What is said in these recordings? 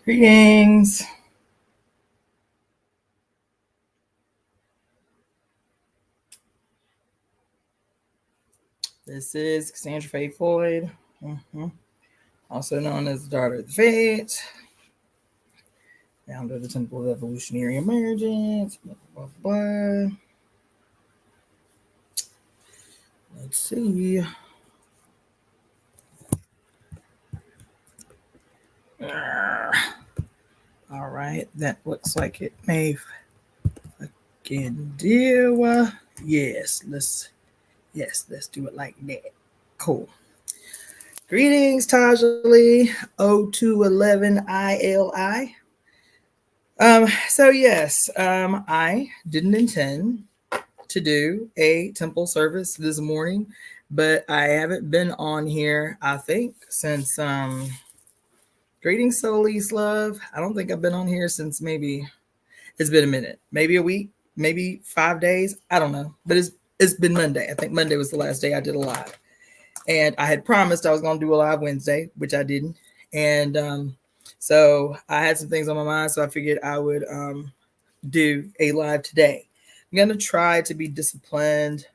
Greetings. This is Cassandra Floyd, also known as the Daughter of the Fates, founder of the Temple of Evolutionary Emergence. Blah, blah, blah. Let's see. All right, that looks like it may fucking do. Yes, let's do it like that. Cool. Greetings, Tajali, 0211 ILI. So yes, I didn't intend to do a temple service this morning, but I haven't been on here, I think, since greetings, Solis Love. I don't think I've been on here since maybe it's been a minute, maybe a week, maybe 5 days. I don't know, but it's been Monday. I think Monday was the last day I did a live. And I had promised I was going to do a live Wednesday, which I didn't. And so I had some things on my mind, so I figured I would do a live today. I'm going to try to be disciplined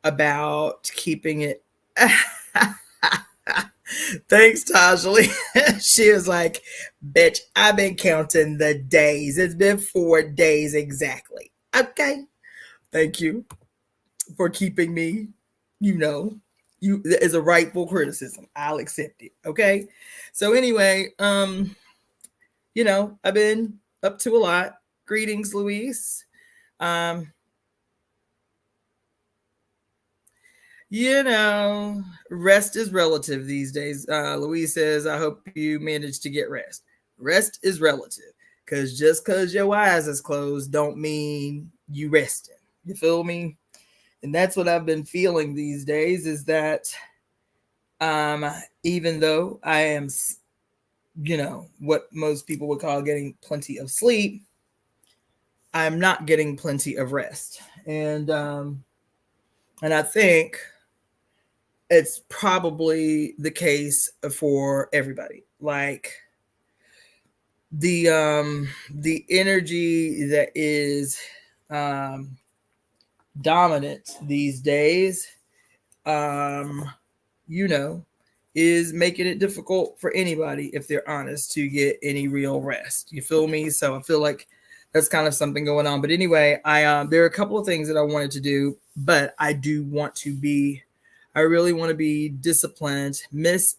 about keeping it. Thanks, Tajali. She was like, bitch, I've been counting the days. It's been 4 days exactly. Okay. Thank you for keeping me, is a rightful criticism. I'll accept it. Okay. So anyway, I've been up to a lot. Greetings, Luis. Rest is relative these days. Louise says, I hope you manage to get rest. Rest is relative, because just because your eyes is closed don't mean you resting. You feel me? And that's what I've been feeling these days, is that even though I am, what most people would call getting plenty of sleep, I'm not getting plenty of rest. And I think it's probably the case for everybody. Like the energy that is dominant these days, is making it difficult for anybody, if they're honest, to get any real rest. You feel me? So I feel like that's kind of something going on. But anyway, there are a couple of things that I wanted to do, but I really want to be disciplined. Miss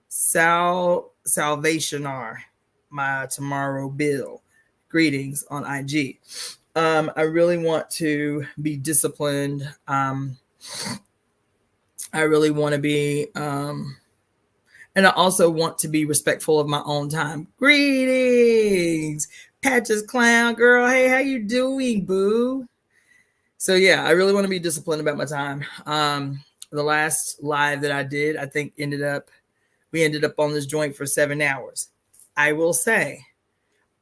Salvationar, my tomorrow bill. Greetings on IG. I really want to be disciplined. I really want to be, and I also want to be respectful of my own time. Greetings, Patches Clown Girl. Hey, how you doing, boo? So yeah, I really want to be disciplined about my time. The last live that I did, I think we ended up on this joint for 7 hours. I will say,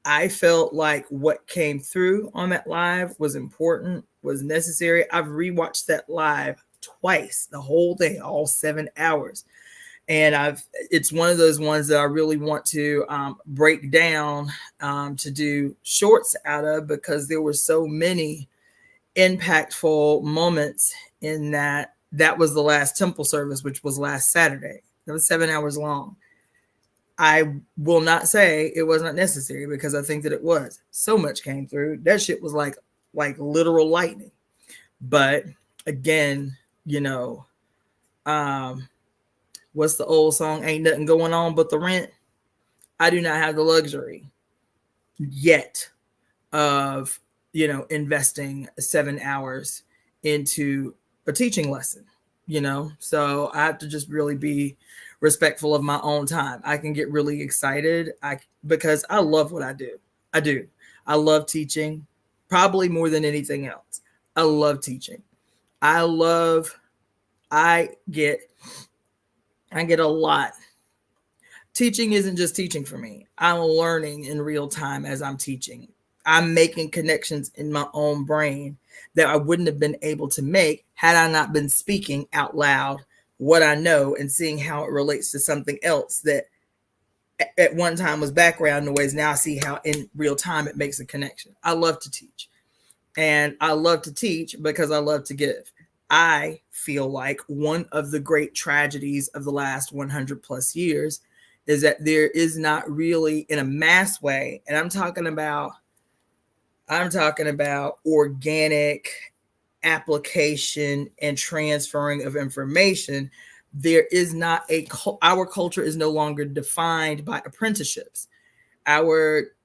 I felt like what came through on that live was important, was necessary. I've rewatched that live twice, the whole thing, all 7 hours. And it's one of those ones that I really want to break down to do shorts out of, because there were so many impactful moments in that. That was the last temple service, which was last Saturday. That was 7 hours long. I will not say it was not necessary, because I think that it was. So much came through. That shit was like literal lightning. But again, what's the old song? Ain't nothing going on but the rent. I do not have the luxury yet of, investing 7 hours into a teaching lesson, so I have to just really be respectful of my own time. I can get really excited because I love what I do. I love teaching, probably more than anything else. I love teaching. I get a lot. Teaching isn't just teaching for me. I'm learning in real time as I'm teaching. I'm making connections in my own brain that I wouldn't have been able to make had I not been speaking out loud what I know and seeing how it relates to something else that at one time was background noise. Now I see how in real time it makes a connection. I love to teach. And I love to teach because I love to give. I feel like one of the great tragedies of the last 100 plus years is that there is not really, in a mass way, and I'm talking about organic application and transferring of information. There is not our culture is no longer defined by apprenticeships. Our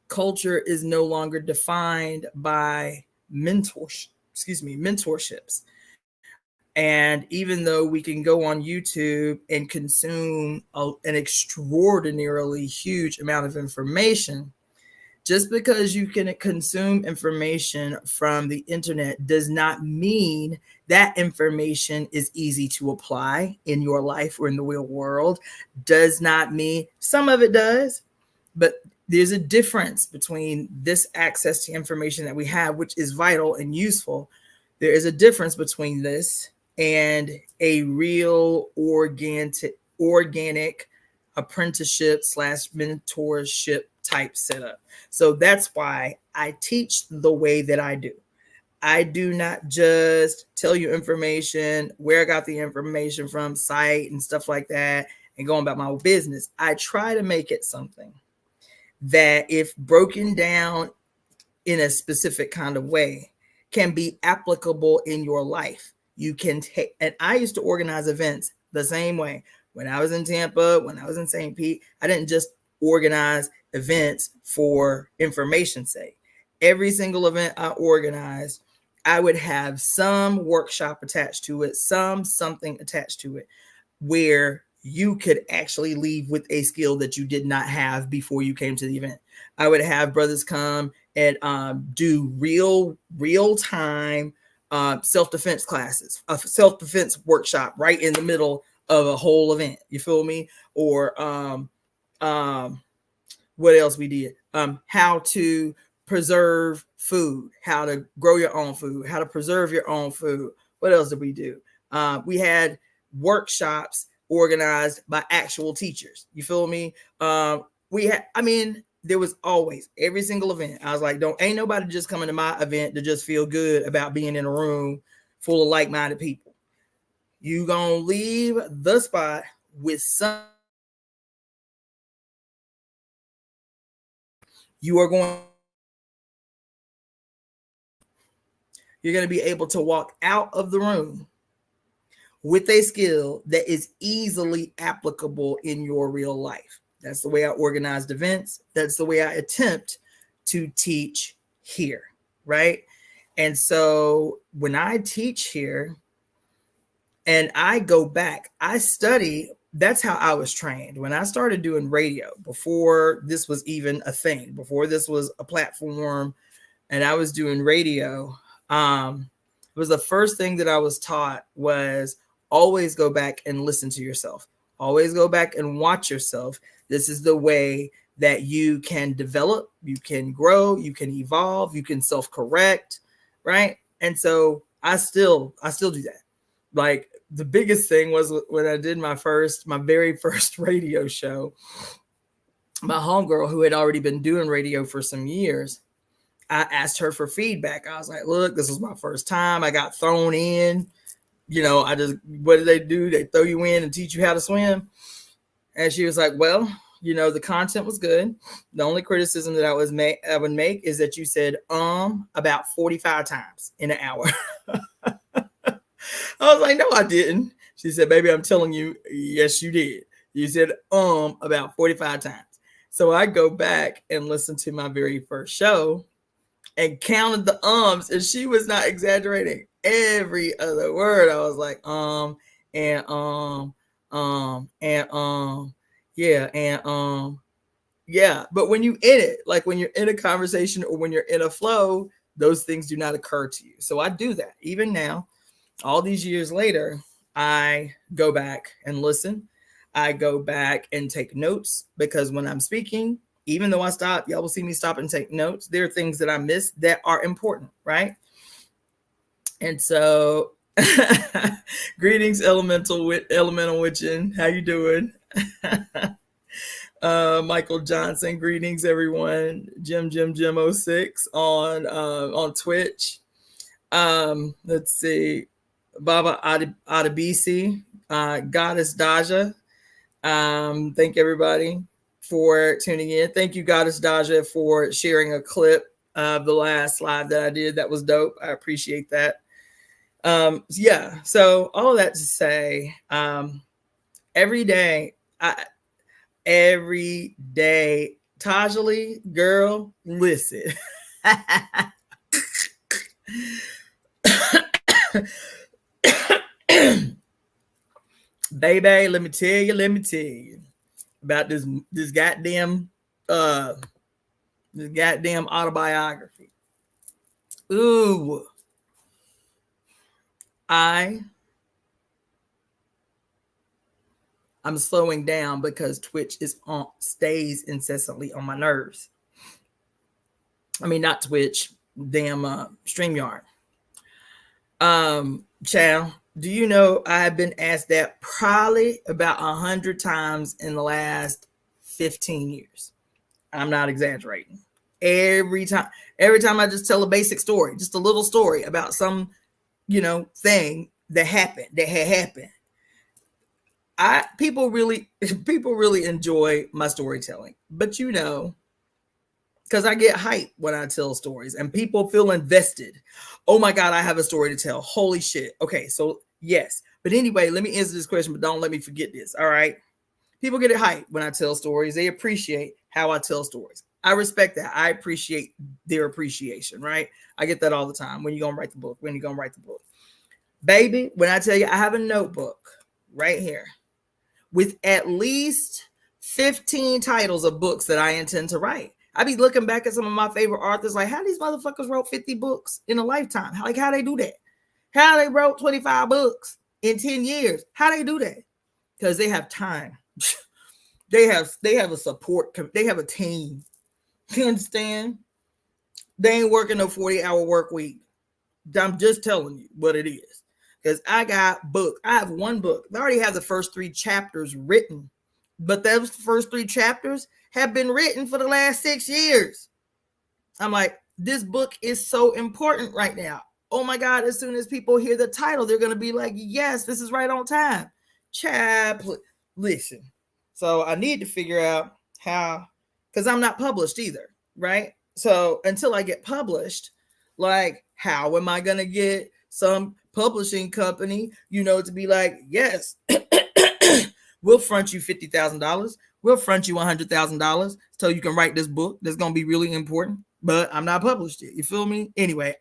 culture is no longer defined by mentorships. And even though we can go on YouTube and consume an extraordinarily huge amount of information, just because you can consume information from the internet does not mean that information is easy to apply in your life or in the real world. Does not mean, some of it does, but there's a difference between this access to information that we have, which is vital and useful. There is a difference between this and a real organic apprenticeship / mentorship type setup. So that's why I teach the way that I do. I do not just tell you information, where I got the information from, site and stuff like that, and going about my business. I try to make it something that, if broken down in a specific kind of way, can be applicable in your life. You can take, and I used to organize events the same way. When I was in Tampa, when I was in St. Pete, I didn't just organize events for information's sake. Every single event I organized, I would have some workshop attached to it, something attached to it, where you could actually leave with a skill that you did not have before you came to the event. I would have brothers come and do real time self-defense classes, a self-defense workshop right in the middle of a whole event. You feel me? Or what else we did? How to preserve food, how to grow your own food, how to preserve your own food. What else did we do? We had workshops organized by actual teachers. You feel me? There was always, every single event, I was like, ain't nobody just coming to my event to just feel good about being in a room full of like-minded people. You gonna leave the spot with some. You're going to be able to walk out of the room with a skill that is easily applicable in your real life. That's the way I organized events. That's the way I attempt to teach here, right? And so when I teach here and I go back, I study. That's how I was trained. When I started doing radio, before this was even a thing, before this was a platform, and I was doing radio, it was the first thing that I was taught was always go back and listen to yourself. Always go back and watch yourself. This is the way that you can develop, you can grow, you can evolve, you can self-correct, right? And so I still do that. Like, the biggest thing was when I did my very first radio show, my homegirl, who had already been doing radio for some years, I asked her for feedback. I was like, look, this was my first time. I got thrown in. What do they do? They throw you in and teach you how to swim. And she was like, well, the content was good. The only criticism that I would make is that you said about 45 times in an hour. I was like, no, I didn't. She said, baby, I'm telling you, yes, you did. You said about 45 times. So I go back and listen to my very first show and counted the ums, and she was not exaggerating. Every other word, I was like, yeah. But when you in it, like when you're in a conversation or when you're in a flow, those things do not occur to you. So I do that. Even now, all these years later, I go back and listen. I go back and take notes, because when I'm speaking, even though I stop, y'all will see me stop and take notes. There are things that I miss that are important, right? And so, greetings, elemental witching. How you doing? Michael Johnson, greetings everyone. Jim 06 on Twitch. Let's see, Baba Adebisi, Goddess Daja. Thank everybody for tuning in. Thank you, Goddess Daja, for sharing a clip of the last live that I did. That was dope. I appreciate that. Yeah, so all that to say, every day, Tajali, girl, listen. Baby, let me tell you about this goddamn autobiography. Ooh. I'm slowing down because Twitch stays incessantly on my nerves. I mean, not Twitch, damn StreamYard. Chow, do you know I've been asked that probably about 100 times in the last 15 years. I'm not exaggerating. Every time I just tell a basic story, just a little story about some, thing that had happened. People really enjoy my storytelling, but because I get hyped when I tell stories and people feel invested. Oh my God, I have a story to tell. Holy shit. Okay, so yes. But anyway, let me answer this question, but don't let me forget this. All right. People get it hyped when I tell stories. They appreciate how I tell stories. I respect that. I appreciate their appreciation, right? I get that all the time. When you going to write the book? When you going to write the book? Baby, when I tell you I have a notebook right here with at least 15 titles of books that I intend to write. I be looking back at some of my favorite authors, like how these motherfuckers wrote 50 books in a lifetime. How they do that? How they wrote 25 books in 10 years? How they do that? Because they have time. They have a support. They have a team. You understand? They ain't working a 40-hour work week. I'm just telling you what it is. Because I got books. I have one book. I already have the first 3 chapters written. But those first 3 chapters have been written for the last 6 years. I'm like, this book is so important right now. Oh my God, as soon as people hear the title, they're going to be like, yes, this is right on time. Listen. So I need to figure out how, because I'm not published either, right? So until I get published, like, how am I going to get some publishing company, to be like, yes, we'll front you $50,000. We'll front you $100,000 so you can write this book that's going to be really important, but I'm not published yet. You feel me? Anyway,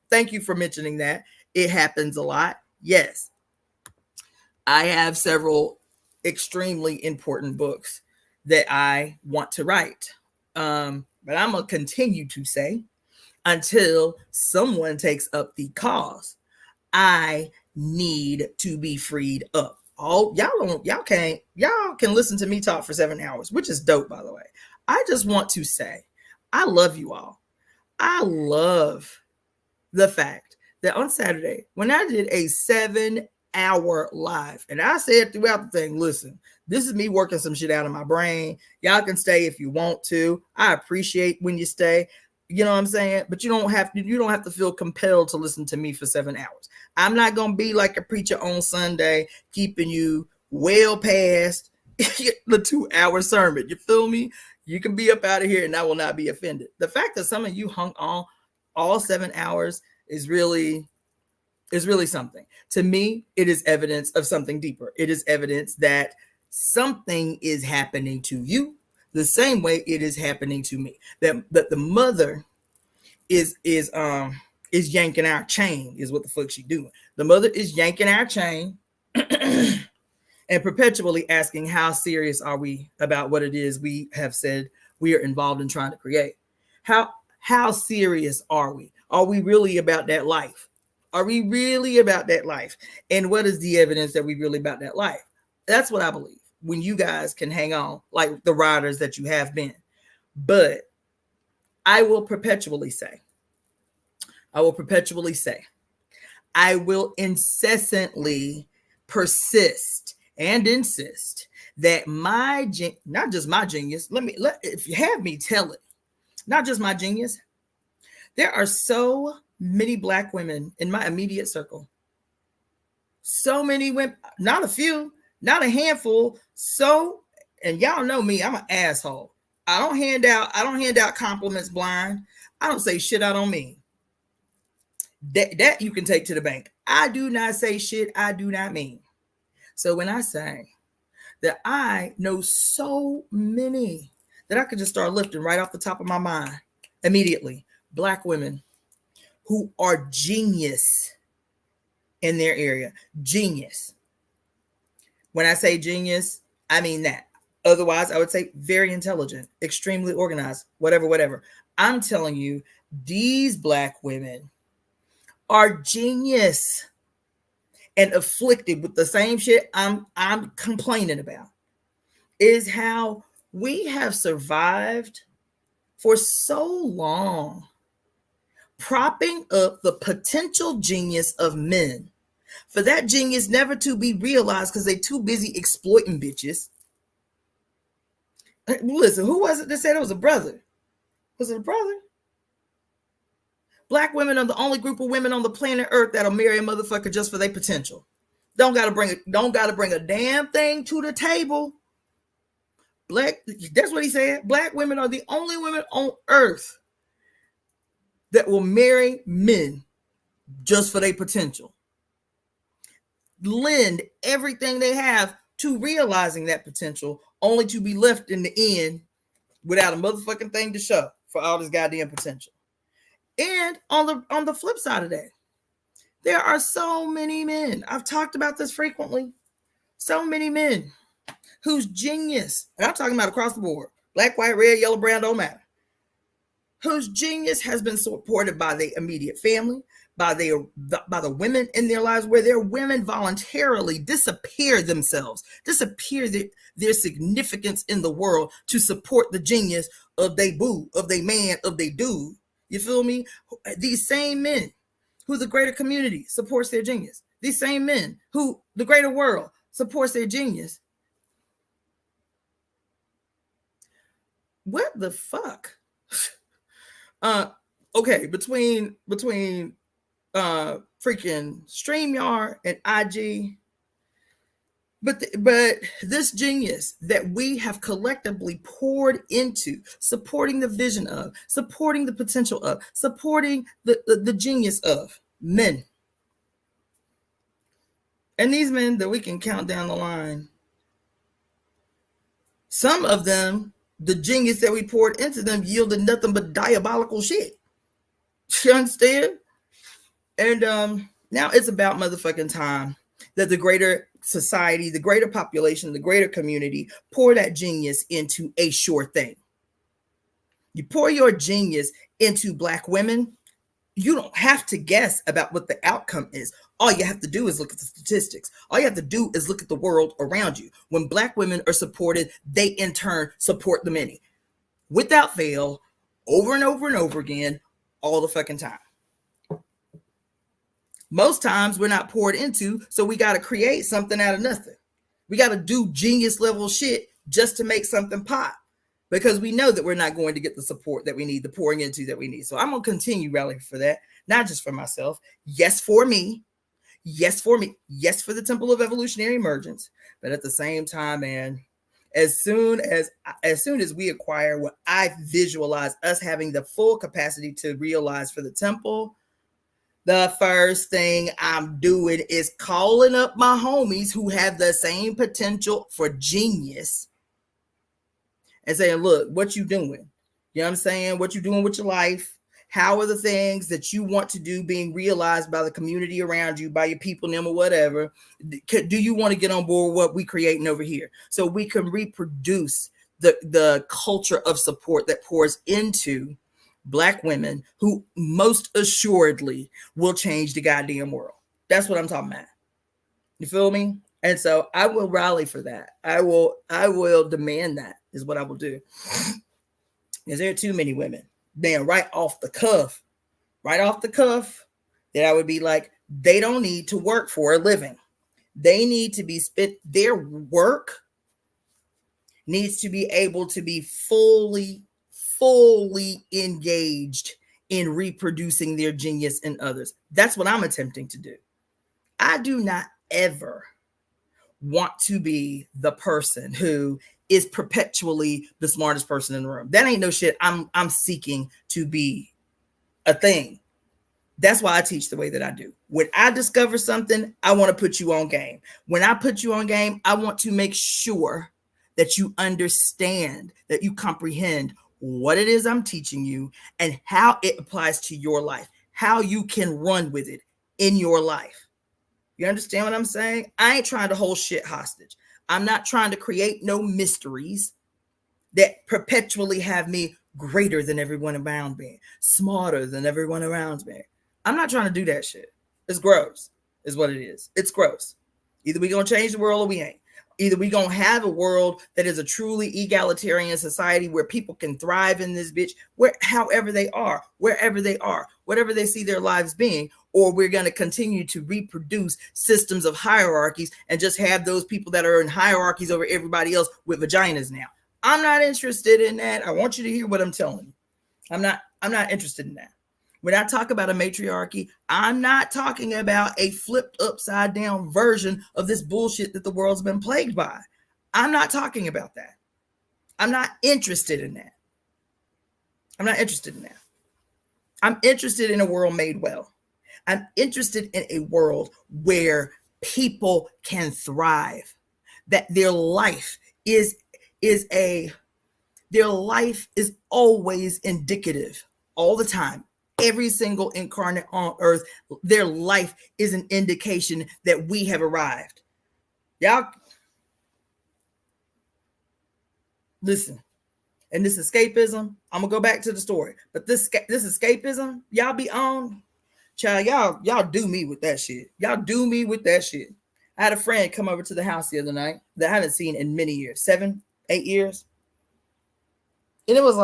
thank you for mentioning that. It happens a lot. Yes. I have several extremely important books that I want to write. But I'm going to continue to say until someone takes up the cause, I need to be freed up. Y'all can listen to me talk for 7 hours, which is dope, by the way. I just want to say, I love you all. I love the fact that on Saturday, when I did a 7-hour live, and I said throughout the thing, listen, this is me working some shit out of my brain. Y'all can stay if you want to. I appreciate when you stay. You know what I'm saying? But you don't have to feel compelled to listen to me for 7 hours. I'm not going to be like a preacher on Sunday, keeping you well past the 2-hour sermon. You feel me? You can be up out of here and I will not be offended. The fact that some of you hung on all 7 hours is really something. To me, it is evidence of something deeper. It is evidence that something is happening to you the same way it is happening to me. That the mother is yanking our chain, is what the fuck she doing. The mother is yanking our chain and perpetually asking, how serious are we about what it is we have said we are involved in trying to create? How serious are we? Are we really about that life? Are we really about that life? And what is the evidence that we really about that life? That's what I believe. When you guys can hang on like the riders that you have been. But I will perpetually say, I will incessantly persist and insist that not just my genius, if you have me tell it, not just my genius, there are so many Black women in my immediate circle. So many women, not a few, not a handful. And y'all know me, I'm an asshole. I don't hand out compliments blind. I don't say shit I don't mean. That you can take to the bank. I do not say shit I do not mean. So when I say that I know so many that I could just start lifting right off the top of my mind immediately, Black women who are genius in their area. Genius. When I say genius, I mean that. Otherwise, I would say very intelligent, extremely organized, whatever. I'm telling you, these Black women are genius and afflicted with the same shit I'm complaining about. Is how we have survived for so long, propping up the potential genius of men, for that genius never to be realized because they too busy exploiting bitches. Listen, who was it that said it was a brother? Was it a brother? Black women are the only group of women on the planet Earth that'll marry a motherfucker just for their potential. Don't gotta bring a damn thing to the table. That's what he said. Black women are the only women on Earth that will marry men just for their potential. Lend everything they have to realizing that potential, only to be left in the end without a motherfucking thing to show for all this goddamn potential. And on the flip side of that, there are so many men. I've talked about this frequently. So many men whose genius, and I'm talking about across the board, black, white, red, yellow, brown, don't matter, whose genius has been supported by their immediate family, by the women in their lives, where their women voluntarily disappear themselves, disappear their significance in the world to support the genius of they boo, of they man, of they dude. You feel me? These same men who the greater community supports their genius. These same men who the greater world supports their genius. What the fuck? Okay, between freaking StreamYard and IG, but this genius that we have collectively poured into supporting the vision of, supporting the potential of, supporting the genius of men. And these men that we can count down the line, some of them, the genius that we poured into them yielded nothing but diabolical shit. You understand? And now it's about motherfucking time that the greater society, the greater population, the greater community pour that genius into a sure thing. You pour your genius into black women, you don't have to guess about what the outcome is. All you have to do is look at the statistics. All you have to do is look at the world around you. When black women are supported, they in turn support the many. Without fail, over and over and over again, all the fucking time. Most times we're not poured into, so we got to create something out of nothing. We got to do genius level shit just to make something pop, because we know that we're not going to get the support that we need, the pouring into that we need. So I'm going to continue rallying for that, not just for myself. Yes, for me. Yes, for me. Yes, for the Temple of Evolutionary Emergence. But at the same time, man, as soon as we acquire what I visualize us having the full capacity to realize for the temple, the first thing I'm doing is calling up my homies who have the same potential for genius and saying, look, what you doing? You know what I'm saying? What you doing with your life? How are the things that you want to do being realized by the community around you, by your people, them or whatever? Do you want to get on board with what we creating over here so we can reproduce the culture of support that pours into black women who most assuredly will change the goddamn world? That's what I'm talking about. You feel me? And so I will rally for that. I will demand that is what I will do. Because there are too many women. Then right off the cuff, that I would be like, they don't need to work for a living. They need to be spent, their work needs to be able to be fully engaged in reproducing their genius in others. That's what I'm attempting to do. I do not ever want to be the person who is perpetually the smartest person in the room. That ain't no shit I'm seeking to be a thing. That's why I teach the way that I do. When I discover something, I want to put you on game. When I put you on game, I want to make sure that you understand, that you comprehend what it is I'm teaching you and how it applies to your life, how you can run with it in your life. You understand what I'm saying? I ain't trying to hold shit hostage. I'm not trying to create no mysteries that perpetually have me greater than everyone around me, smarter than everyone around me. I'm not trying to do that shit. It's gross, is what it is. It's gross. Either we gonna change the world or we ain't. Either we gonna have a world that is a truly egalitarian society where people can thrive in this bitch, however they are, wherever they are, whatever they see their lives being, or we're gonna continue to reproduce systems of hierarchies and just have those people that are in hierarchies over everybody else with vaginas now. I'm not interested in that. I want you to hear what I'm telling you. I'm not interested in that. When I talk about a matriarchy, I'm not talking about a flipped upside down version of this bullshit that the world's been plagued by. I'm not talking about that. I'm not interested in that. I'm not interested in that. I'm interested in a world made well. I'm interested in a world where people can thrive, that their life is always indicative all the time. Every single incarnate on earth, their life is an indication that we have arrived. Y'all listen. And this escapism, I'm gonna go back to the story, but this escapism y'all be on, child, y'all do me with that shit. Y'all do me with that shit. I had a friend come over to the house the other night that I haven't seen in many years, 7, 8 years. And it was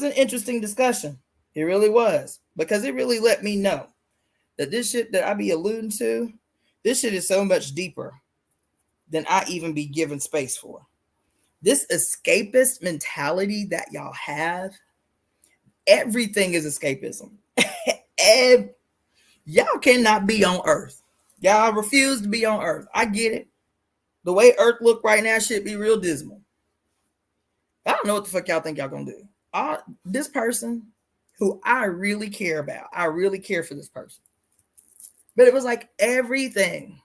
an interesting discussion. It really was, because it really let me know that this shit that I be alluding to, this shit is so much deeper than I even be given space for. This escapist mentality that y'all have, everything is escapism. Y'all cannot be on earth. Y'all refuse to be on earth. I get it. The way earth look right now should be real dismal. I don't know what the fuck y'all think y'all gonna do. This person who I really care about, I really care for this person. But it was like everything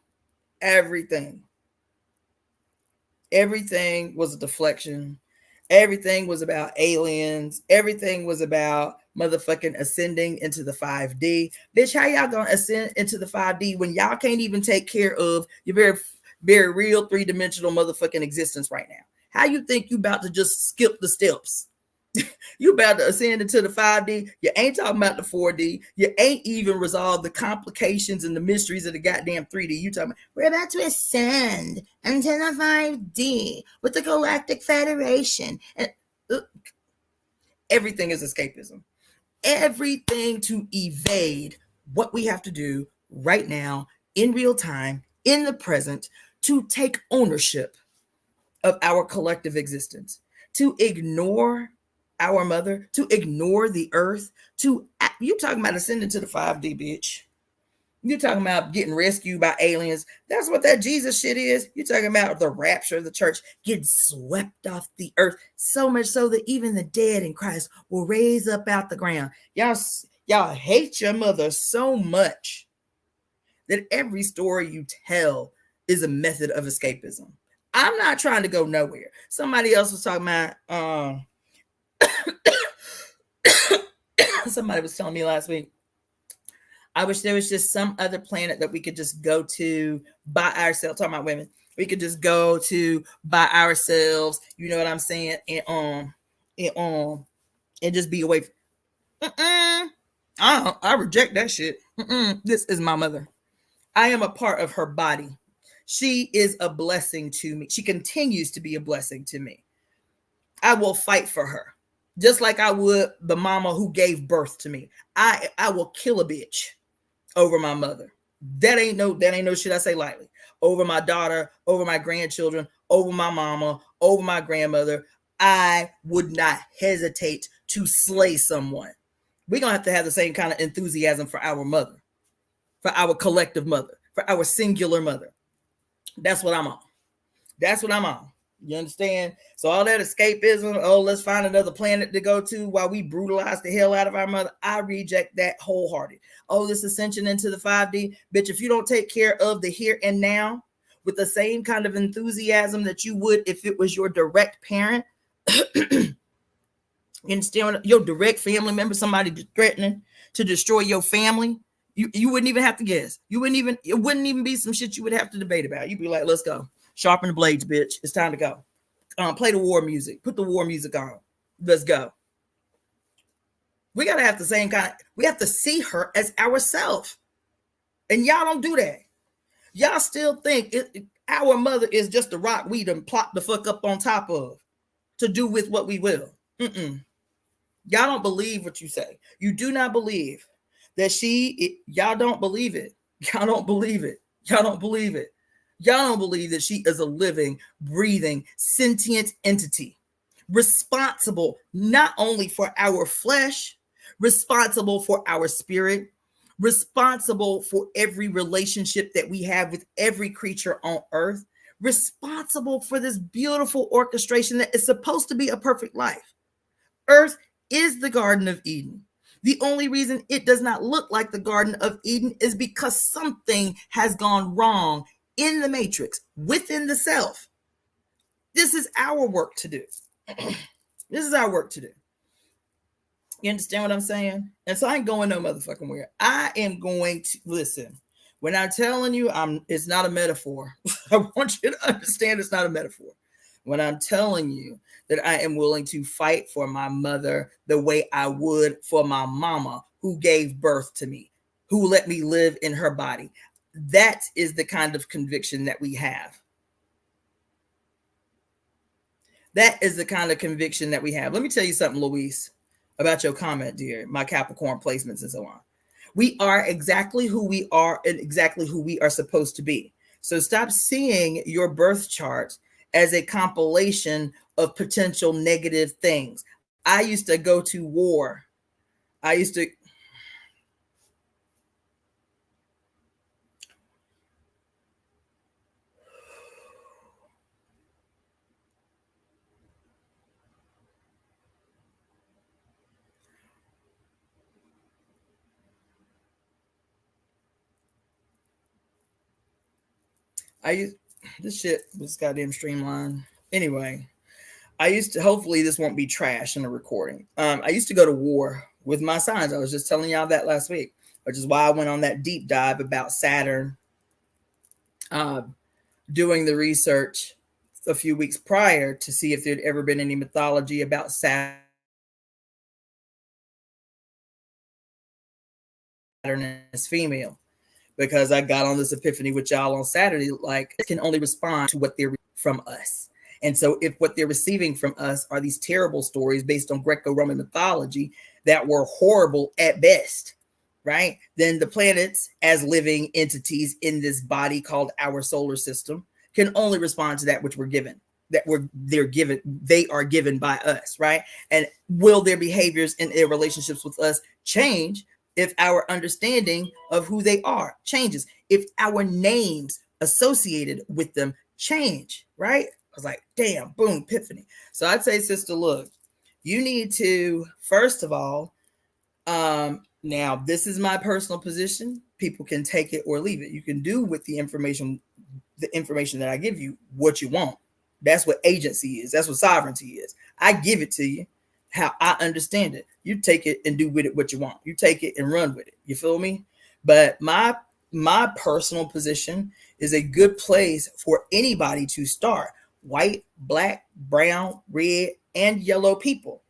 was a deflection. Everything was about aliens. Everything was about motherfucking ascending into the 5D. Bitch, how y'all gonna ascend into the 5D when y'all can't even take care of your very, very real 3-dimensional motherfucking existence right now? How you think you about to just skip the steps? You about to ascend into the 5D. You ain't talking about the 4D. You ain't even resolved the complications and the mysteries of the goddamn 3D. You talking about, we're about to ascend into the 5D with the Galactic Federation. And everything is escapism. Everything to evade what we have to do right now, in real time, in the present, to take ownership of our collective existence, to ignore our mother, to ignore the earth, you talking about ascending to the 5D, bitch. You talking about getting rescued by aliens. That's what that Jesus shit is. You talking about the rapture of the church, getting swept off the earth, so much so that even the dead in Christ will raise up out the ground. Y'all hate your mother so much that every story you tell is a method of escapism. I'm not trying to go nowhere. Somebody else was talking about somebody was telling me last week, I wish there was just some other planet that we could just go to by ourselves. Talking about women, we could just go to by ourselves. You know what I'm saying? And just be away. I reject that shit. This is my mother. I am a part of her body. She is a blessing to me. She continues to be a blessing to me. I will fight for her, just like I would the mama who gave birth to me. I will kill a bitch over my mother. That ain't no shit I say lightly. Over my daughter, over my grandchildren, over my mama, over my grandmother. I would not hesitate to slay someone. We're going to have the same kind of enthusiasm for our mother, for our collective mother, for our singular mother. That's what I'm on. That's what I'm on. You understand? So all that escapism, oh, let's find another planet to go to while we brutalize the hell out of our mother. I reject that wholehearted. Oh, this ascension into the 5D. Bitch, if you don't take care of the here and now with the same kind of enthusiasm that you would if it was your direct parent, you understand? Your direct family member, somebody threatening to destroy your family, you wouldn't even have to guess. It wouldn't even be some shit you would have to debate about. You'd be like, let's go. Sharpen the blades, bitch. It's time to go. Play the war music. Put the war music on. Let's go. We got to have the same kind of, we have to see her as ourselves. And y'all don't do that. Y'all still think our mother is just a rock we done plop the fuck up on top of to do with what we will. Y'all don't believe what you say. You do not believe that y'all don't believe it. Y'all don't believe it. Y'all don't believe it. Y'all don't believe that she is a living, breathing, sentient entity, responsible not only for our flesh, responsible for our spirit, responsible for every relationship that we have with every creature on earth, responsible for this beautiful orchestration that is supposed to be a perfect life. Earth is the Garden of Eden. The only reason it does not look like the Garden of Eden is because something has gone wrong in the matrix, within the self. This is our work to do. This is our work to do. You understand what I'm saying? And so I ain't going no motherfucking where. I am going to listen. When I'm telling you, it's not a metaphor. I want you to understand it's not a metaphor. When I'm telling you that I am willing to fight for my mother the way I would for my mama who gave birth to me, who let me live in her body. That is the kind of conviction that we have. That is the kind of conviction that we have. Let me tell you something, Louise, about your comment, dear, my Capricorn placements and so on. We are exactly who we are and exactly who we are supposed to be. So stop seeing your birth chart as a compilation of potential negative things. I used to go to war. This shit was goddamn streamlined. Anyway, hopefully this won't be trash in the recording. I used to go to war with my signs. I was just telling y'all that last week, which is why I went on that deep dive about Saturn, doing the research a few weeks prior to see if there'd ever been any mythology about Saturn as female. Because I got on this epiphany with y'all on Saturday, like it can only respond to what they're from us. And so if what they're receiving from us are these terrible stories based on Greco-Roman mythology that were horrible at best, right? Then the planets as living entities in this body called our solar system can only respond to that which we're given, they are given by us, right? And will their behaviors and their relationships with us change if our understanding of who they are changes, if our names associated with them change, right? I was like, damn, boom, epiphany. So I'd say, sister, look, you need to, first of all, now this is my personal position. People can take it or leave it. You can do with the information that I give you what you want. That's what agency is. That's what sovereignty is. I give it to you how I understand it. You take it and do with it what you want. You take it and run with it. You feel me? But my personal position is a good place for anybody to start. White, black, brown, red, and yellow people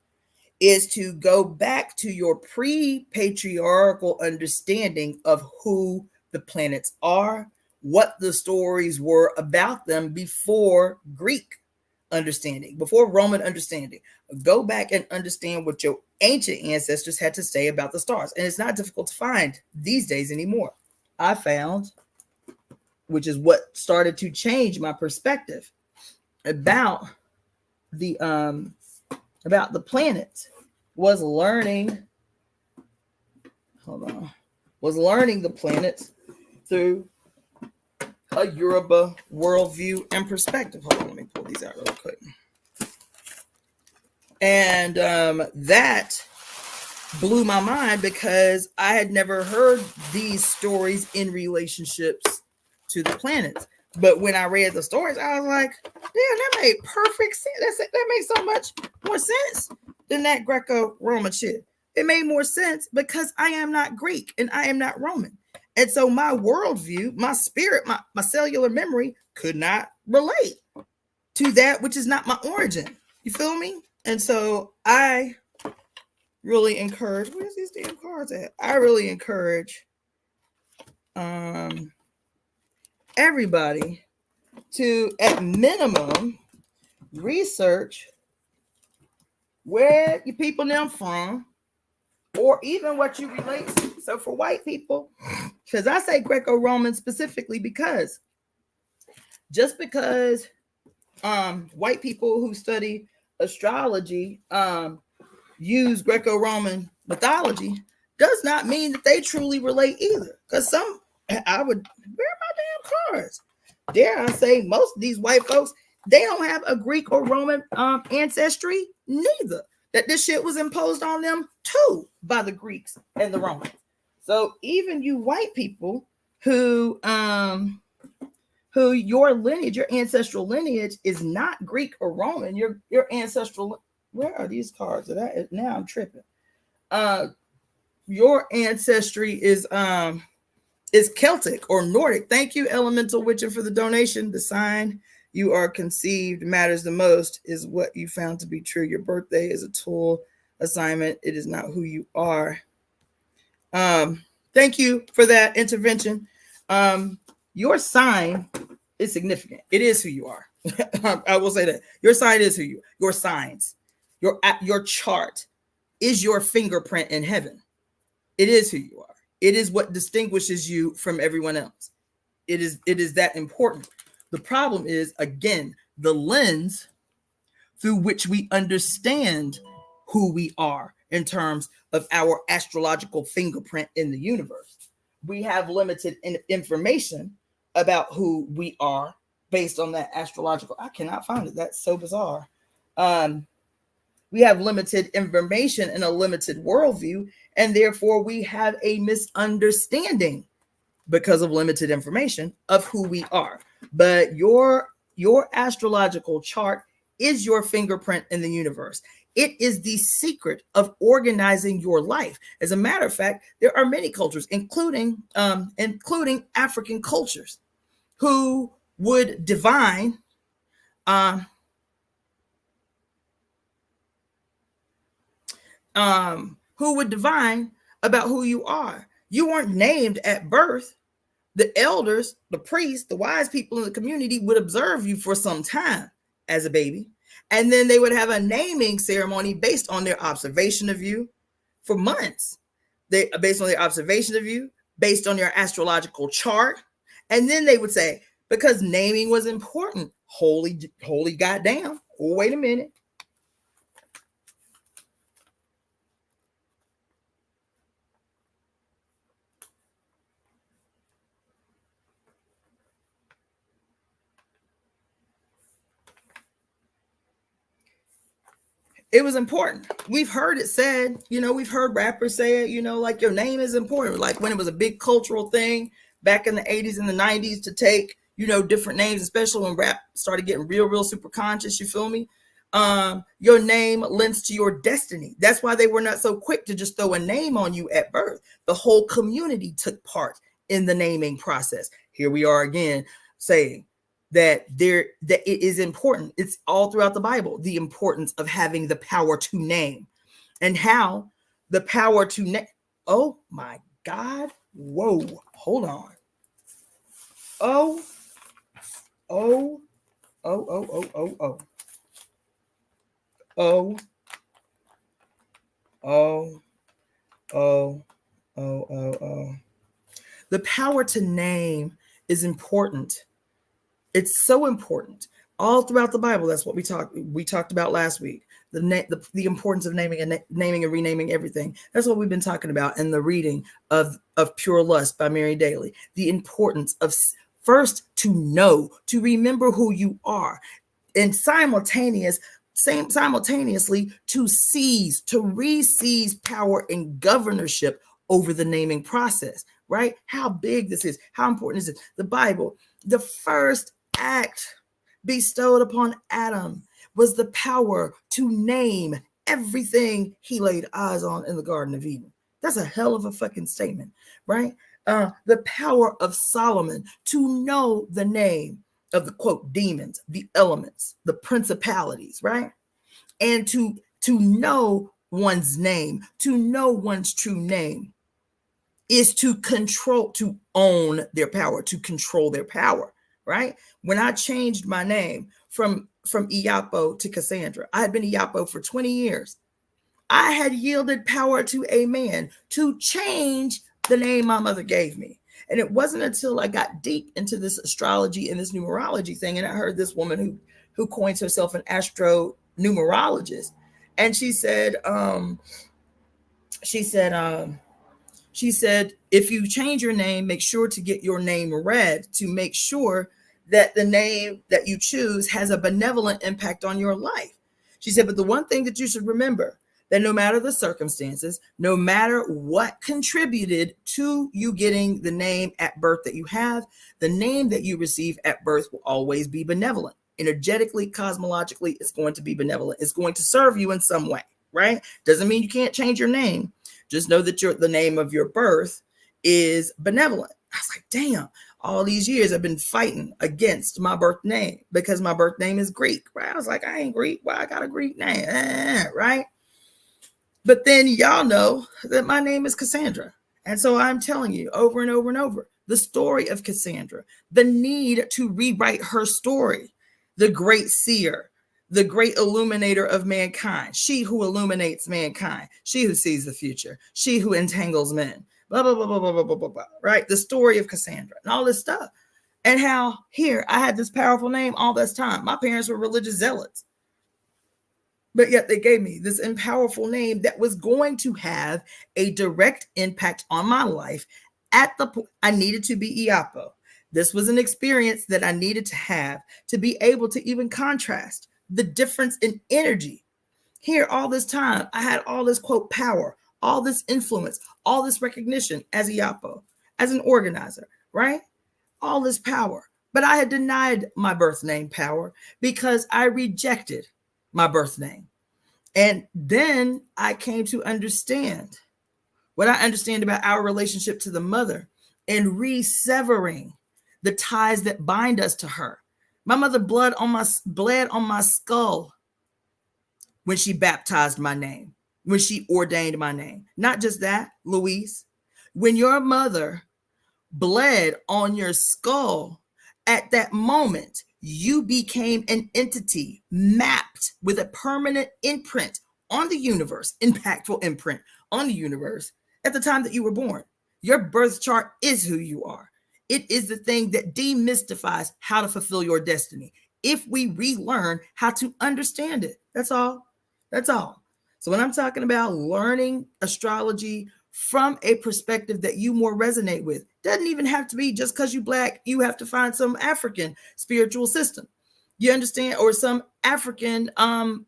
is to go back to your pre-patriarchal understanding of who the planets are, what the stories were about them before Greek understanding, before Roman understanding. Go back and understand what your ancient ancestors had to say about the stars. And it's not difficult to find these days anymore. I found, which is what started to change my perspective about the planets, was learning. Was learning the planets through a Yoruba worldview and perspective. Hold on, let me pull these out real quick. And that blew my mind because I had never heard these stories in relationships to the planets. But when I read the stories, I was like, damn, that made perfect sense. That makes so much more sense than that Greco-Roman shit. It made more sense because I am not Greek and I am not Roman. And so my worldview, my spirit, my cellular memory could not relate to that which is not my origin. You feel me? And so I really encourage, where's these damn cards at? I really encourage everybody to, at minimum, research where you people them from, or even what you relate to. So for white people, because I say Greco-Roman specifically because just because white people who study astrology use Greco-Roman mythology does not mean that they truly relate either. Because where are my damn cards? Dare I say, most of these white folks, they don't have a Greek or Roman ancestry neither. That this shit was imposed on them too by the Greeks and the Romans. So even you white people who your lineage, your ancestral lineage is not Greek or Roman, your ancestral, where are these cards? Now I'm tripping. Your ancestry is Celtic or Nordic. Thank you, Elemental Witcher, for the donation. The sign you are conceived matters the most is what you found to be true. Your birthday is a tool assignment. It is not who you are. Thank you for that intervention. Your sign is significant. It is who you are. I will say that. Your sign is who you are. Your signs, your chart is your fingerprint in heaven. It is who you are. It is what distinguishes you from everyone else. It is that important. The problem is, again, the lens through which we understand who we are in terms of our astrological fingerprint in the universe. We have limited information about who we are based on that astrological. I cannot find it. That's so bizarre. We have limited information and a limited worldview, and therefore we have a misunderstanding because of limited information of who we are. But your astrological chart is your fingerprint in the universe. It is the secret of organizing your life. As a matter of fact, there are many cultures, including African cultures, who would divine about who you are. You weren't named at birth. The elders, the priests, the wise people in the community would observe you for some time as a baby. And then they would have a naming ceremony based on their observation of you for months. Based on their observation of you, based on your astrological chart. And then they would say, because naming was important, holy goddamn. Oh, wait a minute. It was important. We've heard it said, we've heard rappers say it, like your name is important. Like when it was a big cultural thing back in the 80s and the 90s to take, different names, especially when rap started getting real super conscious, you feel me? Your name lends to your destiny. That's why they were not so quick to just throw a name on you at birth. The whole community took part in the naming process. Here we are again saying, that it is important. It's all throughout the Bible, the importance of having the power to name, and how the power to name. Oh my God. Whoa, hold on. Oh. The power to name is important. It's so important. All throughout the Bible, that's what we talked about last week. The importance of naming and renaming everything. That's what we've been talking about in the reading of Pure Lust by Mary Daly. The importance of first to know, to remember who you are, and simultaneously to re-seize power and governorship over the naming process, right? How big this is, how important is it? The Bible, the first act bestowed upon Adam was the power to name everything he laid eyes on in the Garden of Eden. That's a hell of a fucking statement, right? The power of Solomon to know the name of the quote demons, the elements, the principalities, right? And to know one's name, to know one's true name is to control, to own their power, to control their power, right? When I changed my name from Iapo to Cassandra, I had been Iapo for 20 years. I had yielded power to a man to change the name my mother gave me. And it wasn't until I got deep into this astrology and this numerology thing, and I heard this woman who coins herself an astro-numerologist, and she said, if you change your name, make sure to get your name read to make sure that the name that you choose has a benevolent impact on your life. She said, but the one thing that you should remember, that no matter the circumstances, no matter what contributed to you getting the name at birth that you have, the name that you receive at birth will always be benevolent. Energetically, cosmologically, it's going to be benevolent. It's going to serve you in some way, right? Doesn't mean you can't change your name. Just know that the name of your birth is benevolent. I was like, damn, all these years I've been fighting against my birth name because my birth name is Greek, right? I was like, I ain't Greek. Why I got a Greek name, right? But then y'all know that my name is Cassandra. And so I'm telling you over and over and over, the story of Cassandra, the need to rewrite her story, the great seer, the great illuminator of mankind, she who illuminates mankind, she who sees the future, she who entangles men, blah, blah, blah, blah, blah, blah, blah, blah, right? The story of Cassandra and all this stuff. And how here I had this powerful name all this time. My parents were religious zealots, but yet they gave me this powerful name that was going to have a direct impact on my life at the point I needed to be Iapo. This was an experience that I needed to have to be able to even contrast the difference in energy. Here, all this time, I had all this quote power, all this influence, all this recognition as Iapo, as an organizer, right? All this power. But I had denied my birth name power because I rejected my birth name. And then I came to understand what I understand about our relationship to the mother and re-severing the ties that bind us to her. My mother bled on my skull when she baptized my name, when she ordained my name. Not just that, Louise, when your mother bled on your skull, at that moment, you became an entity mapped with a permanent imprint on the universe, impactful imprint on the universe at the time that you were born. Your birth chart is who you are. It is the thing that demystifies how to fulfill your destiny. If we relearn how to understand it, that's all. That's all. So when I'm talking about learning astrology from a perspective that you more resonate with, doesn't even have to be just because you Black, you have to find some African spiritual system. You understand? Or some African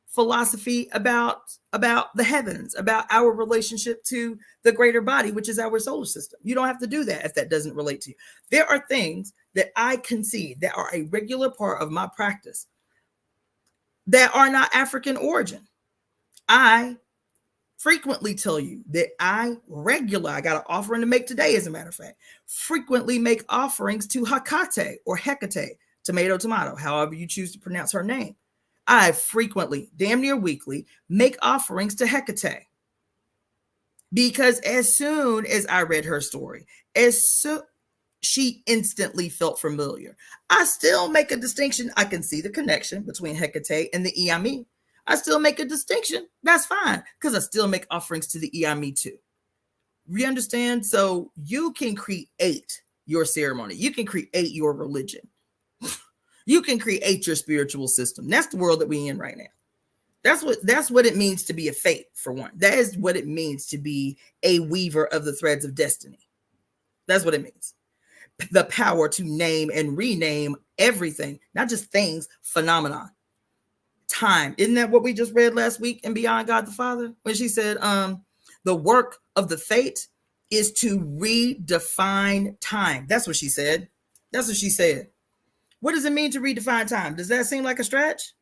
philosophy about the heavens, about our relationship to the greater body, which is our solar system. You don't have to do that if that doesn't relate to you. There are things that I concede that are a regular part of my practice that are not African origin. I frequently tell you that I got an offering to make today, as a matter of fact, frequently make offerings to Hecate or Hecate, tomato, however you choose to pronounce her name. I frequently, damn near weekly, make offerings to Hecate. Because as soon as I read her story, she instantly felt familiar. I still make a distinction. I can see the connection between Hecate and the Iami. I still make a distinction. That's fine, because I still make offerings to the Iami too. You understand? So you can create your ceremony. You can create your religion. You can create your spiritual system. That's the world that we're in right now. That's what it means to be a fate, for one. That is what it means to be a weaver of the threads of destiny. That's what it means. The power to name and rename everything, not just things, phenomenon. Time. Isn't that what we just read last week in Beyond God the Father? When she said, the work of the fate is to redefine time. That's what she said. That's what she said. What does it mean to redefine time? Does that seem like a stretch?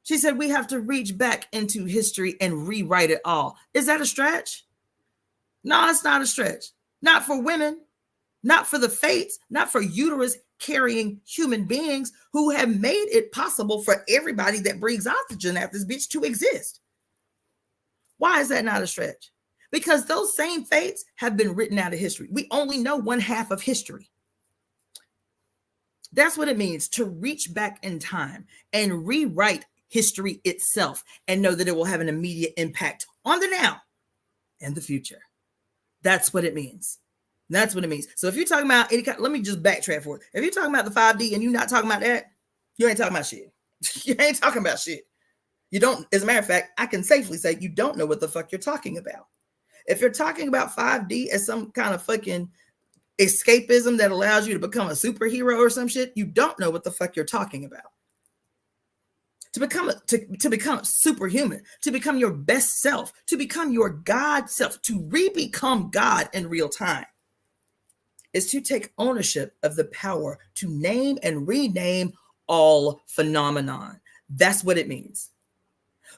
She said we have to reach back into history and rewrite it all. Is that a stretch? No, it's not a stretch. Not for women, not for the fates, not for uterus carrying human beings who have made it possible for everybody that breathes oxygen at this bitch to exist. Why is that not a stretch? Because those same fates have been written out of history. We only know one half of history. That's what it means to reach back in time and rewrite history itself and know that it will have an immediate impact on the now and the future. That's what it means. That's what it means. So if you're talking about any kind, let me just backtrack for it. If you're talking about the 5D and you're not talking about that, you ain't talking about shit. You ain't talking about shit. You don't, as a matter of fact, I can safely say you don't know what the fuck you're talking about. If you're talking about 5D as some kind of fucking escapism that allows you to become a superhero or some shit, you don't know what the fuck you're talking about. To become superhuman, to become your best self, to become your God self, to re-become God in real time, is to take ownership of the power to name and rename all phenomenon. That's what it means.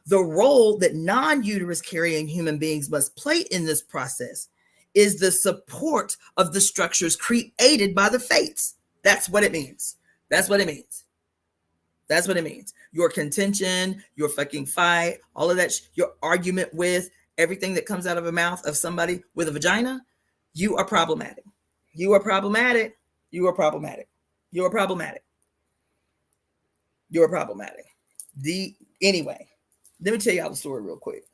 The role that non-uterus carrying human beings must play in this process is the support of the structures created by the fates. That's what it means. That's what it means. That's what it means. Your contention, your fucking fight, all of that, your argument with everything that comes out of a mouth of somebody with a vagina, you are problematic. You are problematic. You are problematic. You are problematic. You are problematic. Anyway, let me tell y'all the story real quick.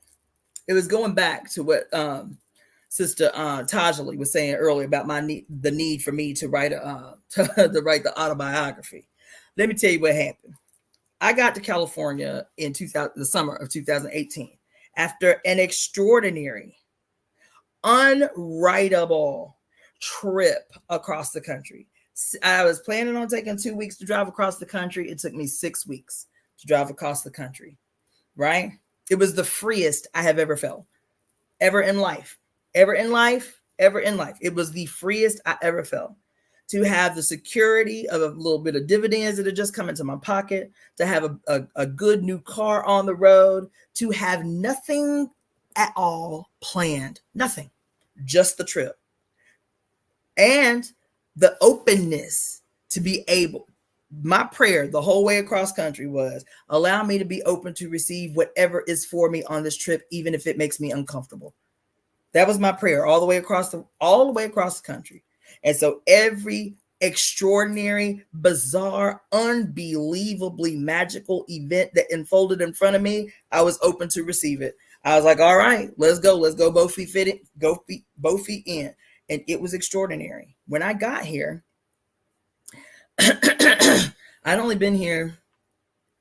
It was going back to what Sister Tajali was saying earlier about the need for me to write to write the autobiography. Let me tell you what happened. I got to California in the summer of 2018 after an extraordinary, unwritable trip across the country. I was planning on taking 2 weeks to drive across the country. It took me 6 weeks to drive across the country, right? It was the freest I have ever felt, ever in life. It was the freest I ever felt. To have the security of a little bit of dividends that had just come into my pocket, to have a good new car on the road, to have nothing at all planned, nothing, just the trip. And the openness to be able, my prayer the whole way across country was, allow me to be open to receive whatever is for me on this trip, even if it makes me uncomfortable. That was my prayer all the way across the country. And so every extraordinary, bizarre, unbelievably magical event that unfolded in front of me, I was open to receive it. I was like, all right, let's go. Let's go both feet in. And it was extraordinary. When I got here, I'd only been here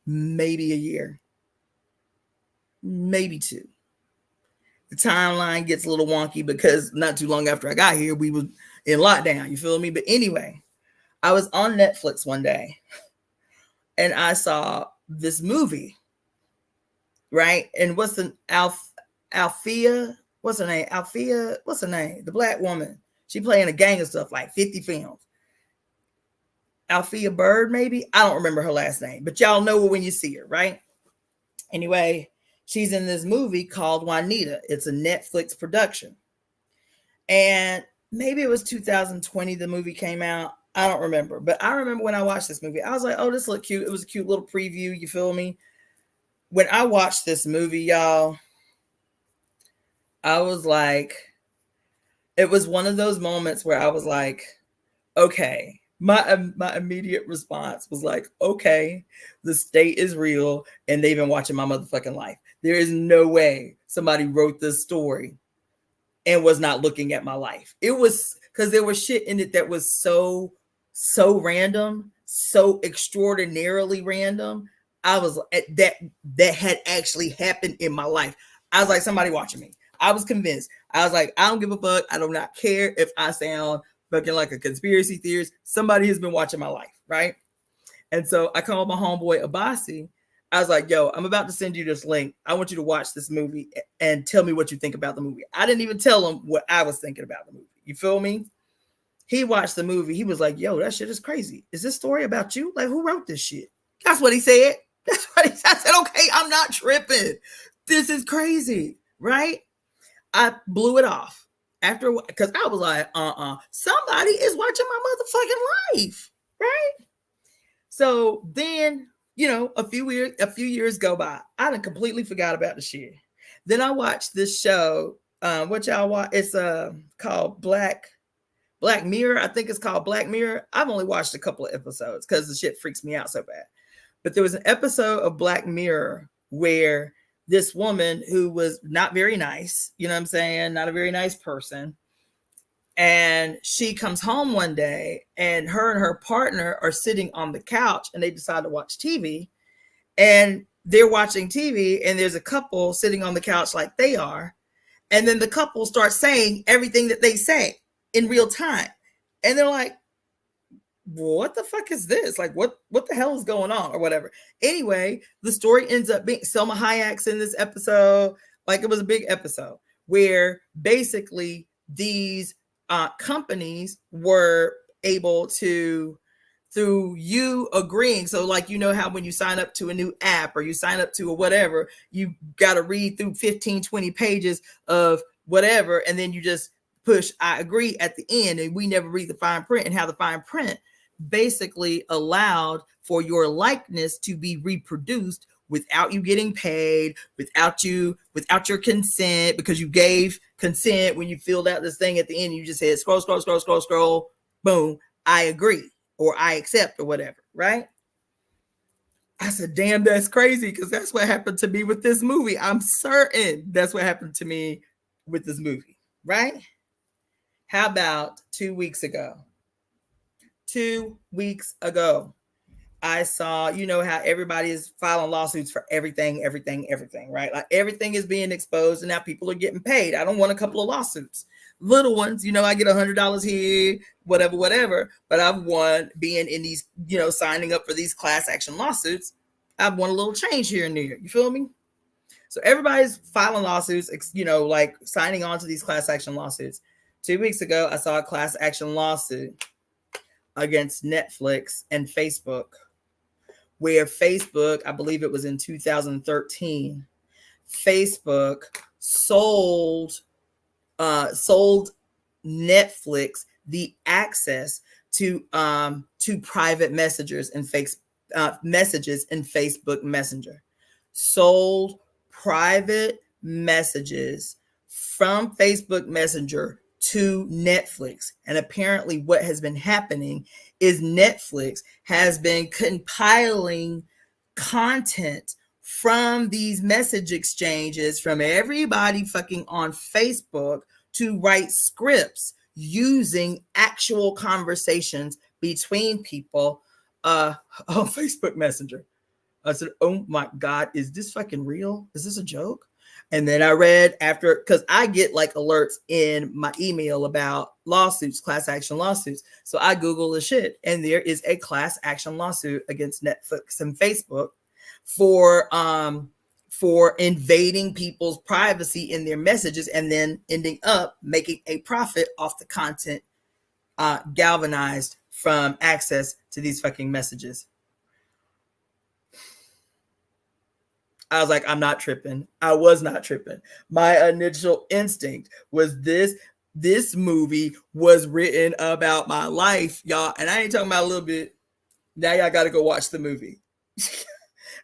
maybe a year, maybe two. The timeline gets a little wonky because not too long after I got here, we were in lockdown. You feel me? But anyway, I was on Netflix one day and I saw this movie, right? And what's the Althea? What's her name? Althea? What's her name? The black woman. She playing a gang of stuff, like 50 films. Althea Bird, maybe? I don't remember her last name, but y'all know her when you see her, right? Anyway, she's in this movie called Juanita. It's a Netflix production. And maybe it was 2020 the movie came out. I don't remember. But I remember when I watched this movie, I was like, oh, this looked cute. It was a cute little preview. You feel me? When I watched this movie, y'all, I was like, it was one of those moments where I was like, okay. My immediate response was like, okay, the state is real and they've been watching my motherfucking life. There is no way somebody wrote this story and was not looking at my life. It was because there was shit in it that was so random, so extraordinarily random. I was that had actually happened in my life. I was like, somebody watching me. I was convinced. I was like, I don't give a fuck. I do not care if I sound fucking like a conspiracy theorist. Somebody has been watching my life, right? And so I called my homeboy Abasi. I was like, yo, I'm about to send you this link. I want you to watch this movie and tell me what you think about the movie. I didn't even tell him what I was thinking about the movie. You feel me? He watched the movie. He was like, yo, that shit is crazy. Is this story about you? Like, who wrote this shit? That's what he said. That's what he said. I said, okay, I'm not tripping. This is crazy, right? I blew it off after, because I was like, somebody is watching my motherfucking life, right? So then, you know, a few years go by. I done completely forgot about the shit. Then I watched this show. What y'all watch? It's called Black Mirror. I think it's called Black Mirror. I've only watched a couple of episodes because the shit freaks me out so bad. But there was an episode of Black Mirror where this woman who was not very nice, you know what I'm saying? Not a very nice person. And she comes home one day and her partner are sitting on the couch and they decide to watch TV. And they're watching TV and there's a couple sitting on the couch like they are. And then the couple starts saying everything that they say in real time. And they're like, what the fuck is this? Like, what the hell is going on or whatever? Anyway, the story ends up being Selma Hayek's in this episode. Like, it was a big episode where basically these companies were able to, through you agreeing. So like, you know how when you sign up to a new app or you sign up to a whatever, you got to read through 15, 20 pages of whatever. And then you just push, I agree at the end. And we never read the fine print, and how the fine print basically allowed for your likeness to be reproduced without you getting paid, without your consent, because you gave consent when you filled out this thing at the end. You just said scroll, boom, I agree or I accept or whatever, right? I said, damn, that's crazy, because that's what happened to me with this movie. I'm certain that's what happened to me with this movie, right? How about 2 weeks ago? 2 weeks ago, I saw, you know how everybody is filing lawsuits for everything, right? Like, everything is being exposed and now people are getting paid. I don't want a couple of lawsuits. Little ones, you know, I get $100 here, whatever. But I've won being in these, you know, signing up for these class action lawsuits. I've won a little change here and there. You feel me? So everybody's filing lawsuits, you know, like signing on to these class action lawsuits. 2 weeks ago, I saw a class action lawsuit against Netflix and Facebook, where Facebook, I believe it was in 2013, Facebook sold Netflix the access to private messages in Facebook Messenger. Sold private messages from Facebook Messenger to Netflix. And apparently what has been happening is Netflix has been compiling content from these message exchanges from everybody fucking on Facebook to write scripts using actual conversations between people on Facebook Messenger. I said, oh my God, is this fucking real? Is this a joke? And then I read after, because I get like alerts in my email about lawsuits, class action lawsuits. So I Google the shit, and there is a class action lawsuit against Netflix and Facebook for invading people's privacy in their messages and then ending up making a profit off the content galvanized from access to these fucking messages. I was like, I'm not tripping. I was not tripping. My initial instinct was this movie was written about my life, y'all. And I ain't talking about a little bit. Now y'all got to go watch the movie.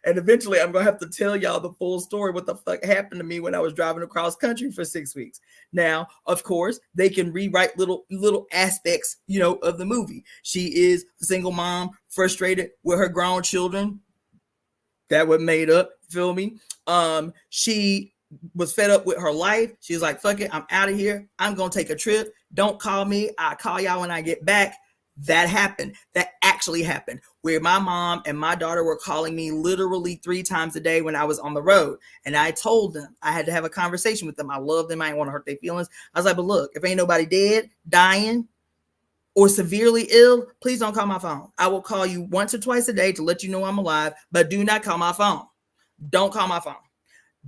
And eventually I'm going to have to tell y'all the full story, what the fuck happened to me when I was driving across country for 6 weeks. Now, of course, they can rewrite little aspects, you know, of the movie. She is a single mom, frustrated with her grown children. That was made up, feel me? She was fed up with her life. She was like, fuck it, I'm out of here. I'm going to take a trip. Don't call me. I'll call y'all when I get back. That happened. That actually happened, where my mom and my daughter were calling me literally 3 times a day when I was on the road. And I told them, I had to have a conversation with them. I love them. I didn't want to hurt their feelings. I was like, but look, if ain't nobody dead, dying, or severely ill, please don't call my phone. I will call you once or twice a day to let you know I'm alive, but do not call my phone. Don't call my phone.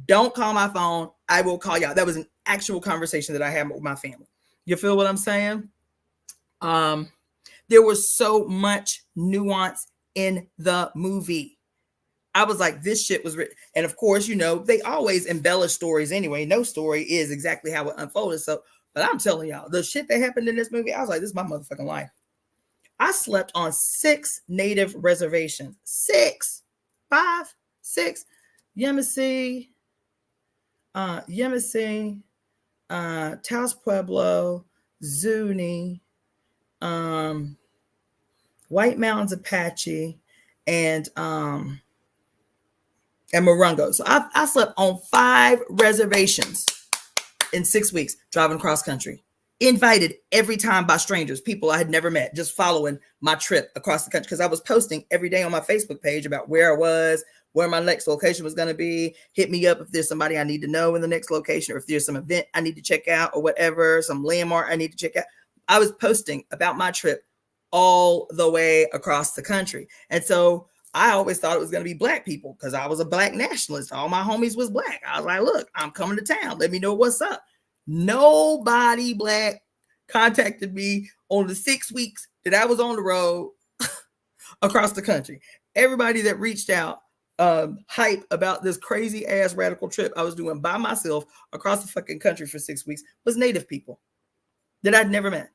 Don't call my phone. I will call y'all. That was an actual conversation that I had with my family. You feel what I'm saying? There was so much nuance in the movie. I was like, this shit was written. And of course, you know, they always embellish stories anyway. No story is exactly how it unfolded. So, but I'm telling y'all, the shit that happened in this movie, I was like, this is my motherfucking life. I slept on 6 native reservations. 6. 5, 6. Yamasee, Taos Pueblo, Zuni, White Mountains Apache, and Morongo. So I slept on 5 reservations in 6 weeks, driving cross country. Invited every time by strangers, people I had never met, just following my trip across the country, because I was posting every day on my Facebook page about where I was, where my next location was going to be. Hit me up if there's somebody I need to know in the next location, or if there's some event I need to check out, or whatever, some landmark I need to check out. I was posting about my trip all the way across the country. And so I always thought it was going to be Black people, because I was a Black nationalist. All my homies was Black. I was like, look, I'm coming to town. Let me know what's up. Nobody Black contacted me on the 6 weeks that I was on the road across the country. Everybody that reached out, hype about this crazy ass radical trip I was doing by myself across the fucking country for 6 weeks, was Native people that I'd never met.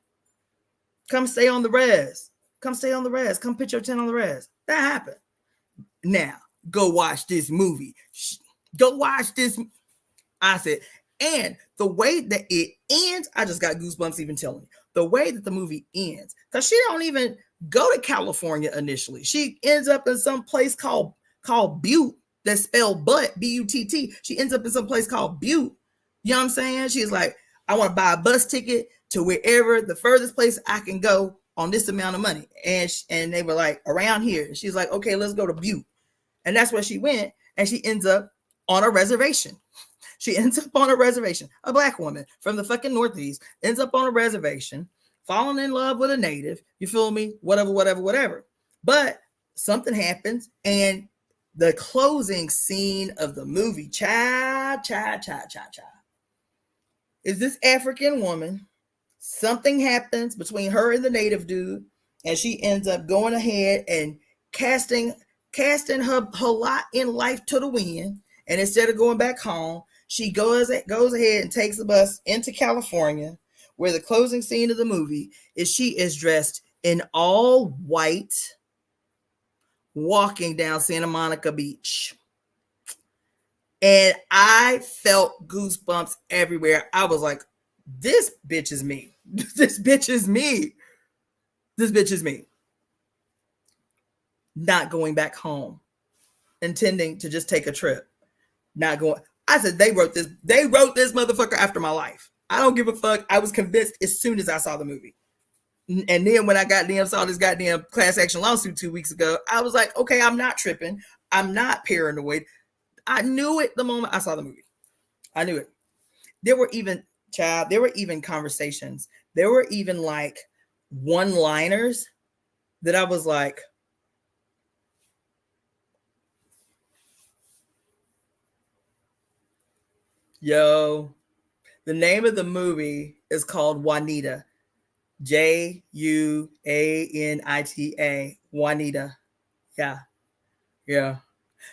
Come stay on the res. Come stay on the res. Come pitch your tent on the res. That happened. Now, go watch this movie. Go watch this. I said, and the way that it ends, I just got goosebumps even telling you. The way that the movie ends, because she don't even go to California initially. She ends up in some place called Butte, that's spelled butt, B-U-T-T. She ends up in some place called Butte. You know what I'm saying? She's like, I want to buy a bus ticket to wherever the furthest place I can go on this amount of money. And they were like, around here. And she's like, okay, let's go to Butte. And that's where she went. And she ends up on a reservation. She ends up on a reservation. A Black woman from the fucking Northeast ends up on a reservation, falling in love with a Native. You feel me? Whatever. But something happens, and the closing scene of the movie, is this African woman. Something happens between her and the Native dude, and she ends up going ahead and casting her lot in life to the wind. And instead of going back home, she goes ahead and takes the bus into California, where the closing scene of the movie is she is dressed in all white, walking down Santa Monica Beach. And I felt goosebumps everywhere. I was like, this bitch is me. This bitch is me. This bitch is me. Not going back home, intending to just take a trip. Not going. I said, they wrote this motherfucker after my life. I don't give a fuck. I was convinced as soon as I saw the movie. And then when I saw this goddamn class action lawsuit 2 weeks ago, I was like, okay, I'm not tripping. I'm not paranoid. I knew it the moment I saw the movie. I knew it. There were even conversations. There were even like one-liners that I was like, yo, the name of the movie is called Juanita. Juanita. Juanita. Yeah.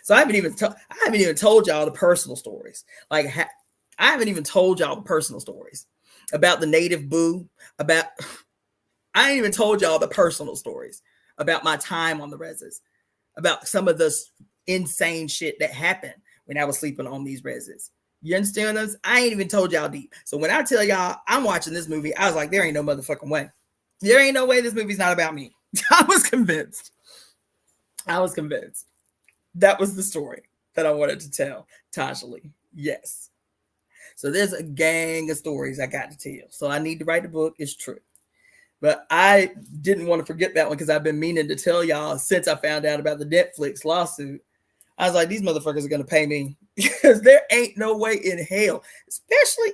So I haven't even told y'all the personal stories. Like, I haven't even told y'all the personal stories about the Native boo. I ain't even told y'all the personal stories about my time on the reses, about some of the insane shit that happened when I was sleeping on these reses. You understand us? I ain't even told y'all deep. So when I tell y'all I'm watching this movie, I was like, there ain't no motherfucking way. There ain't no way this movie's not about me. I was convinced. That was the story that I wanted to tell Tasha Lee. Yes. So there's a gang of stories I got to tell. So I need to write the book. It's true. But I didn't want to forget that one because I've been meaning to tell y'all since I found out about the Netflix lawsuit. I was like, these motherfuckers are going to pay me because there ain't no way in hell, especially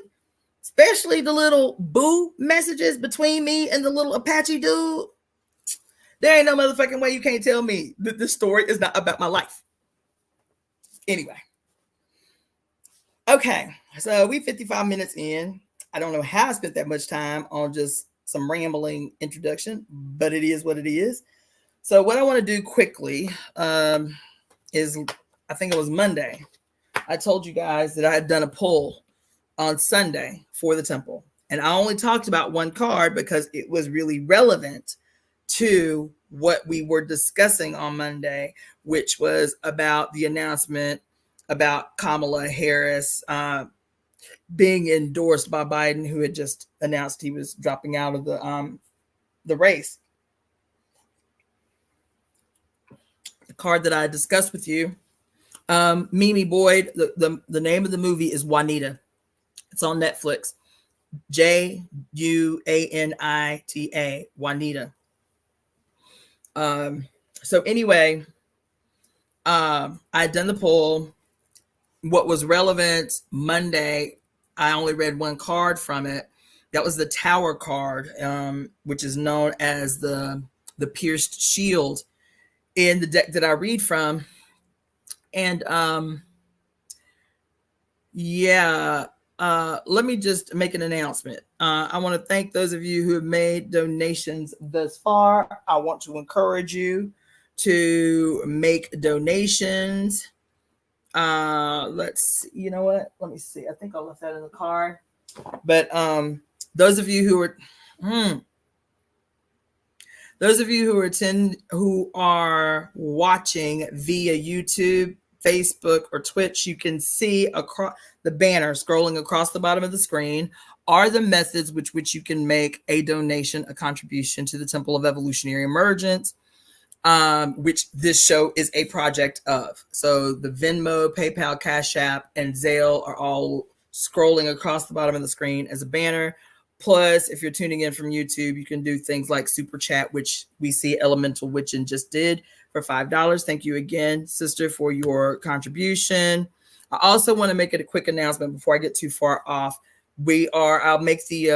the little boo messages between me and the little Apache dude. There ain't no motherfucking way you can't tell me that this story is not about my life. Anyway. Okay, so we 55 minutes in. I don't know how I spent that much time on just some rambling introduction, but it is what it is. So what I want to do quickly is, I think it was Monday, I told you guys that I had done a poll on Sunday for the temple. And I only talked about one card because it was really relevant to what we were discussing on Monday, which was about the announcement about Kamala Harris being endorsed by Biden, who had just announced he was dropping out of the race. The card that I discussed with you, Mimi Boyd, the name of the movie is Juanita. It's on Netflix. Juanita, Juanita. So anyway, I'd done the poll. What was relevant Monday, I only read one card from it. That was the Tower card, which is known as the pierced shield in the deck that I read from. And let me just make an announcement. I want to thank those of you who have made donations thus far. I want to encourage you to make donations. Let's see, you know what? Let me see. I think I left that in the car. But those of you who are watching via YouTube, Facebook, or Twitch, you can see across the banner scrolling across the bottom of the screen are the methods which you can make a donation, a contribution to the Temple of Evolutionary Emergence, which this show is a project of. So the Venmo, PayPal, Cashapp, and Zelle are all scrolling across the bottom of the screen as a banner. Plus, if you're tuning in from YouTube, you can do things like Super Chat, which we see Elemental Witchin just did for $5. Thank you again, sister, for your contribution. I also want to make it a quick announcement before I get too far off. I'll make the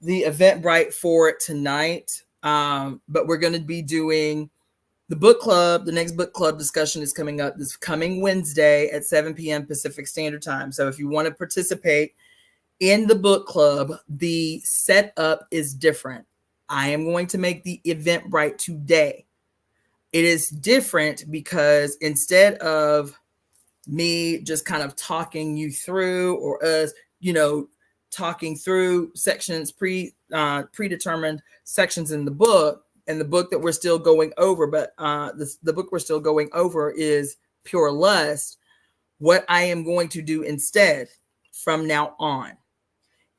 Eventbrite for it tonight. But we're going to be doing the book club. The next book club discussion is coming up this coming Wednesday at 7 p.m. Pacific Standard Time. So if you want to participate in the book club, the setup is different. I am going to make the Eventbrite today. It is different because instead of me just kind of talking you through, or us, talking through sections, predetermined sections in the book, and the book that we're still going over, but the book we're still going over is Pure Lust. What I am going to do instead from now on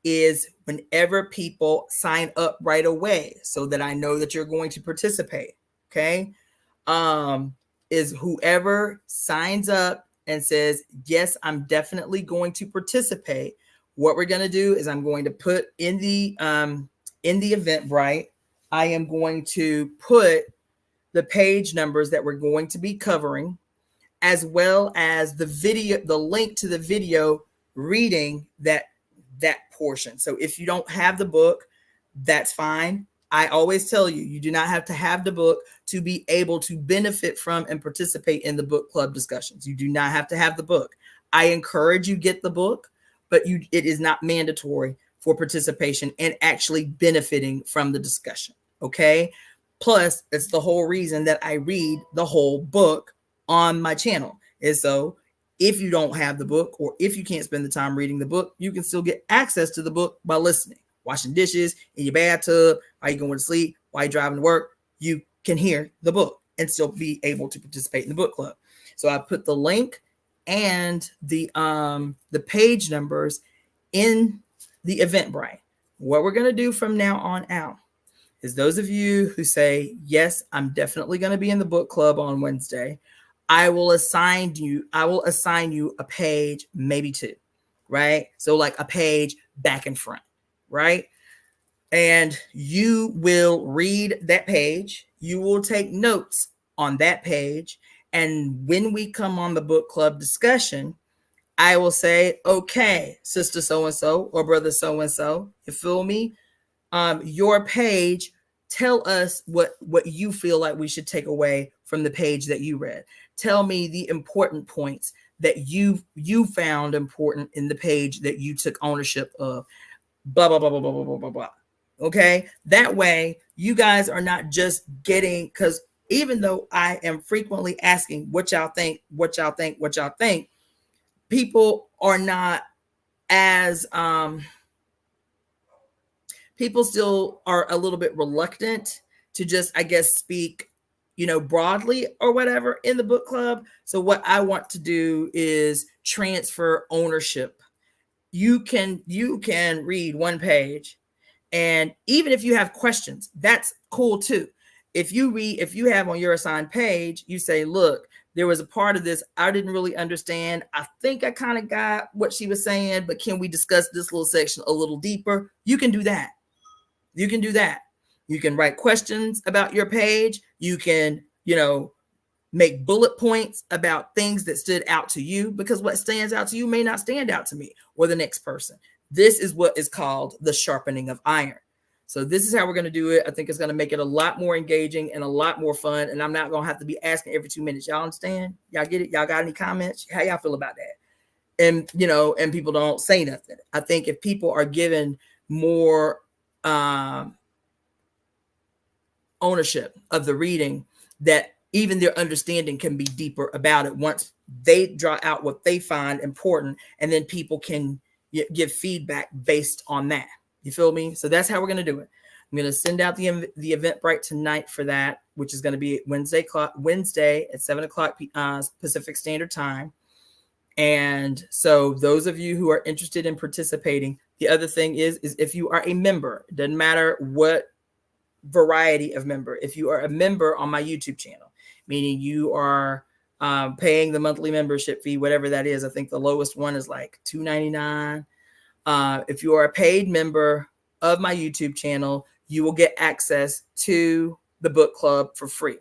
is whenever people sign up right away, so that I know that you're going to participate, okay, is whoever signs up and says, yes, I'm definitely going to participate. What we're going to do is I'm going to put in the Eventbrite, I am going to put the page numbers that we're going to be covering, as well as the video, the link to the video reading that portion. So if you don't have the book, that's fine. I always tell you, you do not have to have the book to be able to benefit from and participate in the book club discussions. You do not have to have the book. I encourage you get the book, but it is not mandatory for participation and actually benefiting from the discussion. Okay. Plus, it's the whole reason that I read the whole book on my channel. And so if you don't have the book, or if you can't spend the time reading the book, you can still get access to the book by listening, washing dishes, in your bathtub, while you're going to sleep, while you're driving to work. You can hear the book and still be able to participate in the book club. So I put the link and the page numbers in the Eventbrite. What we're going to do from now on out is those of you who say, yes, I'm definitely going to be in the book club on Wednesday, I will assign you a page, maybe two, right? So like a page back and front, right? And you will read that page. You will take notes on that page. And when we come on the book club discussion, I will say, okay, sister so-and-so or brother so-and-so, you feel me? Your page, tell us what you feel like we should take away from the page that you read. Tell me the important points that you found important in the page that you took ownership of. Blah, blah, blah, blah, blah, blah, blah, blah, blah. Okay. That way you guys are not just getting, because even though I am frequently asking what y'all think, people are not as people still are a little bit reluctant to just, I guess, speak, broadly or whatever in the book club. So what I want to do is transfer ownership. You can read one page, and even if you have questions, that's cool too. If you have on your assigned page, you say, look, there was a part of this I didn't really understand. I think I kind of got what she was saying, but can we discuss this little section a little deeper? You can do that. You can do that. You can write questions about your page. You can, make bullet points about things that stood out to you, because what stands out to you may not stand out to me or the next person. This is what is called the sharpening of iron. So this is how we're going to do it. I think it's going to make it a lot more engaging and a lot more fun. And I'm not going to have to be asking every 2 minutes. Y'all understand? Y'all get it? Y'all got any comments? How y'all feel about that? And, and people don't say nothing. I think if people are given more ownership of the reading, that even their understanding can be deeper about it once they draw out what they find important, and then people can give feedback based on that. You feel me? So that's how we're going to do it. I'm going to send out the Eventbrite tonight for that, which is going to be Wednesday at 7:00 Pacific Standard Time. And so those of you who are interested in participating, the other thing is if you are a member, it doesn't matter what variety of member. If you are a member on my YouTube channel, meaning you are paying the monthly membership fee, whatever that is, I think the lowest one is like $2.99. If you are a paid member of my YouTube channel, you will get access to the book club for free.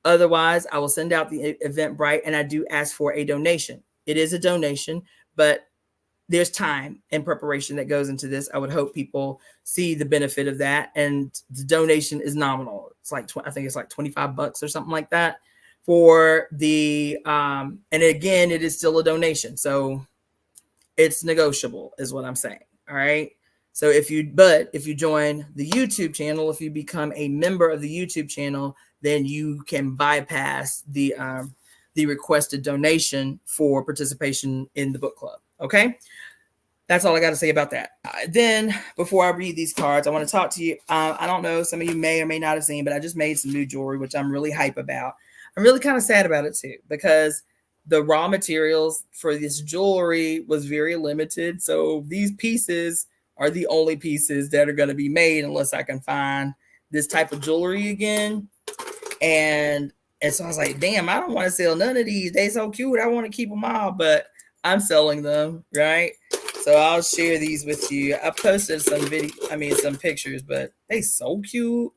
Otherwise, I will send out the Eventbrite, and I do ask for a donation. It is a donation, but there's time and preparation that goes into this. I would hope people see the benefit of that. And the donation is nominal. It's like, I think it's like $25 or something like that for the, and again, it is still a donation. So it's negotiable is what I'm saying. All right. So if you join the YouTube channel, if you become a member of the YouTube channel, then you can bypass the requested donation for participation in the book club. Okay. That's all I got to say about that. Then before I read these cards, I want to talk to you. I don't know, some of you may or may not have seen, but I just made some new jewelry, which I'm really hype about. I'm really kind of sad about it too, because the raw materials for this jewelry was very limited. So these pieces are the only pieces that are going to be made unless I can find this type of jewelry again. And so I was like, damn, I don't want to sell none of these. They so cute. I want to keep them all, but I'm selling them, right? So I'll share these with you. I posted some pictures, but they so cute.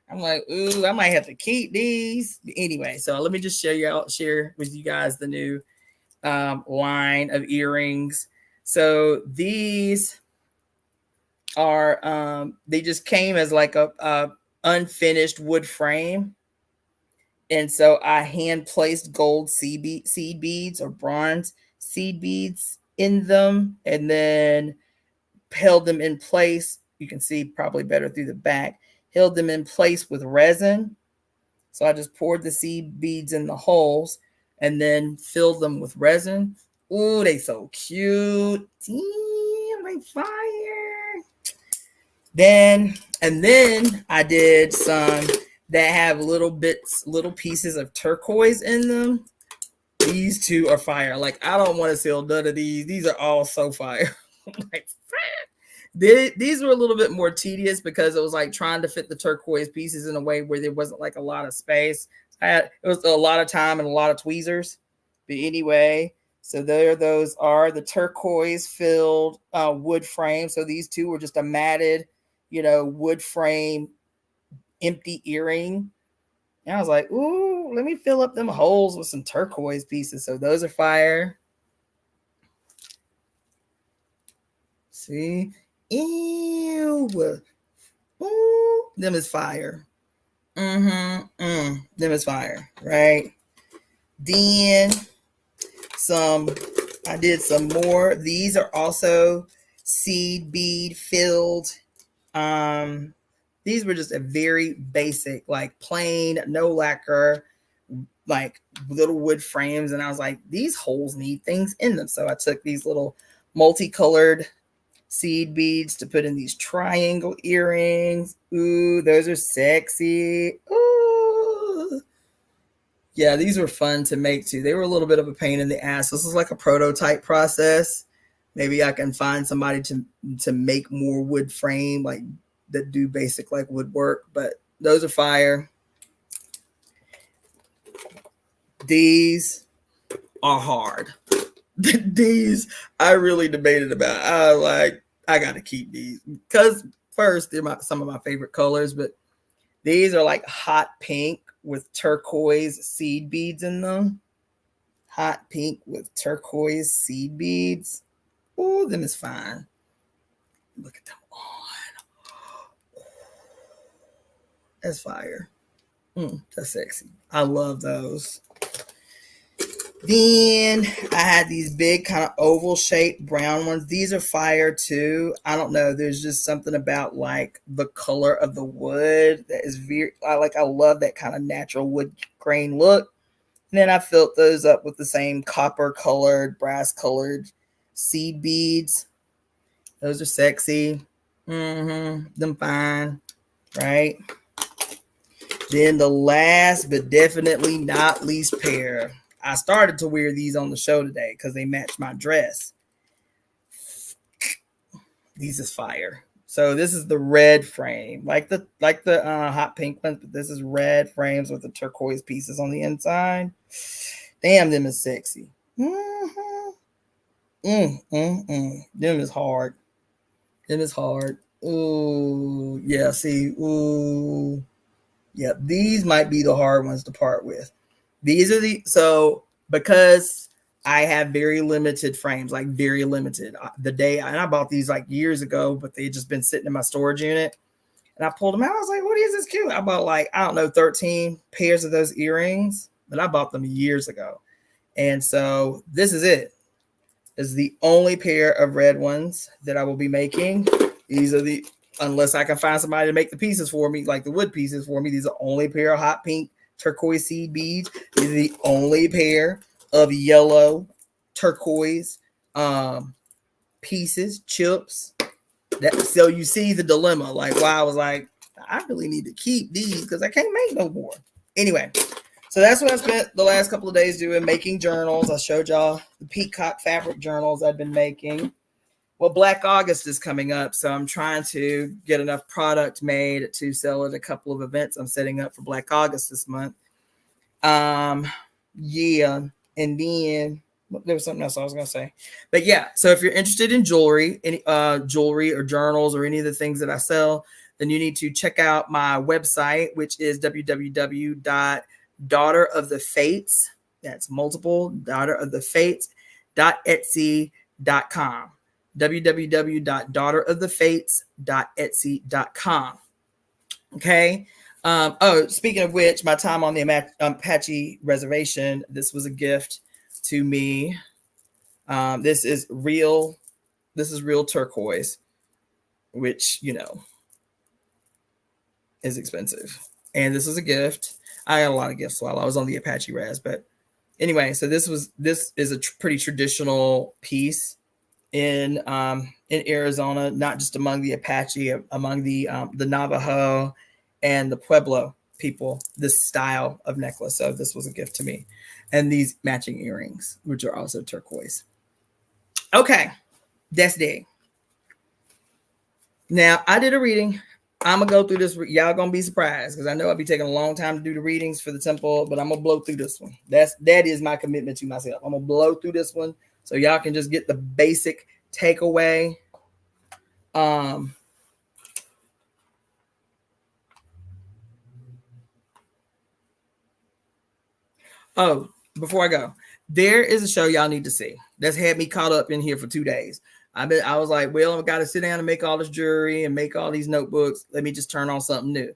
I'm like, ooh, I might have to keep these. Anyway, so let me just share with you guys the new line of earrings. So these are, they just came as like a unfinished wood frame. And so I hand placed gold seed beads or bronze seed beads in them, and then held them in place. You can see probably better through the back. Held them in place with resin. So I just poured the seed beads in the holes and then filled them with resin. Ooh, they so cute. Damn, they fire. Then I did some that have little pieces of turquoise in them. These two are fire. Like, I don't want to sell none of these. These are all so fire. Like, these were a little bit more tedious because it was like trying to fit the turquoise pieces in a way where there wasn't like a lot of space. It was a lot of time and a lot of tweezers. But anyway, so there those are the turquoise filled wood frame. So these two were just a matted, wood frame empty earring. And I was like, ooh, let me fill up them holes with some turquoise pieces. So those are fire. See? Ew. Ooh, them is fire. Them is fire, right? Then I did some more. These are also seed bead filled. These were just a very basic, like plain, no lacquer, like little wood frames. And I was like, these holes need things in them. So I took these little multicolored seed beads to put in these triangle earrings. Ooh, those are sexy. Ooh. Yeah, these were fun to make too. They were a little bit of a pain in the ass. This is like a prototype process. Maybe I can find somebody to make more wood frame, like that do basic like woodwork, but those are fire. These are hard. These I really debated about. I gotta keep these because first they're some of my favorite colors, but these are like hot pink with turquoise seed beads in them. Hot pink with turquoise seed beads. Oh, them is fine. Look at them on. That's fire. That's sexy. I love those. Then I had these big kind of oval shaped brown ones. These are fire too. I don't know. There's just something about like the color of the wood that is I love that kind of natural wood grain look. And then I filled those up with the same copper colored, brass colored seed beads. Those are sexy. Them fine. Right. Then the last but definitely not least pair. I started to wear these on the show today because they match my dress. These is fire. So this is the red frame, like the hot pink ones, but this is red frames with the turquoise pieces on the inside. Damn, them is sexy. Them is hard. Them is hard. Ooh, yeah. See, ooh, yeah. These might be the hard ones to part with. These are because I have very limited frames, like very limited. I bought these like years ago, but they just been sitting in my storage unit. And I pulled them out. I was like, what is this cute? I bought 13 pairs of those earrings, but I bought them years ago. And so this is it. This is the only pair of red ones that I will be making. These are unless I can find somebody to make the pieces for me, like the wood pieces for me. These are only pair of hot pink turquoise seed beads. These are the only pair of yellow turquoise pieces, chips. So you see the dilemma, like why I was like, I really need to keep these because I can't make no more. Anyway, so that's what I spent the last couple of days doing, making journals. I showed y'all the peacock fabric journals I've been making. Well, Black August is coming up, so I'm trying to get enough product made to sell at a couple of events I'm setting up for Black August this month. Yeah, and then there was something else I was going to say. But yeah, so if you're interested in jewelry, any jewelry or journals or any of the things that I sell, then you need to check out my website, which is www.DaughterOfTheFates. That's multiple, DaughterOfTheFates.etsy.com. www.DaughterOfTheFates.etsy.com. Okay. Speaking of which, my time on the Apache reservation, this was a gift to me. This is real turquoise, which, is expensive. And this is a gift. I got a lot of gifts while I was on the Apache res, but anyway, so this is a pretty traditional piece in Arizona, not just among the Apache, among the Navajo and the Pueblo people, this style of necklace. So this was a gift to me. And these matching earrings, which are also turquoise. Okay, that's day. Now, I did a reading I'm gonna go through this. Y'all gonna be surprised because I know I'll be taking a long time to do the readings for the temple, but I'm gonna blow through this one. That is my commitment to myself. I'm gonna blow through this one so y'all can just get the basic takeaway. Oh, before I go, there is a show y'all need to see that's had me caught up in here for 2 days. I was like, well, I've got to sit down and make all this jewelry and make all these notebooks. Let me just turn on something new.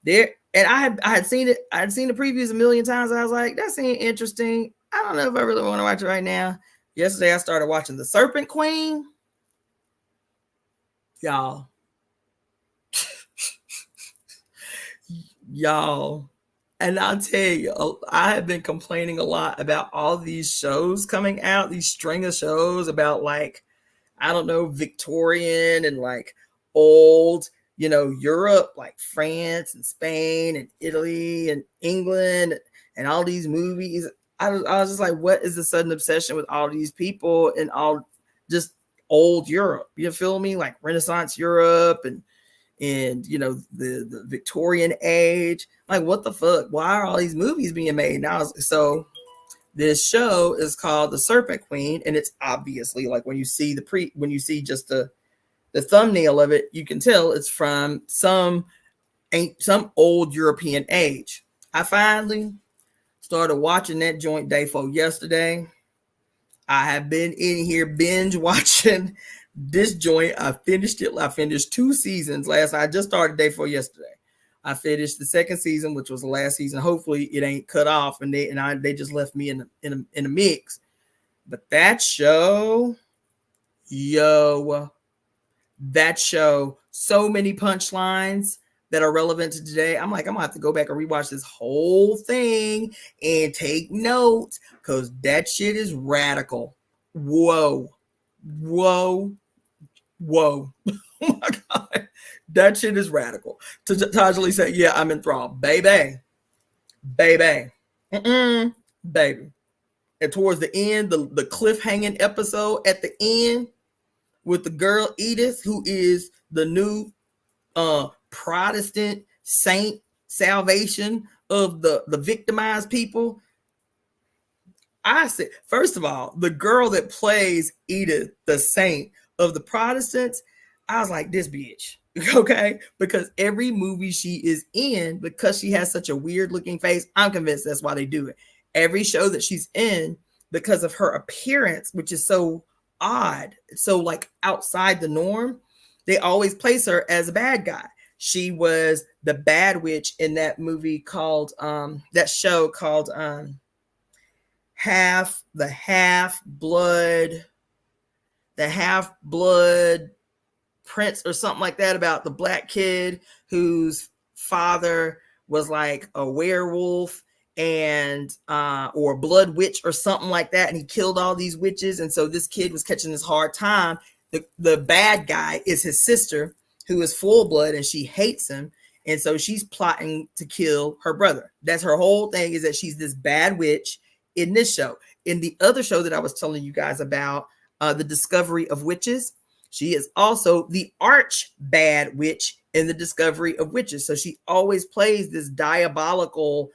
There, and I had seen it. I had seen the previews a million times. I was like, that seemed interesting. I don't know if I really want to watch it right now. Yesterday, I started watching The Serpent Queen. Y'all. Y'all. And I'll tell you, I have been complaining a lot about all these shows coming out, these string of shows about like, I don't know, Victorian and like old, Europe, like France and Spain and Italy and England and all these movies. I was just like, what is the sudden obsession with all these people and all just old Europe? You feel me? Like Renaissance Europe and the Victorian age. Like, what the fuck? Why are all these movies being made now? So this show is called The Serpent Queen, and it's obviously like when you see just the thumbnail of it, you can tell it's from some old European age. I finally started watching that joint day for yesterday. I have been in here binge watching this joint. I finished it. I finished 2 seasons last night. I just started day 4 yesterday. I finished the 2nd season, which was the last season. Hopefully it ain't cut off and they just left me in a mix. But that show, so many punchlines that are relevant to today. I'm like, I'm gonna have to go back and rewatch this whole thing and take notes because that shit is radical. Whoa. Oh my God. That shit is radical. Tajali said, yeah, I'm enthralled. Baby. Baby. And towards the end, the cliffhanging episode at the end with the girl Edith, who is the new Protestant saint salvation of the victimized people. I said, first of all, the girl that plays Edith, the saint of the Protestants, I was like, this bitch, okay? Because every movie she is in, because she has such a weird looking face, I'm convinced that's why they do it. Every show that she's in, because of her appearance, which is so odd, so like outside the norm, they always place her as a bad guy. She was the bad witch in that movie called, that show called Half Blood Prince or something like that, about the black kid whose father was like a werewolf and or a blood witch or something like that, and he killed all these witches, and so this kid was catching this hard time. The bad guy is his sister, who is full blood, and she hates him, and so she's plotting to kill her brother. That's her whole thing, is that she's this bad witch in this show. In the other show that I was telling you guys about, The Discovery of Witches, she is also the arch bad witch in The Discovery of Witches. So she always plays this diabolical,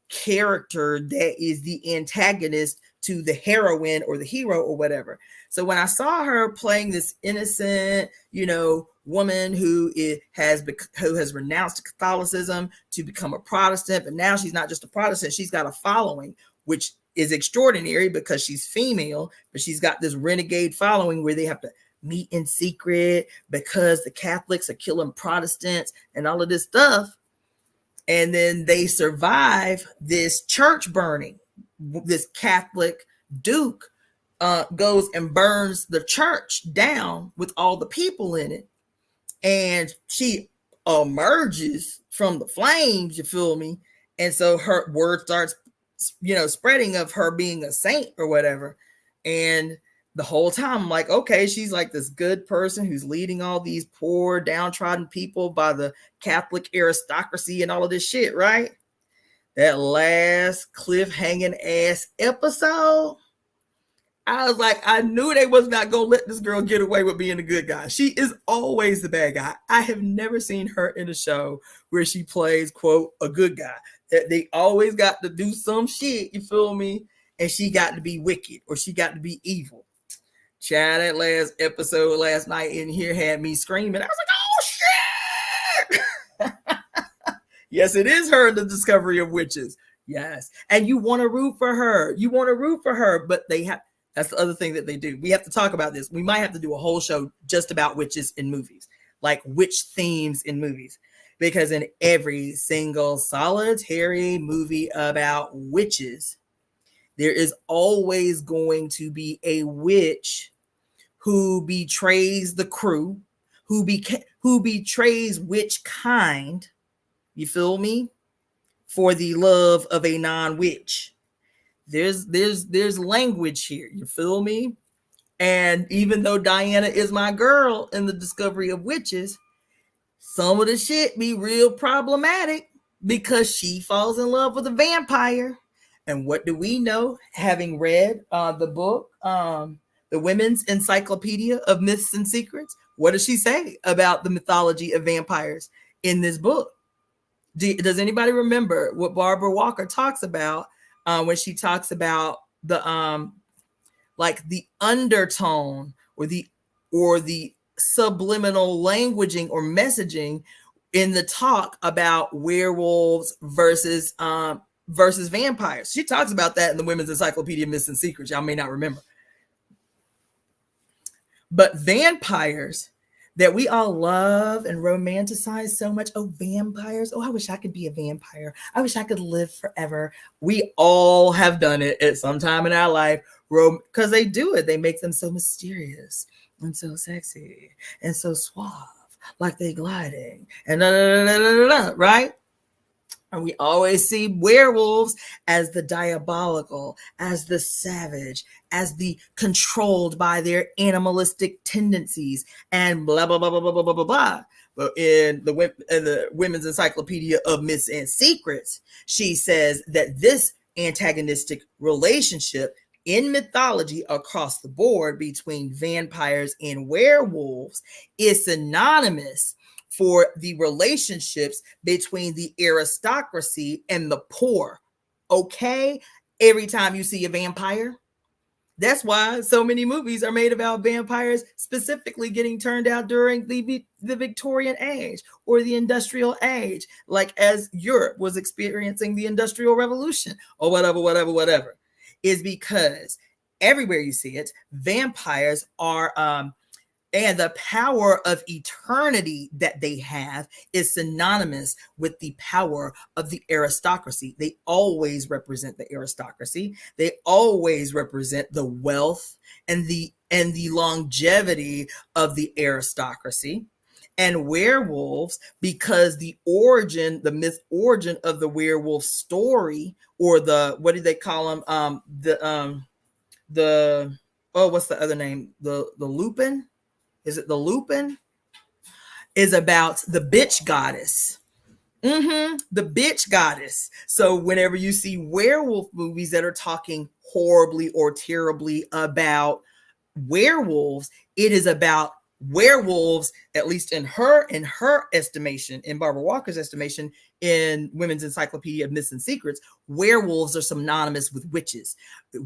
character that is the antagonist to the heroine or the hero or whatever. So when I saw her playing this innocent, woman who has renounced Catholicism to become a Protestant, but now she's not just a Protestant, she's got a following, which is extraordinary because she's female, but she's got this renegade following where they have to meet in secret because the Catholics are killing Protestants and all of this stuff. And then they survive this church burning. This Catholic duke goes and burns the church down with all the people in it. And she emerges from the flames, you feel me? And so her word starts, spreading of her being a saint or whatever. And the whole time I'm like, okay, she's like this good person who's leading all these poor downtrodden people by the Catholic aristocracy and all of this shit, right? That last cliffhanging ass episode, I was like, I knew they was not gonna let this girl get away with being a good guy. She is always the bad guy. I have never seen her in a show where she plays, quote, a good guy. They always got to do some shit, you feel me? And she got to be wicked or she got to be evil. Child, that last episode last night in here had me screaming. I was like, oh shit! Yes, it is her, the discovery of witches. Yes. And you want to root for her. You want to root for her, but they have, that's the other thing that they do. We have to talk about this. We might have to do a whole show just about witches in movies, like witch themes in movies. Because in every single solitary movie about witches, there is always going to be a witch who betrays the crew, who betrays which kind, you feel me, for the love of a non-witch. There's language here, you feel me? And even though Diana is my girl in the discovery of witches, some of the shit be real problematic because she falls in love with a vampire. And what do we know, having read the book, the Women's Encyclopedia of Myths and Secrets? What does she say about the mythology of vampires in this book? Does anybody remember what Barbara Walker talks about when she talks about the like the undertone or the subliminal languaging or messaging in the talk about werewolves versus vampires? She talks about that in the Women's Encyclopedia of Myths and Secrets. Y'all may not remember. But vampires that we all love and romanticize so much. Oh, vampires. Oh, I wish I could be a vampire. I wish I could live forever. We all have done it at some time in our life because they do it. They make them so mysterious and so sexy and so suave, like they gliding and right? And we always see werewolves as the diabolical, as the savage, as the controlled by their animalistic tendencies, and blah, blah, blah, blah, blah, blah, blah, blah. But in the Women's Encyclopedia of Myths and Secrets, she says that this antagonistic relationship in mythology across the board between vampires and werewolves is synonymous for the relationships between the aristocracy and the poor. Okay? Every time you see a vampire, that's why so many movies are made about vampires specifically getting turned out during the Victorian age or the industrial age, like as Europe was experiencing the Industrial Revolution or whatever, is because everywhere you see it, vampires are and the power of eternity that they have is synonymous with the power of the aristocracy. They always represent the aristocracy. They always represent the wealth and the longevity of the aristocracy. And werewolves, because the myth origin of the werewolf story, or the, what do they call them? What's the other name? The Lupin? Is it the Lupin? Is about the bitch goddess. The bitch goddess. So whenever you see werewolf movies that are talking horribly or terribly about werewolves, it is about werewolves, at least in her estimation, in Barbara Walker's estimation, in Women's Encyclopedia of Myths and Secrets, werewolves are synonymous with witches.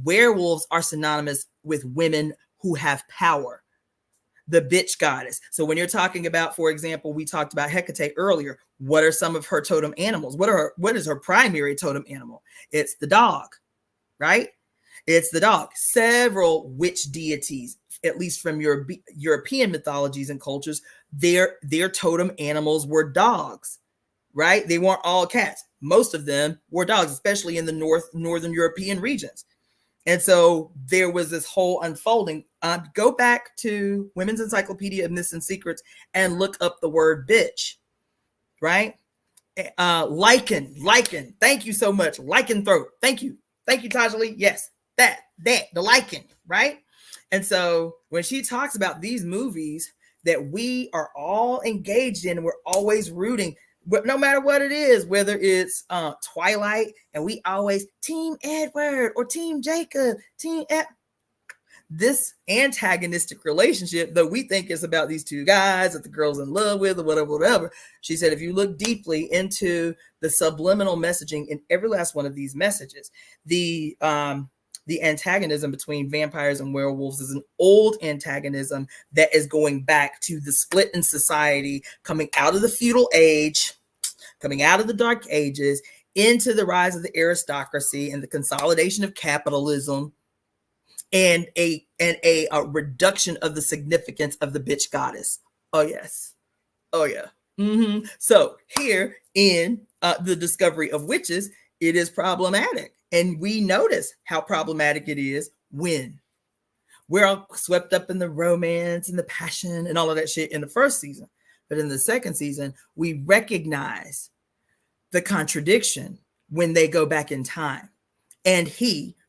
Werewolves are synonymous with women who have power. The bitch goddess. So when you're talking about, for example, we talked about Hecate earlier. What are some of her totem animals? What is her primary totem animal? It's the dog, right? It's the dog. Several witch deities, at least from European mythologies and cultures, their totem animals were dogs, right? They weren't all cats. Most of them were dogs, especially in the northern European regions. And so there was this whole unfolding. Go back to Women's Encyclopedia of Myths and Secrets and look up the word bitch, right? Lichen. Thank you so much. Lycanthrope. Thank you, Tajali. Yes, that, the lichen, right? And so when she talks about these movies that we are all engaged in, we're always rooting, but no matter what it is, whether it's Twilight, and we always Team Edward or Team Jacob, this antagonistic relationship that we think is about these two guys that the girl's in love with or whatever. She said, if you look deeply into the subliminal messaging in every last one of these messages, the antagonism between vampires and werewolves is an old antagonism that is going back to the split in society, coming out of the feudal age, coming out of the dark ages, into the rise of the aristocracy and the consolidation of capitalism, and a reduction of the significance of the bitch goddess. Oh yes. Oh yeah. So here in the discovery of witches, it is problematic. And we notice how problematic it is when we're all swept up in the romance and the passion and all of that shit in the first season. But in the second season, we recognize the contradiction when they go back in time. And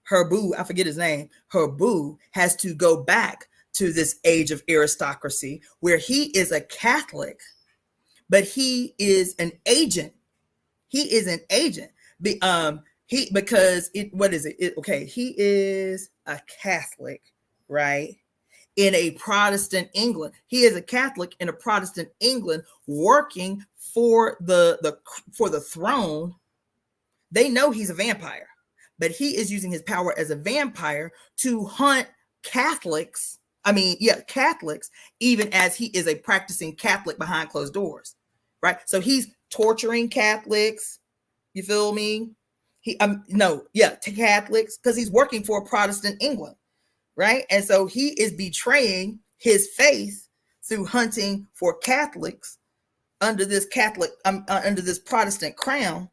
her boo, I forget his name, her boo has to go back to this age of aristocracy where he is a Catholic, but he is an agent. He is an agent. Because he is a Catholic, right? In a Protestant England. He is a Catholic in a Protestant England working for the throne. They know he's a vampire, but he is using his power as a vampire to hunt Catholics, even as he is a practicing Catholic behind closed doors, right? So he's torturing Catholics, you feel me? To Catholics, because he's working for a Protestant England, right? And so he is betraying his faith through hunting for Catholics under this under this Protestant crown.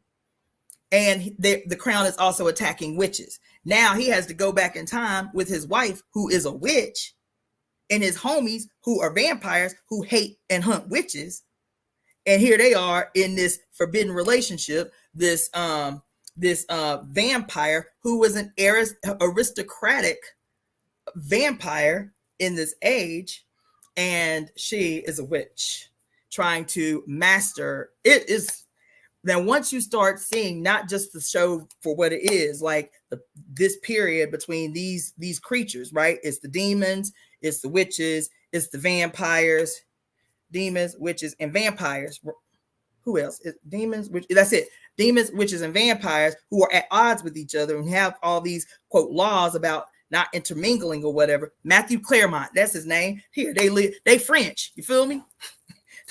And the crown is also attacking witches. Now he has to go back in time with his wife, who is a witch, and his homies, who are vampires, who hate and hunt witches. And here they are in this forbidden relationship, this vampire who was an aristocratic vampire in this age, and she is a witch trying to master it. Is now, once you start seeing not just the show for what it is, like this period between these creatures, right? It's the demons, it's the witches, it's the vampires, demons, witches, and vampires. Who else? It's demons, which that's it. Demons, witches, and vampires who are at odds with each other and have all these quote laws about not intermingling or whatever. Matthew Claremont, that's his name. Here they French. You feel me?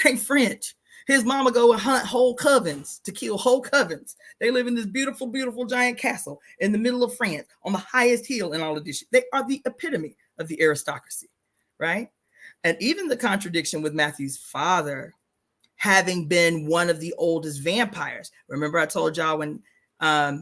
They French. His mama go and hunt whole covens to kill whole covens. They live in this beautiful, beautiful giant castle in the middle of France on the highest hill and all of this shit. They are the epitome of the aristocracy, right? And even the contradiction with Matthew's father having been one of the oldest vampires. Remember I told y'all when, I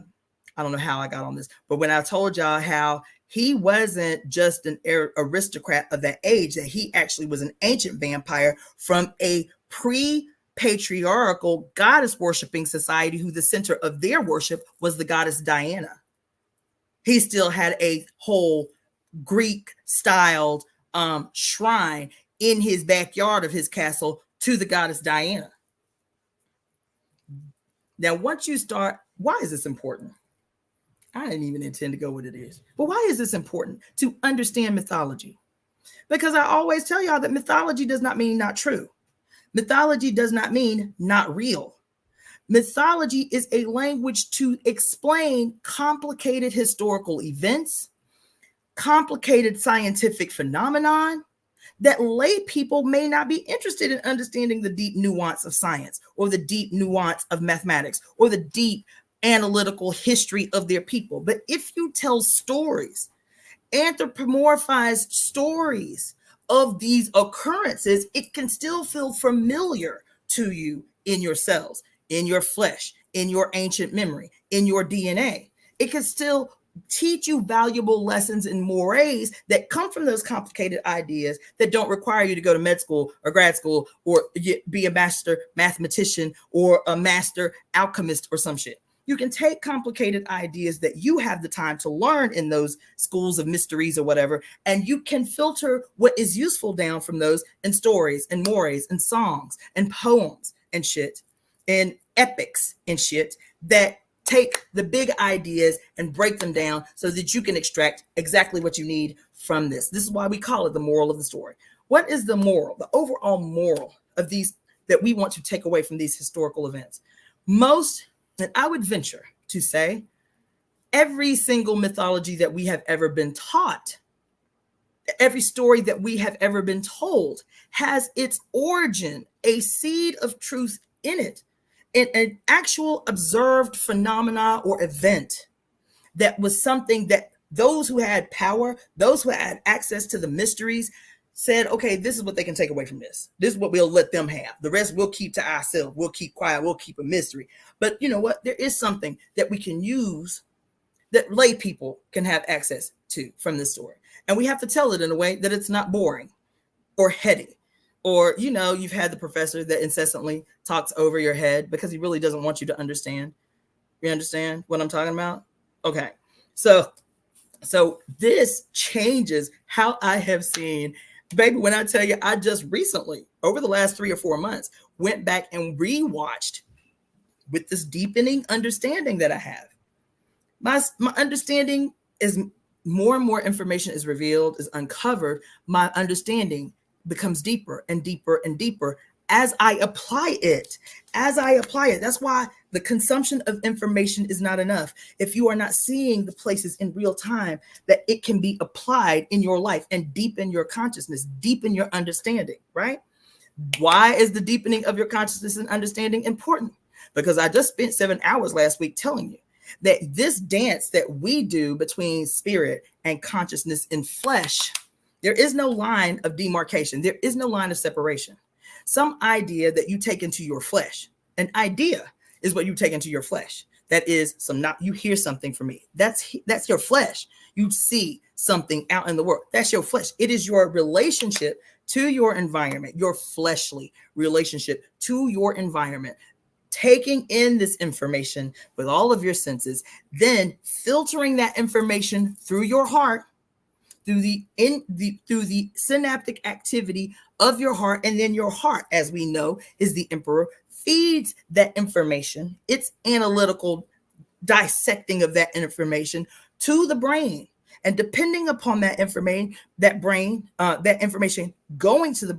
don't know how I got on this, but when I told y'all how he wasn't just an aristocrat of that age, that he actually was an ancient vampire from a pre-patriarchal goddess worshiping society who the center of their worship was the goddess Diana. He still had a whole Greek styled shrine in his backyard of his castle to the goddess Diana. Now, once you start, why is this important? I didn't even intend to go with it is, but why is this important to understand mythology? Because I always tell y'all that mythology does not mean not true. Mythology does not mean not real. Mythology is a language to explain complicated historical events, complicated scientific phenomenon, that lay people may not be interested in understanding the deep nuance of science or the deep nuance of mathematics or the deep analytical history of their people. But if you tell stories, anthropomorphized stories of these occurrences, it can still feel familiar to you in your cells, in your flesh, in your ancient memory, in your DNA. It can still teach you valuable lessons and mores that come from those complicated ideas that don't require you to go to med school or grad school or be a master mathematician or a master alchemist or some shit. You can take complicated ideas that you have the time to learn in those schools of mysteries or whatever, and you can filter what is useful down from those in stories and mores and songs and poems and shit and epics and shit that take the big ideas and break them down so that you can extract exactly what you need from this. This is why we call it the moral of the story. What is the moral, the overall moral of these that we want to take away from these historical events? Most, and I would venture to say, every single mythology that we have ever been taught, every story that we have ever been told has its origin, a seed of truth in it, in an actual observed phenomena or event that was something that those who had power, those who had access to the mysteries, said, okay, this is what they can take away from this. This is what we'll let them have. The rest we'll keep to ourselves. We'll keep quiet. We'll keep a mystery. But you know what? There is something that we can use that lay people can have access to from this story. And we have to tell it in a way that it's not boring or heady. Or, you know, you've had the professor that incessantly talks over your head because he really doesn't want you to understand. You understand what I'm talking about? Okay. So this changes how I have seen, baby, when I tell you, I just recently, over the last 3 or 4 months, went back and rewatched with this deepening understanding that I have. My understanding is more and more information is revealed, is uncovered. My understanding becomes deeper and deeper and deeper as I apply it. That's why the consumption of information is not enough. If you are not seeing the places in real time that it can be applied in your life and deepen your consciousness, deepen your understanding, right? Why is the deepening of your consciousness and understanding important? Because I just spent 7 hours last week telling you that this dance that we do between spirit and consciousness in flesh, there is no line of demarcation. There is no line of separation. Some idea that you take into your flesh, an idea is what you take into your flesh. That is you hear something from me. That's your flesh. You see something out in the world. That's your flesh. It is your relationship to your environment, your fleshly relationship to your environment. Taking in this information with all of your senses, then filtering that information through your heart, through the synaptic activity of your heart, and then your heart, as we know, is the emperor, feeds that information, its analytical dissecting of that information to the brain. And depending upon that information, that information going to the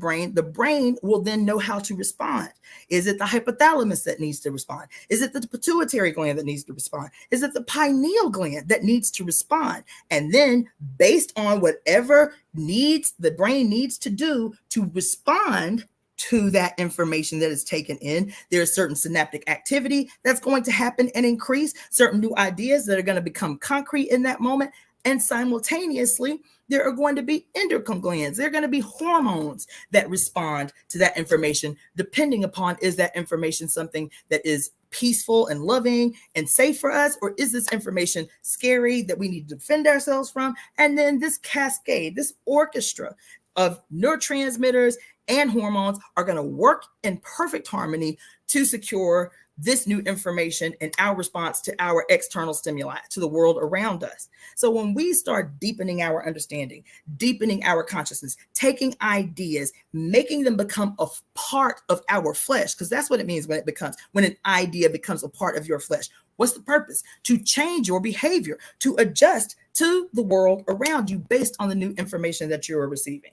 brain will then know how to respond. Is it the hypothalamus that needs to respond? Is it the pituitary gland that needs to respond? Is it the pineal gland that needs to respond? And then based on whatever the brain needs to do to respond to that information that is taken in, there's certain synaptic activity that's going to happen and increase, certain new ideas that are going to become concrete in that moment. And simultaneously, there are going to be endocrine glands. There are going to be hormones that respond to that information, depending upon, is that information something that is peaceful and loving and safe for us, or is this information scary that we need to defend ourselves from? And then this cascade, this orchestra of neurotransmitters and hormones are going to work in perfect harmony to secure this new information and our response to our external stimuli, to the world around us. So when we start deepening our understanding, deepening our consciousness, taking ideas, making them become a part of our flesh, because that's what it means when an idea becomes a part of your flesh. What's the purpose? To change your behavior, to adjust to the world around you based on the new information that you're receiving.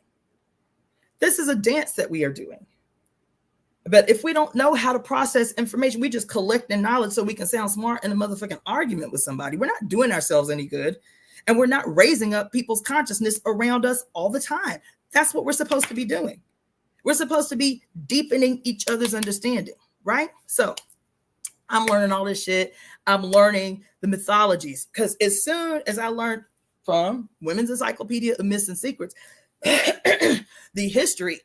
This is a dance that we are doing. But if we don't know how to process information, we just collecting knowledge so we can sound smart in a motherfucking argument with somebody. We're not doing ourselves any good. And we're not raising up people's consciousness around us all the time. That's what we're supposed to be doing. We're supposed to be deepening each other's understanding, right? So I'm learning all this shit. I'm learning the mythologies, because as soon as I learned from Women's Encyclopedia of Myths and Secrets, the history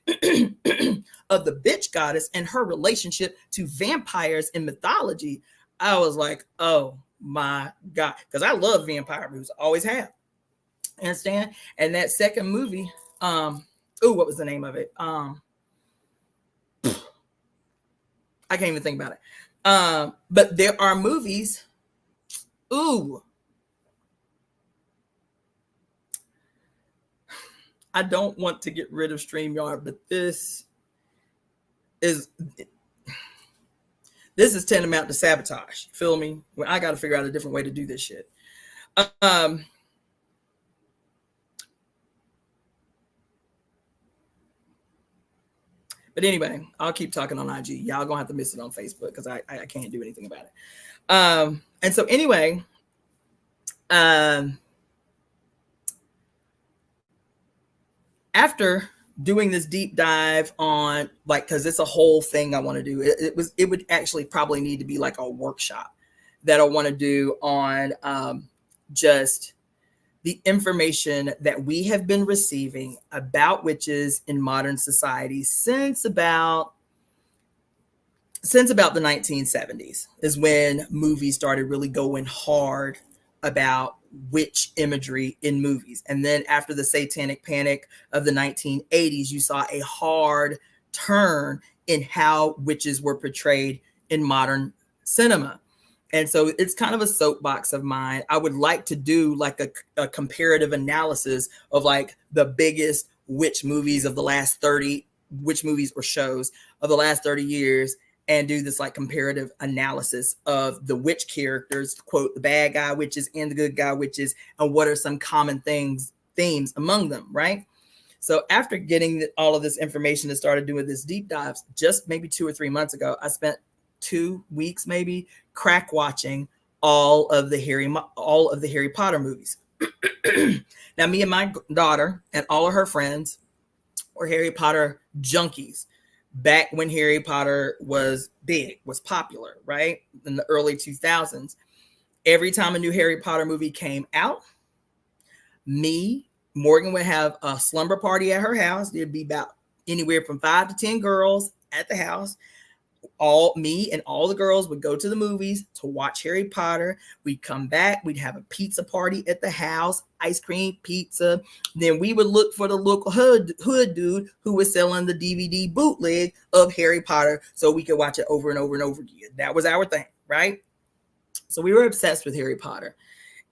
of the bitch goddess and her relationship to vampires in mythology, I was like, oh my God. Because I love vampire movies, always have. Understand? And that second movie, what was the name of it? I can't even think about it. But there are movies. I don't want to get rid of StreamYard, but this is This is tantamount to sabotage. Feel me? Well, I got to figure out a different way to do this shit. But anyway, I'll keep talking on IG. Y'all gonna have to miss it on Facebook because I can't do anything about it. And so anyway, after doing this deep dive on, like, because it's a whole thing I want to do. It would actually probably need to be like a workshop that I want to do on just the information that we have been receiving about witches in modern society since about the 1970s is when movies started really going hard about witch imagery in movies. And then after the satanic panic of the 1980s, you saw a hard turn in how witches were portrayed in modern cinema. And so it's kind of a soapbox of mine. I would like to do like a comparative analysis of like the biggest witch movies of the last 30 witch movies or shows of the last 30 years, and do this like comparative analysis of the witch characters, quote, the bad guy witches and the good guy witches, and what are some common themes among them, right? So after getting all of this information and started doing this deep dives, just maybe 2 or 3 months ago, I spent 2 weeks maybe crack watching all of the Harry Potter movies. Now, me and my daughter and all of her friends were Harry Potter junkies back when Harry Potter was big, was popular, right? In the early 2000s. Every time a new Harry Potter movie came out, Morgan would have a slumber party at her house. There'd be about anywhere from 5 to 10 girls at the house. Me and all the girls would go to the movies to watch Harry Potter. We'd come back. We'd have a pizza party at the house, ice cream, pizza. Then we would look for the local hood dude who was selling the DVD bootleg of Harry Potter so we could watch it over and over and over again. That was our thing, right? So we were obsessed with Harry Potter.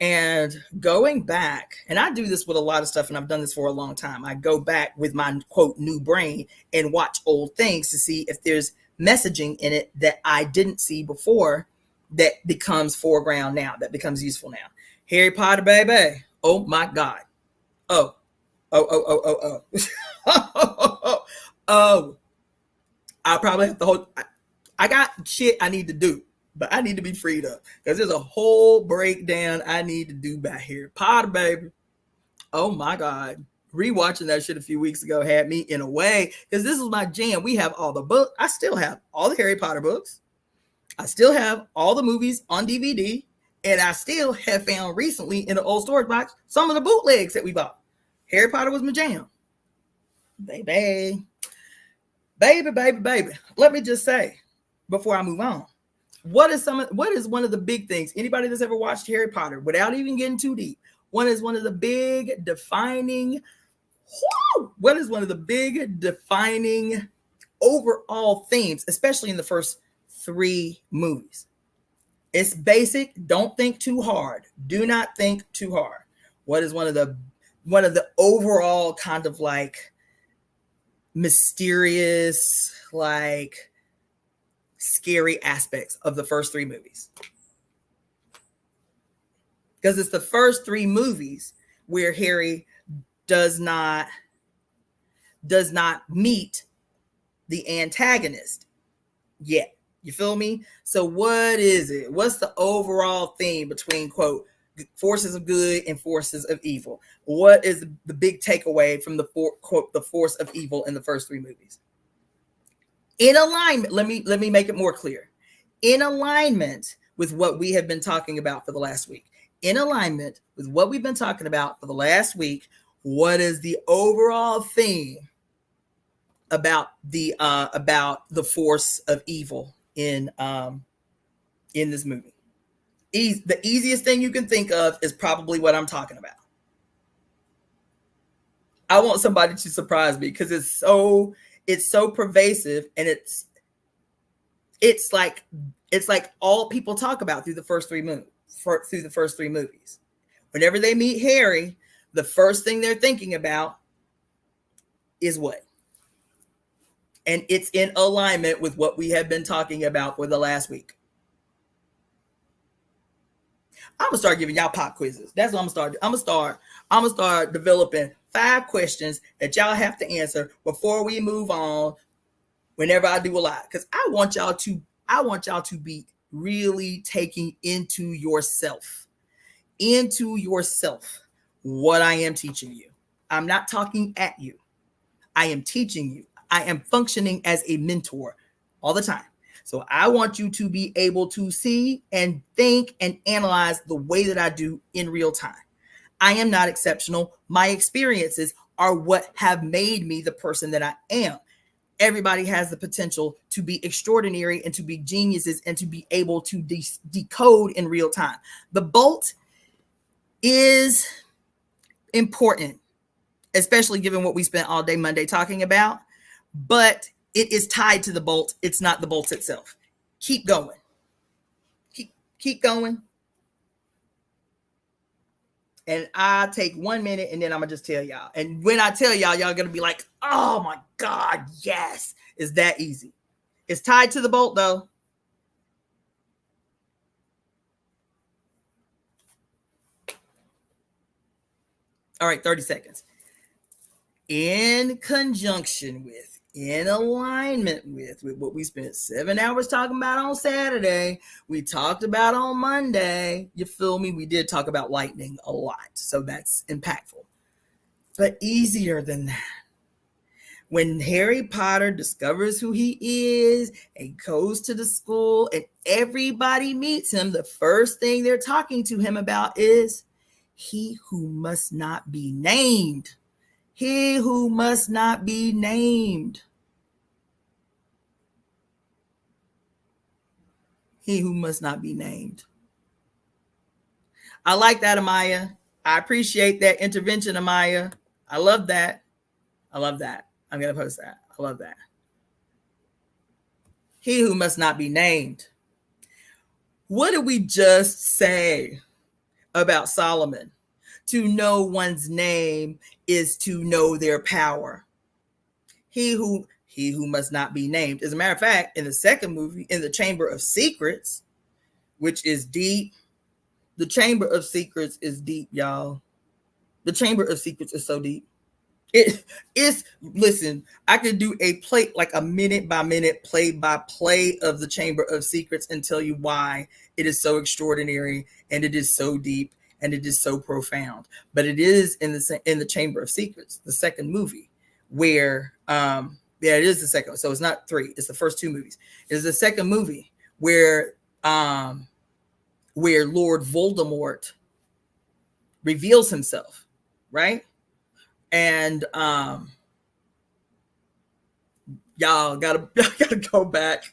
And going back, and I do this with a lot of stuff, and I've done this for a long time. I go back with my, quote, new brain and watch old things to see if there's messaging in it that I didn't see before that becomes foreground now, that becomes useful now. Harry Potter, baby. Oh my God. Oh. I probably have to hold. I got shit I need to do, but I need to be freed up because there's a whole breakdown I need to do about Harry Potter, baby. Oh my God. Rewatching that shit a few weeks ago had me in a way, because this is my jam. We have all the books. I still have all the Harry Potter books. I still have all the movies on DVD. And I still have found recently in the old storage box some of the bootlegs that we bought. Harry Potter was my jam. Baby. Let me just say, before I move on, what is one of the big things? Anybody that's ever watched Harry Potter, without even getting too deep, what is one of the big defining overall themes, especially in the first 3 movies? It's basic. Don't think too hard. Do not think too hard. What is one of the overall kind of like mysterious, like scary aspects of the first 3 movies? Because it's the first 3 movies where Harry does not meet the antagonist yet. You feel me? So what is it? What's the overall theme between, quote, forces of good and forces of evil? What is the big takeaway from the quote, the force of evil in the first 3 movies? In alignment, let me make it more clear. In alignment with what we have been talking about for the last week. In alignment with what we've been talking about for the last week, what is the overall theme about the force of evil in this movie? The easiest thing you can think of is probably what I'm talking about. I want somebody to surprise me because it's so pervasive, and it's like all people talk about through the first 3 movies. Whenever they meet Harry, the first thing they're thinking about is what? And it's in alignment with what we have been talking about for the last week. I'm gonna start giving y'all pop quizzes. That's what I'm gonna start. I'm gonna start developing 5 questions that y'all have to answer before we move on. Whenever I do a lot, because I want y'all to be really taking into yourself what I am teaching you. I'm not talking at you. I am teaching you. I am functioning as a mentor all the time. So I want you to be able to see and think and analyze the way that I do in real time. I am not exceptional. My experiences are what have made me the person that I am. Everybody has the potential to be extraordinary and to be geniuses and to be able to decode in real time. The bolt is important, especially given what we spent all day Monday talking about, but it is tied to the bolt. It's not the bolt itself. Keep going. Keep going. And I'll take 1 minute and then I'm going to just tell y'all. And when I tell y'all, y'all going to be like, oh my God, yes. It's that easy. It's tied to the bolt though. All right, 30 seconds. In conjunction with, in alignment with what we spent 7 hours talking about on Saturday, we talked about on Monday. You feel me? We did talk about lightning a lot, so that's impactful. But easier than that, when Harry Potter discovers who he is and goes to the school and everybody meets him, the first thing they're talking to him about is he who must not be named. He who must not be named. He who must not be named. I like that, Amaya. I appreciate that intervention, Amaya. I love that. I love that. I'm going to post that. I love that. He who must not be named. What did we just say about Solomon? To know one's name is to know their power. He who must not be named. As a matter of fact, in the second movie, in the Chamber of Secrets, which is deep. The Chamber of Secrets is deep, y'all. The Chamber of Secrets is so deep. It is, listen, I could do a minute by minute play by play of the Chamber of Secrets and tell you why it is so extraordinary and it is so deep and it is so profound. But it is in the Chamber of Secrets, the second movie, where it is the second. So it's not 3. It's the first 2 movies. It's the second movie where Lord Voldemort reveals himself, right? And y'all gotta go back.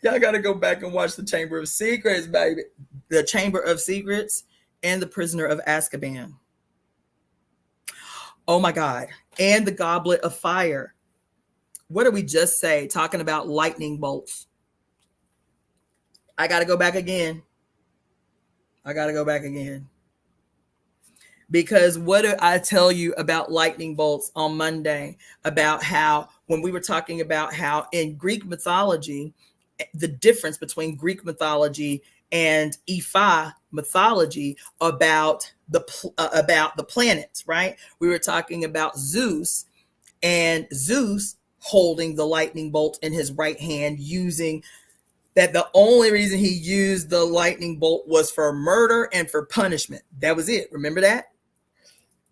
Y'all gotta go back and watch the Chamber of Secrets, baby. The Chamber of Secrets and the Prisoner of Azkaban. Oh my God. And the Goblet of Fire. What did we just say? Talking about lightning bolts. I gotta go back again. Because what did I tell you about lightning bolts on Monday? About how, when we were talking about how in Greek mythology, the difference between Greek mythology and Ifa mythology about the planets, right? We were talking about Zeus, and Zeus holding the lightning bolt in his right hand, using that the only reason he used the lightning bolt was for murder and for punishment. That was it. Remember that?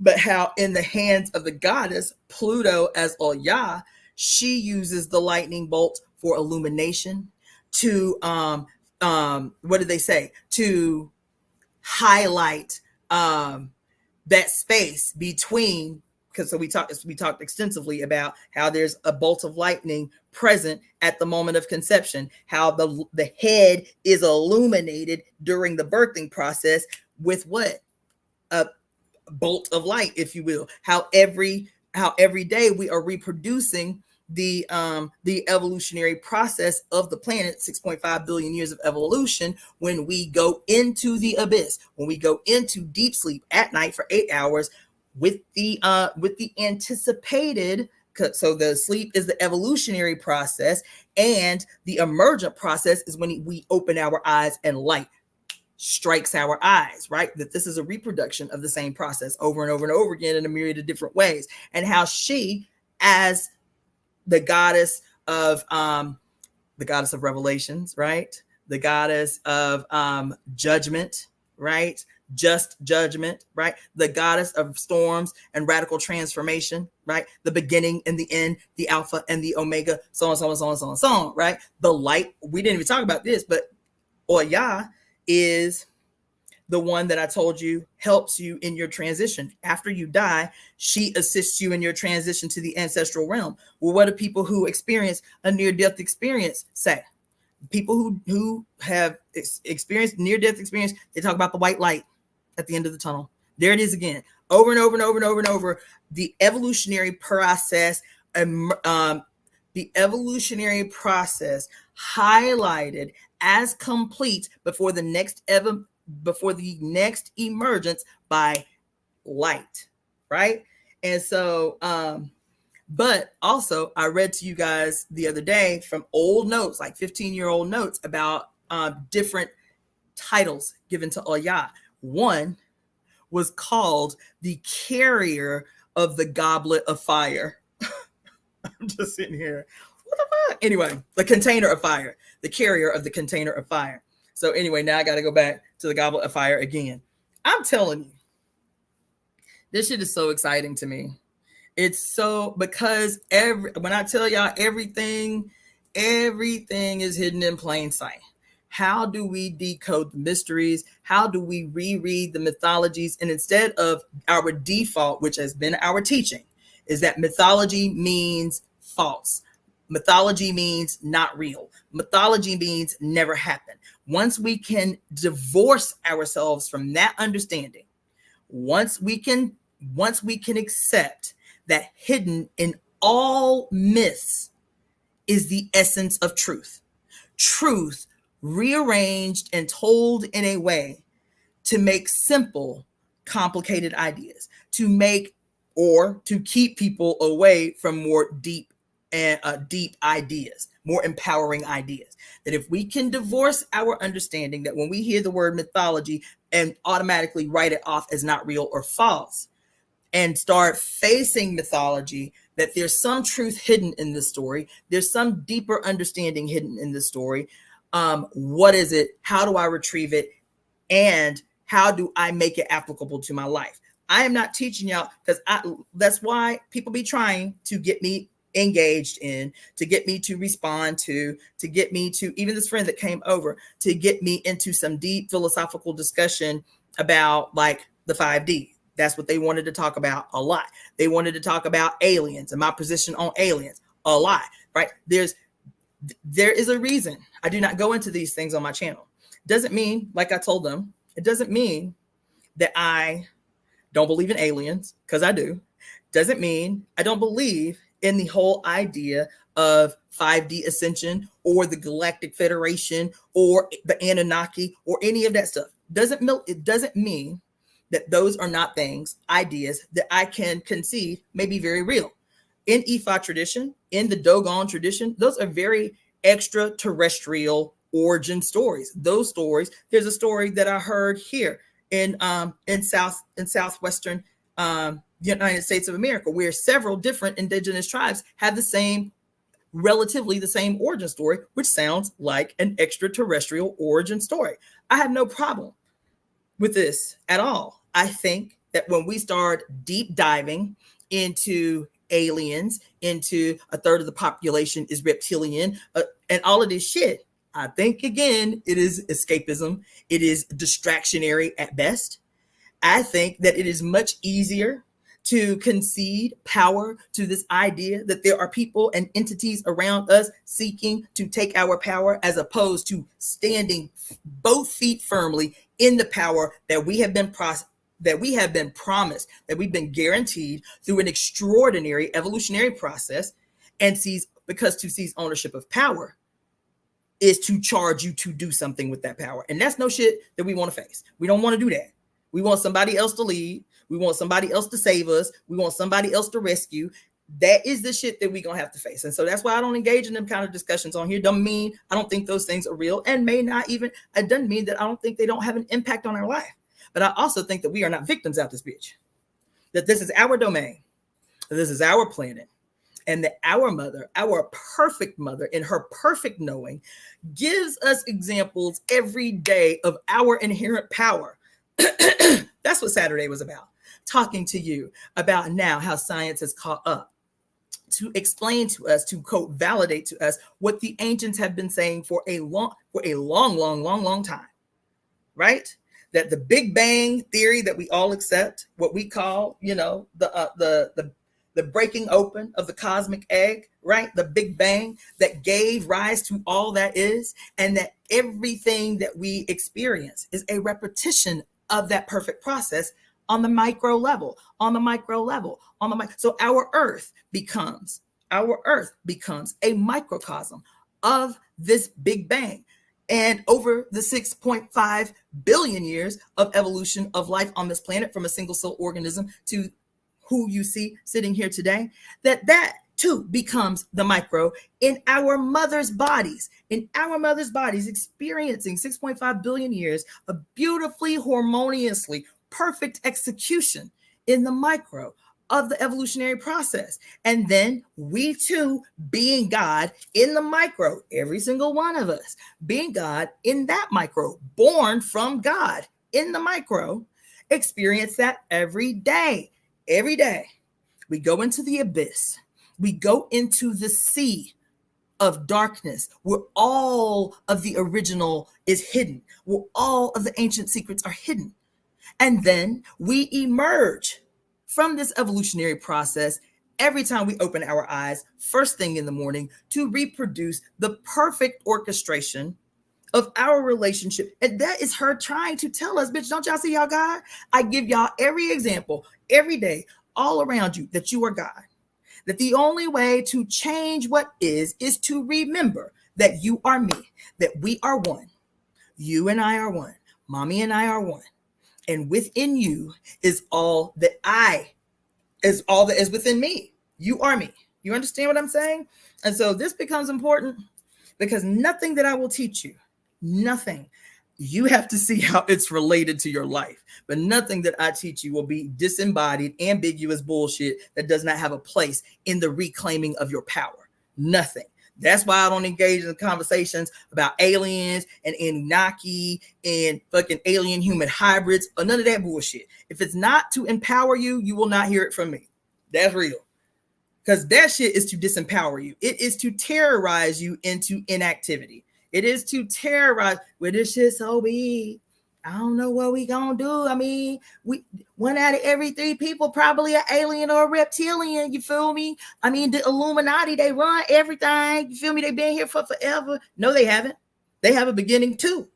But how in the hands of the goddess Pluto as Oya, she uses the lightning bolt for illumination, to what did they say? To highlight that space between, because so we talked extensively about how there's a bolt of lightning present at the moment of conception, how the head is illuminated during the birthing process with what? A bolt of light, if you will. How every day we are reproducing the evolutionary process of the planet, 6.5 billion years of evolution, when we go into the abyss, when we go into deep sleep at night for 8 hours with the anticipated So the sleep is the evolutionary process, and the emergent process is when we open our eyes and light strikes our eyes, right? That this is a reproduction of the same process over and over and over again in a myriad of different ways. And how she, as the goddess of revelations, right? The goddess of judgment, right? Just judgment, right? The goddess of storms and radical transformation, right? The beginning and the end, the alpha and the omega, so on, so on, so on, so on, so on, right? The light, we didn't even talk about this, but Oya is the one that I told you helps you in your transition. After you die, she assists you in your transition to the ancestral realm. Well, what do people who experience a near-death experience say? People who have experienced near-death experience, they talk about the white light at the end of the tunnel. There it is again, over and over and over and over and over. The evolutionary process, highlighted as complete before the next emergence by light, right? And so but also I read to you guys the other day from old notes, like 15-year-old notes about different titles given to Oya. One was called the carrier of the goblet of fire. I'm just sitting here, what the fuck? Anyway, the container of fire, the carrier of the container of fire. So anyway, now I got to go back to the goblet of fire again. I'm telling you, this shit is so exciting to me. It's so, because when I tell y'all everything is hidden in plain sight. How do we decode the mysteries? How do we reread the mythologies? And instead of our default, which has been our teaching, is that mythology means false. Mythology means not real. Mythology means never happened. Once we can divorce ourselves from that understanding, once we can accept that hidden in all myths is the essence of truth. Truth rearranged and told in a way to make simple, complicated ideas, to keep people away from more deep ideas, more empowering ideas. That if we can divorce our understanding that when we hear the word mythology and automatically write it off as not real or false, and start facing mythology, that there's some truth hidden in this story, there's some deeper understanding hidden in this story. What is it? How do I retrieve it? And how do I make it applicable to my life? I am not teaching y'all, because that's why people be trying to get me engaged in, to get me to respond to get me to, even this friend that came over, to get me into some deep philosophical discussion about like the 5D. That's what they wanted to talk about a lot. They wanted to talk about aliens and my position on aliens a lot, right? There is a reason I do not go into these things on my channel. Doesn't mean, like I told them, it doesn't mean that I don't believe in aliens, because I do. Doesn't mean I don't believe in the whole idea of 5D ascension or the Galactic Federation or the Anunnaki or any of that stuff. It doesn't mean that those are not things, ideas that I can concede may be very real. In Ifa tradition, in the Dogon tradition, those are very extraterrestrial origin stories. Those stories, there's a story that I heard here in southwestern United States of America, where several different indigenous tribes have relatively the same origin story, which sounds like an extraterrestrial origin story. I have no problem with this at all. I think that when we start deep diving into aliens, into a third of the population is reptilian, and all of this shit, I think, again, it is escapism. It is distractionary at best. I think that it is much easier to concede power to this idea that there are people and entities around us seeking to take our power, as opposed to standing both feet firmly in the power that we have been promised, that we've been guaranteed through an extraordinary evolutionary process, and to seize ownership of power is to charge you to do something with that power. And that's no shit that we want to face. We don't want to do that. We want somebody else to lead. We want somebody else to save us. We want somebody else to rescue. That is the shit that we're going to have to face. And so that's why I don't engage in them kind of discussions on here. Don't mean I don't think those things are real, and may not even, it doesn't mean that I don't think they don't have an impact on our life. But I also think that we are not victims out this bitch. That this is our domain. This is our planet. And that our mother, our perfect mother, in her perfect knowing, gives us examples every day of our inherent power. That's what Saturday was about. Talking to you about now how science has caught up to explain to us, to quote, validate to us what the ancients have been saying for a long time, right? That the Big Bang theory that we all accept, what we call, the breaking open of the cosmic egg, right? The Big Bang that gave rise to all that is, and that everything that we experience is a repetition of that perfect process on the micro level, So our earth becomes a microcosm of this Big Bang. And over the 6.5 billion years of evolution of life on this planet, from a single cell organism to who you see sitting here today, that too becomes the micro in our mother's bodies, experiencing 6.5 billion years of beautifully, harmoniously perfect execution in the micro of the evolutionary process. And then we too, being God in the micro, every single one of us being God in that micro, born from God in the micro, experience that every day. Every day we go into the abyss, we go into the sea of darkness where all of the original is hidden, where all of the ancient secrets are hidden. And then we emerge from this evolutionary process every time we open our eyes, first thing in the morning, to reproduce the perfect orchestration of our relationship. And that is her trying to tell us, bitch, don't y'all see y'all God? I give y'all every example, every day, all around you, that you are God. That the only way to change what is to remember that you are me, that we are one. You and I are one. Mommy and I are one. And within you is all that is within me. You are me. You understand what I'm saying? And so this becomes important, because nothing that I will teach you, nothing, you have to see how it's related to your life. But nothing that I teach you will be disembodied, ambiguous bullshit that does not have a place in the reclaiming of your power. Nothing. That's why I don't engage in conversations about aliens and Anunnaki and fucking alien human hybrids or none of that bullshit. If it's not to empower you, you will not hear it from me. That's real. Because that shit is to disempower you. It is to terrorize you into inactivity. It is to terrorize. Well, this shit so big, I don't know what we gonna do. I mean, one out of every 3 people probably an alien or a reptilian. You feel me? I mean, the Illuminati, they run everything. You feel me? They've been here for forever. No, they haven't. They have a beginning too,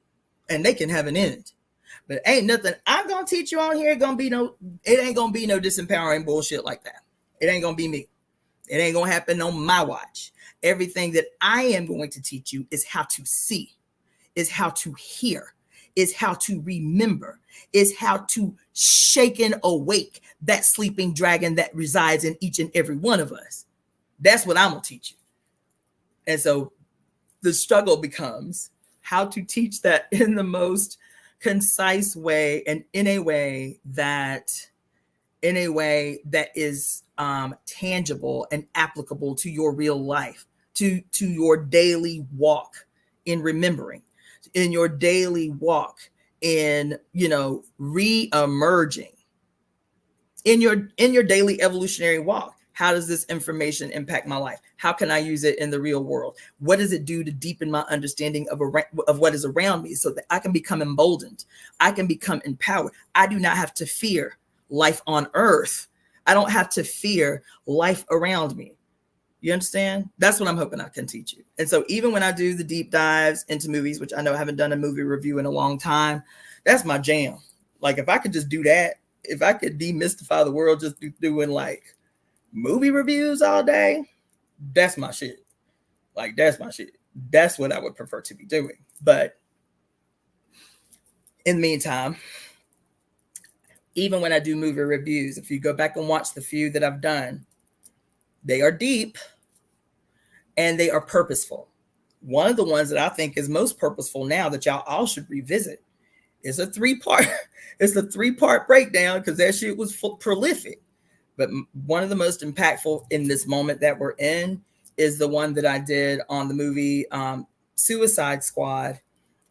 and they can have an end. But ain't nothing I'm gonna teach you on here. It ain't gonna be no disempowering bullshit like that. It ain't gonna be me. It ain't gonna happen on my watch. Everything that I am going to teach you is how to see, is how to hear, is how to remember, is how to shake and awake that sleeping dragon that resides in each and every one of us. That's what I'm gonna teach you. And so the struggle becomes how to teach that in the most concise way, and in a way that is tangible and applicable to your real life, to your daily walk in remembering, in your daily walk in, re-emerging, in your daily evolutionary walk. How does this information impact my life? How can I use it in the real world? What does it do to deepen my understanding of what is around me, so that I can become emboldened? I can become empowered. I do not have to fear life on earth. I don't have to fear life around me. You understand? That's what I'm hoping I can teach you. And so even when I do the deep dives into movies, which I know I haven't done a movie review in a long time, that's my jam. Like, if I could just do that, if I could demystify the world just doing like movie reviews all day, that's my shit. Like, that's my shit. That's what I would prefer to be doing. But in the meantime, even when I do movie reviews, if you go back and watch the few that I've done, They are deep and they are purposeful. One of the ones that I think is most purposeful now that y'all all should revisit is a 3-part. It's a 3-part breakdown because that shit was prolific. But one of the most impactful in this moment that we're in is the one that I did on the movie Suicide Squad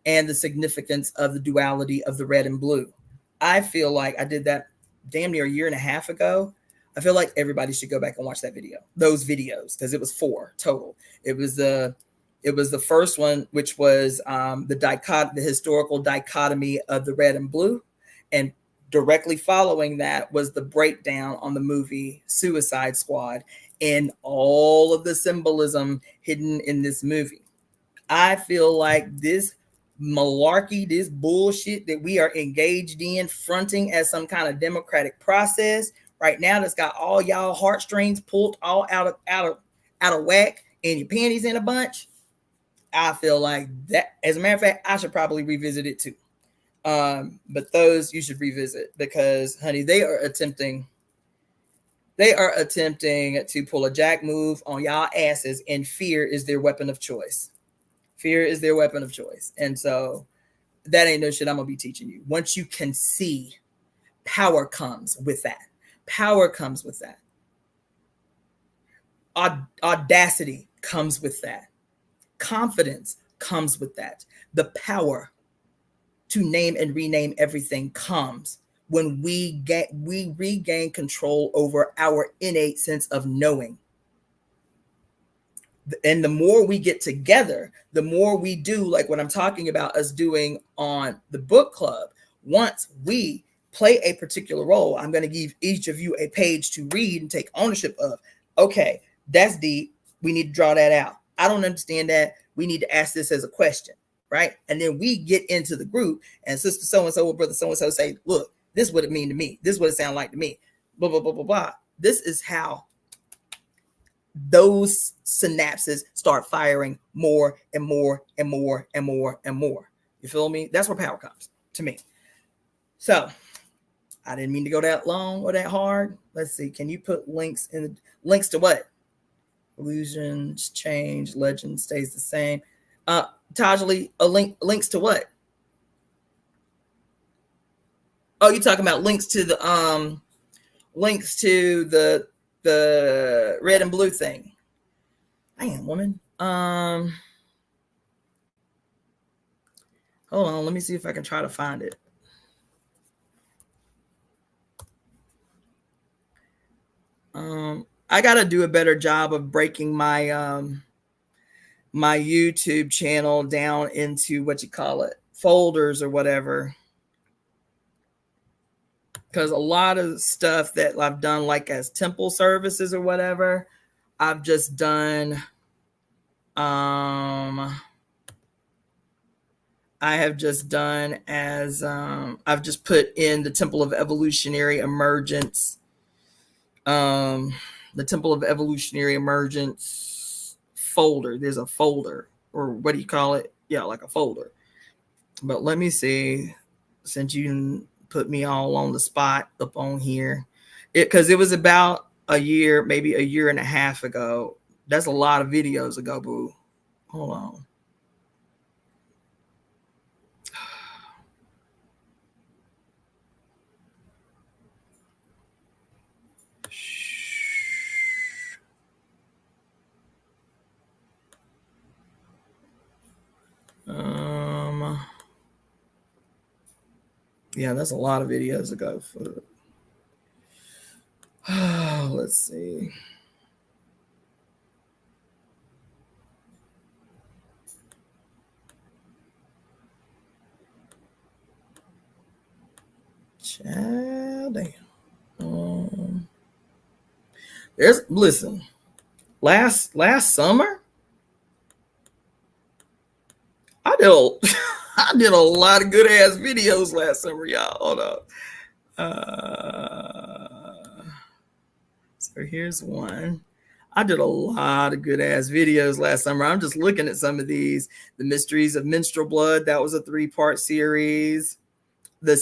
and the significance of the duality of the red and blue. I feel like I did that damn near a year and a half ago. I feel like everybody should go back and watch that video, those videos, because it was 4 total. It was the first one, which was the historical dichotomy of the red and blue, and directly following that was the breakdown on the movie Suicide Squad and all of the symbolism hidden in this movie. I feel like this malarkey, this bullshit that we are engaged in, fronting as some kind of democratic process right now, that's got all y'all heartstrings pulled all out of whack and your panties in a bunch. I feel like that, as a matter of fact, I should probably revisit it too. But those you should revisit because, honey, they are attempting to pull a jack move on y'all asses, and fear is their weapon of choice. Fear is their weapon of choice. And so that ain't no shit I'm gonna be teaching you. Once you can see, power comes with that. Power comes with that. Audacity comes with that. Confidence comes with that. The power to name and rename everything comes when we regain control over our innate sense of knowing. And the more we get together, the more we do like what I'm talking about us doing on the book club. Once we play a particular role, I'm going to give each of you a page to read and take ownership of. Okay, that's deep. We need to draw that out. I don't understand that. We need to ask this as a question, right? And then we get into the group and sister so-and-so or brother so-and-so say, look, this is what it mean to me. This is what it sound like to me. Blah, blah, blah, blah, blah. This is how those synapses start firing more and more and more and more and more. You feel me? That's where power comes to me. So I didn't mean to go that long or that hard. Let's see. Can you put links in? Links to what? Illusions change. Legend stays the same. Tajali, links to what? Oh, you're talking about links to the red and blue thing. Damn, woman. Hold on. Let me see if I can try to find it. I gotta do a better job of breaking my my YouTube channel down into folders or whatever. Because a lot of stuff that I've done, like as temple services or whatever, I've just done. I have just done as I've just put in the Temple of Evolutionary Emergence. The Temple of Evolutionary Emergence folder. There's a folder, or what do you call it? Yeah, like a folder. But let me see, since you put me all on the spot up on here, because it was about a year, maybe a year and a half ago. That's a lot of videos ago, boo. Hold on. Yeah, that's a lot of videos ago. Let's see. Child, damn. Listen. Last summer, I did a lot of good ass videos last summer, y'all. Hold up. So here's one. I did a lot of good ass videos last summer. I'm just looking at some of these. The Mysteries of Menstrual Blood. That was a 3-part series. The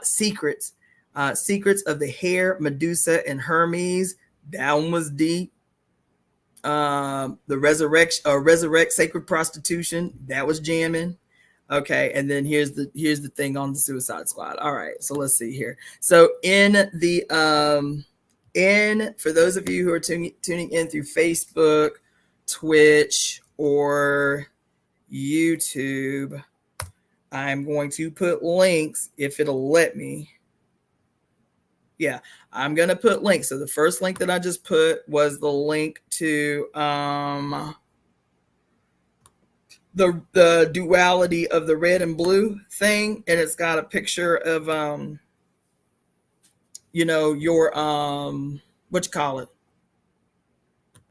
Secrets of the Hair, Medusa, and Hermes. That one was deep. The resurrect sacred prostitution, that was jamming. Okay, and then here's the thing on the Suicide Squad. All right, so let's see here. So for those of you who are tuning in through Facebook, Twitch, or YouTube, I'm going to put links if it'll let me. Yeah, I'm going to put links. So the first link that I just put was the link to the duality of the red and blue thing, and it's got a picture of your what you call it,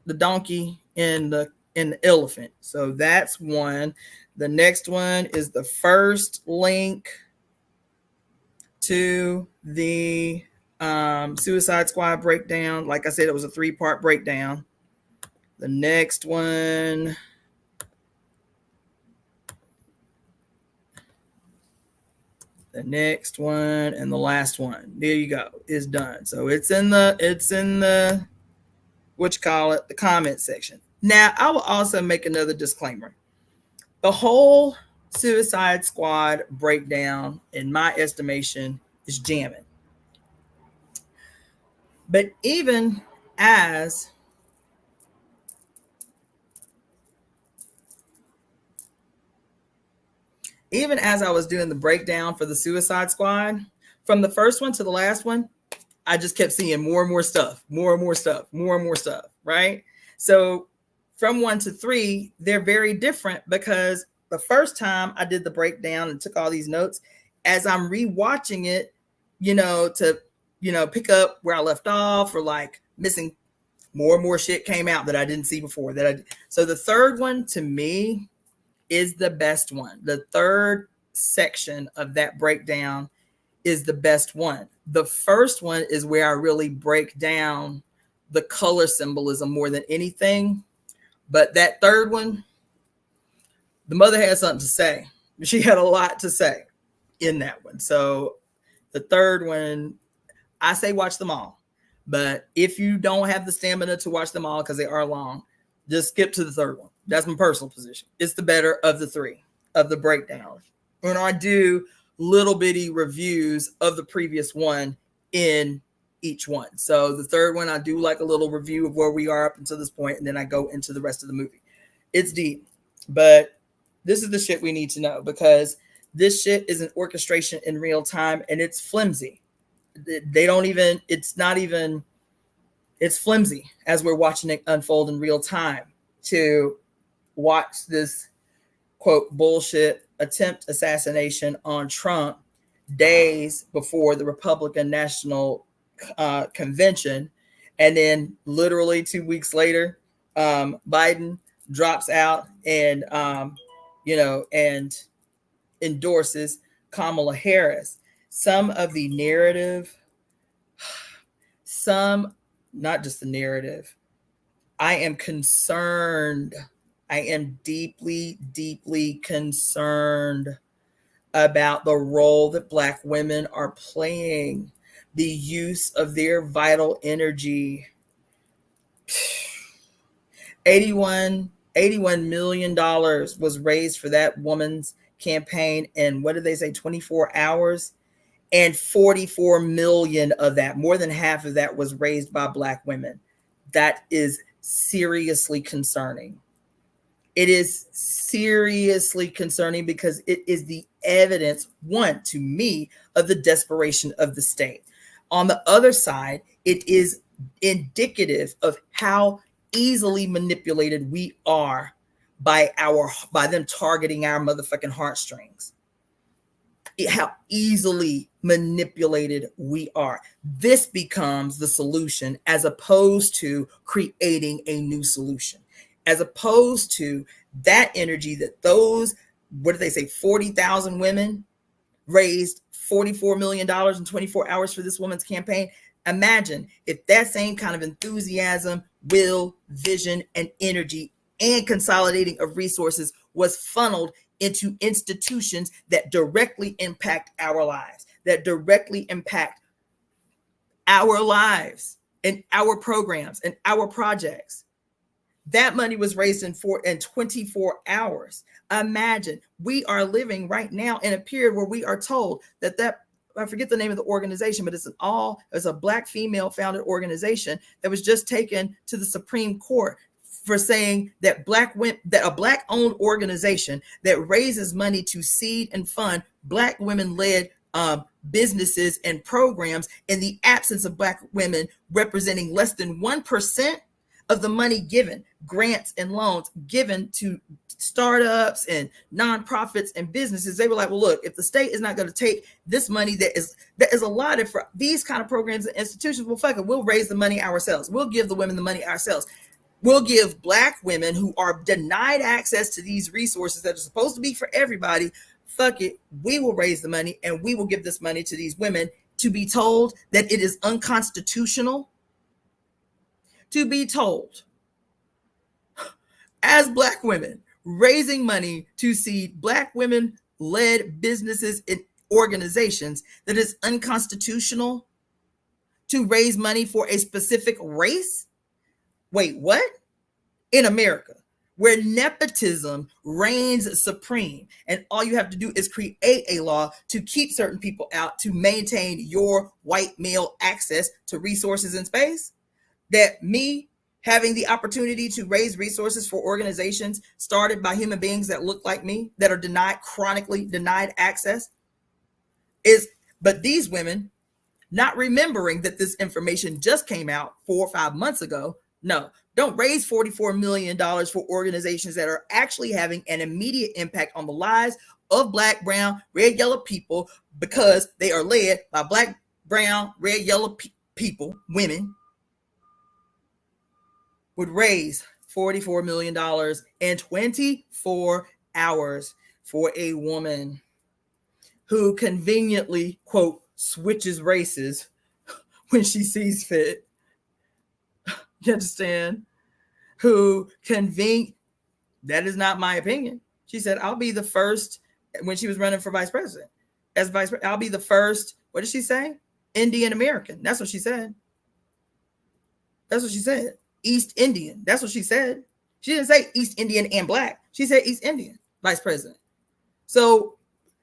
the donkey and the elephant. So that's one. The next one is the first link to the Suicide Squad breakdown. Like I said, it was a 3-part breakdown. The next one, and the last one. There you go. Is done. So it's in the what you call it, the comment section. Now, I will also make another disclaimer. The whole Suicide Squad breakdown, in my estimation, is jamming. But even as I was doing the breakdown for the Suicide Squad, from the first one to the last one, I just kept seeing more and more stuff, right? So from 1 to 3, they're very different, because the first time I did the breakdown and took all these notes, as I'm rewatching it, to pick up where I left off, or like missing more and more shit came out that I didn't see before. So the third one to me is the best one. The third section of that breakdown is the best one. The first one is where I really break down the color symbolism more than anything. But that third one, the mother had something to say. She had a lot to say in that one. So the third one, I say watch them all. But if you don't have the stamina to watch them all because they are long, just skip to the third one. That's my personal position. It's the better of the 3 of the breakdowns. And I do little bitty reviews of the previous one in each one. So the third one, I do like a little review of where we are up until this point, and then I go into the rest of the movie. It's deep, but this is the shit we need to know, because this shit is an orchestration in real time, and it's flimsy. It's flimsy as we're watching it unfold in real time, to watch this quote bullshit attempt assassination on Trump days before the Republican National Convention, and then literally 2 weeks later, Biden drops out and and endorses Kamala Harris. Some of the narrative, not just the narrative, I am concerned. I am deeply, deeply concerned about the role that Black women are playing, the use of their vital energy. $81 million was raised for that woman's campaign in, what did they say, 24 hours? And 44 million of that, more than half of that, was raised by Black women. That is seriously concerning. It is seriously concerning, because it is the evidence, one, to me, of the desperation of the state. On the other side, it is indicative of how easily manipulated we are by them targeting our motherfucking heartstrings. How easily manipulated we are. This becomes the solution, as opposed to creating a new solution, as opposed to that energy that those, what did they say, 40,000 women raised $44 million in 24 hours for this woman's campaign. Imagine if that same kind of enthusiasm, will, vision, and energy, and consolidating of resources was funneled into institutions that directly impact our lives, that directly impact our lives and our programs and our projects. That money was raised in 24 hours. Imagine, we are living right now in a period where we are told that I forget the name of the organization, but it's a Black female founded organization that was just taken to the Supreme Court for saying that a Black owned organization that raises money to seed and fund Black women led businesses and programs in the absence of Black women representing less than 1% of the money given, grants and loans given to startups and nonprofits and businesses. They were like, well, look, if the state is not going to take this money that is allotted for these kind of programs and institutions, well, fuck it, we'll raise the money ourselves. We'll give the women the money ourselves. We'll give Black women who are denied access to these resources that are supposed to be for everybody. Fuck it, we will raise the money and we will give this money to these women, to be told that it is unconstitutional to be told, as Black women, raising money to seed Black women-led businesses and organizations, that is unconstitutional to raise money for a specific race? Wait, what? In America, where nepotism reigns supreme, and all you have to do is create a law to keep certain people out to maintain your white male access to resources in space, that me having the opportunity to raise resources for organizations started by human beings that look like me, that are chronically denied access, but these women not remembering that this information just came out 4 or 5 months ago. No, don't raise $44 million for organizations that are actually having an immediate impact on the lives of Black, brown, red, yellow people, because they are led by Black, brown, red, yellow people, women, would raise $44 million in 24 hours for a woman who conveniently, quote, switches races when she sees fit. You understand? That is not my opinion. She said, I'll be the first, when she was running for vice president. I'll be the first, what did she say? Indian American. That's what she said. East Indian. That's what she said. She didn't say East Indian and Black. She said East Indian vice president. So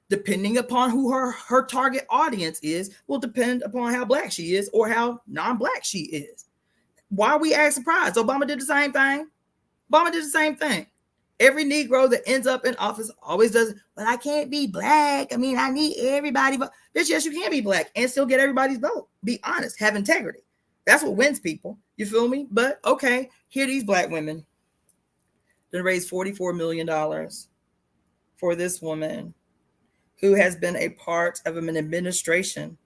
depending upon who her target audience is, will depend upon how Black she is or how non-Black she is. Why are we act surprised? Obama did the same thing. Every Negro that ends up in office always does, but I can't be Black. I mean, I need everybody. But bitch, yes, you can be Black and still get everybody's vote. Be honest, have integrity. That's what wins people. You feel me? But okay, here these Black women that raised $44 million for this woman who has been a part of an administration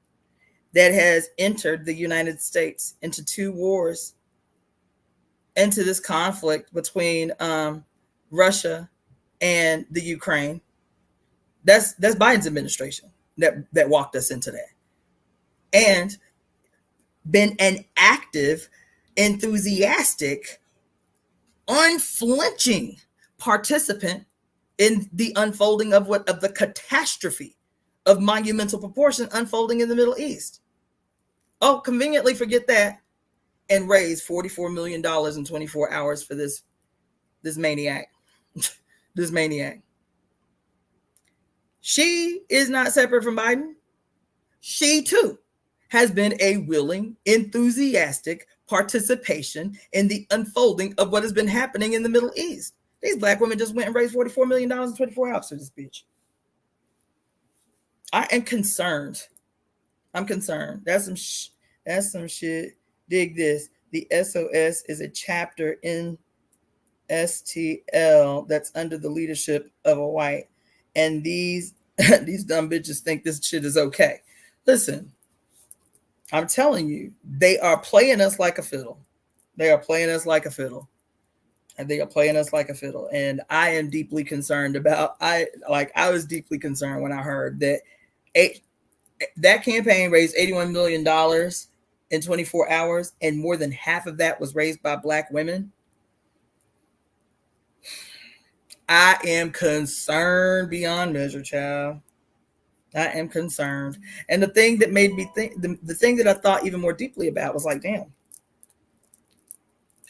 that has entered the United States into 2 wars, into this conflict between Russia and the Ukraine. That's Biden's administration that walked us into that. And been an active, enthusiastic, unflinching participant in the unfolding of the catastrophe of monumental proportion unfolding in the Middle East. Oh, conveniently forget that and raise $44 million in 24 hours for this maniac. This maniac. She is not separate from Biden. She too has been a willing, enthusiastic participation in the unfolding of what has been happening in the Middle East. These Black women just went and raised $44 million in 24 hours for this bitch. I am concerned. I'm concerned. That's some shit. Dig this. The SOS is a chapter in STL that's under the leadership of a white. And these dumb bitches think this shit is okay. Listen, I'm telling you, they are playing us like a fiddle. And And I am deeply concerned about, I was deeply concerned when I heard that that campaign raised $81 million in 24 hours, and more than half of that was raised by Black women. I am concerned beyond measure, child. I am concerned. And the thing that made me think, the thing that I thought even more deeply about was like, damn,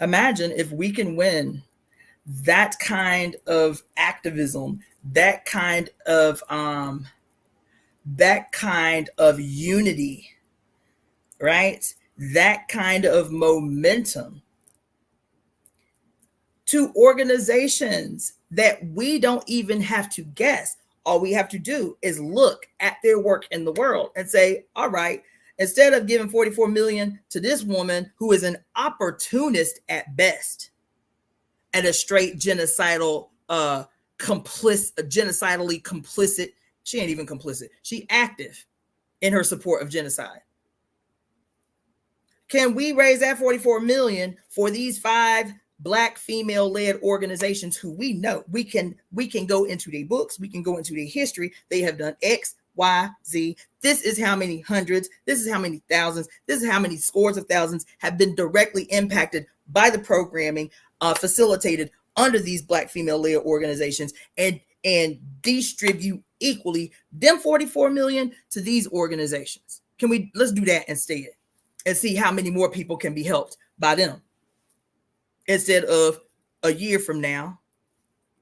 Imagine if we can win that kind of activism, that kind of unity, right? That kind of momentum to organizations that we don't even have to guess. All we have to do is look at their work in the world and say, all right, instead of giving 44 million to this woman who is an opportunist at best and a straight genocidal genocidally complicit, she ain't even complicit, she active in her support of genocide. Can we raise that 44 million for these 5 Black female-led organizations who we know we can go into their books, we can go into their history, they have done X, Y, Z. This is how many hundreds, this is how many thousands, this is how many scores of thousands have been directly impacted by the programming facilitated under these Black female-led organizations, and distribute equally them 44 million to these organizations. Let's do that instead and see how many more people can be helped by them instead of a year from now.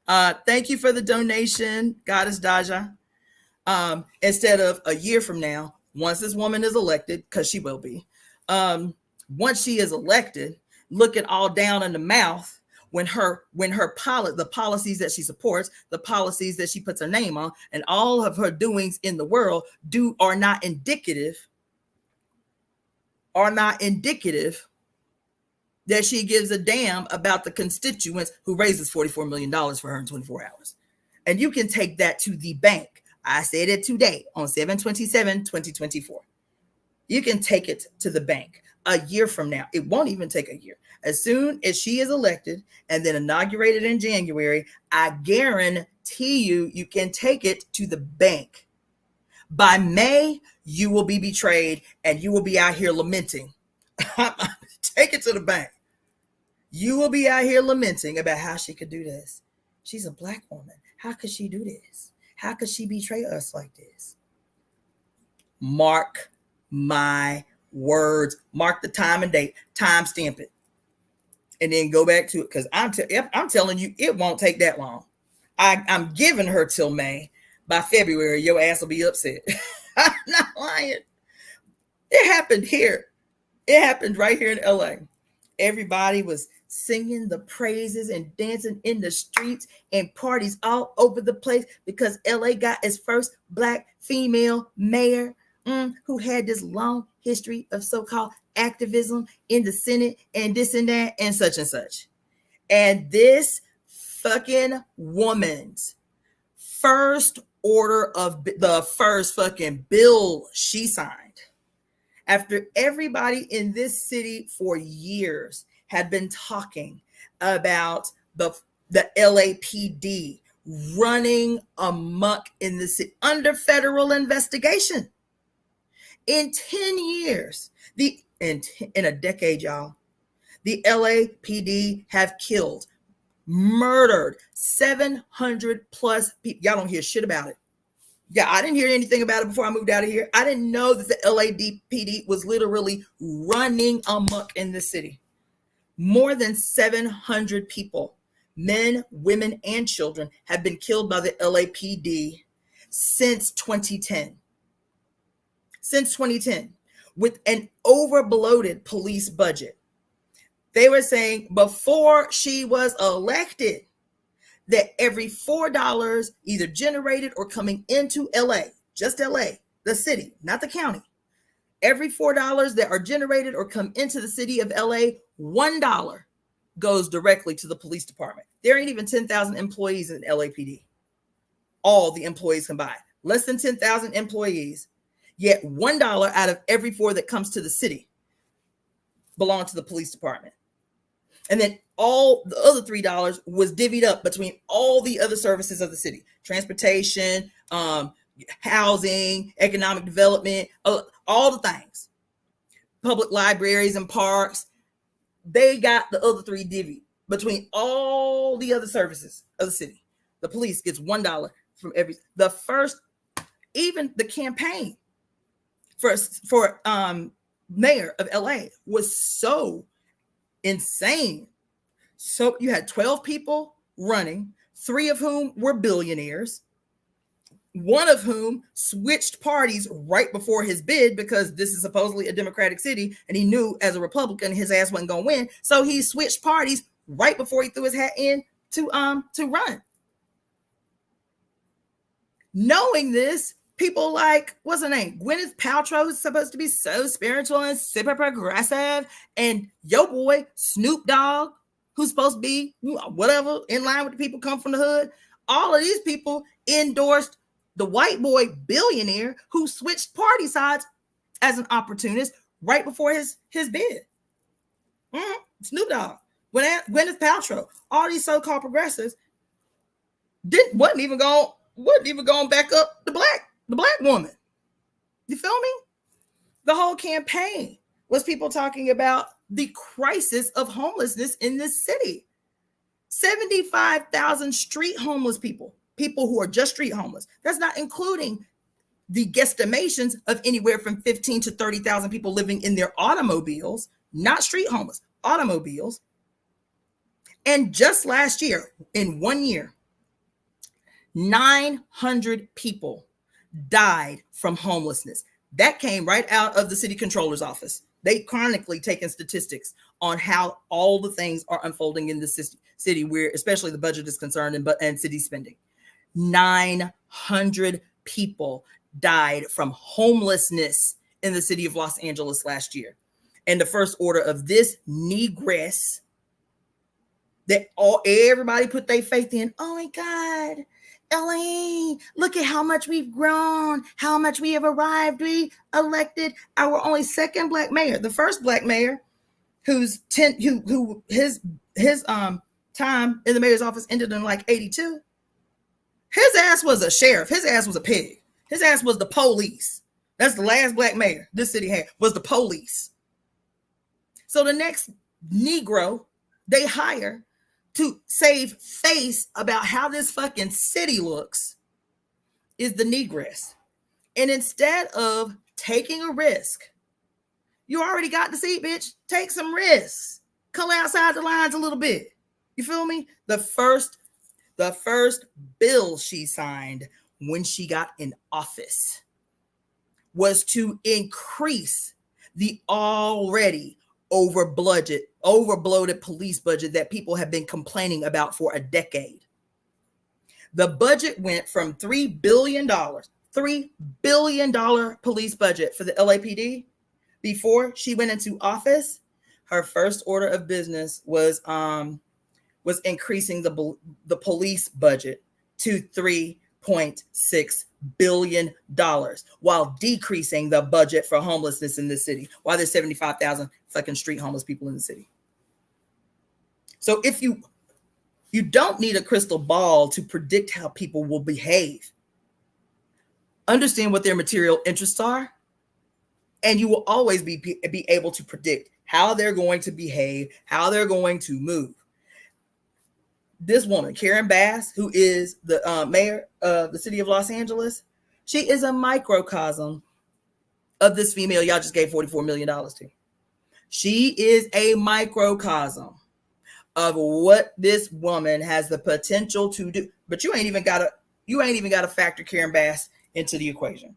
Thank you for the donation, Goddess Daja. Instead of a year from now, once this woman is elected, because she will be, once she is elected, looking all down in the mouth when the policies that she supports, the policies that she puts her name on, and all of her doings in the world are not indicative that she gives a damn about the constituents who raises $44 million for her in 24 hours. And you can take that to the bank. I said it today on 7/27/2024. You can take it to the bank a year from now. It won't even take a year. As soon as she is elected and then inaugurated in January, I guarantee you can take it to the bank. By May, you will be betrayed and you will be out here lamenting. Take it to the bank. You will be out here lamenting about how she could do this. She's a Black woman. How could she do this? How could she betray us like this? Mark my words. Mark the time and date. Time stamp it. And then go back to it. Because I'm telling you, it won't take that long. I'm giving her till May. By February, your ass will be upset. I'm not lying. It happened here. It happened right here in LA. Everybody was singing the praises and dancing in the streets and parties all over the place because LA got its first Black female mayor who had this long history of so-called activism in the Senate and this and that and such and such. And this fucking woman's first order of the first fucking bill she signed, after everybody in this city for years had been talking about the LAPD running amok in the city under federal investigation. In 10 years, in a decade, y'all, the LAPD have killed, murdered 700 plus people. Y'all don't hear shit about it. Yeah, I didn't hear anything about it before I moved out of here. I didn't know that the LAPD was literally running amok in the city. More than 700 people, men, women, and children, have been killed by the LAPD since 2010. Since 2010, with an over-bloated police budget. They were saying before she was elected that every $4 either generated or coming into LA, just LA, the city, not the county, every $4 that are generated or come into the city of LA, $1 goes directly to the police department. There ain't even 10,000 employees in LAPD. All the employees combined, less than 10,000 employees, yet $1 out of every 4 that comes to the city belong to the police department. And then all the other $3 was divvied up between all the other services of the city: transportation, housing, economic development, all the things, public libraries and parks. They got the other 3 divvied between all the other services of the city. The police gets $1 from even the campaign for mayor of LA was so Insane. So you had 12 people running, 3 of whom were billionaires, one of whom switched parties right before his bid because this is supposedly a Democratic city and he knew as a Republican his ass wasn't going to win. So he switched parties right before he threw his hat in to run. Knowing this, people like, what's her name? Gwyneth Paltrow is supposed to be so spiritual and super progressive. And yo boy, Snoop Dogg, who's supposed to be whatever, in line with the people come from the hood. All of these people endorsed the white boy billionaire who switched party sides as an opportunist right before his bid. Snoop Dogg, Gwyneth Paltrow, all these so-called progressives wasn't even going to back up the black woman. You feel me? The whole campaign was people talking about the crisis of homelessness in this city. 75,000 street homeless people who are just street homeless. That's not including the guesstimations of anywhere from 15 to 30,000 people living in their automobiles, not street homeless, automobiles. And just last year, in 1 year, 900 people died from homelessness. That came right out of the city controller's office. They chronically taken statistics on how all the things are unfolding in the city, where especially the budget is concerned and city spending. 900 people died from homelessness in the city of Los Angeles last year. And the first order of this negress that everybody put their faith in. Oh my God, LA, look at how much we've grown, how much we have arrived. We elected our only second black mayor. The first black mayor whose time in the mayor's office ended in like 82. His ass was a sheriff. His ass was a pig. His ass was the police. That's the last black mayor this city had, was the police. So the next Negro they hire to save face about how this fucking city looks is the negress. And instead of taking a risk, you already got the seat, bitch. Take some risks. Color outside the lines a little bit. You feel me? The first bill she signed when she got in office was to increase the already overbloated police budget that people have been complaining about for a decade. The budget went from $3 billion police budget for the LAPD. Before she went into office, her first order of business was increasing the police budget to $3.6 billion while decreasing the budget for homelessness in the city, while there's 75,000 fucking street homeless people in the city. So if you don't need a crystal ball to predict how people will behave, understand what their material interests are, and you will always be able to predict how they're going to behave, how they're going to move. This woman, Karen Bass, who is the mayor of the city of Los Angeles, she is a microcosm of this female y'all just gave $44 million to. She is a microcosm of what this woman has the potential to do. But you ain't even got to factor Karen Bass into the equation.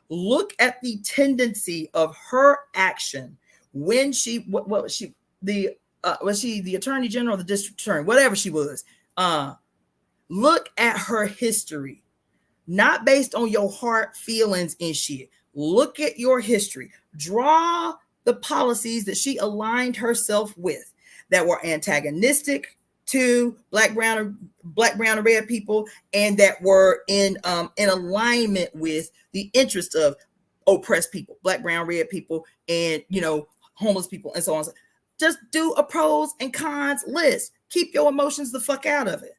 Look at the tendency of her action when she was she the attorney general, the district attorney, whatever she was. Look at her history, not based on your heart feelings and shit. Look at your history. Draw the policies that she aligned herself with that were antagonistic to black, brown, and red people, and that were in alignment with the interest of oppressed people, black, brown, red people, and homeless people, and so on. Just do a pros and cons list. Keep your emotions the fuck out of it,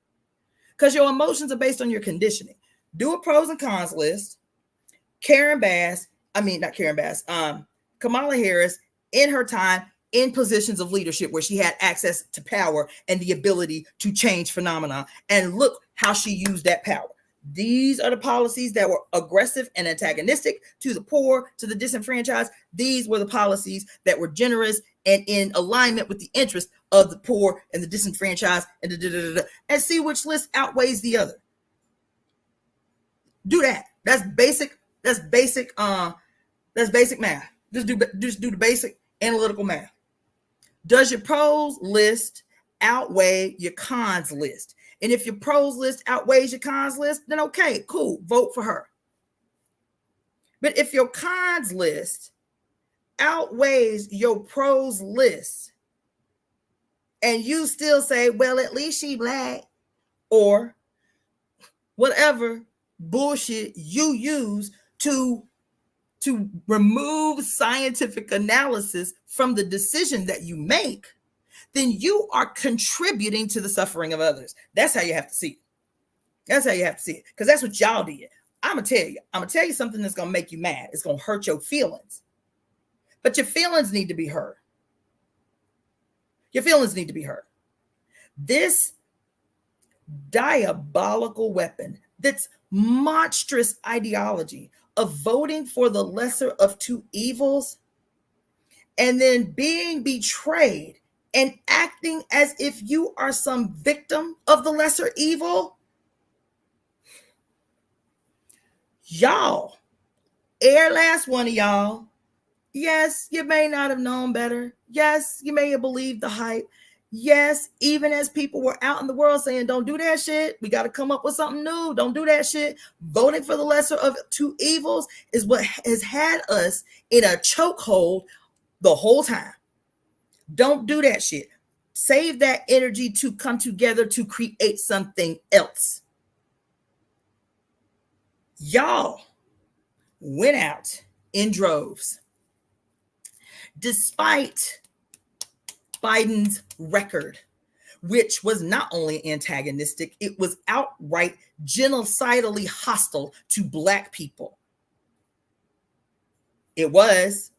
because your emotions are based on your conditioning. Do a pros and cons list. Kamala Harris, in her time in positions of leadership where she had access to power and the ability to change phenomena, and look how she used that power. These are the policies that were aggressive and antagonistic to the poor, to the disenfranchised. These were the policies that were generous and in alignment with the interests of the poor and the disenfranchised, and see which list outweighs the other. Do that. That's basic. That's basic math. Just do the basic analytical math. Does your pros list outweigh your cons list? And if your pros list outweighs your cons list, then okay, cool, vote for her. But if your cons list outweighs your pros list, and you still say, well, at least she black, or whatever bullshit you use to remove scientific analysis from the decision that you make, then you are contributing to the suffering of others. That's how you have to see it. That's how you have to see it. Because that's what y'all did. I'm going to tell you something that's going to make you mad. It's going to hurt your feelings. But your feelings need to be heard. Your feelings need to be heard. This diabolical weapon, that's monstrous ideology of voting for the lesser of two evils and then being betrayed and acting as if you are some victim of the lesser evil. Y'all, air last one of y'all. Yes, you may not have known better. Yes, you may have believed the hype. Yes, even as people were out in the world saying, don't do that shit. We got to come up with something new. Don't do that shit. Voting for the lesser of two evils is what has had us in a chokehold the whole time. Don't do that shit. Save that energy to come together to create something else. Y'all went out in droves. Despite Biden's record, which was not only antagonistic, it was outright genocidally hostile to Black people. It was.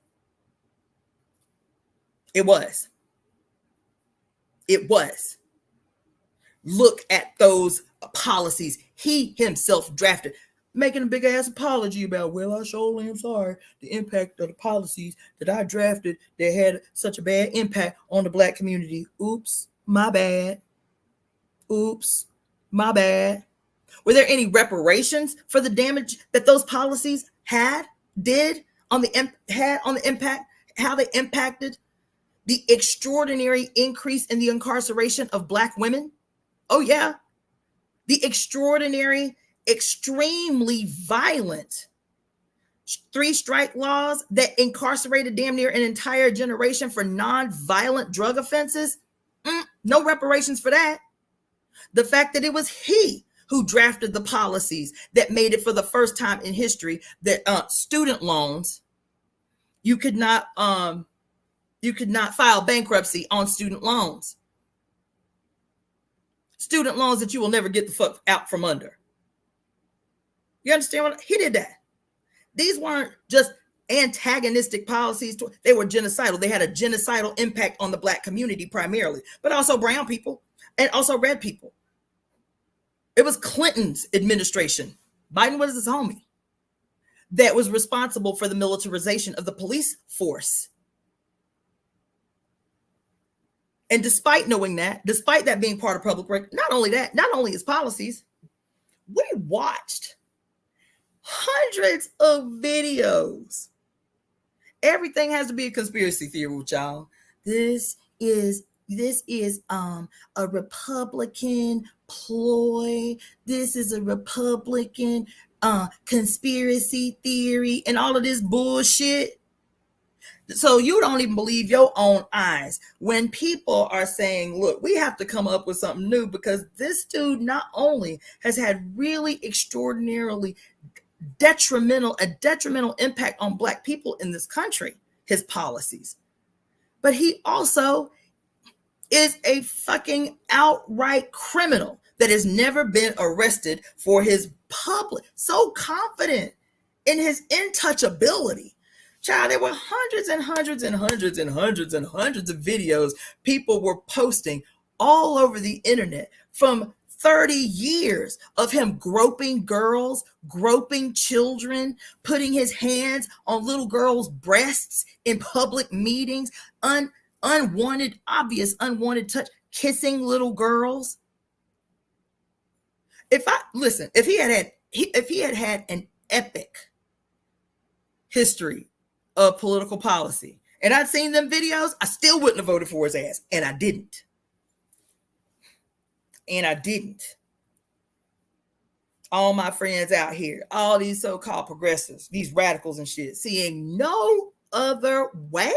Look at those policies he himself drafted, making a big ass apology about, well, I surely am sorry, the impact of the policies that I drafted that had such a bad impact on the Black community. Oops, my bad. Oops, my bad. Were there any reparations for the damage that those policies had on the impact, how they impacted the extraordinary increase in the incarceration of Black women? Oh yeah. The extraordinary, extremely violent 3-strike laws that incarcerated damn near an entire generation for non-violent drug offenses. No reparations for that. The fact that it was he who drafted the policies that made it for the first time in history that student loans, you could not file bankruptcy on student loans. Student loans that you will never get the fuck out from under. You understand what he did that? These weren't just antagonistic policies. They were genocidal. They had a genocidal impact on the Black community primarily, but also brown people and also red people. It was Clinton's administration. Biden was his homie that was responsible for the militarization of the police force. And despite knowing that, despite that being part of public record, not only his policies, we watched hundreds of videos. Everything has to be a conspiracy theory with y'all. This is a Republican ploy. This is a Republican conspiracy theory and all of this bullshit. So you don't even believe your own eyes when people are saying, look, we have to come up with something new because this dude not only has had really extraordinarily detrimental impact on Black people in this country, his policies, but he also is a fucking outright criminal that has never been arrested for his public, so confident in his intouchability. Child, there were hundreds and hundreds and hundreds and hundreds and hundreds of videos people were posting all over the internet from 30 years of him groping girls, groping children, putting his hands on little girls' breasts in public meetings, obvious unwanted touch, kissing little girls. If he had had an epic history of political policy and I'd seen them videos, I still wouldn't have voted for his ass. And I didn't. All my friends out here, all these so-called progressives, these radicals and shit, seeing no other way,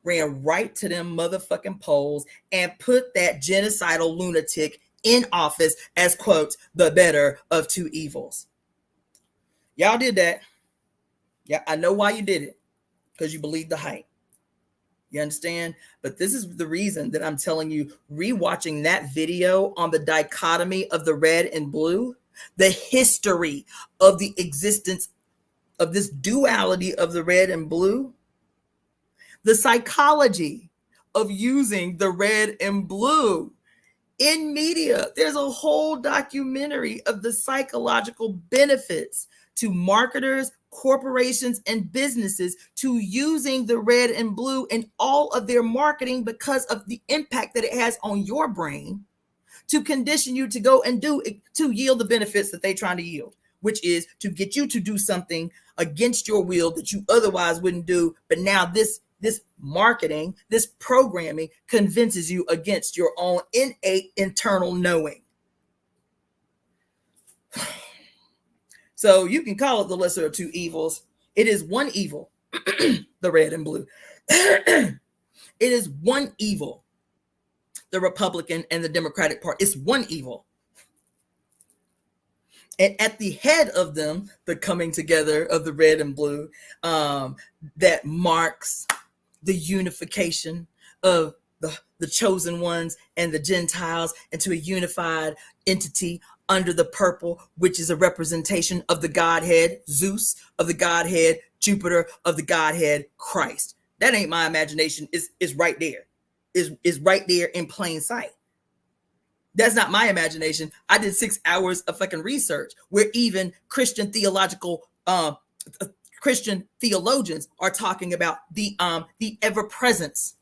ran right to them motherfucking polls and put that genocidal lunatic in office as, quote, the better of two evils. Y'all did that. Yeah, I know why you did it. Because you believe the hype. You understand? But this is the reason that I'm telling you, rewatching that video on the dichotomy of the red and blue, the history of the existence of this duality of the red and blue, the psychology of using the red and blue in media. There's a whole documentary of the psychological benefits to marketers, corporations, and businesses to using the red and blue in all of their marketing because of the impact that it has on your brain to condition you to go and do it, to yield the benefits that they're trying to yield, which is to get you to do something against your will that you otherwise wouldn't do. But now this marketing, this programming convinces you against your own innate internal knowing. So you can call it the lesser of two evils. It is one evil, the red and blue. It is one evil, the Republican and the Democratic Party. It's one evil. And at the head of them, the coming together of the red and blue, that marks the unification of the chosen ones and the Gentiles into a unified entity under the purple, which is a representation of the Godhead, Zeus, of the Godhead, Jupiter, of the Godhead, Christ. That ain't my imagination. It's right there. Is right there in plain sight. That's not my imagination. I did 6 hours of fucking research where even Christian theologians are talking about the ever presence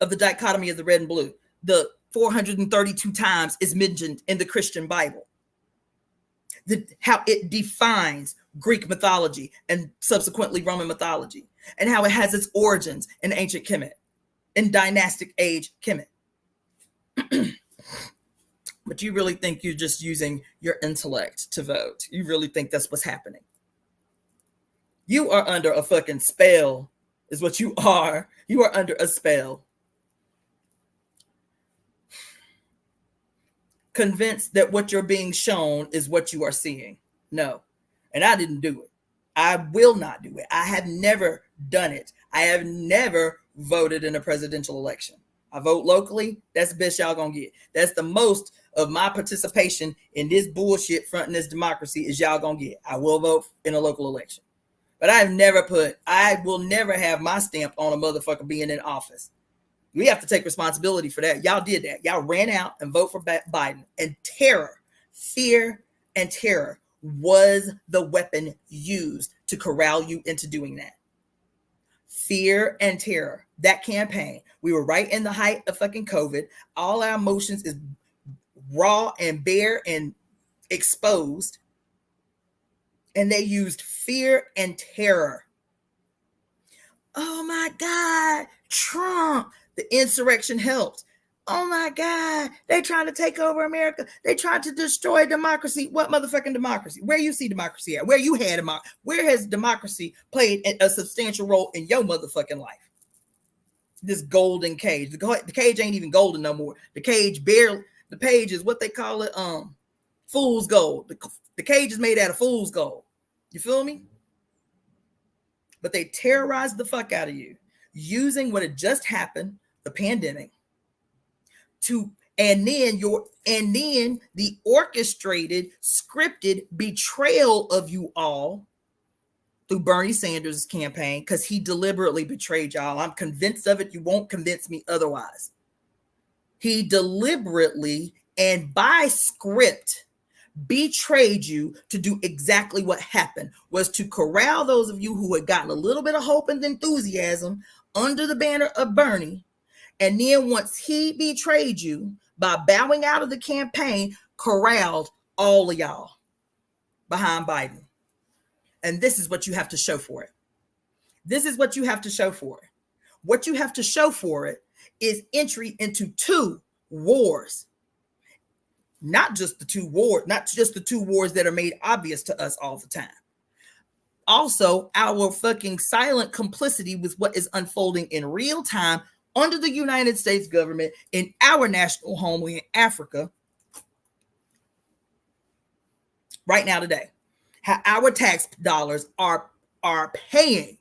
of the dichotomy of the red and blue. The 432 times is mentioned in the Christian Bible. How it defines Greek mythology and subsequently Roman mythology, and how it has its origins in ancient Kemet, in dynastic age Kemet. But you really think you're just using your intellect to vote? You really think that's what's happening? You are under a fucking spell, is what you are. You are under a spell. Convinced that what you're being shown is what you are seeing. No. And I didn't do it. I will not do it. I have never done it. I have never voted in a presidential election. I vote locally. That's the best y'all gonna get. That's the most of my participation in this bullshit fronting this democracy is y'all gonna get. I will vote in a local election. But I will never have my stamp on a motherfucker being in office. We have to take responsibility for that. Y'all did that. Y'all ran out and vote for Biden. And terror, fear and terror was the weapon used to corral you into doing that. Fear and terror. That campaign. We were right in the height of fucking COVID. All our emotions is raw and bare and exposed. And they used fear and terror. Oh my God, Trump. The insurrection helped. Oh my God, they trying to take over America. They trying to destroy democracy. What motherfucking democracy? Where you see democracy at? Where you had democracy? Where has democracy played a substantial role in your motherfucking life? This golden cage. The cage ain't even golden no more. The cage barely. The page is what they call it. Fool's gold. The cage is made out of fool's gold. You feel me? But they terrorized the fuck out of you, using what had just happened, the pandemic, and then the orchestrated, scripted betrayal of you all through Bernie Sanders' campaign, because he deliberately betrayed y'all. I'm convinced of it. You won't convince me otherwise. He deliberately and by script betrayed you to do exactly what happened, was to corral those of you who had gotten a little bit of hope and enthusiasm under the banner of Bernie. And then once he betrayed you by bowing out of the campaign, corralled all of y'all behind Biden. And this is what you have to show for it. This is what you have to show for it. What you have to show for it is entry into 2 wars. Not just the 2 wars, not just the 2 wars that are made obvious to us all the time. Also, our fucking silent complicity with what is unfolding in real time under the United States government in our national homeland, Africa, right now today. How our tax dollars are paying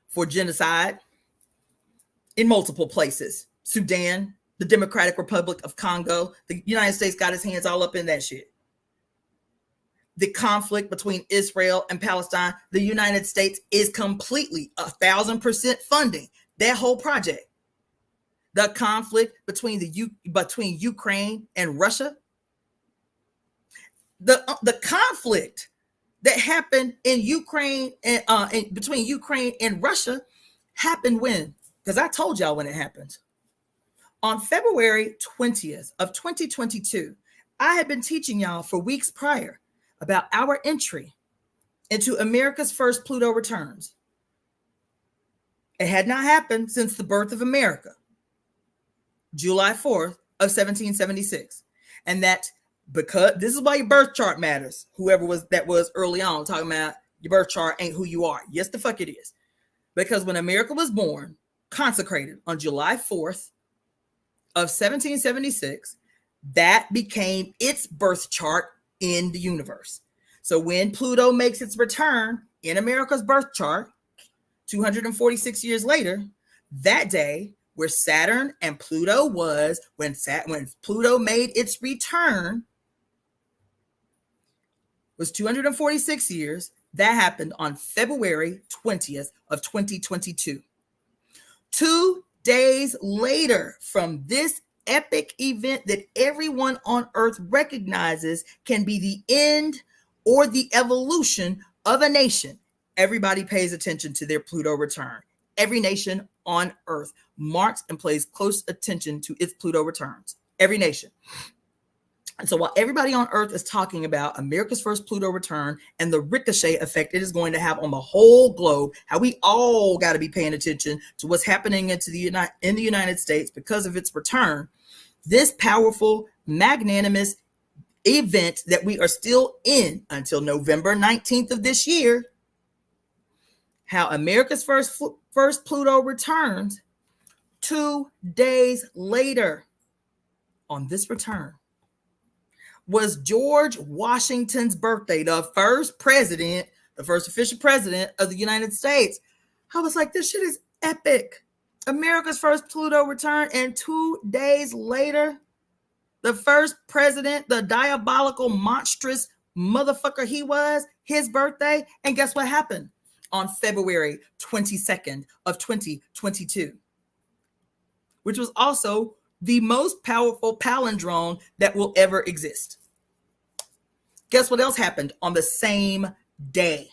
for genocide in multiple places. Sudan, the Democratic Republic of Congo, the United States got its hands all up in that shit. The conflict between Israel and Palestine, the United States is completely 1,000% funding that whole project. The conflict between Ukraine and Russia, the conflict that happened in Ukraine and between Ukraine and Russia happened when? Because I told y'all when it happened. On February 20th of 2022, I had been teaching y'all for weeks prior about our entry into America's first Pluto returns. It had not happened since the birth of America, July 4th of 1776. And that, because this is why your birth chart matters. Whoever was early on talking about your birth chart ain't who you are. Yes, the fuck it is. Because when America was born, consecrated on July 4th of 1776, that became its birth chart in the universe. So when Pluto makes its return in America's birth chart, 246 years later, that day where Saturn and Pluto was, when Pluto made its return, was 246 years. That happened on February 20th of 2022. 2 days later from this epic event that everyone on Earth recognizes can be the end or the evolution of a nation, everybody pays attention to their Pluto return. Every nation on Earth marks and pays close attention to its Pluto returns. Every nation. And so while everybody on Earth is talking about America's first Pluto return and the ricochet effect it is going to have on the whole globe, how we all got to be paying attention to what's happening in the United States because of its return, this powerful, magnanimous event that we are still in until November 19th of this year, how America's first Pluto returns 2 days later on this return was George Washington's birthday, the first president, the first official president of the United States. I was like, this shit is epic. America's first Pluto return, and 2 days later, the first president, the diabolical, monstrous motherfucker he was, his birthday. And guess what happened on February 22nd of 2022, which was also the most powerful palindrome that will ever exist. Guess what else happened on the same day?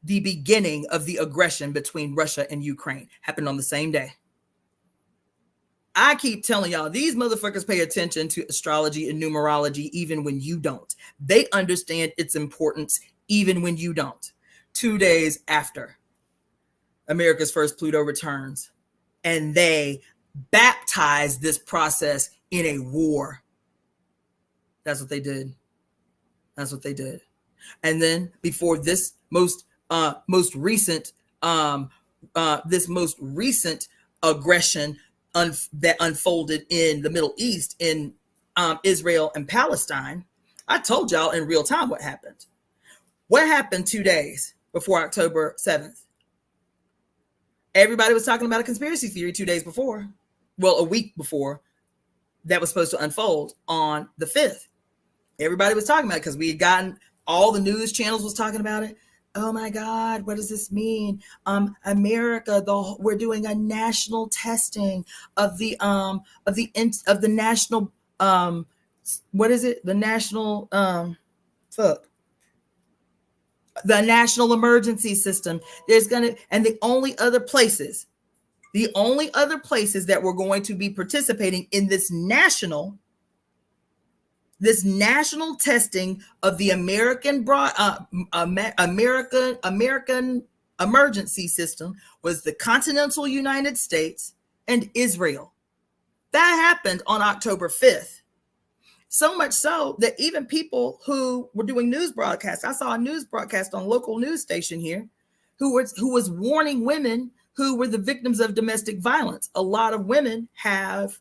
The beginning of the aggression between Russia and Ukraine happened on the same day. I keep telling y'all, these motherfuckers pay attention to astrology and numerology even when you don't. They understand its importance even when you don't. 2 days after America's first Pluto returns, and they baptized this process in a war. That's what they did. That's what they did. And then before this most recent aggression that unfolded in the Middle East, in Israel and Palestine, I told y'all in real time what happened. What happened 2 days before October 7th? Everybody was talking about a conspiracy theory 2 days before. Well, a week before that was supposed to unfold on the 5th. Everybody was talking about it because we had gotten, all the news channels was talking about it. oh my God, what does this mean? America, we're doing a national testing of the national what is it? The national the national emergency system. And the only other places that we're going to be participating in this national testing of the American emergency system was the continental United States and Israel. That happened on October 5th. So much so that even people who were doing news broadcasts, I saw a news broadcast on a local news station here who was warning women who were the victims of domestic violence. A lot of women have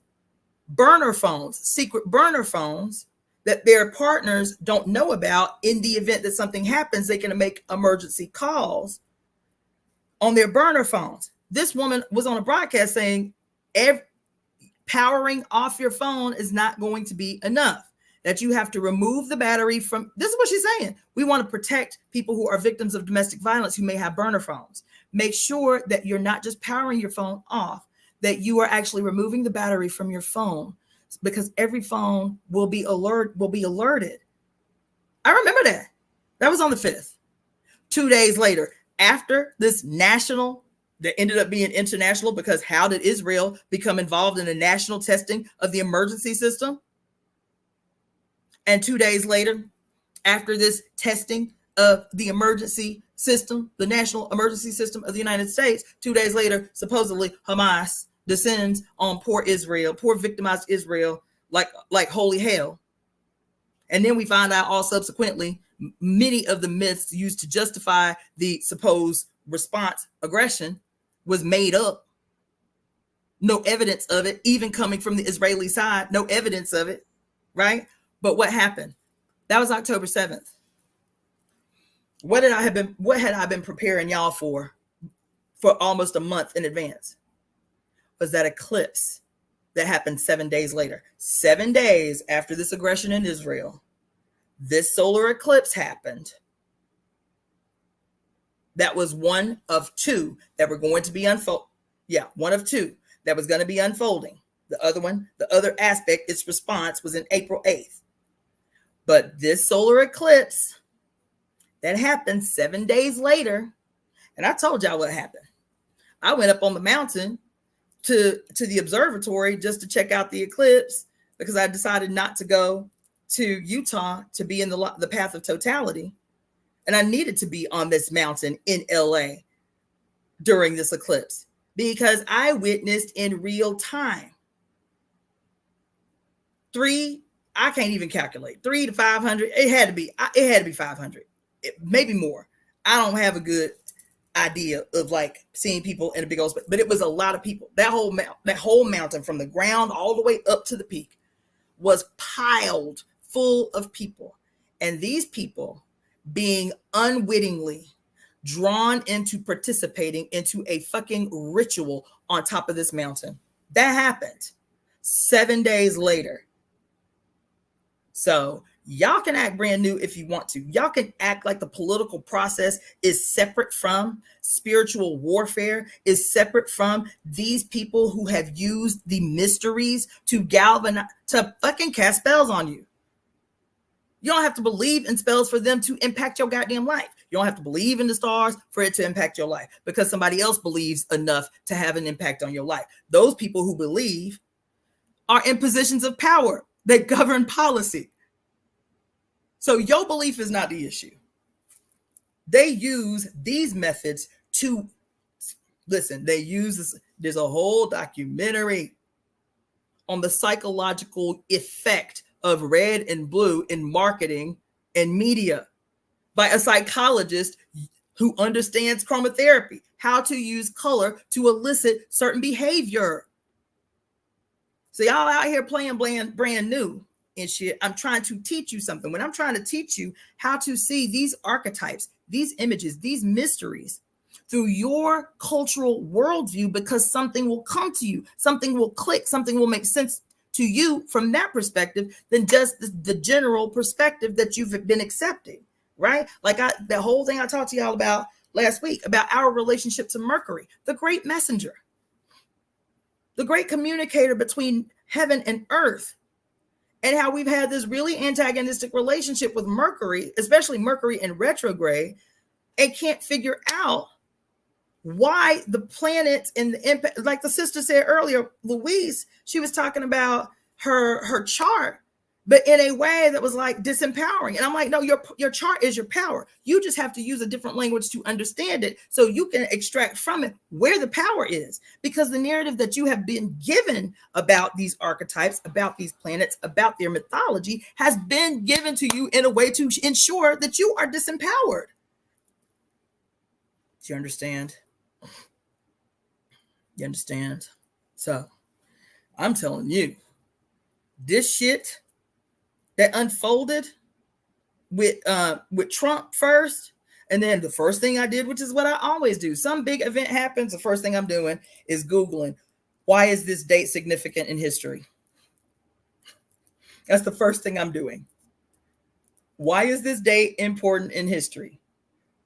burner phones, secret burner phones that their partners don't know about. In the event that something happens, they can make emergency calls on their burner phones. This woman was on a broadcast saying powering off your phone is not going to be enough, that you have to remove the battery from, this is what she's saying. We want to protect people who are victims of domestic violence who may have burner phones. Make sure that you're not just powering your phone off, that you are actually removing the battery from your phone, because every phone will be alerted. I remember that. That was on the 5th. 2 days later, after this national, that ended up being international, because how did Israel become involved in the national testing of the emergency system? And 2 days later, after this testing of the emergency system, the national emergency system of the United States, 2 days later, supposedly Hamas descends on poor Israel, poor victimized Israel, like holy hell. And then we find out all subsequently, many of the myths used to justify the supposed response aggression was made up. No evidence of it, even coming from the Israeli side, no evidence of it, right? But what happened? That was October 7th. What had I been preparing y'all for almost a month in advance? Was that eclipse that happened 7 days later. 7 days after this aggression in Israel, this solar eclipse happened. That was one of two that were going to be unfolding. Yeah, one of two that was going to be unfolding. The other aspect, its response, was in April 8th. But this solar eclipse that happened 7 days later, and I told y'all what happened. I went up on the mountain to the observatory just to check out the eclipse, because I decided not to go to Utah to be in the path of totality. And I needed to be on this mountain in LA during this eclipse, because I witnessed in real time I can't even calculate, 300 to 500. It had to be 500, maybe more. I don't have a good idea of like seeing people in a big old space, but it was a lot of people. That whole mountain from the ground all the way up to the peak was piled full of people. And these people being unwittingly drawn into participating into a fucking ritual on top of this mountain. That happened 7 days later. So y'all can act brand new if you want to. Y'all can act like the political process is separate from spiritual warfare, is separate from these people who have used the mysteries to fucking cast spells on you. You don't have to believe in spells for them to impact your goddamn life. You don't have to believe in the stars for it to impact your life, because somebody else believes enough to have an impact on your life. Those people who believe are in positions of power that govern policy. So your belief is not the issue. They use these methods to, listen, there's a whole documentary on the psychological effect of red and blue in marketing and media by a psychologist who understands chromotherapy, how to use color to elicit certain behavior. So y'all out here playing brand new and shit. I'm trying to teach you something. When I'm trying to teach you how to see these archetypes, these images, these mysteries through your cultural worldview, because something will come to you, something will click, something will make sense to you from that perspective than just the general perspective that you've been accepting. right? Like the whole thing I talked to y'all about last week about our relationship to Mercury, the great messenger, the great communicator between heaven and earth, and how we've had this really antagonistic relationship with Mercury, especially Mercury in retrograde, and can't figure out why the planets and the impact, like the sister said earlier, Louise, she was talking about her chart, but in a way that was like disempowering. And I'm like, no, your chart is your power. You just have to use a different language to understand it so you can extract from it where the power is. Because the narrative that you have been given about these archetypes, about these planets, about their mythology has been given to you in a way to ensure that you are disempowered. Do you understand? You understand? So I'm telling you, this shit that unfolded with Trump first, and then the first thing I did, which is what I always do, some big event happens, the first thing I'm doing is Googling, why is this date significant in history? That's the first thing I'm doing. Why is this date important in history?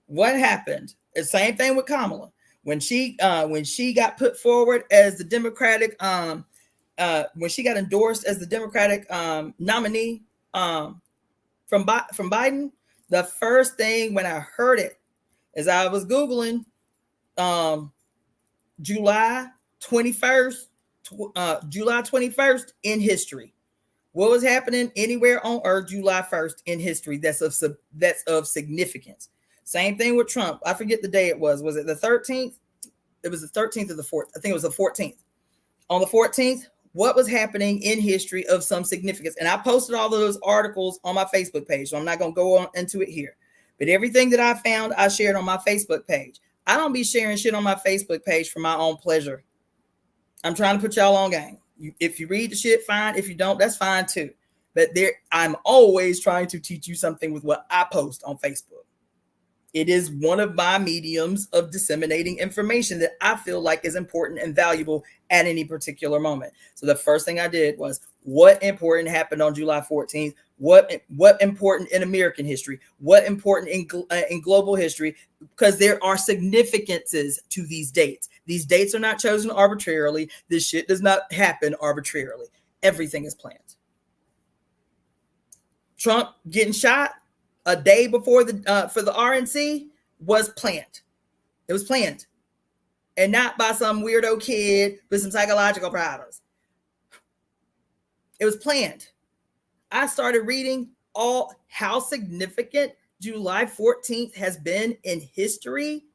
What happened? The same thing with Kamala. When she got put forward as the Democratic, when she got endorsed as the Democratic nominee from Biden, the first thing when I heard it is I was Googling July 21st, July 21st in history. What was happening anywhere on Earth July 1st in history that's of significance? Same thing with Trump. I forget the day it was. Was it the 13th? It was the 13th or the 4th. I think it was the 14th. On the 14th, what was happening in history of some significance? And I posted all of those articles on my Facebook page, so I'm not going to go on into it here. But everything that I found, I shared on my Facebook page. I don't be sharing shit on my Facebook page for my own pleasure. I'm trying to put y'all on game. If you read the shit, fine. If you don't, that's fine too. But I'm always trying to teach you something with what I post on Facebook. It is one of my mediums of disseminating information that I feel like is important and valuable at any particular moment. So the first thing I did was, what important happened on July 14th? What important in American history? What important in global history? Because there are significances to these dates. These dates are not chosen arbitrarily. This shit does not happen arbitrarily. Everything is planned. Trump getting shot a day before for the RNC was planned. It was planned, and not by some weirdo kid with some psychological problems. It was planned. I started reading how significant July 14th has been in history.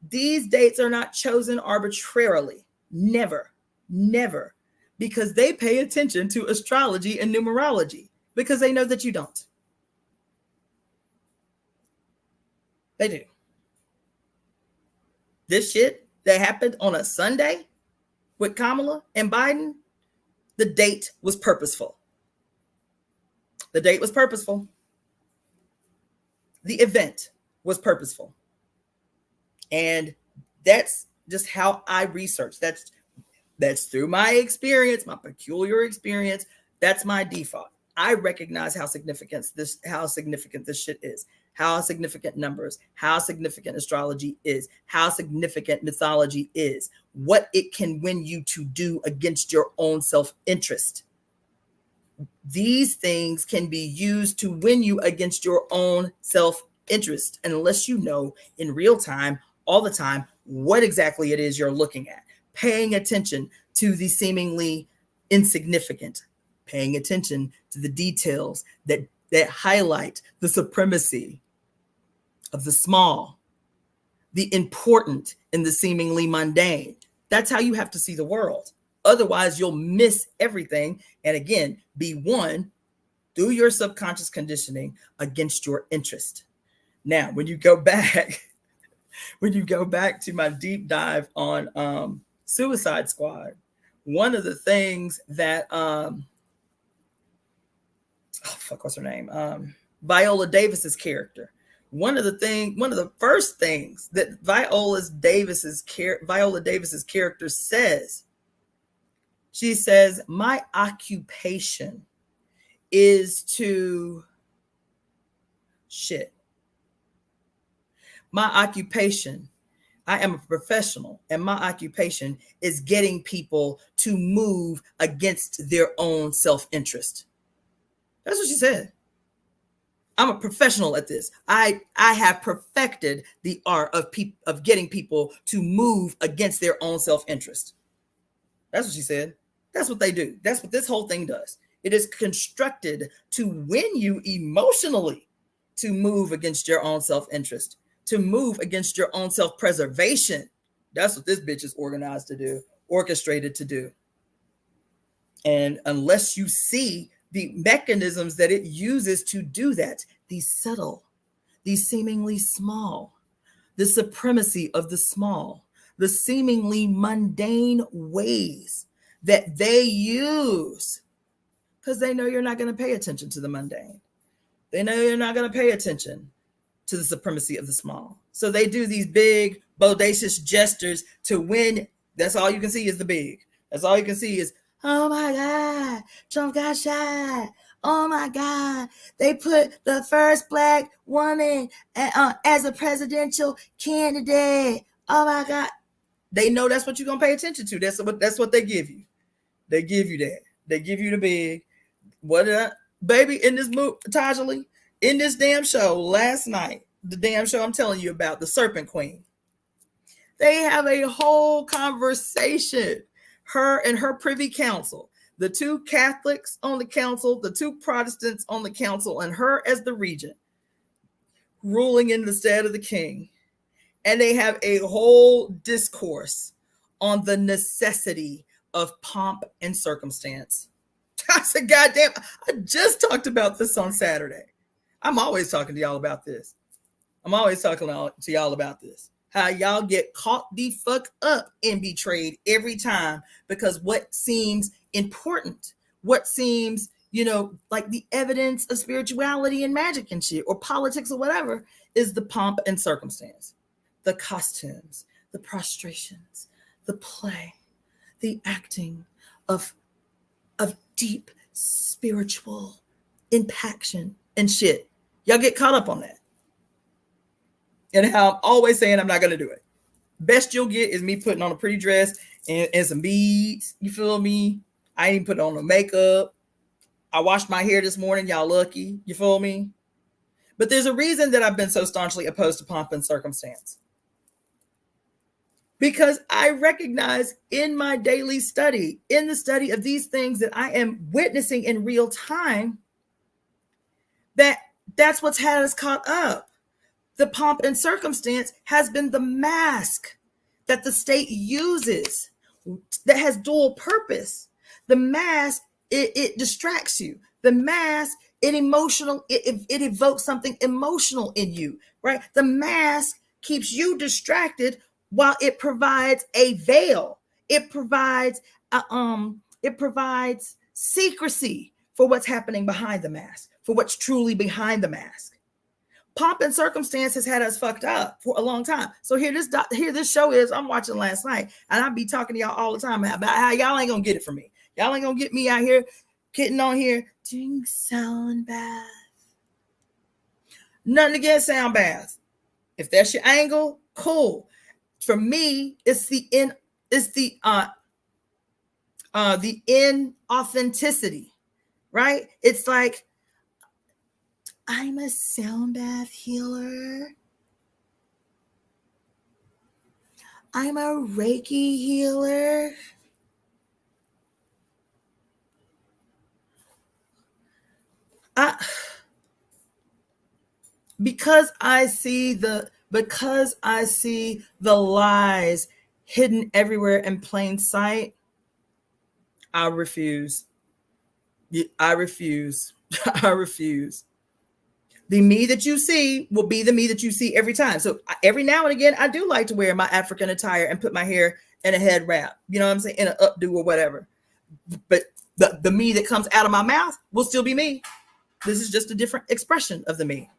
These dates are not chosen arbitrarily. Never, never, because they pay attention to astrology and numerology, because they know that you don't. They do. This shit that happened on a Sunday with Kamala and Biden, the date was purposeful. The date was purposeful. The event was purposeful. And that's just how I research. That's through my experience, my peculiar experience. That's my default. I recognize how significant this shit is, how significant numbers, how significant astrology is, how significant mythology is, what it can win you to do against your own self-interest. These things can be used to win you against your own self-interest, unless you know in real time, all the time, what exactly it is you're looking at, paying attention to the seemingly insignificant, paying attention to the details that highlight the supremacy of the small, the important in the seemingly mundane. That's how you have to see the world. Otherwise, you'll miss everything. And again, be won through your subconscious conditioning against your interest. Now, when you go back to my deep dive on Suicide Squad, one of the things that what's her name? Viola Davis's character. One of the first things that Viola Davis's character says, she says, my occupation is to shit. My occupation, I am a professional, and my occupation is getting people to move against their own self-interest. That's what she said. I'm a professional at this. I have perfected the art of getting people to move against their own self-interest. That's what she said. That's what they do. That's what this whole thing does. It is constructed to win you emotionally to move against your own self-interest, to move against your own self-preservation. That's what this bitch is organized to do, orchestrated to do. And unless you see the mechanisms that it uses to do that, these subtle, these seemingly small, the supremacy of the small, the seemingly mundane ways that they use, because they know you're not going to pay attention to the mundane. They know you're not going to pay attention to the supremacy of the small. So they do these big, bodacious gestures to win. That's all you can see is the big. That's all you can see is, oh my God, Trump got shot. Oh my God, they put the first Black woman as a presidential candidate. Oh my God. They know that's what you're going to pay attention to. That's what they give you. They give you that. They give you the big. Baby, in this movie, Tajali, in this damn show last night, the damn show I'm telling you about, the Serpent Queen, they have a whole conversation, her and her privy council, the two Catholics on the council, the two Protestants on the council, and her as the regent, ruling in the stead of the king. And they have a whole discourse on the necessity of pomp and circumstance. I said, goddamn, I just talked about this on Saturday. I'm always talking to y'all about this. I'm always talking to y'all about this. How y'all get caught the fuck up and betrayed every time because what seems important, what seems, like the evidence of spirituality and magic and shit, or politics or whatever, is the pomp and circumstance. The costumes, the prostrations, the play, the acting of deep spiritual impaction and shit. Y'all get caught up on that. And how I'm always saying I'm not going to do it. Best you'll get is me putting on a pretty dress and some beads. You feel me? I ain't put on no makeup. I washed my hair this morning. Y'all lucky. You feel me? But there's a reason that I've been so staunchly opposed to pomp and circumstance. Because I recognize in my daily study, in the study of these things that I am witnessing in real time, that's what's had us caught up. The pomp and circumstance has been the mask that the state uses that has dual purpose. The mask, it distracts you. The mask, it evokes something emotional in you, right? The mask keeps you distracted while it provides a veil. It provides secrecy for what's happening behind the mask, for what's truly behind the mask. Pomp and circumstance has had us fucked up for a long time. So here this show is, I'm watching last night, and I be talking to y'all all the time about how y'all ain't gonna get it from me. Y'all ain't gonna get me out here getting on here doing sound bath. Nothing against sound bath. If that's your angle, cool. For me, it's the inauthenticity, right? It's like, I'm a sound bath healer. I'm a Reiki healer. Because I see the lies hidden everywhere in plain sight, I refuse. I refuse. I refuse. The me that you see will be the me that you see every time. So every now and again, I do like to wear my African attire and put my hair in a head wrap, you know what I'm saying, in an updo or whatever. But the me that comes out of my mouth will still be me. This is just a different expression of the me.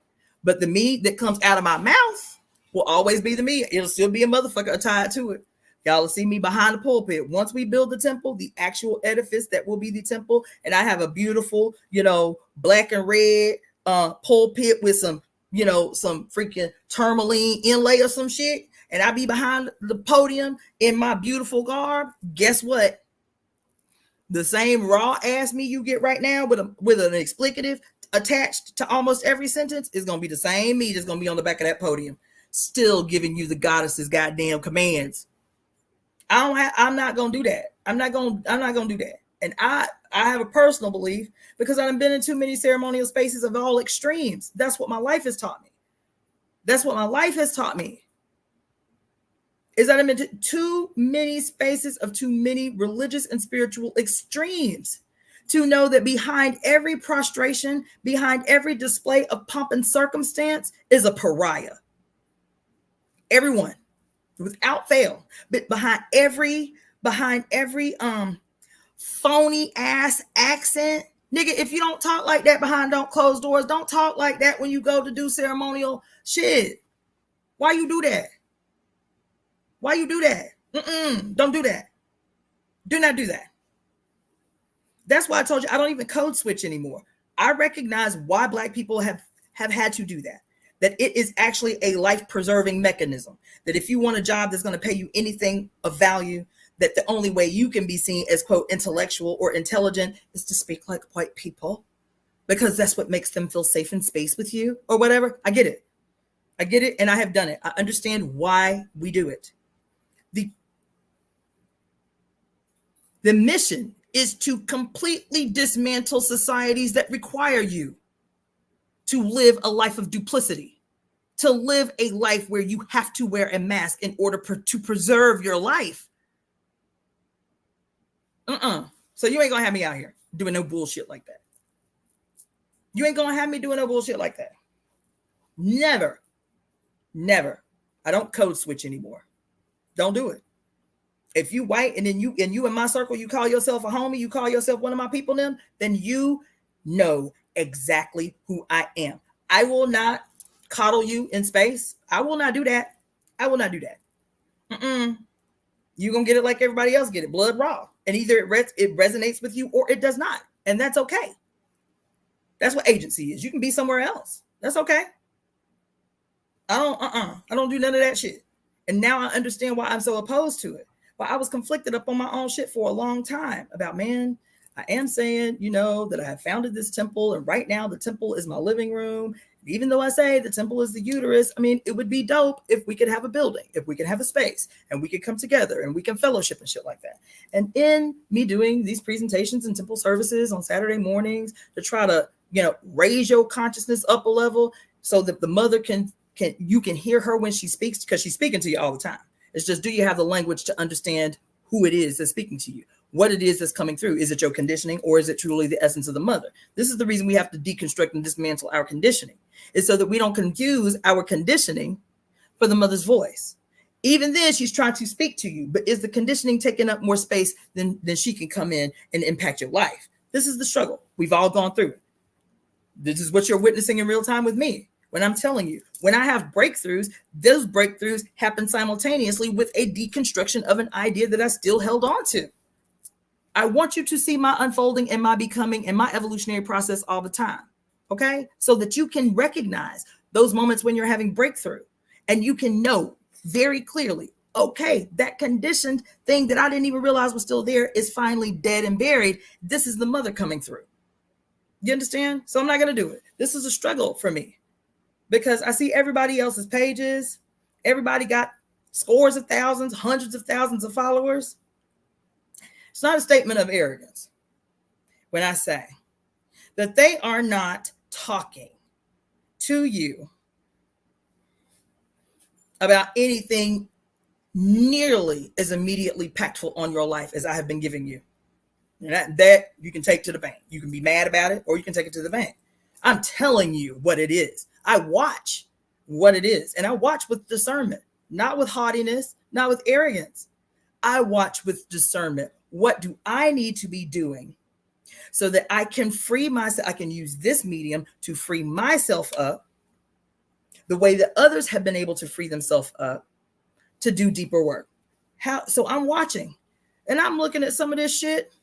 But the me that comes out of my mouth will always be the me. It'll still be a motherfucker tied to it. Y'all will see me behind the pulpit. Once we build the temple, the actual edifice that will be the temple, and I have a beautiful, black and red pulpit with some some freaking tourmaline inlay or some shit, and I be behind the podium in my beautiful garb, guess what? The same raw ass me you get right now with an explicative attached to almost every sentence is gonna be the same me that's gonna be on the back of that podium, still giving you the goddess's goddamn commands. I'm not gonna do that. I'm not gonna do that. And I have a personal belief, because I've been in too many ceremonial spaces of all extremes. That's what my life has taught me. That's what my life has taught me. Is that I'm in too many spaces of too many religious and spiritual extremes to know that behind every prostration, behind every display of pomp and circumstance is a pariah. Everyone, without fail. But behind every phony ass accent, nigga, if you don't talk like that behind don't close doors, don't talk like that when you go to do ceremonial shit. Why you do that? Why you do that? Don't do that. Do not do that. That's why I told you I don't even code switch anymore. I recognize why Black people have had to do that. That it is actually a life-preserving mechanism. That if you want a job that's going to pay you anything of value, that the only way you can be seen as, quote, intellectual or intelligent is to speak like white people, because that's what makes them feel safe in space with you or whatever. I get it. And I have done it. I understand why we do it. The mission is to completely dismantle societies that require you to live a life of duplicity, to live a life where you have to wear a mask in order to preserve your life. So you ain't gonna have me out here doing no bullshit like that. You ain't gonna have me doing no bullshit like that. Never. I don't code switch anymore. Don't do it. If you white and then you in my circle, you call yourself a homie, you call yourself one of my people, then you know exactly who I am. I will not coddle you in space. I will not do that. You're gonna get it like everybody else get it, blood raw. And either it resonates with you or it does not. And that's okay. That's what agency is. You can be somewhere else. That's okay. I don't do none of that shit. And now I understand why I'm so opposed to it. Well, I was conflicted up on my own shit for a long time about, man, I am saying, that I have founded this temple, and right now the temple is my living room. Even though I say the temple is the uterus, I mean, it would be dope if we could have a building, if we could have a space, and we could come together and we can fellowship and shit like that. And in me doing these presentations and temple services on Saturday mornings to try to, raise your consciousness up a level so that the mother you can hear her when she speaks, because she's speaking to you all the time. It's just, do you have the language to understand who it is that's speaking to you? What it is that's coming through? Is it your conditioning, or is it truly the essence of the mother? This is the reason we have to deconstruct and dismantle our conditioning, is so that we don't confuse our conditioning for the mother's voice. Even then, she's trying to speak to you, but is the conditioning taking up more space than she can come in and impact your life? This is the struggle. We've all gone through it. This is what you're witnessing in real time with me. When I'm telling you, when I have breakthroughs, those breakthroughs happen simultaneously with a deconstruction of an idea that I still held on to. I want you to see my unfolding and my becoming and my evolutionary process all the time, okay? So that you can recognize those moments when you're having breakthrough, and you can know very clearly, okay, that conditioned thing that I didn't even realize was still there is finally dead and buried. This is the mother coming through. You understand? So I'm not going to do it. This is a struggle for me, because I see everybody else's pages. Everybody got scores of thousands, hundreds of thousands of followers. It's not a statement of arrogance when I say that they are not talking to you about anything nearly as immediately impactful on your life as I have been giving you. And that you can take to the bank. You can be mad about it, or you can take it to the bank. I'm telling you what it is. I watch what it is, and I watch with discernment, not with haughtiness, not with arrogance. I watch with discernment. What do I need to be doing so that I can free myself? I can use this medium to free myself up the way that others have been able to free themselves up to do deeper work. So I'm watching, and I'm looking at some of this shit.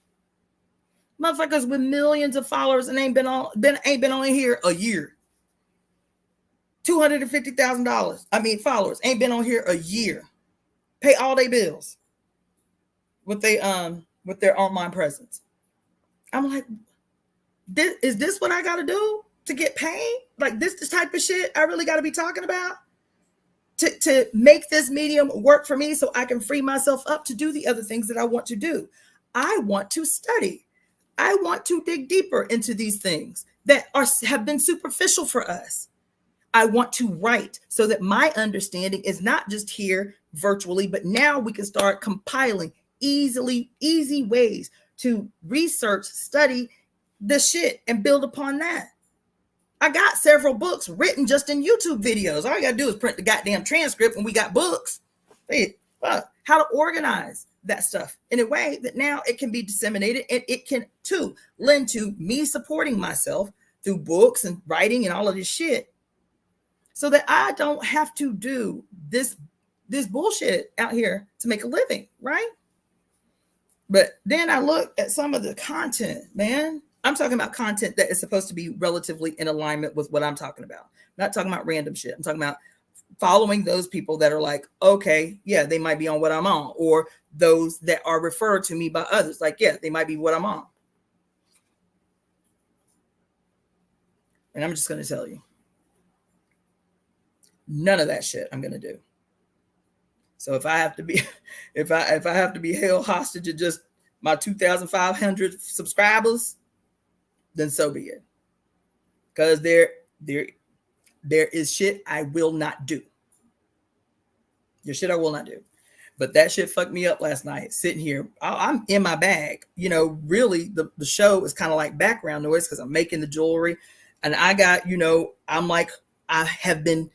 Motherfuckers with millions of followers and ain't been on here a year. $250,000. I mean, followers ain't been on here a year. Pay all their bills with their online presence. I'm like, is this what I got to do to get paid? Like this type of shit I really got to be talking about to make this medium work for me so I can free myself up to do the other things that I want to do. I want to study. I want to dig deeper into these things that have been superficial for us. I want to write so that my understanding is not just here virtually, but now we can start compiling easy ways to research, study the shit and build upon that. I got several books written just in YouTube videos. All you got to do is print the goddamn transcript and we got books. How to organize that stuff in a way that now it can be disseminated and it can too lend to me supporting myself through books and writing and all of this shit so that I don't have to do this bullshit out here to make a living, right? But then I look at some of the content, man. I'm talking about content that is supposed to be relatively in alignment with what I'm talking about. I'm not talking about random shit. I'm talking about following those people that are like, okay, yeah, they might be on what I'm on, or those that are referred to me by others. Like, yeah, they might be what I'm on. And I'm just going to tell you, none of that shit I'm going to do. So if I have to be, if I have to be held hostage to just my 2,500 subscribers, then so be it. Because there is shit I will not do. There's shit I will not do. But that shit fucked me up last night, sitting here. I'm in my bag. You know, really, the show is kind of like background noise because I'm making the jewelry. And I got, I'm like, I have been,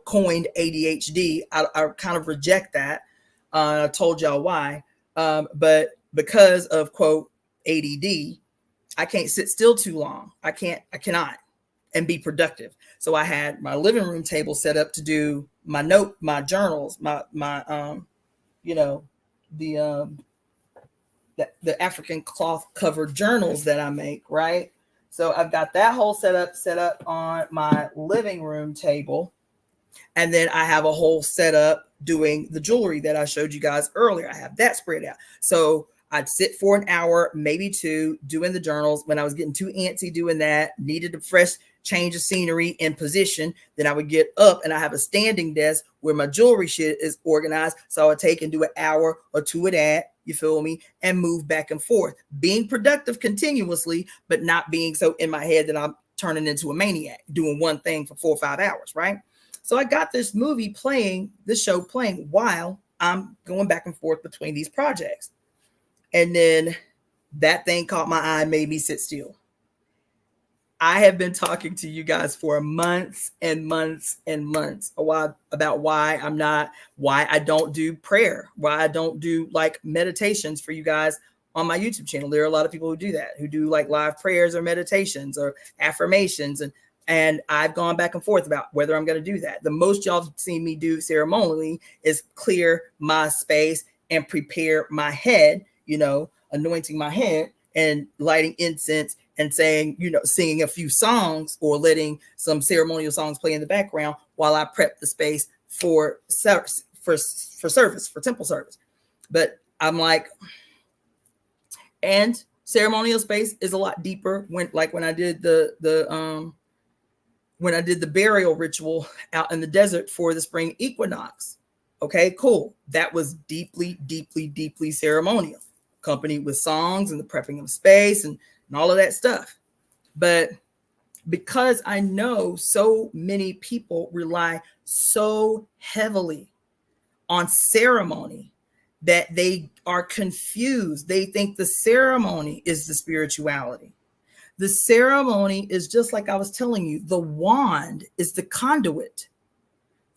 coined ADHD. I kind of reject that. I told y'all why. But because of, quote, ADD, I can't sit still too long. I cannot and be productive. So I had my living room table set up to do my journals, the African cloth covered journals that I make, right? So I've got that whole set up on my living room table. And then I have a whole setup doing the jewelry that I showed you guys earlier. I have that spread out. So I'd sit for an hour, maybe two, doing the journals. When I was getting too antsy doing that, needed a fresh change of scenery and position, then I would get up and I have a standing desk where my jewelry shit is organized. So I would take and do an hour or two of that, you feel me, and move back and forth, being productive continuously, but not being so in my head that I'm turning into a maniac, doing one thing for 4 or 5 hours, right? So I got this show playing while I'm going back and forth between these projects. And then that thing caught my eye, made me sit still. I have been talking to you guys for months and months and months about why I don't do prayer, why I don't do like meditations for you guys on my YouTube channel. There are a lot of people who do that, who do like live prayers or meditations or affirmations. And I've gone back and forth about whether I'm going to do that. The most y'all have seen me do ceremonially is clear my space and prepare my head, anointing my head and lighting incense and saying, singing a few songs or letting some ceremonial songs play in the background while I prep the space for service, for temple service. But I'm like, and ceremonial space is a lot deeper when I did the burial ritual out in the desert for the spring equinox. Okay, cool. That was deeply, deeply, deeply ceremonial, accompanied with songs and the prepping of space and all of that stuff. But because I know so many people rely so heavily on ceremony that they are confused. They think the ceremony is the spirituality. The ceremony is just like I was telling you, the wand is the conduit.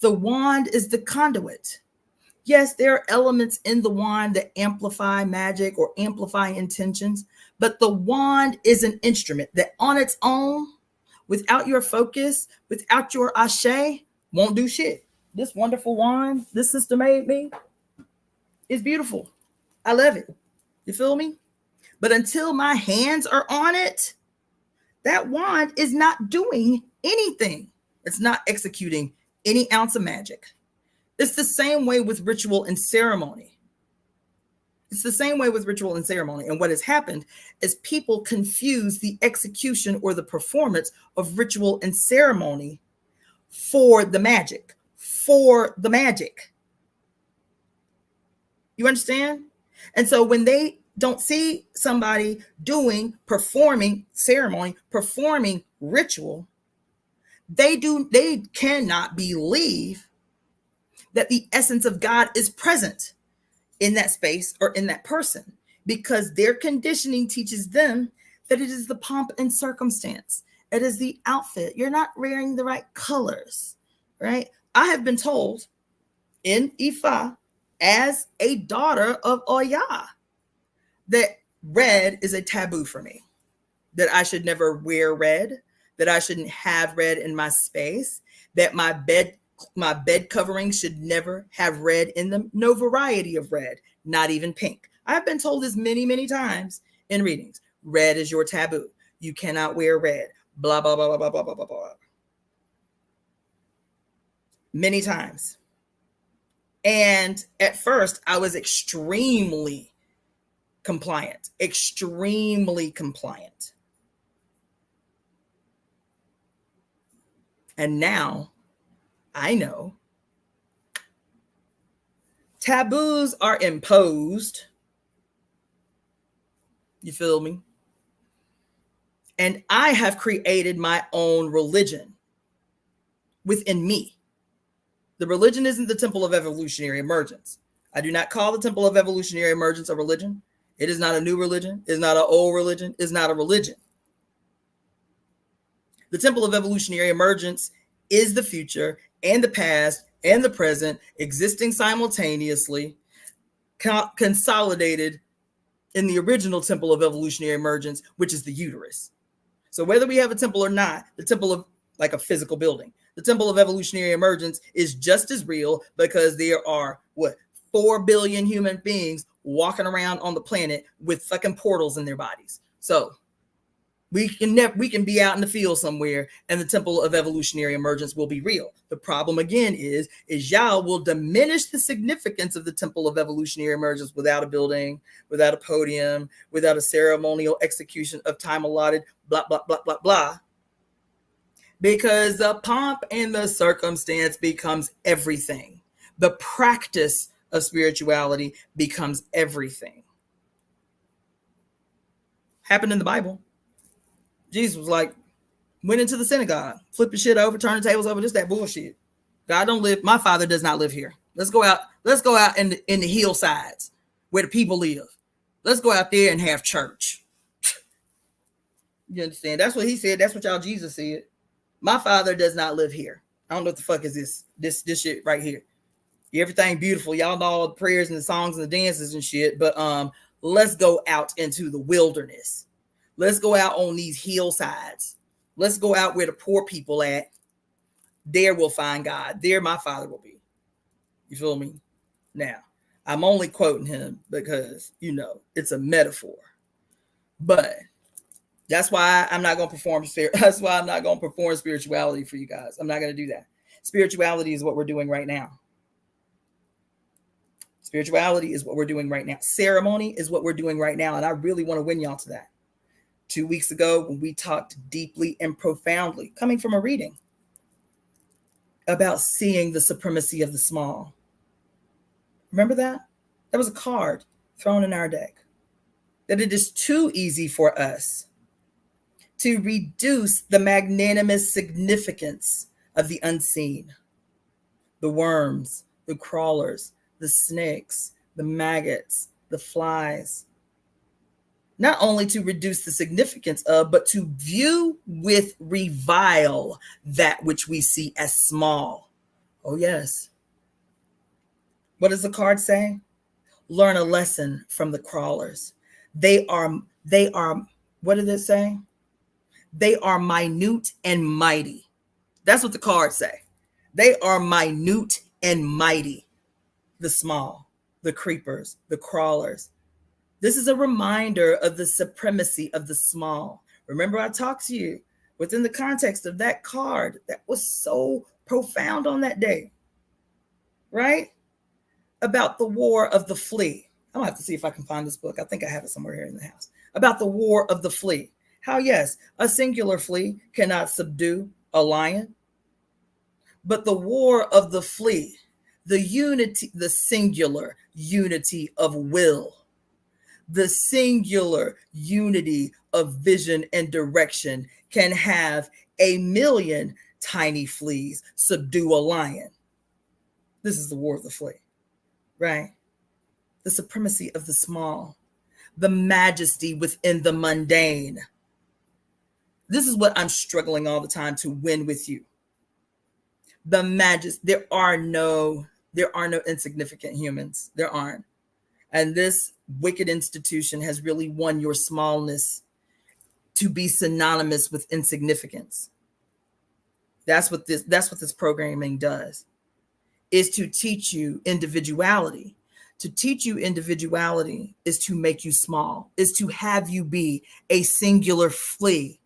The wand is the conduit. Yes, there are elements in the wand that amplify magic or amplify intentions, but the wand is an instrument that on its own, without your focus, without your ashe, won't do shit. This wonderful wand this sister made me is beautiful. I love it. You feel me? But until my hands are on it, that wand is not doing anything. It's not executing any ounce of magic. It's the same way with ritual and ceremony. It's the same way with ritual and ceremony. And what has happened is people confuse the execution or the performance of ritual and ceremony for the magic. For the magic. You understand? And so when they don't see somebody performing ceremony, performing ritual, they cannot believe that the essence of God is present in that space or in that person, because their conditioning teaches them that it is the pomp and circumstance. It is the outfit. You're not wearing the right colors, right? I have been told in Ifa, as a daughter of Oya, that red is a taboo for me, that I should never wear red, that I shouldn't have red in my space, that my bed covering should never have red in them. No variety of red, not even pink. I've been told this many, many times in readings. Red is your taboo. You cannot wear red. Blah, blah, blah, blah, blah, blah, blah, blah, blah. Many times. And at first, I was extremely compliant. And now I know taboos are imposed. You feel me? And I have created my own religion within me. The religion isn't the Temple of Evolutionary Emergence. I do not call the Temple of Evolutionary Emergence a religion. It is not a new religion. It's not an old religion. It's not a religion. The Temple of Evolutionary Emergence is the future and the past and the present existing simultaneously, consolidated in the original Temple of Evolutionary Emergence, which is the uterus. So whether we have a temple or not, the temple of like a physical building, the Temple of Evolutionary Emergence is just as real, because there are 4 billion human beings walking around on the planet with fucking portals in their bodies. So we can be out in the field somewhere and the Temple of Evolutionary Emergence will be real. The problem again is y'all will diminish the significance of the Temple of Evolutionary Emergence without a building, without a podium, without a ceremonial execution of time allotted, blah, blah, blah, blah, blah. Because the pomp and the circumstance becomes everything. The practice of spirituality becomes everything. Happened in the Bible. Jesus was like, went into the synagogue, flipping shit over, turning tables over, just that bullshit. God don't live, my Father does not live here. Let's go out in the hillsides where the people live. Let's go out there and have church. You understand? That's what he said. That's what y'all Jesus said. My Father does not live here. I don't know what the fuck is this shit right here. Everything beautiful. Y'all know all the prayers and the songs and the dances and shit. But let's go out into the wilderness. Let's go out on these hillsides. Let's go out where the poor people at. There we'll find God. There my Father will be. You feel me? Now, I'm only quoting him because, it's a metaphor. But that's why I'm not going to perform. That's why I'm not going to perform spirituality for you guys. I'm not going to do that. Spirituality is what we're doing right now. Spirituality is what we're doing right now. Ceremony is what we're doing right now. And I really want to win y'all to that. 2 weeks ago, when we talked deeply and profoundly, coming from a reading, about seeing the supremacy of the small. Remember that? That was a card thrown in our deck. That it is too easy for us to reduce the magnanimous significance of the unseen. The worms, the crawlers, the snakes, the maggots, the flies. Not only to reduce the significance of, but to view with revile that which we see as small. Oh, yes. What does the card say? Learn a lesson from the crawlers. They are, what did it say? They are minute and mighty. That's what the cards say. They are minute and mighty. The small, the creepers, the crawlers. This is a reminder of the supremacy of the small. Remember, I talked to you within the context of that card that was so profound on that day, right? About the war of the flea. I'm gonna have to see if I can find this book. I think I have it somewhere here in the house. About the war of the flea. How, yes, a singular flea cannot subdue a lion, but the war of the flea, the unity, the singular unity of will, the singular unity of vision and direction can have 1,000,000 tiny fleas subdue a lion. This is the war of the flea, right? The supremacy of the small, the majesty within the mundane. This is what I'm struggling all the time to win with you. The majesty. There are no insignificant humans. There aren't. And this wicked institution has really won your smallness to be synonymous with insignificance. That's what this programming does, is to teach you individuality. To teach you individuality is to make you small, is to have you be a singular flea,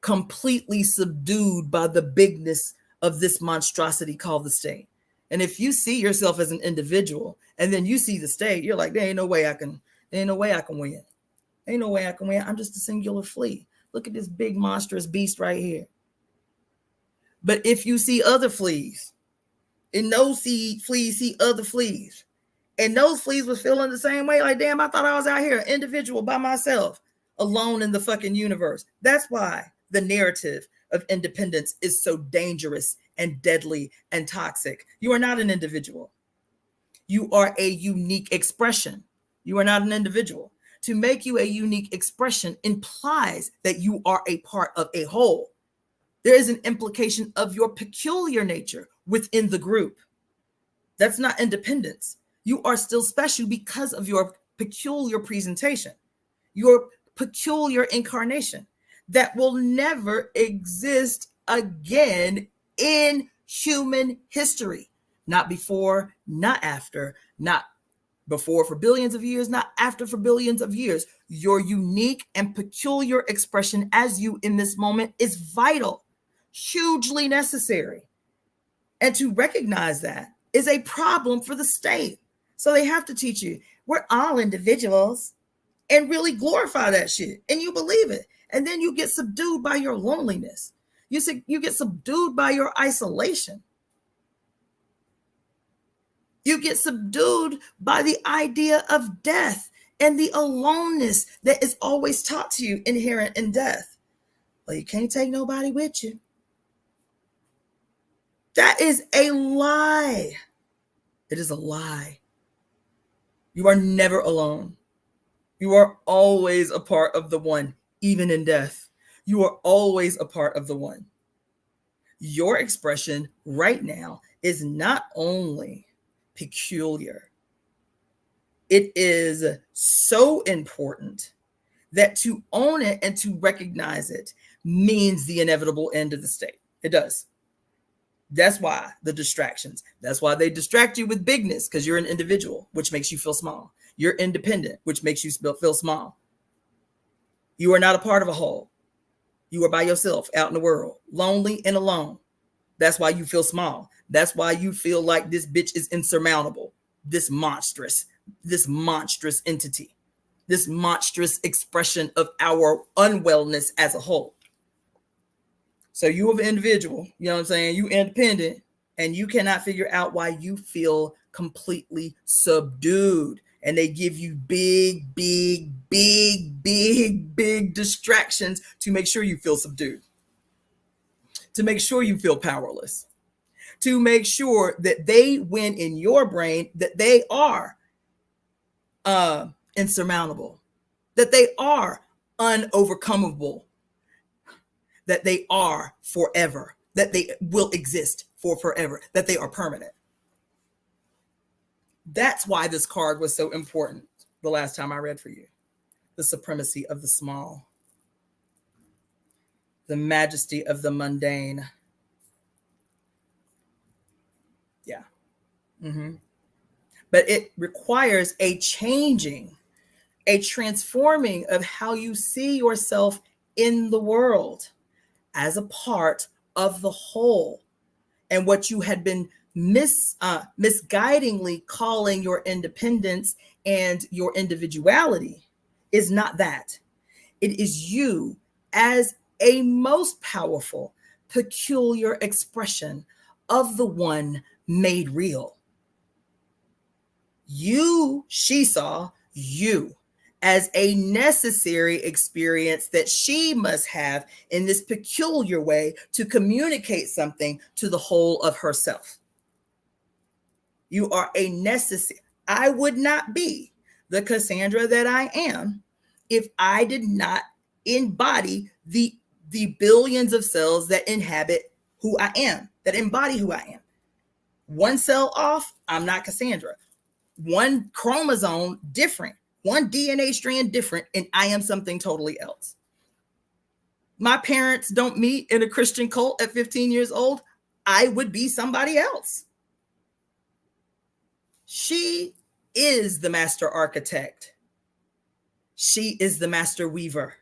completely subdued by the bigness of this monstrosity called the state. And if you see yourself as an individual and then you see the state, you're like, there ain't no way I can win. Ain't no way I can win. I'm just a singular flea. Look at this big monstrous beast right here. But if you see other fleas, and those fleas see other fleas, and those fleas was feeling the same way, like, damn, I thought I was out here, individual by myself, alone in the fucking universe. That's why the narrative of independence is so dangerous and deadly and toxic. You are not an individual. You are a unique expression. You are not an individual. To make you a unique expression implies that you are a part of a whole. There is an implication of your peculiar nature within the group. That's not independence. You are still special because of your peculiar presentation, your peculiar incarnation that will never exist again in human history. Not before, not after, not before for billions of years, not after for billions of years. Your unique and peculiar expression as you in this moment is vital, hugely necessary. And to recognize that is a problem for the state. So they have to teach you, we're all individuals, and really glorify that shit. And you believe it. And then you get subdued by your loneliness. You get subdued by your isolation. You get subdued by the idea of death and the aloneness that is always taught to you inherent in death. Well, you can't take nobody with you. That is a lie. It is a lie. You are never alone. You are always a part of the one, even in death. You are always a part of the one. Your expression right now is not only peculiar, it is so important that to own it and to recognize it means the inevitable end of the state. It does. That's why the distractions. That's why they distract you with bigness, because you're an individual, which makes you feel small. You're independent, which makes you feel small. You are not a part of a whole. You are by yourself out in the world, lonely and alone. That's why you feel small. That's why you feel like this bitch is insurmountable. This monstrous entity, this monstrous expression of our unwellness as a whole. So you are an individual, you know what I'm saying? You independent, and you cannot figure out why you feel completely subdued. And they give you big distractions to make sure you feel subdued, to make sure you feel powerless, to make sure that they win in your brain, that they are insurmountable, that they are unovercomable, that they are forever, that they will exist for forever, that they are permanent. That's why this card was so important the last time I read for you. The supremacy of the small, the majesty of the mundane. Yeah. But it requires a changing, a transforming of how you see yourself in the world. as a part of the whole. And what you had been misguidingly calling your independence and your individuality is not that. It is you as a most powerful, peculiar expression of the one made real. You, she saw you as a necessary experience that she must have in this peculiar way to communicate something to the whole of herself. You are a necessary. I would not be the Cassandra that I am if I did not embody the billions of cells that inhabit who I am, that embody who I am. One cell off, I'm not Cassandra. One chromosome different, one DNA strand different, and I am something totally else. My parents don't meet in a Christian cult at 15 years old. I would be somebody else. She is the master architect. She is the master weaver.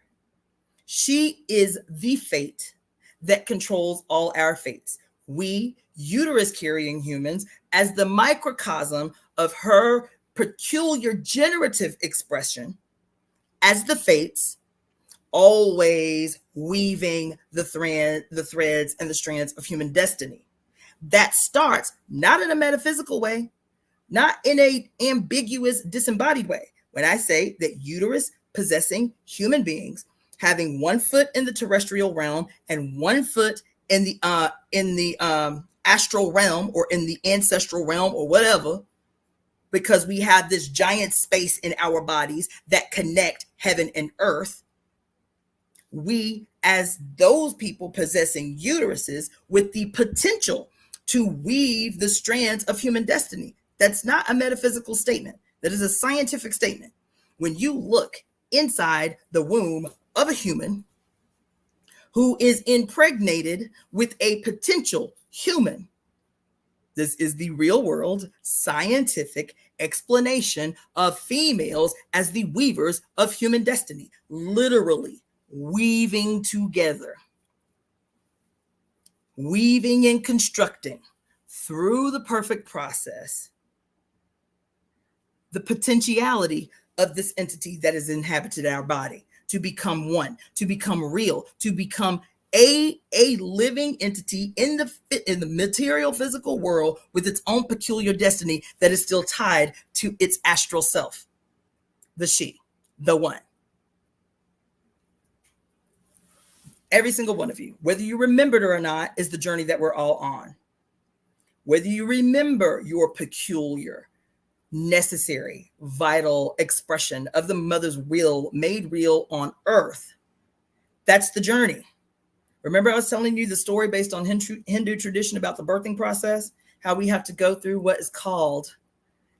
She is the fate that controls all our fates. We, uterus carrying humans, as the microcosm of her peculiar generative expression, as the fates, always weaving the threads and the strands of human destiny. That starts not in a metaphysical way, not in a ambiguous, disembodied way. When I say that uterus possessing human beings, having 1 foot in the terrestrial realm and 1 foot in the astral realm or in the ancestral realm or whatever, because we have this giant space in our bodies that connect heaven and earth. We, as those people possessing uteruses with the potential to weave the strands of human destiny. That's not a metaphysical statement. That is a scientific statement. When you look inside the womb of a human who is impregnated with a potential human, this is the real world scientific explanation of females as the weavers of human destiny, literally weaving together, weaving and constructing through the perfect process the potentiality of this entity that has inhabited our body to become one, to become real, to become a living entity in the material physical world with its own peculiar destiny that is still tied to its astral self, the she, the one. Every single one of you, whether you remembered it or not, is the journey that we're all on. Whether you remember your peculiar, necessary, vital expression of the mother's will made real on earth, that's the journey. Remember I was telling you the story based on Hindu tradition about the birthing process, how we have to go through what is called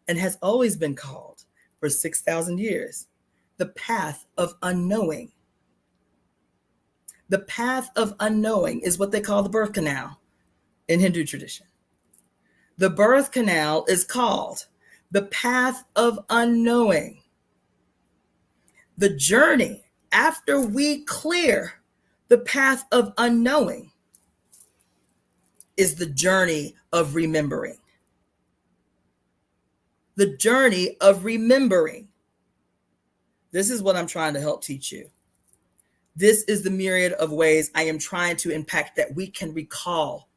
and has always been called for 6,000 years, the path of unknowing. The path of unknowing is what they call the birth canal in Hindu tradition. The birth canal is called the path of unknowing. The journey after we clear the path of unknowing is the journey of remembering. The journey of remembering. This is what I'm trying to help teach you. This is the myriad of ways I am trying to impact that we can recall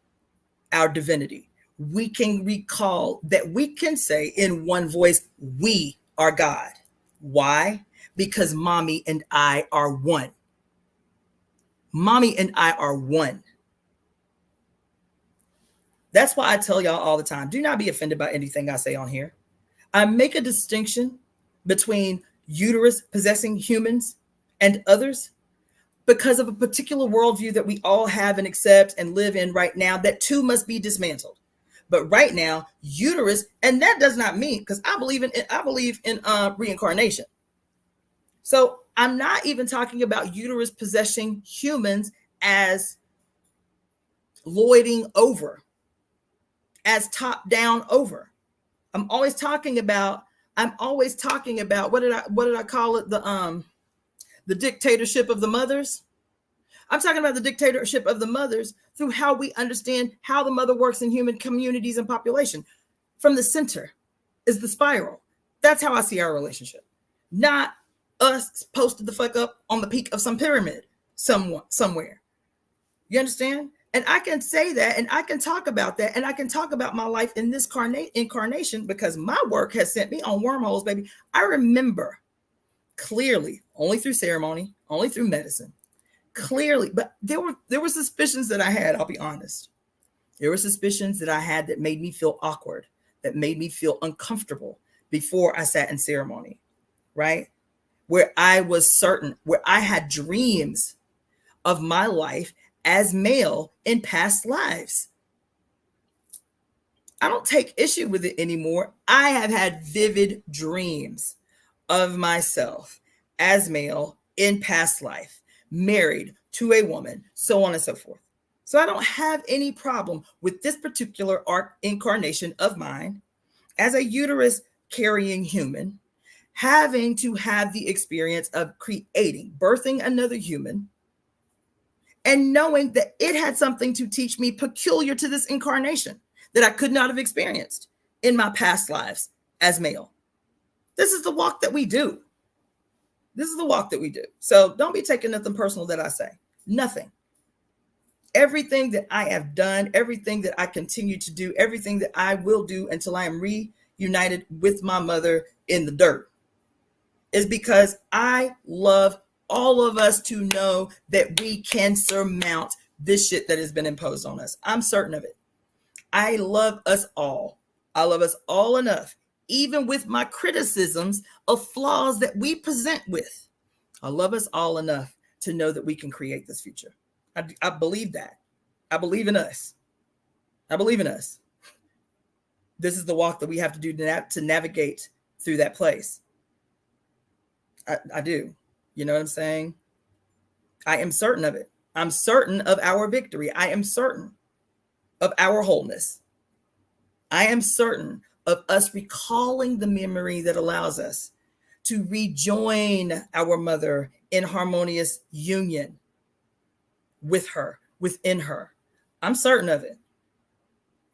our divinity. We can recall that we can say in one voice, we are God. Why? Because mommy and I are one. Mommy and I are one. That's why I tell y'all all the time, do not be offended by anything I say on here. I make a distinction between uterus possessing humans and others because of a particular worldview that we all have and accept and live in right now, that too must be dismantled. But right now, uterus, and that does not mean, because I believe in reincarnation. So I'm not even talking about uterus possessing humans as lording over, as top down over. I'm always talking about what did I call it? The dictatorship of the mothers. I'm talking about the dictatorship of the mothers through how we understand how the mother works in human communities and population. From the center is the spiral. That's how I see our relationship. Not us posted the fuck up on the peak of some pyramid somewhere. You understand? And I can say that, and I can talk about that, and I can talk about my life in this incarnation because my work has sent me on wormholes, baby. I remember clearly, only through ceremony, only through medicine, clearly, but there were suspicions that I had, I'll be honest. There were suspicions that I had that made me feel awkward, that made me feel uncomfortable before I sat in ceremony, right? Where I was certain, where I had dreams of my life as male in past lives. I don't take issue with it anymore. I have had vivid dreams of myself as male in past life, married to a woman, so on and so forth. So I don't have any problem with this particular incarnation of mine as a uterus carrying human, having to have the experience of creating, birthing another human, and knowing that it had something to teach me peculiar to this incarnation that I could not have experienced in my past lives as male. This is the walk that we do. This is the walk that we do. So don't be taking nothing personal that I say. Nothing. Everything that I have done, everything that I continue to do, everything that I will do until I am reunited with my mother in the dirt is because I love all of us to know that we can surmount this shit that has been imposed on us. I'm certain of it. I love us all. I love us all enough, even with my criticisms of flaws that we present with. I love us all enough to know that we can create this future. I believe that. I believe in us. I believe in us. This is the walk that we have to do to navigate through that place. I do. You know what I'm saying? I am certain of it. I'm certain of our victory. I am certain of our wholeness. I am certain of us recalling the memory that allows us to rejoin our mother in harmonious union with her, within her. I'm certain of it.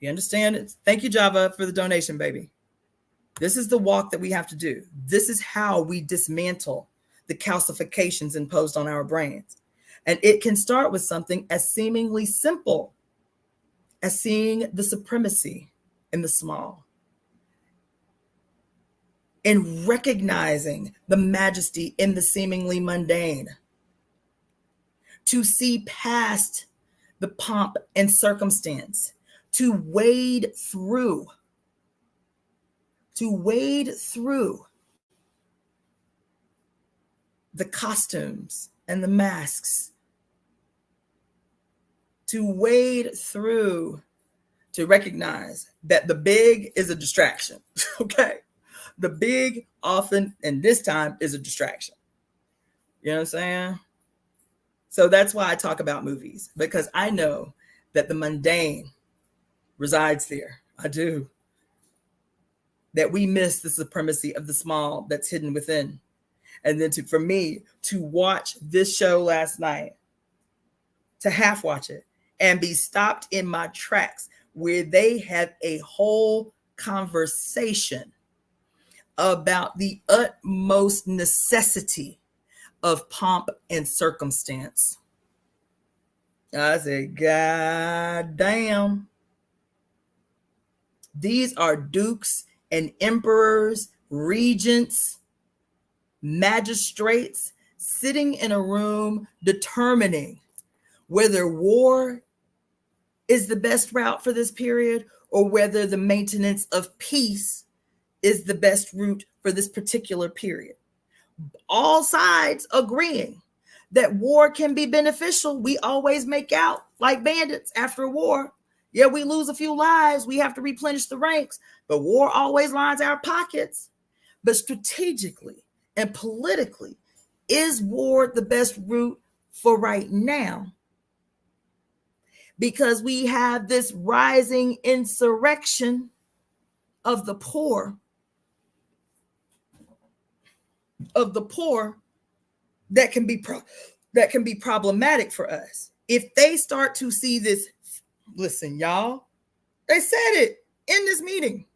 You understand it? Thank you, Java, for the donation, baby. This is the walk that we have to do. This is how we dismantle the calcifications imposed on our brains. And it can start with something as seemingly simple as seeing the supremacy in the small and recognizing the majesty in the seemingly mundane, to see past the pomp and circumstance, to wade through the costumes and the masks, to wade through, to recognize that the big is a distraction. Okay. The big often, and this time, is a distraction. You know what I'm saying? So that's why I talk about movies, because I know that the mundane resides there. I do. That we miss the supremacy of the small that's hidden within. And then for me to watch this show last night, to half watch it and be stopped in my tracks where they had a whole conversation about the utmost necessity of pomp and circumstance. I said, God damn. These are dukes and emperors, regents, magistrates sitting in a room determining whether war is the best route for this period or whether the maintenance of peace is the best route for this particular period. All sides agreeing that war can be beneficial. We always make out like bandits after war. Yeah, we lose a few lives. We have to replenish the ranks, but war always lines our pockets. But strategically and politically, is war the best route for right now? Because we have this rising insurrection of the poor, that can be that can be problematic for us. If they start to see this, listen, y'all, they said it in this meeting.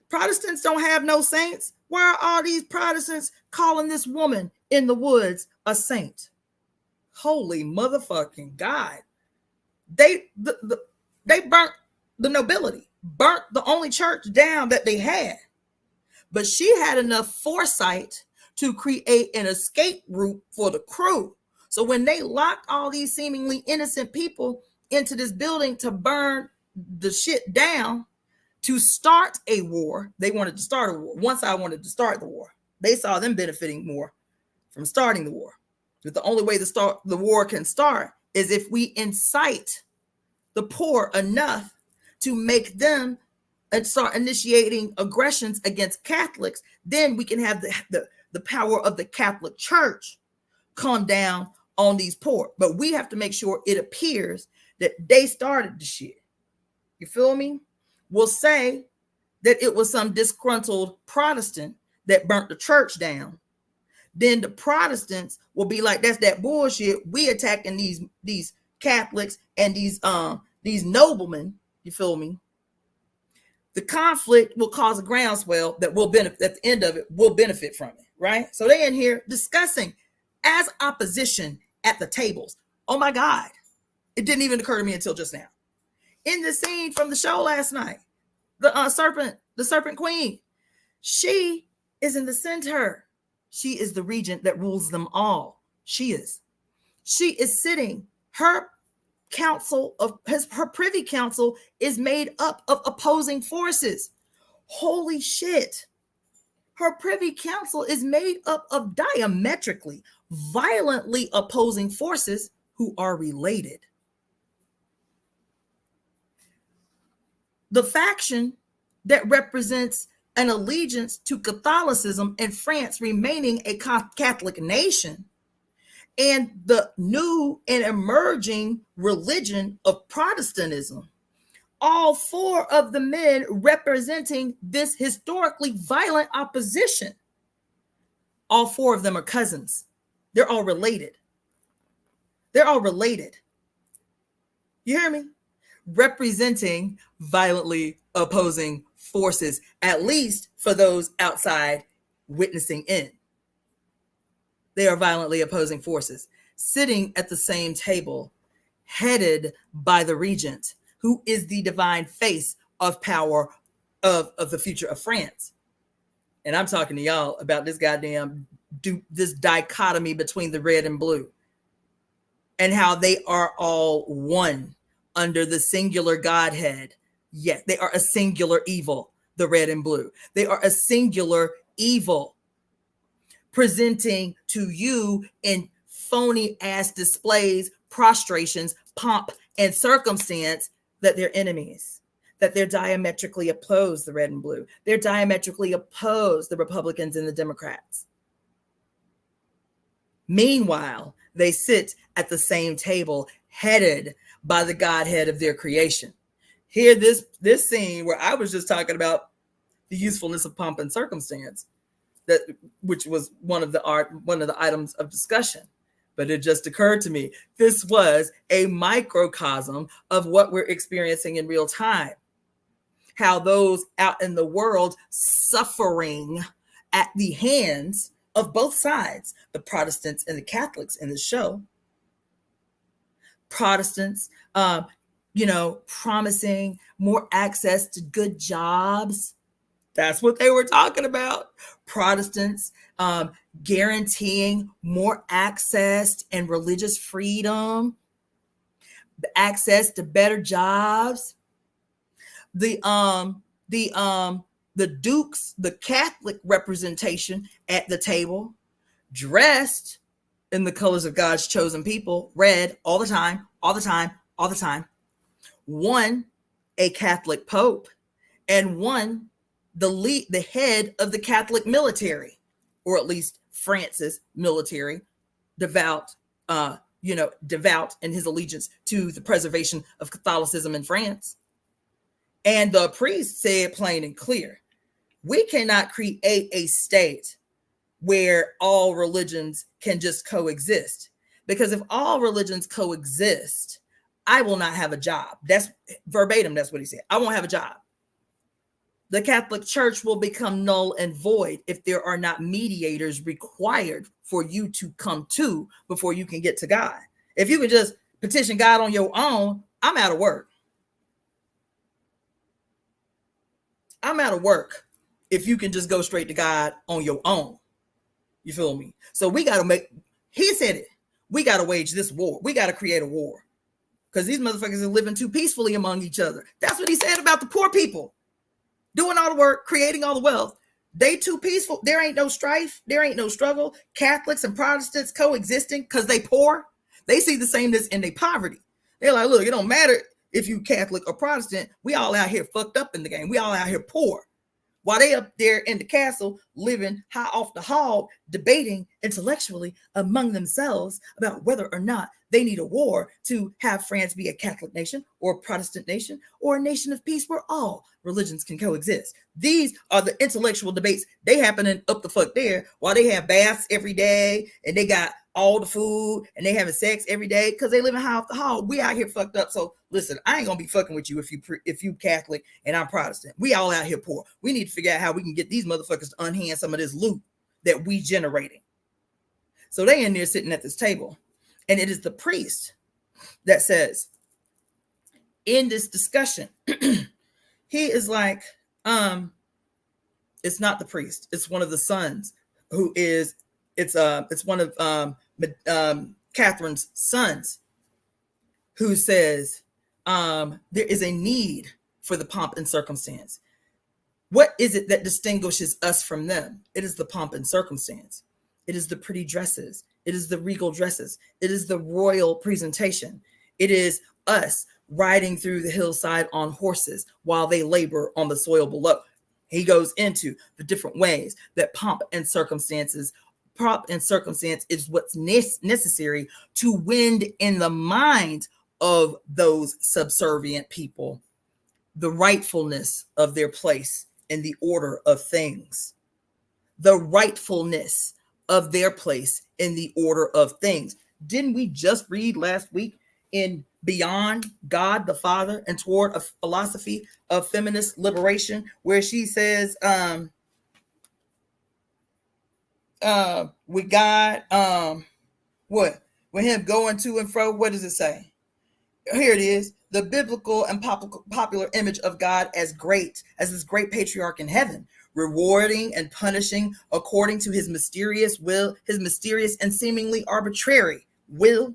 Protestants don't have no saints. Why are all these Protestants calling this woman in the woods a saint? Holy motherfucking God. They burnt the nobility, burnt the only church down that they had. But she had enough foresight to create an escape route for the crew. So when they locked all these seemingly innocent people into this building to burn the shit down, to start a war, they wanted to start a war. One side wanted to start the war. They saw them benefiting more from starting the war. But the only way the war can start is if we incite the poor enough to make them and start initiating aggressions against Catholics. Then we can have the power of the Catholic Church come down on these poor. But we have to make sure it appears that they started the shit. You feel me? We'll say that it was some disgruntled Protestant that burnt the church down. Then the Protestants will be like, that's that bullshit. We attacking these Catholics and these noblemen. You feel me? The conflict will cause a groundswell that will benefit at the end of it, will benefit from it, right? So they in here discussing as opposition at the tables. Oh my God. It didn't even occur to me until just now. In the scene from the show last night, the serpent queen, she is in the center. She is the regent that rules them all. She is sitting. Her privy council is made up of opposing forces. Holy shit. Her privy council is made up of diametrically, violently opposing forces who are related. The faction that represents an allegiance to Catholicism in France remaining a Catholic nation, and the new and emerging religion of Protestantism, all four of the men representing this historically violent opposition, all four of them are cousins. They're all related. They're all related. You hear me? Representing violently opposing forces, at least for those outside witnessing in. They are violently opposing forces, sitting at the same table, headed by the regent, who is the divine face of power of the future of France. And I'm talking to y'all about this this dichotomy between the red and blue, and how they are all one under the singular Godhead. Yes, they are a singular evil, the red and blue. They are a singular evil, presenting to you in phony ass displays, prostrations, pomp, and circumstance that they're enemies, that they're diametrically opposed, the red and blue. They're diametrically opposed, the Republicans and the Democrats. Meanwhile, they sit at the same table, headed by the Godhead of their creation. Here, this scene where I was just talking about the usefulness of pomp and circumstance, which was one of the items of discussion. But it just occurred to me, this was a microcosm of what we're experiencing in real time. How those out in the world suffering at the hands of both sides, the Protestants and the Catholics in the show. Protestants, promising more access to good jobs. That's what they were talking about. Protestants guaranteeing more access and religious freedom, access to better jobs. The dukes, the Catholic representation at the table, dressed in the colors of God's chosen people, red all the time, all the time, all the time. One, a Catholic Pope, and one, the head of the Catholic military, or at least France's military, devout in his allegiance to the preservation of Catholicism in France. And the priest said plain and clear, we cannot create a state where all religions can just coexist. Because if all religions coexist, I will not have a job. That's verbatim. That's what he said. I won't have a job. The Catholic Church will become null and void if there are not mediators required for you to come to before you can get to God. If you can just petition God on your own, I'm out of work. I'm out of work if you can just go straight to God on your own. You feel me? So we got to he said it, we got to wage this war. We got to create a war because these motherfuckers are living too peacefully among each other. That's what he said about the poor people. Doing all the work, creating all the wealth. They too peaceful. There ain't no strife. There ain't no struggle. Catholics and Protestants coexisting because they poor. They see the sameness in their poverty. They're like, look, it don't matter if you Catholic or Protestant. We all out here fucked up in the game. We all out here poor. While they up there in the castle living high off the hog, debating intellectually among themselves about whether or not they need a war to have France be a Catholic nation or a Protestant nation or a nation of peace where all religions can coexist. These are the intellectual debates. They happening up the fuck there while they have baths every day and they got all the food and they having sex every day because they living high off the hog. We out here fucked up. So listen, I ain't gonna be fucking with you if you Catholic and I'm Protestant. We all out here poor. We need to figure out how we can get these motherfuckers to unhand some of this loot that we generating. So they in there sitting at this table, and it is the priest that says in this discussion, he is like, it's not the priest, it's one of the sons who is, it's one of Catherine's sons who says there is a need for the pomp and circumstance. What is it that distinguishes us from them? It is the pomp and circumstance. It is the pretty dresses. It is the regal dresses. It is the royal presentation. It is us riding through the hillside on horses while they labor on the soil below. He goes into the different ways that pomp and circumstance is what's necessary to win in the mind of those subservient people the rightfulness of their place in the order of things. The rightfulness of their place in the order of things. Didn't we just read last week in Beyond God the Father and Toward a Philosophy of Feminist Liberation, where she says, with God, what? With him going to and fro, what does it say? Here it is. The biblical and popular image of God as this great patriarch in heaven, rewarding and punishing according to his mysterious will, his mysterious and seemingly arbitrary will,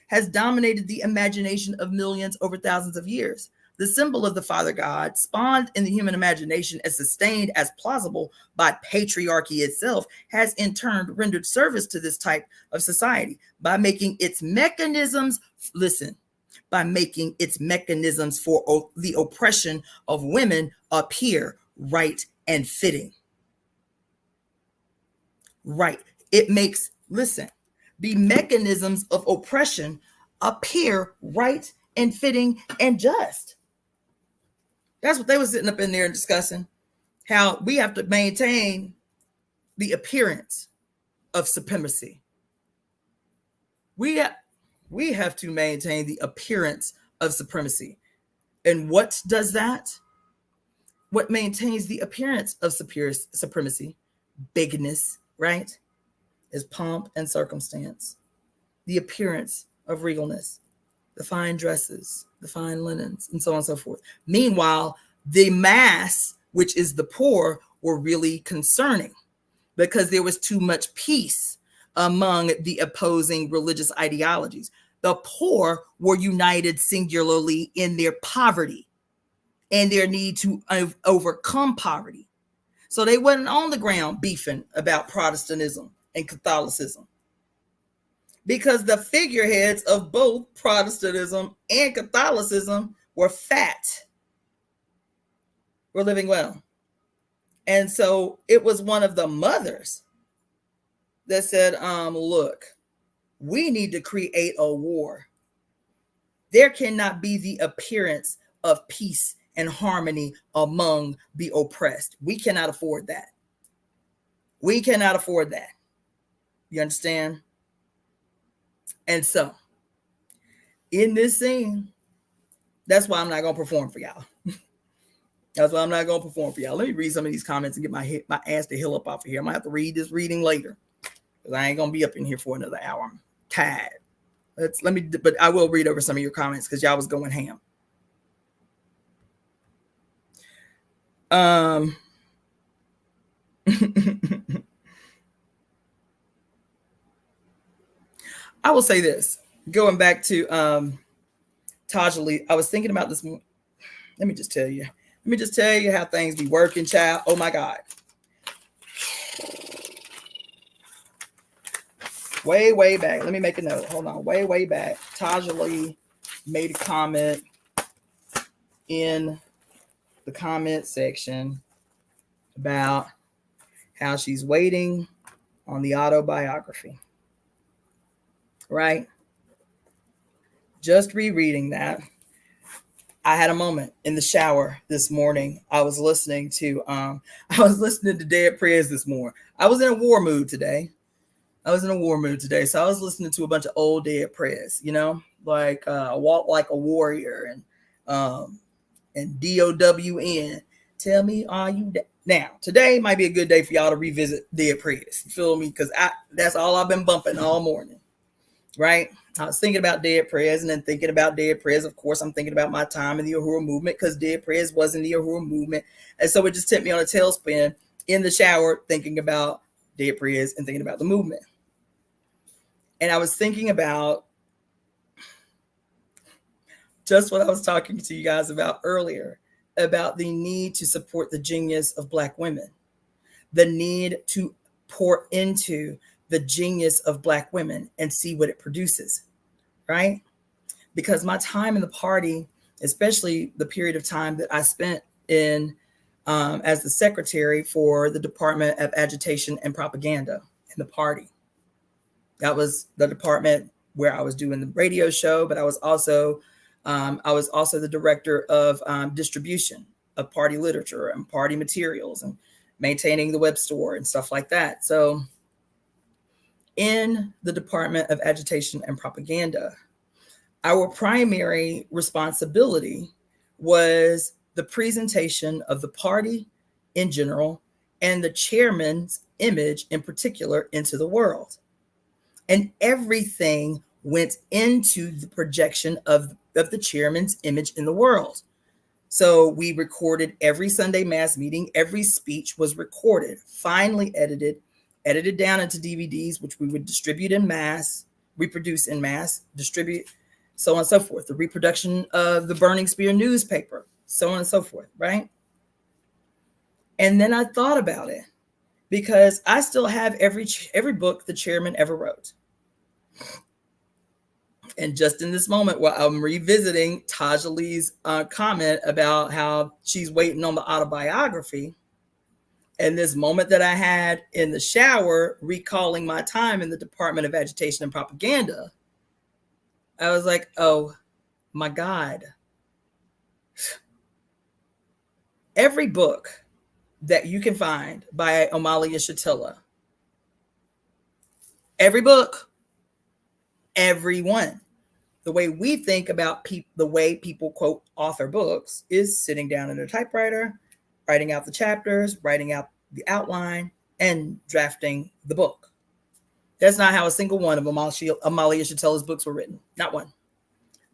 has dominated the imagination of millions over thousands of years. The symbol of the Father God, spawned in the human imagination and sustained as plausible by patriarchy itself, has in turn rendered service to this type of society by making its mechanisms, for the oppression of women appear right and fitting. Right. It makes, the mechanisms of oppression appear right and fitting and just. That's what they were sitting up in there and discussing, how we have to maintain the appearance of supremacy. We have to maintain the appearance of supremacy. And what does that? What maintains the appearance of supremacy? Bigness, right? Is pomp and circumstance. The appearance of regalness. The fine dresses, the fine linens, and so on and so forth. Meanwhile, the mass, which is the poor, were really concerning because there was too much peace among the opposing religious ideologies. The poor were united singularly in their poverty and their need to overcome poverty. So they wasn't on the ground beefing about Protestantism and Catholicism, because the figureheads of both Protestantism and Catholicism were fat, were living well. And so it was one of the mothers that said, look, we need to create a war. There cannot be the appearance of peace and harmony among the oppressed. We cannot afford that. We cannot afford that. You understand? And so, in this scene, that's why I'm not going to perform for y'all. That's why I'm not going to perform for y'all. Let me read some of these comments and get my ass to heal up off of here. I'm going to have to read this reading later, because I ain't going to be up in here for another hour. I'm tired. But I will read over some of your comments because y'all was going ham. I will say this, going back to Tajali, I was thinking about this. Let me just tell you how things be working, child. Oh my God. Way back. Let me make a note. Hold on. Way back. Tajali made a comment in the comment section about how she's waiting on the autobiography. Right? Just rereading that. I had a moment in the shower this morning. I was listening to Dead Prayers this morning. I was in a war mood today. So I was listening to a bunch of old Dead Prayers, like Walk Like a Warrior and DOWN. Tell me, are you now? Today might be a good day for y'all to revisit Dead Prayers. You feel me? Because that's all I've been bumping all morning. Right? I was thinking about Dead Prayers, and then thinking about Dead Prayers. Of course, I'm thinking about my time in the Uhuru movement, because Dead Prayers was in the Uhuru movement. And so it just sent me on a tailspin in the shower, thinking about Dead Prayers and thinking about the movement. And I was thinking about just what I was talking to you guys about earlier, about the need to support the genius of Black women, the need to pour into the genius of Black women and see what it produces, right? Because my time in the party, especially the period of time that I spent in as the secretary for the Department of Agitation and Propaganda in the party. That was the department where I was doing the radio show, but I was also the director of distribution of party literature and party materials and maintaining the web store and stuff like that. So in the Department of Agitation and Propaganda, our primary responsibility was the presentation of the party in general and the chairman's image in particular into the world. And everything went into the projection of the chairman's image in the world. So we recorded every Sunday mass meeting. Every speech was recorded, finally edited down into DVDs, which we would distribute in mass, reproduce in mass, distribute, so on and so forth. The reproduction of the Burning Spear newspaper, so on and so forth, right? And then I thought about it, because I still have every book the chairman ever wrote. And just in this moment, while I'm revisiting Tajali's comment about how she's waiting on the autobiography, and this moment that I had in the shower, recalling my time in the Department of Agitation and Propaganda, I was like, oh my God. Every book that you can find by Amalia Shatilla, every book, everyone. The way we think about the way people quote author books is sitting down in a typewriter, writing out the chapters, writing out the outline, and drafting the book. That's not how a single one of Amalia Shatilla's books were written. Not one.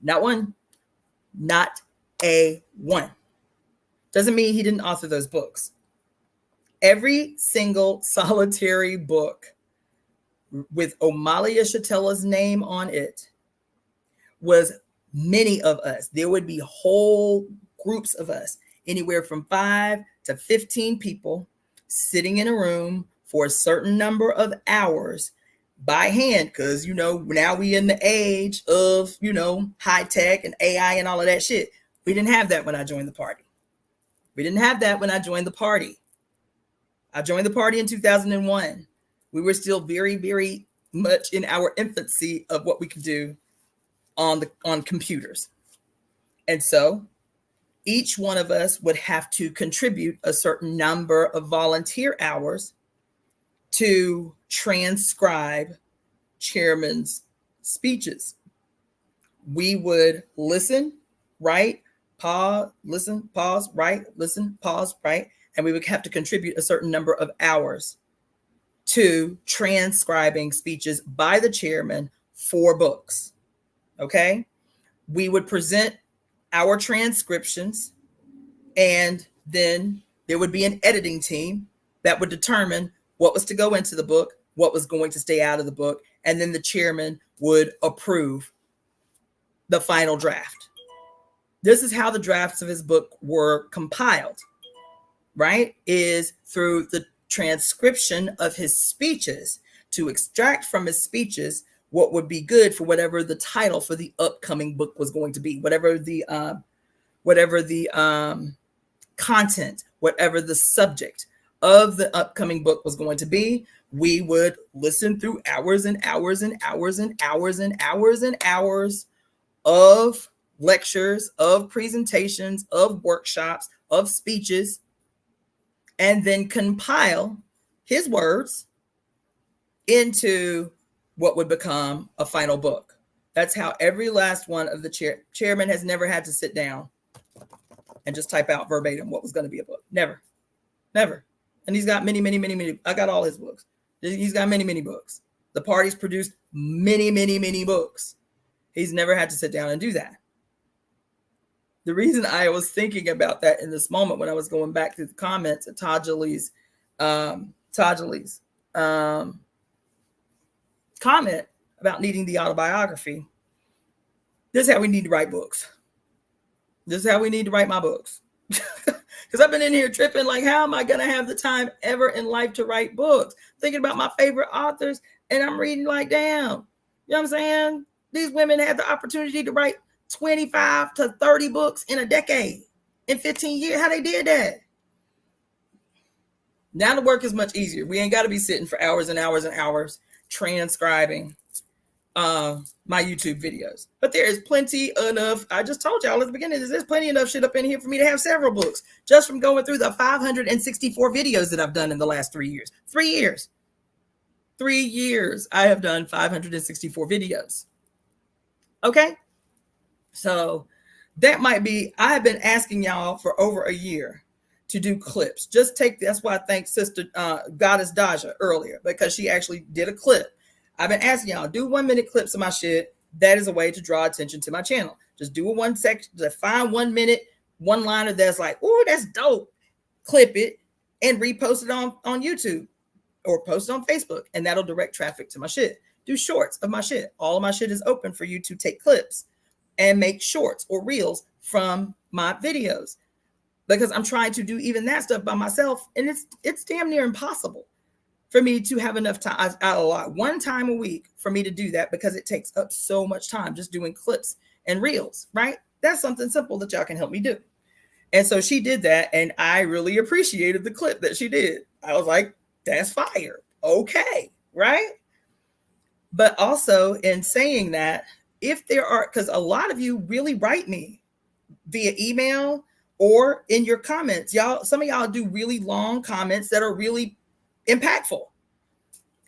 Not one. Not a one. Doesn't mean he didn't author those books. Every single solitary book with Amalia Shatilla's name on it was many of us. There would be whole groups of us, anywhere from 5 to 15 people, sitting in a room for a certain number of hours by hand, because now we in the age of high tech and AI and all of that shit. We didn't have that when I joined the party. I joined the party in 2001. We were still very, very much in our infancy of what we could do on computers. And so each one of us would have to contribute a certain number of volunteer hours to transcribe chairman's speeches. We would listen, write, pause, listen, pause, write, listen, pause, write, and we would have to contribute a certain number of hours to transcribing speeches by the chairman for books. Okay? We would present our transcriptions, and then there would be an editing team that would determine what was to go into the book, what was going to stay out of the book, and then the chairman would approve the final draft. This is how the drafts of his book were compiled, right? Is through the transcription of his speeches to extract from his speeches what would be good for whatever the title for the upcoming book was going to be, whatever the content, whatever the subject of the upcoming book was going to be. We would listen through hours and hours and hours and hours and hours and hours of lectures, of presentations, of workshops, of speeches, and then compile his words into what would become a final book. That's how every last one of the chairman has never had to sit down and just type out verbatim what was going to be a book. Never. And he's got many. I got all his books. He's got many books. The party's produced many books. He's never had to sit down and do that. The reason I was thinking about that in this moment when I was going back through the comments at Tajali's comment about needing the autobiography, this is how we need to write books. This is how we need to write my books. Because I've been in here tripping, like, how am I going to have the time ever in life to write books? Thinking about my favorite authors, and I'm reading like, damn, you know what I'm saying? These women had the opportunity to write 25 to 30 books in a decade, in 15 years. How they did that? Now the work is much easier. We ain't got to be sitting for hours and hours and hours transcribing my YouTube videos. But there is plenty enough. I just told y'all at the beginning, there's plenty enough shit up in here for me to have several books just from going through the 564 videos that I've done in the last 3 years. 3 years. 3 years I have done 564 videos. Okay? So that might be, I have been asking y'all for over a year to do clips. Just take, that's why I thank Sister Goddess Daja earlier, because she actually did a clip. I've been asking y'all, do 1 minute clips of my shit. That is a way to draw attention to my channel. Just do a 1 section, find 1 minute, one liner that's like, oh, that's dope. Clip it and repost it on YouTube or post it on Facebook, and that'll direct traffic to my shit. Do shorts of my shit. All of my shit is open for you to take clips and make shorts or reels from my videos, because I'm trying to do even that stuff by myself, and it's damn near impossible for me to have enough time. I allot 1 time a week for me to do that, because it takes up so much time just doing clips and reels, right? That's something simple that y'all can help me do. And so she did that, and I really appreciated the clip that she did. I was like, that's fire. Okay, right? But also in saying that, if there are, because a lot of you really write me via email or in your comments, y'all, some of y'all do really long comments that are really impactful.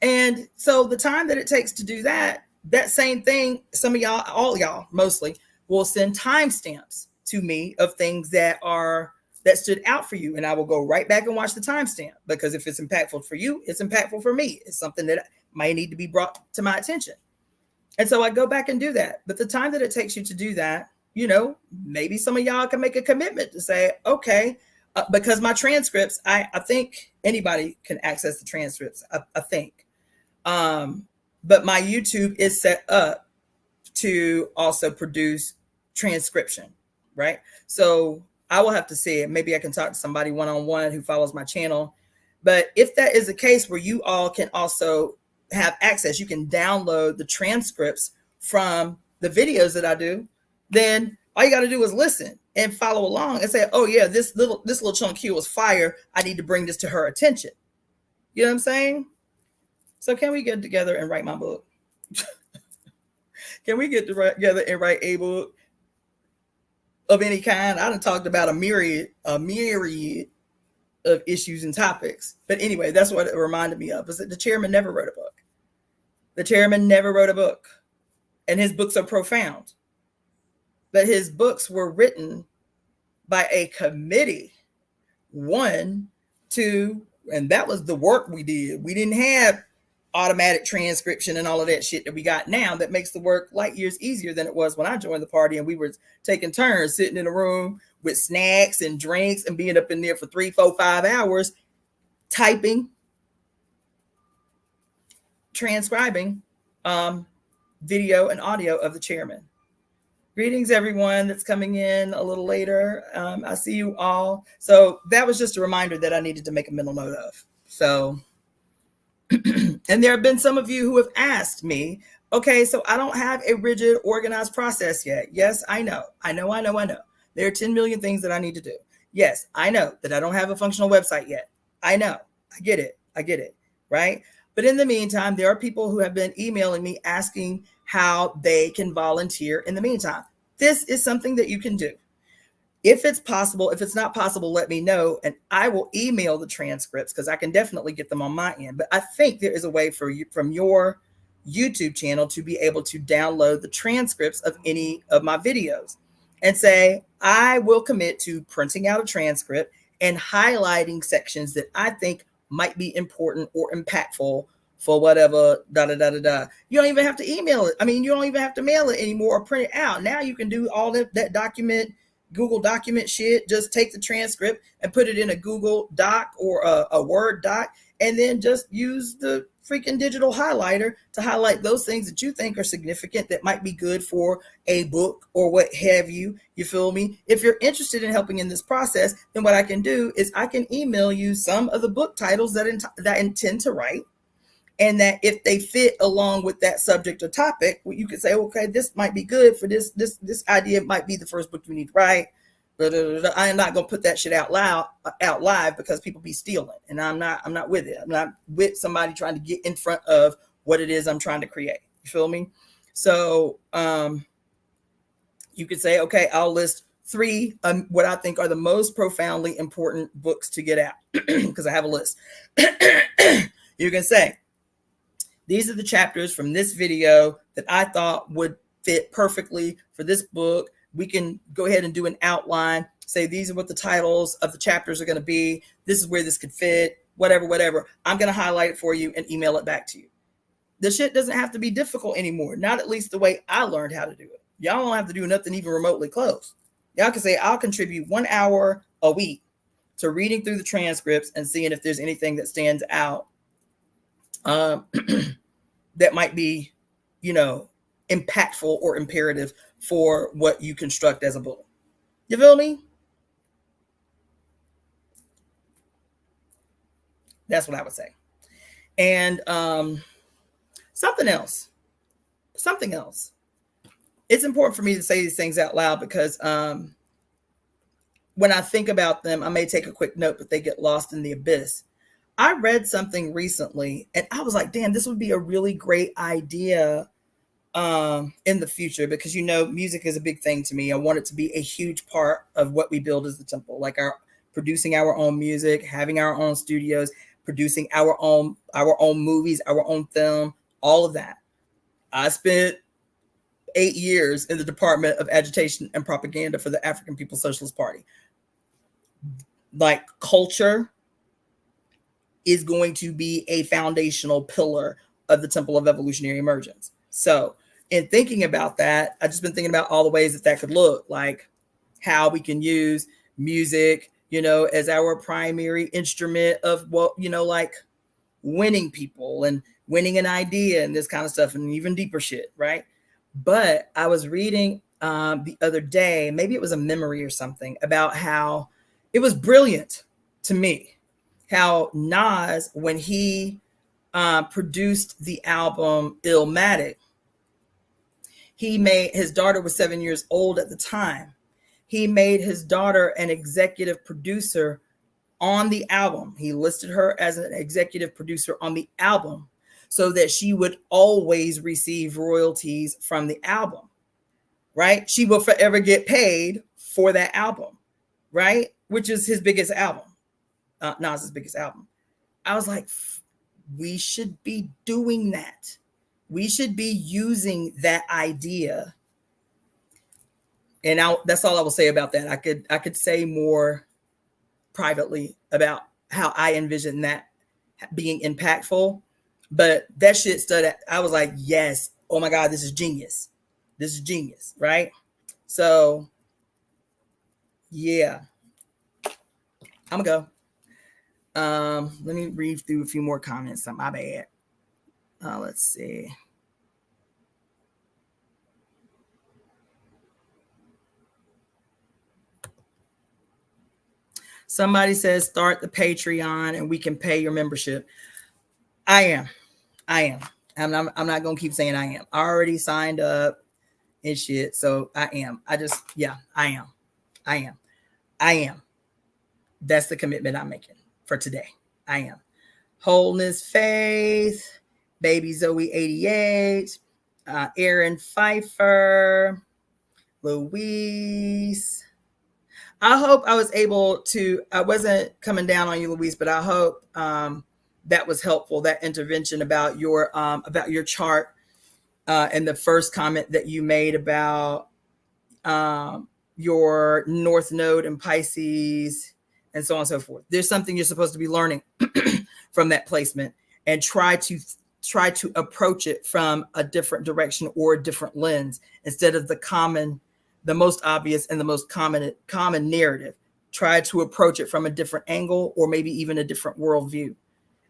And so the time that it takes to do that same thing, some of y'all, all y'all mostly, will send timestamps to me of things that stood out for you. And I will go right back and watch the timestamp, because if it's impactful for you, it's impactful for me. It's something that might need to be brought to my attention. And so I go back and do that. But the time that it takes you to do that, you know, maybe some of y'all can make a commitment to say, okay, because my transcripts, I think anybody can access the transcripts, I think. But my YouTube is set up to also produce transcription, right? So I will have to see it. Maybe I can talk to somebody one-on-one who follows my channel. But if that is the case where you all can also have access, you can download the transcripts from the videos that I do, then all you got to do is listen and follow along and say, oh yeah, this little chunk here was fire. I need to bring this to her attention. You know what I'm saying? So can we get together and write my book? Can we get together and write a book of any kind? I done talked about a myriad of issues and topics. But anyway, that's what it reminded me of, is that the chairman never wrote a book. The chairman never wrote a book. And his books are profound. But his books were written by a committee. 1, 2, and that was the work we did. We didn't have automatic transcription and all of that shit that we got now that makes the work light years easier than it was when I joined the party, and we were taking turns sitting in a room with snacks and drinks and being up in there for 3, 4, 5 hours, typing, transcribing video and audio of the chairman. Greetings, everyone that's coming in a little later. I see you all. So that was just a reminder that I needed to make a mental note of. So, and there have been some of you who have asked me, okay, so I don't have a rigid, organized process yet. Yes, I know. There are 10 million things that I need to do. Yes, I know that I don't have a functional website yet. I know. I get it. Right? But in the meantime, there are people who have been emailing me asking how they can volunteer in the meantime. This is something that you can do. If it's possible, if it's not possible, let me know, and I will email the transcripts, because I can definitely get them on my end. But I think there is a way for you from your YouTube channel to be able to download the transcripts of any of my videos and say, I will commit to printing out a transcript and highlighting sections that I think might be important or impactful for whatever, You don't even have to email it. I mean, you don't even have to mail it anymore or print it out. Now you can do all that document, Google document shit. Just take the transcript and put it in a Google Doc or a Word doc, and then just use the freaking digital highlighter to highlight those things that you think are significant, that might be good for a book or what have you. You feel me? If you're interested in helping in this process, then what I can do is I can email you some of the book titles that I intend to write. And that if they fit along with that subject or topic, you can say, okay, this might be good for this idea. Might be the first book you need to write. I am not going to put that shit out live, because people be stealing, and I'm not with it. I'm not with somebody trying to get in front of what it is I'm trying to create. You feel me? So you could say, okay, I'll list 3 what I think are the most profoundly important books to get out, because I have a list. You can say, these are the chapters from this video that I thought would fit perfectly for this book. We can go ahead and do an outline, say these are what the titles of the chapters are going to be. This is where this could fit, whatever. I'm going to highlight it for you and email it back to you. The shit doesn't have to be difficult anymore. Not at least the way I learned how to do it. Y'all don't have to do nothing even remotely close. Y'all can say, I'll contribute 1 hour a week to reading through the transcripts and seeing if there's anything that stands out that might be, impactful or imperative for what you construct as a book. You feel me? That's what I would say. And something else. It's important for me to say these things out loud, because when I think about them, I may take a quick note, but they get lost in the abyss. I read something recently and I was like, damn, this would be a really great idea in the future, because, music is a big thing to me. I want it to be a huge part of what we build as the temple, like producing our own music, having our own studios, producing our own movies, our own film, all of that. I spent 8 years in the Department of Agitation and Propaganda for the African People's Socialist Party. Like, culture is going to be a foundational pillar of the Temple of Evolutionary Emergence. So in thinking about that, I've just been thinking about all the ways that could look, like how we can use music, as our primary instrument of what, like winning people and winning an idea and this kind of stuff, and even deeper shit, right? But I was reading the other day, maybe it was a memory or something, about how it was brilliant to me how Nas, when he produced the album Illmatic, his daughter was 7 years old at the time. He made his daughter an executive producer on the album. He listed her as an executive producer on the album so that she would always receive royalties from the album, right? She will forever get paid for that album, right? Which is his biggest album. Nas's biggest album. I was like, we should be doing that. We should be using that idea. And that's all I will say about that. I could say more privately about how I envision that being impactful, but that shit stood. I was like, yes, oh my God, this is genius. This is genius, right? So, yeah, I'm gonna go. Let me read through a few more comments. My bad. Let's see. Somebody says start the Patreon and we can pay your membership. I am. I'm not gonna keep saying I am. I already signed up and shit. So I am. I am. That's the commitment I'm making for today. I am. Wholeness Faith, Baby Zoe 88, Aaron Pfeiffer, Louise. I hope I was able to, I wasn't coming down on you, Louise, but I hope that was helpful, that intervention about your chart and the first comment that you made about your North Node and Pisces and so on and so forth. There's something you're supposed to be learning from that placement, and try to approach it from a different direction or a different lens instead of the most obvious and the most common narrative. Try to approach it from a different angle or maybe even a different worldview,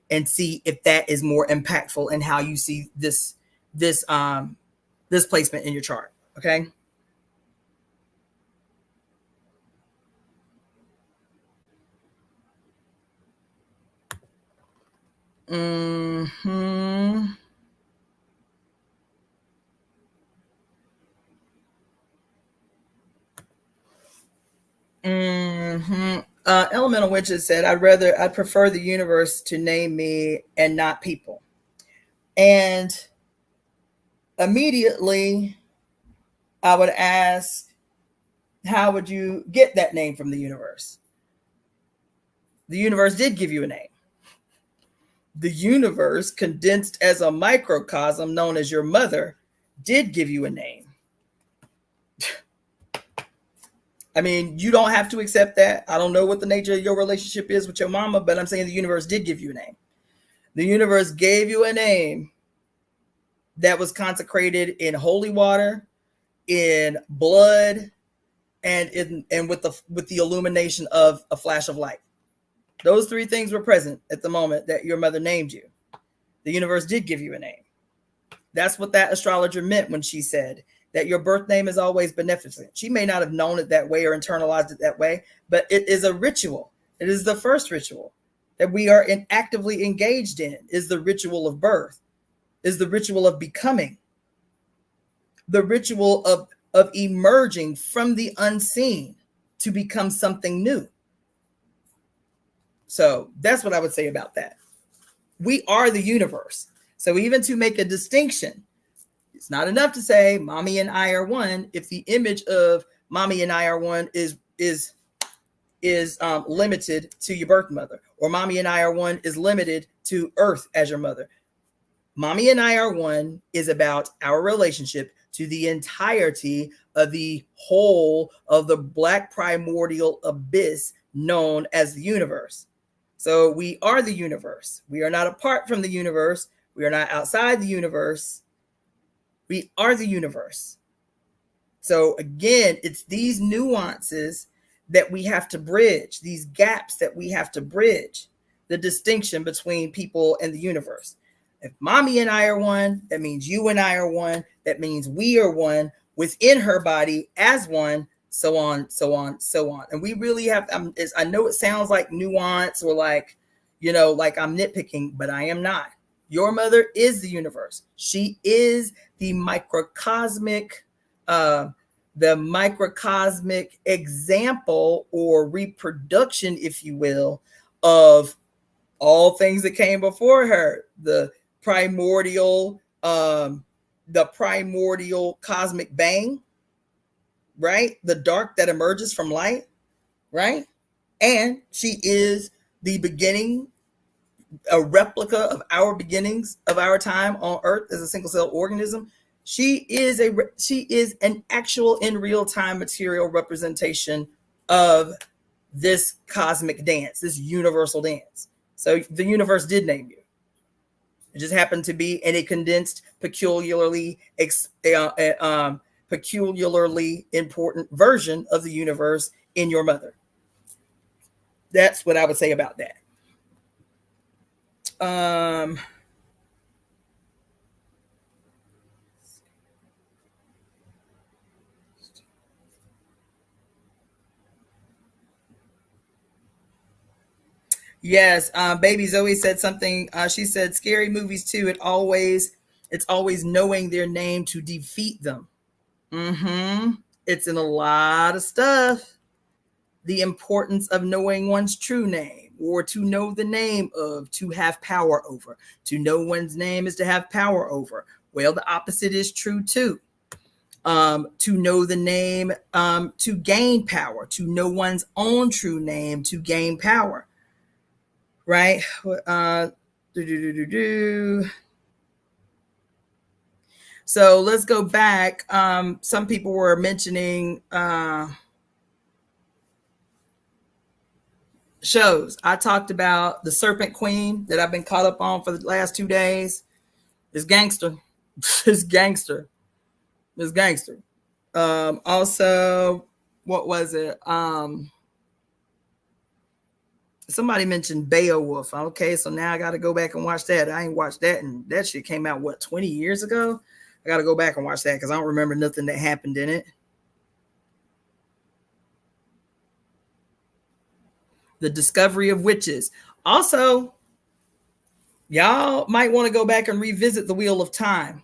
and see if that is more impactful in how you see this placement in your chart. Okay. Mm-hmm. Mm-hmm. Elemental Witches said, I'd prefer the universe to name me and not people. And immediately I would ask, how would you get that name from the universe? The universe did give you a name. The universe, condensed as a microcosm known as your mother, did give you a name. I mean, you don't have to accept that. I don't know what the nature of your relationship is with your mama, but I'm saying the universe did give you a name. The universe gave you a name that was consecrated in holy water, in blood, and with the illumination of a flash of light. Those three things were present at the moment that your mother named you. The universe did give you a name. That's what that astrologer meant when she said that your birth name is always beneficent. She may not have known it that way or internalized it that way, but it is a ritual. It is the first ritual that we are actively engaged in, is the ritual of birth, is the ritual of becoming, the ritual of emerging from the unseen to become something new. So that's what I would say about that. We are the universe. So even to make a distinction, it's not enough to say mommy and I are one if the image of mommy and I are one is limited to your birth mother, or mommy and I are one is limited to Earth as your mother. Mommy and I are one is about our relationship to the entirety of the whole of the black primordial abyss known as the universe. So we are the universe. We are not apart from the universe. We are not outside the universe. We are the universe. So again, it's these nuances that we have to bridge, these gaps that we have to bridge, the distinction between people and the universe. If mommy and I are one, that means you and I are one. That means we are one within her body as one, so on, so on, so on. And we really have, I know it sounds like nuance or like, like I'm nitpicking, but I am not. Your mother is the universe. She is the microcosmic example or reproduction, if you will, of all things that came before her. The primordial cosmic bang, right? The dark that emerges from light, right? And she is the beginning, a replica of our beginnings of our time on Earth as a single cell organism. She is an actual in real time material representation of this cosmic dance, this universal dance. So the universe did name you. It just happened to be in a condensed, peculiarly important version of the universe in your mother. That's what I would say about that. Yes, baby Zoe said something. She said, "Scary movies too. It's always knowing their name to defeat them." It's in a lot of stuff. The importance of knowing one's true name, or to know the name of, to have power over. To know one's name is to have power over. Well, the opposite is true too. To know the name, to gain power. To know one's own true name to gain power. Right? So let's go back. Some people were mentioning shows. I talked about the Serpent Queen that I've been caught up on for the last 2 days. It's gangster. It's gangster. It's gangster. Also, what was it? Somebody mentioned Beowulf. Okay, so now I got to go back and watch that. I ain't watched that, and that shit came out, what, 20 years ago? I got to go back and watch that because I don't remember nothing that happened in it. The Discovery of Witches. Also, y'all might want to go back and revisit the Wheel of Time.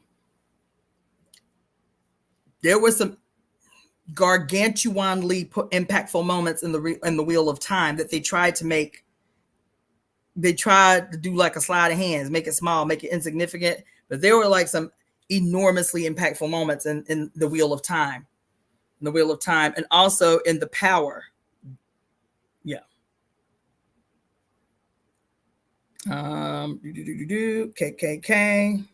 There were some gargantuanly impactful moments in the Wheel of Time that they tried to make. They tried to do like a sleight of hands, make it small, make it insignificant. But there were like some enormously impactful moments in the Wheel of Time. In the Wheel of Time, and also in the Power. Yeah. KKK.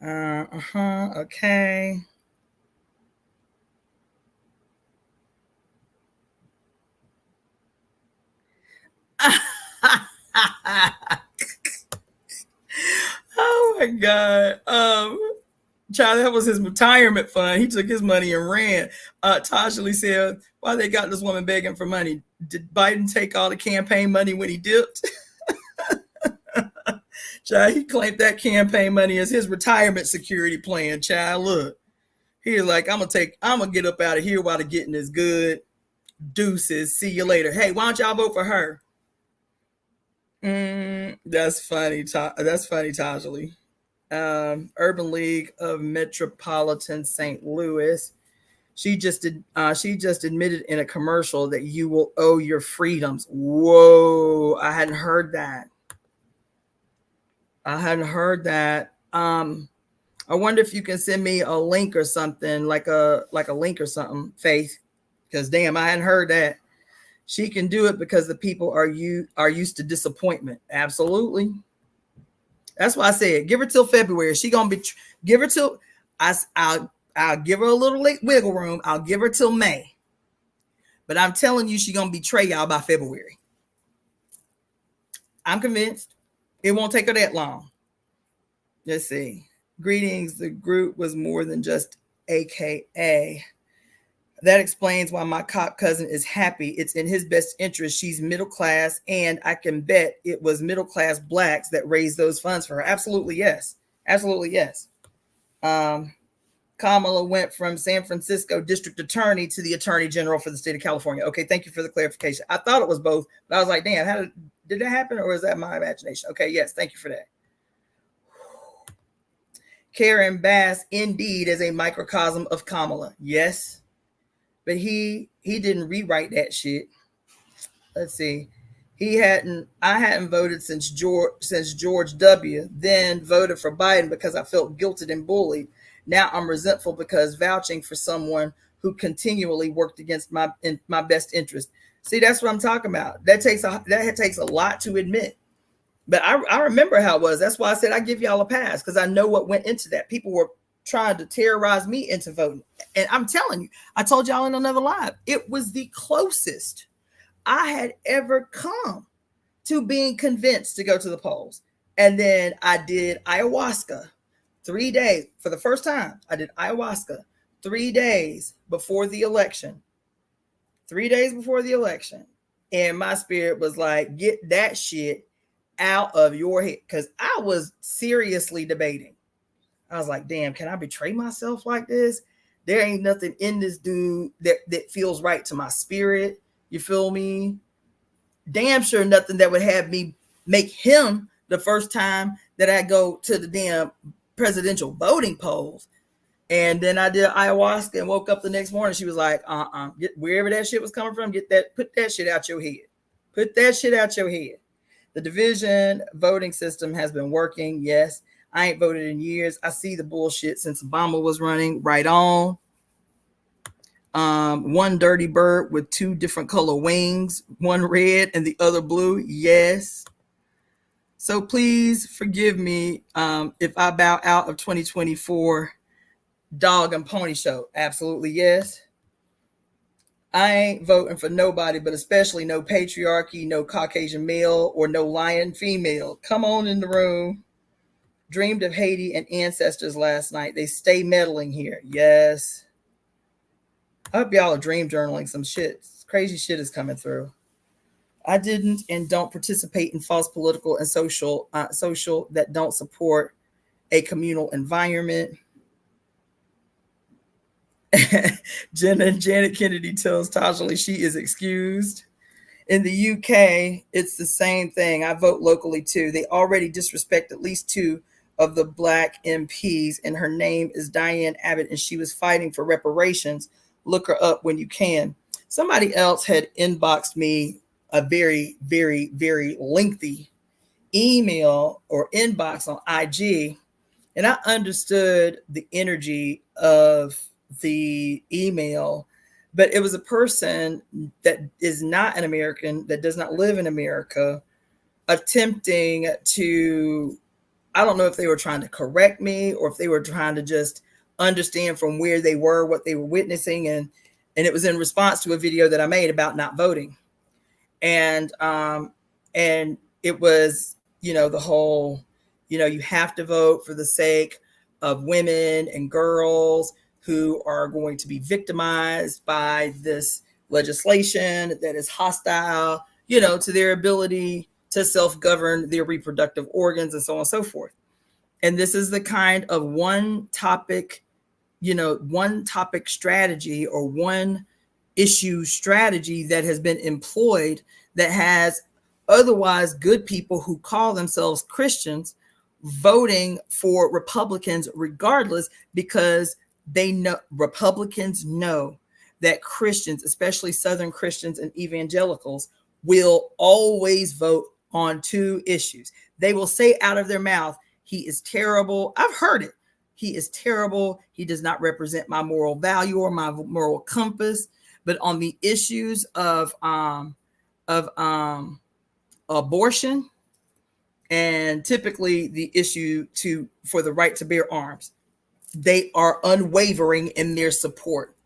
Okay. Oh my God. Child, that was his retirement fund. He took his money and ran. Tajali said, why they got this woman begging for money? Did Biden take all the campaign money when he dipped? Child, he claimed that campaign money as his retirement security plan. Child, look. He was like, I'm gonna get up out of here while the getting is good. Deuces. See you later. Hey, why don't y'all vote for her? That's funny. That's funny, Tajali. Urban League of Metropolitan St. Louis. She just admitted in a commercial that you will owe your freedoms. Whoa, I hadn't heard that. I wonder if you can send me a link or something, like a link or something, Faith, because damn, I hadn't heard that. She can do it because the people are used to disappointment. Absolutely. That's why I said give her till February. She gonna be give her till I'll give her a little wiggle room. I'll give her till May. But I'm telling you, she gonna betray y'all by February. I'm convinced. It won't take her that long. Let's see. Greetings. The group was more than just AKA. That explains why my cop cousin is happy. It's in his best interest. She's middle class, and I can bet it was middle class blacks that raised those funds for her. Absolutely, yes. Absolutely, yes. Kamala went from San Francisco district attorney to the attorney general for the state of California. Okay, thank you for the clarification. I thought it was both, but I was like, damn, did that happen, or is that my imagination? Okay, yes, thank you for that. Karen Bass, indeed, is a microcosm of Kamala. Yes. But he didn't rewrite that shit. Let's see. I hadn't voted since George W. Then voted for Biden because I felt guilted and bullied. Now I'm resentful because vouching for someone who continually worked against my best interest. See, that's what I'm talking about. That takes a lot to admit. But I remember how it was. That's why I said I give y'all a pass, because I know what went into that. People were trying to terrorize me into voting. And I'm telling you, I told y'all in another live, it was the closest I had ever come to being convinced to go to the polls. And then I did ayahuasca 3 days. For the first time, I did ayahuasca 3 days before the election. 3 days before the election. And my spirit was like, get that shit out of your head. Because I was seriously debating. I was like, damn, can I betray myself like this? There ain't nothing in this dude that feels right to my spirit. You feel me? Damn sure nothing that would have me make him the first time that I go to the damn presidential voting polls. And then I did ayahuasca and woke up the next morning. She was like, get wherever that shit was coming from, put that shit out your head. Put that shit out your head. The division voting system has been working. Yes. I ain't voted in years. I see the bullshit since Obama was running. Right on. One dirty bird with 2 different color wings, one red and the other blue. Yes. So please forgive me if I bow out of 2024 dog and pony show. Absolutely yes. I ain't voting for nobody, but especially no patriarchy, no Caucasian male, or no lion female. Come on in the room. Dreamed of Haiti and ancestors last night. They stay meddling here. Yes. I hope y'all are dream journaling some shit. Crazy shit is coming through. I didn't and don't participate in false political and social that don't support a communal environment. Janet Kennedy tells Tajali she is excused. In the UK, it's the same thing. I vote locally too. They already disrespect at least 2 of the black MPs, and her name is Diane Abbott, and she was fighting for reparations. Look her up when you can. Somebody else had inboxed me a very, very, very lengthy email or inbox on IG, and I understood the energy of the email, but it was a person that is not an American, that does not live in America, attempting to, I don't know if they were trying to correct me or if they were trying to just understand from where they were, what they were witnessing. And it was in response to a video that I made about not voting. And it was, the whole, you have to vote for the sake of women and girls who are going to be victimized by this legislation that is hostile, to their ability to self-govern their reproductive organs and so on and so forth. And this is the kind of one topic strategy or one issue strategy that has been employed that has otherwise good people who call themselves Christians voting for Republicans regardless, because they know, Republicans know that Christians, especially Southern Christians and evangelicals, will always vote on 2 issues. They will say out of their mouth, he is terrible. I've heard it. He is terrible. He does not represent my moral value or my moral compass. But on the issues of abortion, and typically the issue for the right to bear arms, they are unwavering in their support,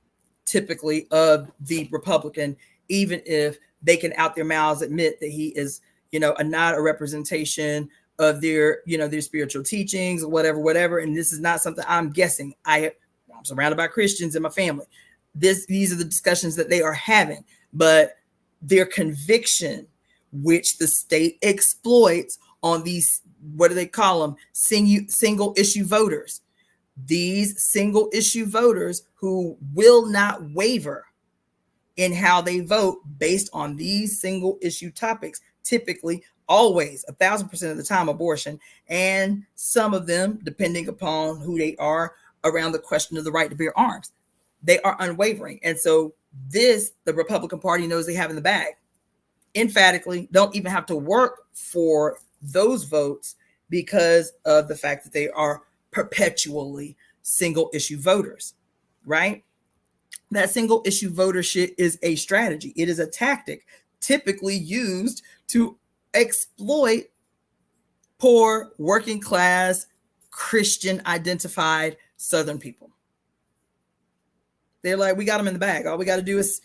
typically, of the Republican, even if they can out their mouths admit that he is, not a representation of their, their spiritual teachings or whatever. And this is not something I'm guessing. I'm surrounded by Christians in my family. These are the discussions that they are having, but their conviction, which the state exploits on these, what do they call them? Single issue voters. These single issue voters who will not waver in how they vote based on these single issue topics, typically, always, 1,000% of the time, abortion, and some of them, depending upon who they are, around the question of the right to bear arms. They are unwavering. And so the Republican Party knows they have in the bag. Emphatically, don't even have to work for those votes because of the fact that they are perpetually single issue voters, right? That single issue voter shit is a strategy. It is a tactic typically used to exploit poor, working class, Christian identified Southern people. They're like, we got them in the bag. All we got to do is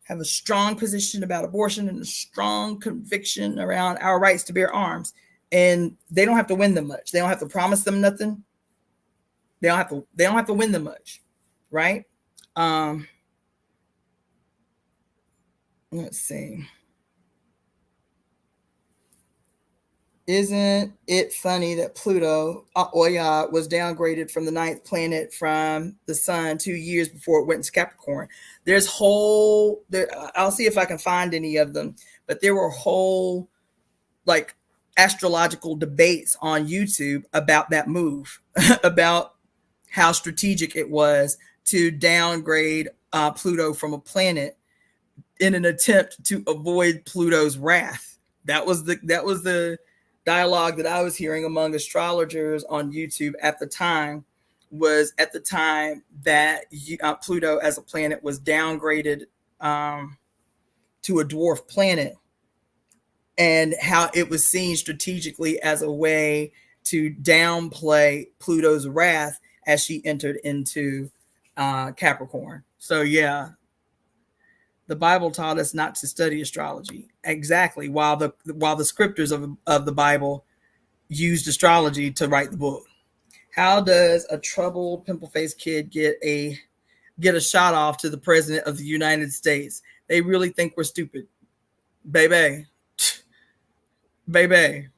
have a strong position about abortion and a strong conviction around our rights to bear arms. And they don't have to win them much. They don't have to promise them nothing. They don't have to win them much. Right? Let's see. Isn't it funny that Pluto, Oya, was downgraded from the 9th planet from the sun 2 years before it went into Capricorn? I'll see if I can find any of them, but there were whole like astrological debates on YouTube about that move, about how strategic it was to downgrade Pluto from a planet in an attempt to avoid Pluto's wrath. That was the dialogue that I was hearing among astrologers on YouTube at the time, was at the time that Pluto as a planet was downgraded to a dwarf planet, and how it was seen strategically as a way to downplay Pluto's wrath as she entered into Capricorn. So yeah, the Bible taught us not to study astrology. Exactly. While the scriptures of the Bible used astrology to write the book. How does a troubled pimple-faced kid get a shot off to the president of the United States? They really think we're stupid. Baby. Baby.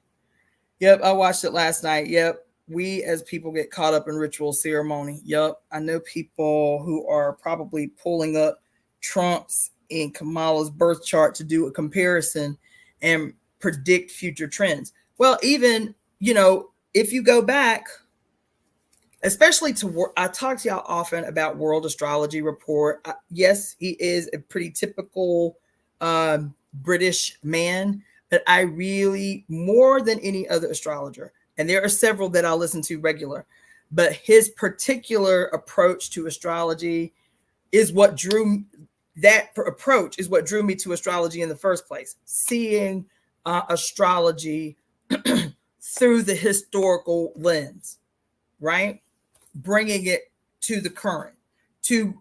Yep, I watched it last night. Yep. We as people get caught up in ritual ceremony. Yep. I know people who are probably pulling up Trump's and Kamala's birth chart to do a comparison and predict future trends. Well, even, if you go back, especially I talk to y'all often about World Astrology Report. Yes, he is a pretty typical British man, but I really, more than any other astrologer, and there are several that I'll listen to regular, but his particular approach to astrology is what drew me to astrology in the first place. Seeing astrology through the historical lens, right? Bringing it to the current, to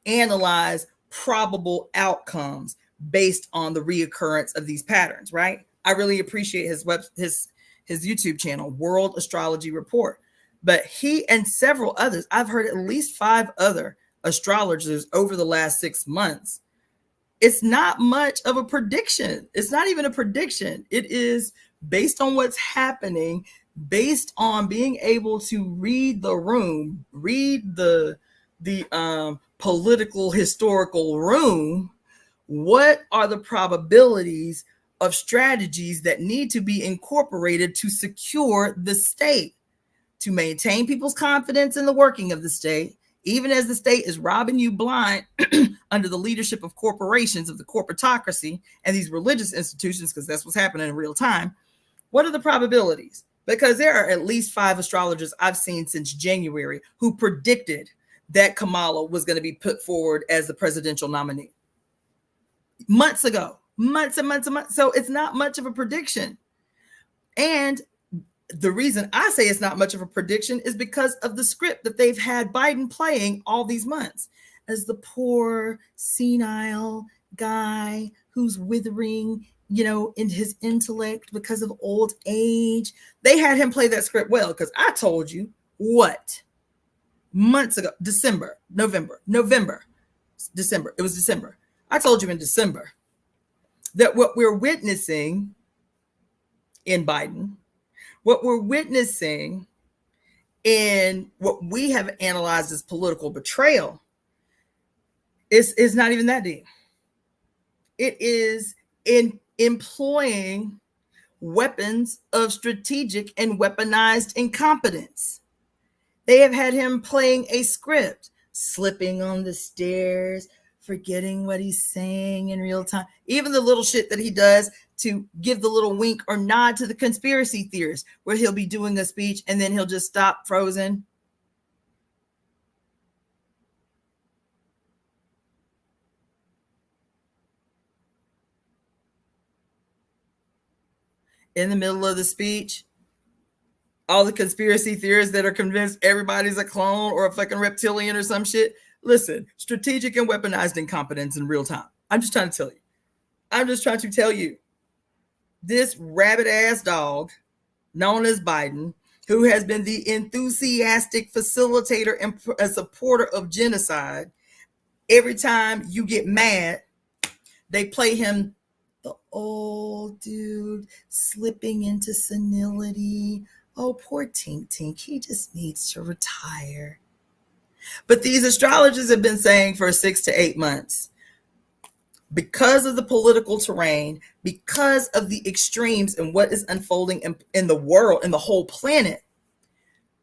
analyze probable outcomes based on the reoccurrence of these patterns, right? I really appreciate his YouTube channel, World Astrology Report. But he and several others, I've heard at least 5 other astrologers over the last 6 months. It's not much of a prediction. It's not even a prediction. It is based on what's happening, based on being able to read the room, read the political historical room. What are the probabilities of strategies that need to be incorporated to secure the state, to maintain people's confidence in the working of the state, even as the state is robbing you blind under the leadership of corporations, of the corporatocracy and these religious institutions, because that's what's happening in real time. What are the probabilities? Because there are at least 5 astrologers I've seen since January who predicted that Kamala was going to be put forward as the presidential nominee. Months ago, months and months and months. So it's not much of a prediction. And the reason I say it's not much of a prediction is because of the script that they've had Biden playing all these months as the poor, senile guy who's withering, in his intellect because of old age. They had him play that script well, because I told you what? Months ago, December. It was December. I told you in December that what we're witnessing in Biden, what we're witnessing in what we have analyzed as political betrayal is not even that deep. It is in employing weapons of strategic and weaponized incompetence. They have had him playing a script, slipping on the stairs, forgetting what he's saying in real time. Even the little shit that he does to give the little wink or nod to the conspiracy theorists, where he'll be doing a speech and then he'll just stop frozen. in the middle of the speech, all the conspiracy theorists that are convinced everybody's a clone or a fucking reptilian or some shit. Listen, strategic and weaponized incompetence in real time. I'm just trying to tell you. I'm just trying to tell you. This rabbit ass dog known as Biden, who has been the enthusiastic facilitator and a supporter of genocide, every time you get mad, they play him the old dude slipping into senility. Oh, poor Tink Tink, he just needs to retire. But these astrologers have been saying for 6 to 8 months, because of the political terrain, because of the extremes and what is unfolding in the world, in the whole planet,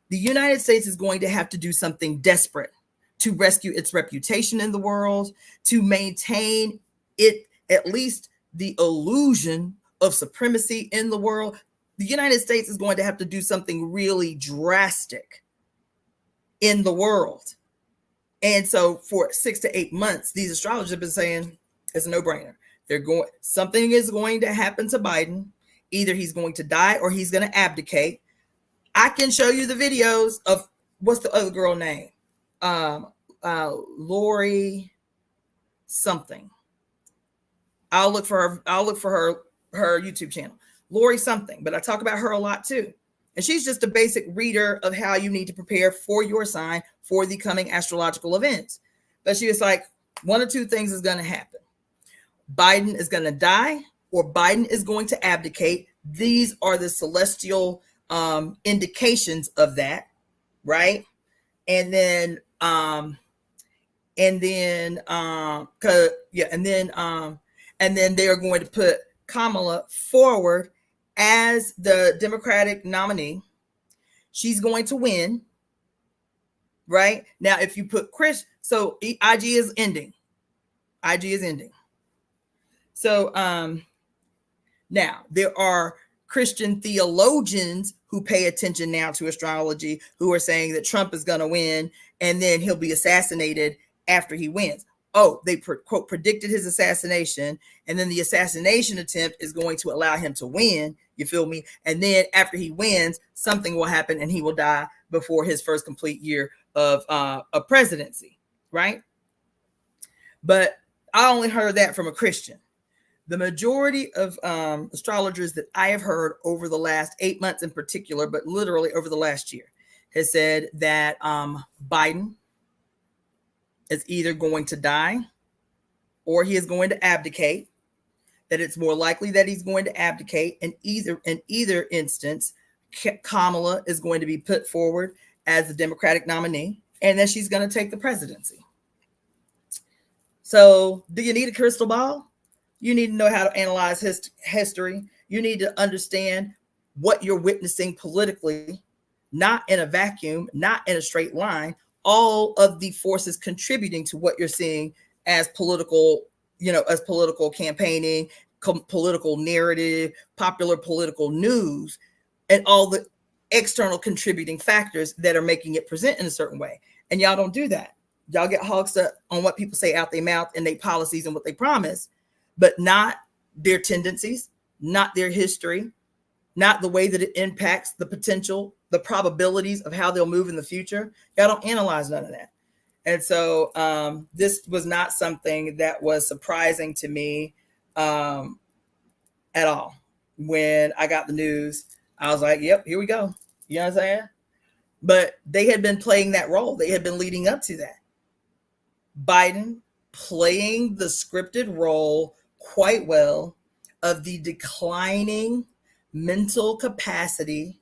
the United States is going to have to do something desperate to rescue its reputation in the world, to maintain it, at least the illusion of supremacy in the world. The United States is going to have to do something really drastic in the world. And so for 6 to 8 months, these astrologers have been saying it's a no-brainer. Something is going to happen to Biden. Either he's going to die or he's going to abdicate. I can show you the videos of what's the other girl name? Lori something. I'll look for her YouTube channel. Lori something, but I talk about her a lot too. And she's just a basic reader of how you need to prepare for your sign for the coming astrological events. But she was like, one or two things is going to happen. Biden is going to die or Biden is going to abdicate. These are the celestial indications of that, right? And then they are going to put Kamala forward as the Democratic nominee. She's going to win, right? Now, if you put Chris, so IG is ending. So now there are Christian theologians who pay attention now to astrology who are saying that Trump is going to win and then he'll be assassinated after he wins. Oh, they quote predicted his assassination, and then the assassination attempt is going to allow him to win. You feel me? And then after he wins, something will happen and he will die before his first complete year of a presidency, right? But I only heard that from a Christian. The majority of astrologers that I have heard over the last 8 months in particular, but literally over the last year, has said that Biden is either going to die or he is going to abdicate, that it's more likely that he's going to abdicate. And in either instance, Kamala is going to be put forward as the Democratic nominee and that she's going to take the presidency. So do you need a crystal ball? You need to know how to analyze history. You need to understand what you're witnessing politically, not in a vacuum, not in a straight line. All of the forces contributing to what you're seeing as political, as political campaigning, political narrative, popular political news, and all the external contributing factors that are making it present in a certain way. And y'all don't do that. Y'all get hogs up on what people say out their mouth and their policies and what they promise, but not their tendencies, not their history, not the way that it impacts the potential, the probabilities of how they'll move in the future. Y'all don't analyze none of that. And so this was not something that was surprising to me at all. When I got the news, I was like, yep, here we go. You know what I'm saying? But they had been playing that role. They had been leading up to that. Biden playing the scripted role quite well of the declining mental capacity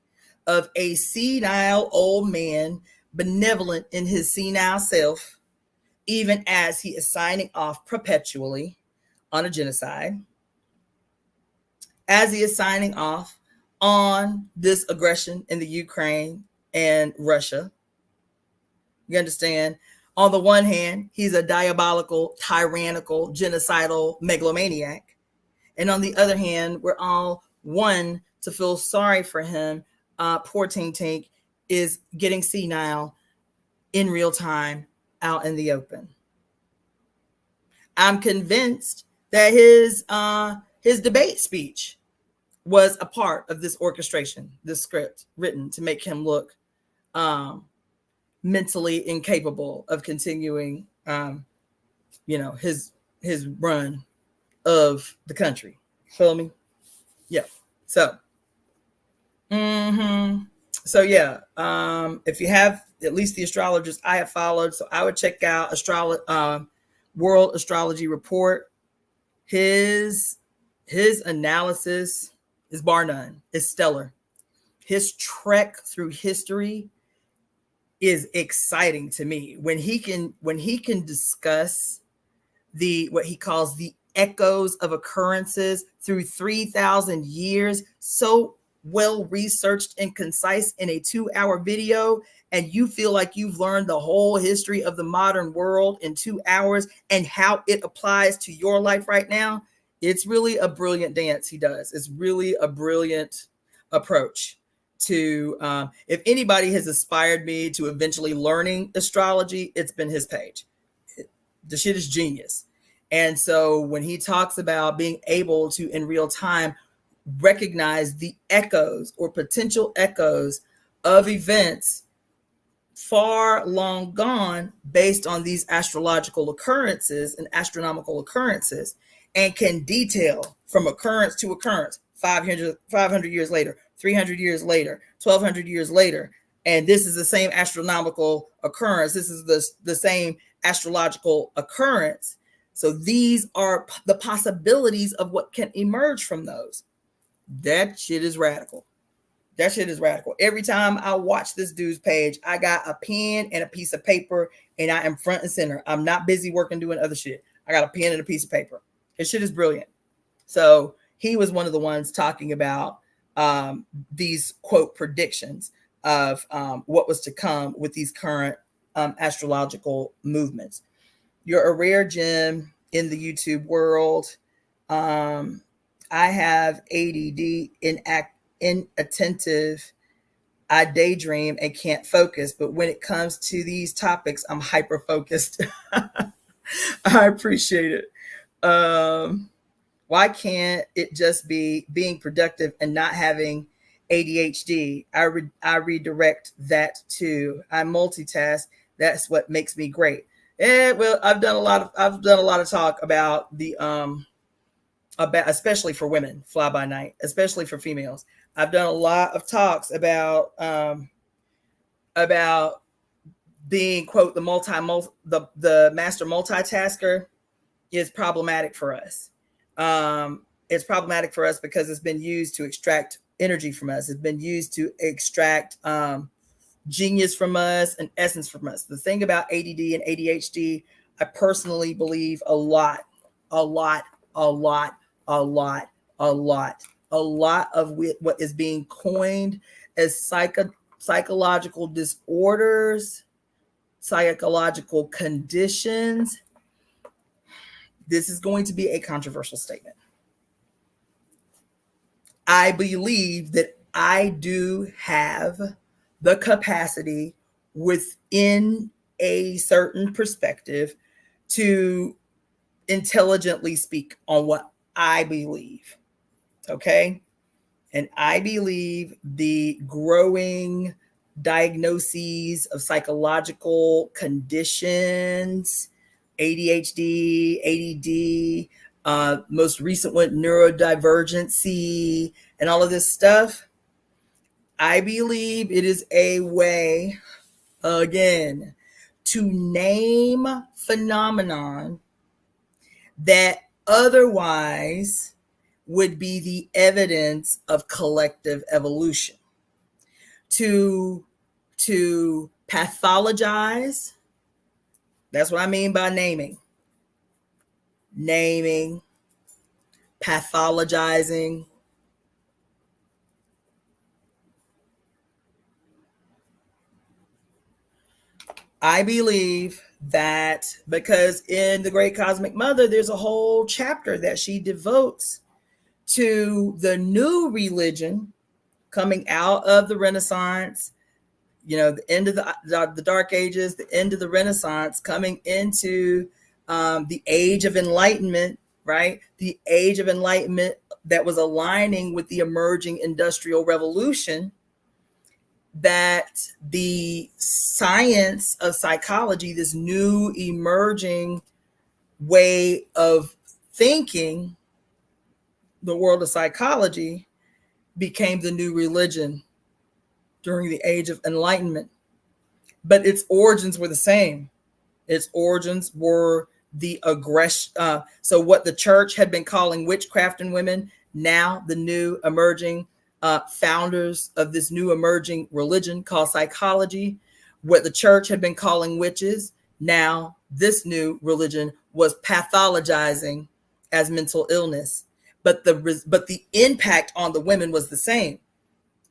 of a senile old man, benevolent in his senile self, even as he is signing off perpetually on a genocide, as he is signing off on this aggression in the Ukraine and Russia. You understand? On the one hand, he's a diabolical, tyrannical, genocidal megalomaniac. And on the other hand, we're all one to feel sorry for him. Poor Tink Tink is getting senile in real time out in the open. I'm convinced that his debate speech was a part of this orchestration, this script written to make him look mentally incapable of continuing, his run of the country. Feel me? Yeah. So, so yeah. If you have at least the astrologers I have followed, so I would check out World Astrology Report. His analysis is bar none. It's stellar. His trek through history is exciting to me. When he can discuss what he calls the echoes of occurrences through 3,000 years, so well researched and concise in a 2-hour video, and you feel like you've learned the whole history of the modern world in 2 hours and how it applies to your life right now. It's really a brilliant dance he does. It's really a brilliant approach to, if anybody has inspired me to eventually learning astrology, it's been his page. The shit is genius. And so when he talks about being able to, in real time, recognize the echoes or potential echoes of events far long gone based on these astrological occurrences and astronomical occurrences, and can detail from occurrence to occurrence, 500 years later, 300 years later, 1200 years later. And this is the same astronomical occurrence. This is the same astrological occurrence. So these are the possibilities of what can emerge from those. That shit is radical. That shit is radical. Every time I watch this dude's page, I got a pen and a piece of paper, and I am front and center. I'm not busy working doing other shit. I got a pen and a piece of paper. His shit is brilliant. So he was one of the ones talking about these quote predictions of what was to come with these current astrological movements. You're a rare gem in the YouTube world. I have ADD, inattentive. I daydream and can't focus, but when it comes to these topics, I'm hyper focused. I appreciate it. Why can't it just be being productive and not having ADHD? I redirect that too. I multitask. That's what makes me great. Yeah, well, I've done a lot of talk about the about, especially for women, fly by night, especially for females. I've done a lot of talks about being quote the master multitasker is problematic for us. It's problematic for us because it's been used to extract energy from us. It's been used to extract genius from us and essence from us. The thing about ADD and ADHD, I personally believe a lot of what is being coined as psychological disorders, psychological conditions. This is going to be a controversial statement. I believe that I do have the capacity within a certain perspective to intelligently speak on what I believe. Okay. And I believe the growing diagnoses of psychological conditions, ADHD, ADD, most recent one, neurodivergency, and all of this stuff. I believe it is a way, again, to name phenomenon that otherwise would be the evidence of collective evolution. To pathologize, that's what I mean by naming, pathologizing. I believe that because in The Great Cosmic Mother, there's a whole chapter that she devotes to the new religion coming out of the Renaissance, the end of the Dark Ages, the end of the Renaissance, coming into the Age of Enlightenment, right? The age of enlightenment that was aligning with the emerging industrial revolution, that the science of psychology, this new emerging way of thinking, the world of psychology, became the new religion during the age of enlightenment. But its origins were the same. Its origins were the aggression. So what the church had been calling witchcraft in women, now the new emerging founders of this new emerging religion called psychology, what the church had been calling witches, now this new religion was pathologizing as mental illness. But the impact on the women was the same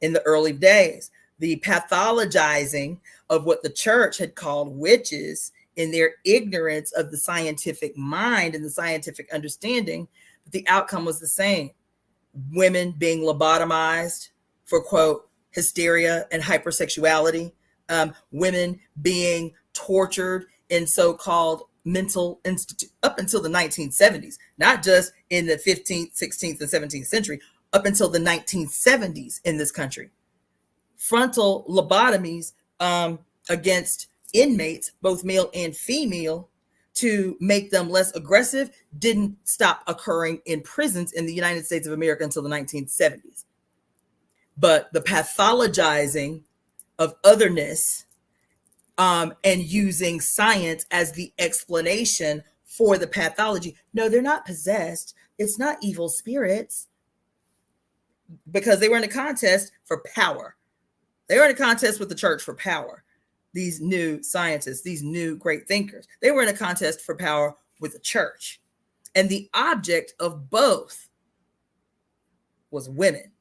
in the early days. The pathologizing of what the church had called witches in their ignorance of the scientific mind and the scientific understanding, but the outcome was the same. Women being lobotomized for, quote, hysteria and hypersexuality, women being tortured in so-called mental institute up until the 1970s, not just in the 15th, 16th, and 17th century, up until the 1970s in this country. Frontal lobotomies against inmates, both male and female, to make them less aggressive, didn't stop occurring in prisons in the United States of America until the 1970s. But the pathologizing of otherness and using science as the explanation for the pathology. No, they're not possessed. It's not evil spirits, because they were in a contest for power. They were in a contest with the church for power. These new scientists, these new great thinkers, they were in a contest for power with the church. And the object of both was women,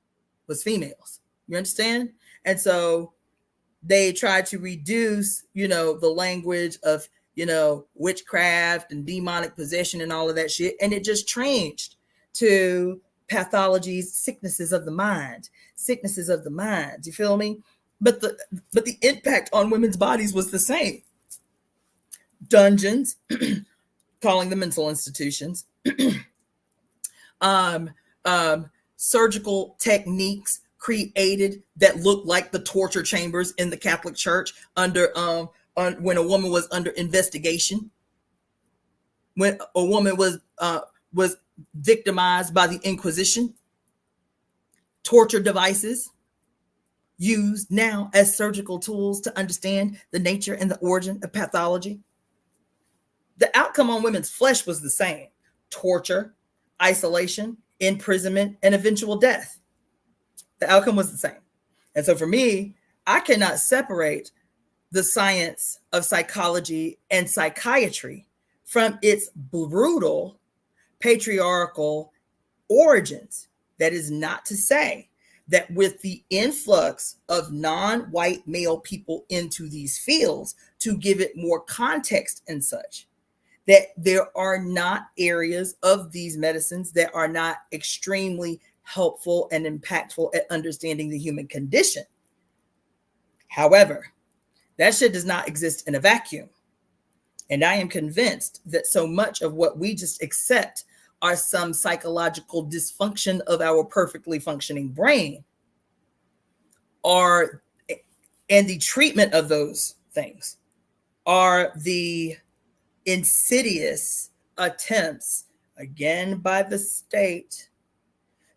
was females. You understand? And so they tried to reduce, the language of, witchcraft and demonic possession and all of that shit. And it just changed to pathologies, sicknesses of the mind. You feel me? But the impact on women's bodies was the same. Dungeons, calling them mental institutions, surgical techniques created that looked like the torture chambers in the Catholic Church under when a woman was under investigation, when a woman was victimized by the Inquisition. Torture devices used now as surgical tools to understand the nature and the origin of pathology. The outcome on women's flesh was the same: torture, isolation, imprisonment, and eventual death. The outcome was the same. And so for me, I cannot separate the science of psychology and psychiatry from its brutal patriarchal origins. That is not to say that with the influx of non-white male people into these fields, to give it more context and such, that there are not areas of these medicines that are not extremely helpful and impactful at understanding the human condition. However, that shit does not exist in a vacuum. And I am convinced that so much of what we just accept are some psychological dysfunction of our perfectly functioning brain, and the treatment of those things are the insidious attempts, again by the state,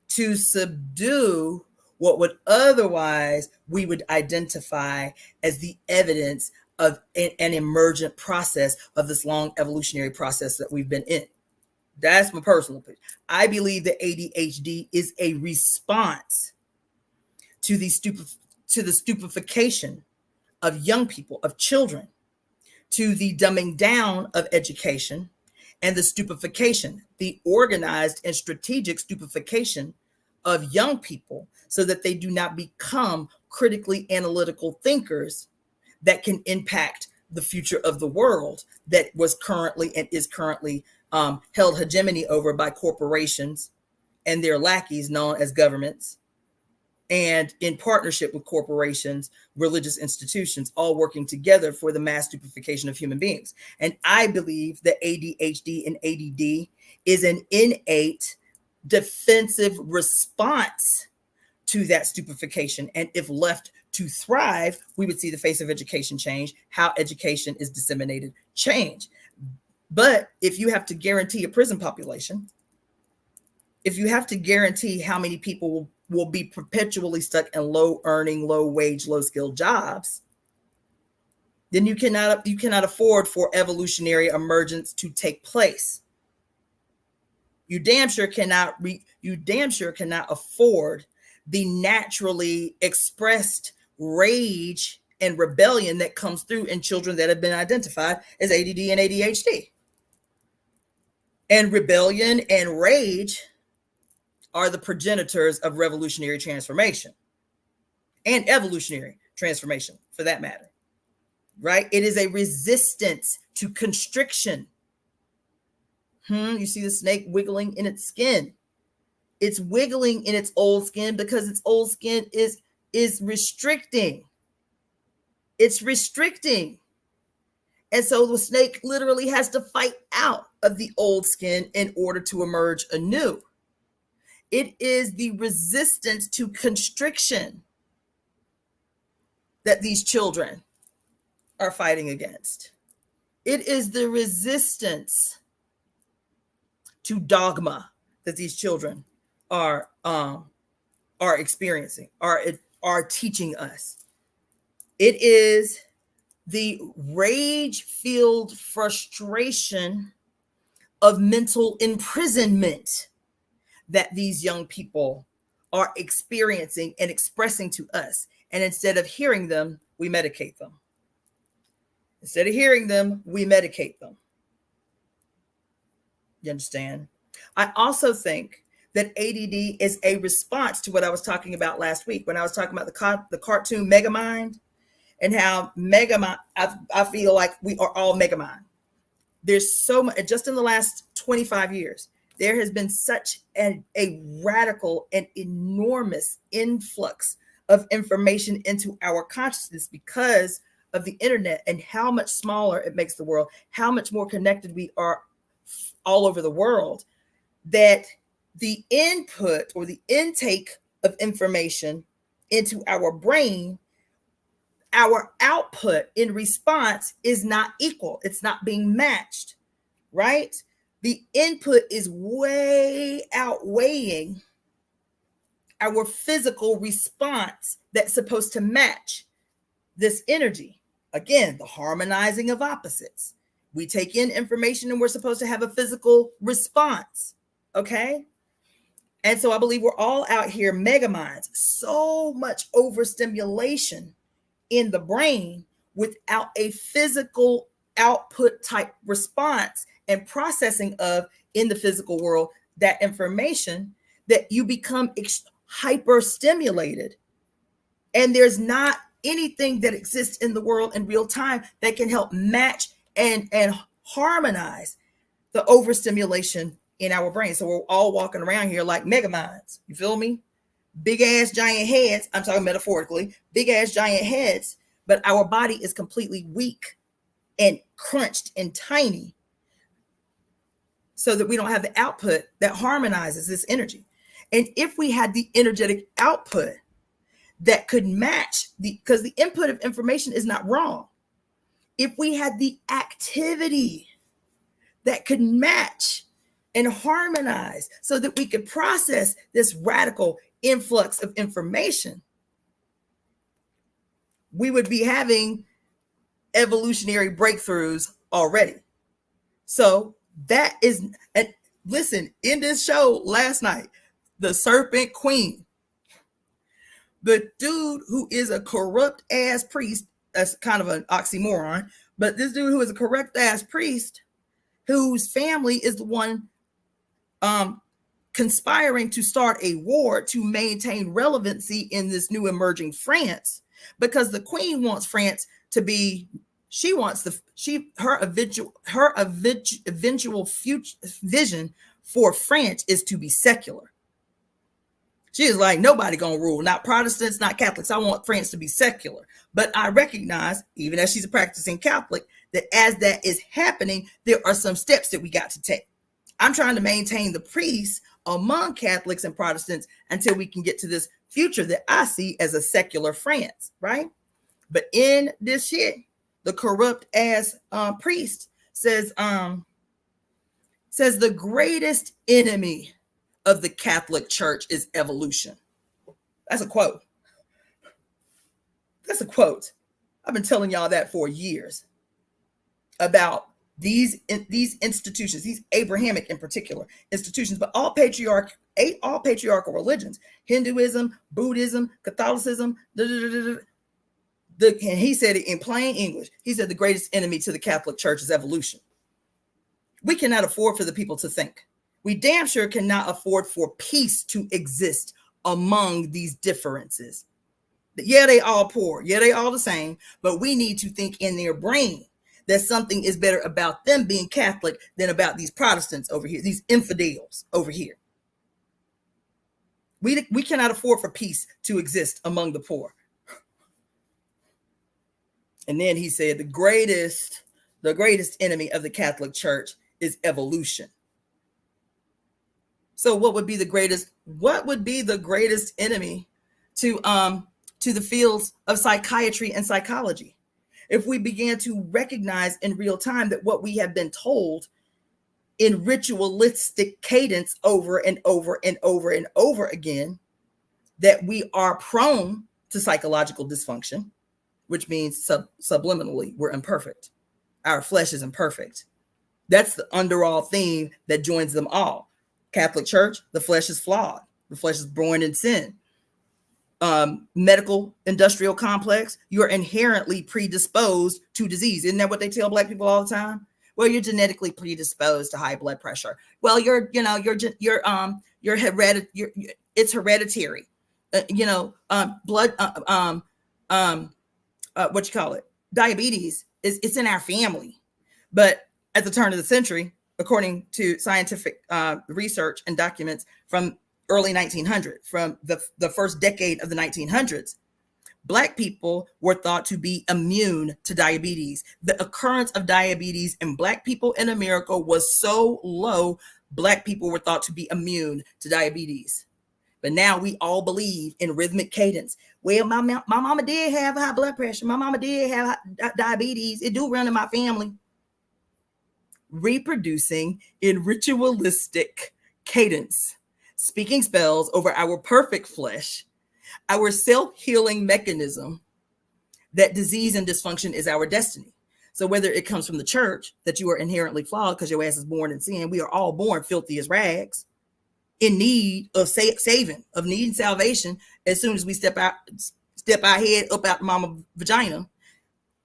to subdue what would otherwise we would identify as the evidence of an emergent process of this long evolutionary process that we've been in. That's my personal opinion. I believe that ADHD is a response to the stupefaction of young people, of children, to the dumbing down of education, and the stupefaction, the organized and strategic stupefaction of young people, so that they do not become critically analytical thinkers that can impact the future of the world that was currently and is currently held hegemony over by corporations and their lackeys known as governments, and in partnership with corporations, religious institutions, all working together for the mass stupefaction of human beings. And I believe that ADHD and ADD is an innate defensive response to that stupefaction. And if left to thrive, we would see the face of education change, how education is disseminated change. But if you have to guarantee a prison population, if you have to guarantee how many people will be perpetually stuck in low earning, low wage, low skilled jobs, then you cannot afford for evolutionary emergence to take place. You damn sure cannot afford the naturally expressed rage and rebellion that comes through in children that have been identified as ADD and ADHD. And rebellion and rage are the progenitors of revolutionary transformation and evolutionary transformation, for that matter, right? It is a resistance to constriction. You see the snake wiggling in its skin. It's wiggling in its old skin because its old skin is restricting. It's restricting. And so the snake literally has to fight out of the old skin in order to emerge anew. It is the resistance to constriction that these children are fighting against. It is the resistance to dogma that these children are experiencing, are teaching us. It is the rage-filled frustration of mental imprisonment that these young people are experiencing and expressing to us. And instead of hearing them, we medicate them. Instead of hearing them, we medicate them. You understand? I also think that ADD is a response to what I was talking about last week when I was talking about the cartoon Megamind, and how Megamind, I feel like we are all Megamind. There's so much, just in the last 25 years, there has been such a radical and enormous influx of information into our consciousness because of the internet and how much smaller it makes the world, how much more connected we are all over the world, that the input or the intake of information into our brain, our output in response is not equal. It's not being matched, right? The input is way outweighing our physical response that's supposed to match this energy. Again, the harmonizing of opposites. We take in information and we're supposed to have a physical response, okay? And so I believe we're all out here megaminds, so much overstimulation in the brain without a physical output type response and processing of in the physical world that information, that you become hyper stimulated, and there's not anything that exists in the world in real time that can help match and harmonize the overstimulation in our brain. So we're all walking around here like megaminds. You feel me? Big ass giant heads. I'm talking metaphorically, big ass giant heads, but our body is completely weak and crunched and tiny, so that we don't have the output that harmonizes this energy. And if we had the energetic output that could match because the input of information is not wrong. If we had the activity that could match and harmonize so that we could process this radical influx of information, we would be having evolutionary breakthroughs already. So that is, and listen, in this show last night, the Serpent Queen, the dude who is a corrupt ass priest, that's kind of an oxymoron, but this dude who is a corrupt ass priest, whose family is the one conspiring to start a war to maintain relevancy in this new emerging France, because the queen wants France to be, she wants her eventual future vision for France is to be secular. She is like, nobody gonna rule, not Protestants, not Catholics. I want France to be secular. But I recognize, even as she's a practicing Catholic, that as that is happening, there are some steps that we got to take. I'm trying to maintain the peace among Catholics and Protestants until we can get to this future that I see as a secular France, right? But in this shit, the corrupt ass priest says the greatest enemy of the Catholic Church is evolution. That's a quote. That's a quote. I've been telling y'all that for years about these institutions, these Abrahamic in particular institutions, but all patriarchal religions, Hinduism, Buddhism, Catholicism, and he said it in plain English. He said the greatest enemy to the Catholic Church is evolution. We cannot afford for the people to think. We damn sure cannot afford for peace to exist among these differences. Yeah, they all poor. Yeah, they all the same. But we need to think in their brain that something is better about them being Catholic than about these Protestants over here, these infidels over here. We cannot afford for peace to exist among the poor. And then he said the greatest enemy of the Catholic Church is evolution. So what would be the greatest enemy to the fields of psychiatry and psychology? If we began to recognize in real time that what we have been told in ritualistic cadence over and over and over and over again, that we are prone to psychological dysfunction, which means subliminally we're imperfect. Our flesh is imperfect. That's the underall theme that joins them all. Catholic Church, the flesh is flawed. The flesh is born in sin. Medical industrial complex, you're inherently predisposed to disease. Isn't that what they tell Black people all the time? Well, you're genetically predisposed to high blood pressure. Well, it's hereditary. Diabetes it's in our family. But at the turn of the century, according to scientific research and documents from early 1900, from the first decade of the 1900s, Black people were thought to be immune to diabetes. The occurrence of diabetes in Black people in America was so low, Black people were thought to be immune to diabetes. But now we all believe in rhythmic cadence. Well, my mama did have high blood pressure. My mama did have diabetes. It do run in my family. Reproducing in ritualistic cadence, speaking spells over our perfect flesh, our self-healing mechanism that disease and dysfunction is our destiny. So whether it comes from the church, that you are inherently flawed because your ass is born in sin, we are all born filthy as rags, in need of saving, of needing salvation as soon as we step our head up out the mama vagina.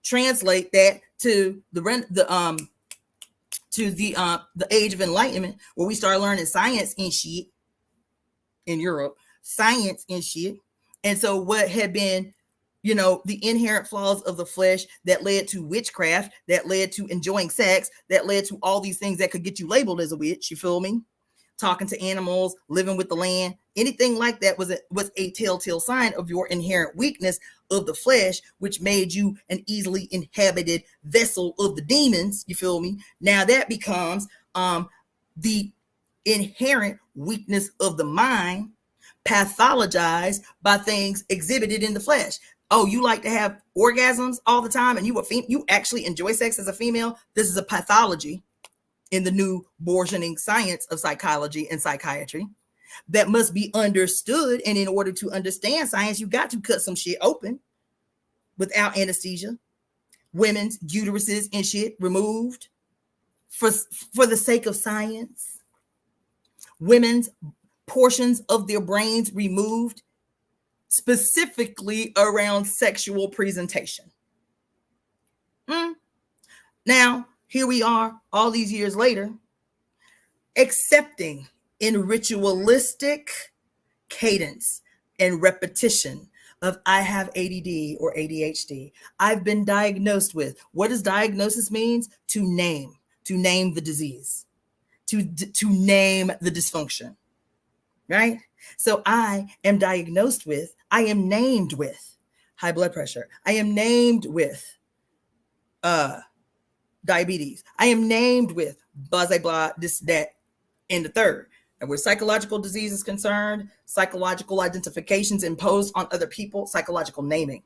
Translate that to the age of enlightenment, where we start learning science and shit in Europe, science and shit. And so what had been, the inherent flaws of the flesh that led to witchcraft, that led to enjoying sex, that led to all these things that could get you labeled as a witch, you feel me? Talking to animals, living with the land, anything like that was a telltale sign of your inherent weakness of the flesh, which made you an easily inhabited vessel of the demons, you feel me? Now that becomes the inherent weakness of the mind, pathologized by things exhibited in the flesh. Oh, you like to have orgasms all the time and you actually enjoy sex as a female? This is a pathology in the new burgeoning science of psychology and psychiatry that must be understood. And in order to understand science, you got to cut some shit open without anesthesia. Women's uteruses and shit removed for the sake of science. Women's portions of their brains removed specifically around sexual presentation. Now, here we are all these years later, accepting in ritualistic cadence and repetition of I have ADD or ADHD. I've been diagnosed with. What does diagnosis means? To name the disease, to name the dysfunction, right? So I am diagnosed with, I am named with high blood pressure. I am named with diabetes. I am named with blah, blah, blah, this, that, and the third. And where psychological disease is concerned, psychological identifications imposed on other people, psychological naming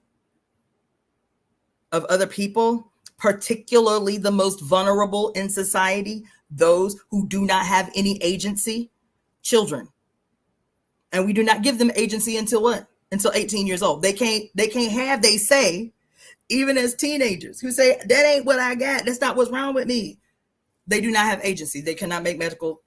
of other people, particularly the most vulnerable in society, those who do not have any agency, children. And we do not give them agency until what? Until 18 years old. They can't have, they say, even as teenagers who say, that ain't what I got. That's not what's wrong with me. They do not have agency. They cannot make medical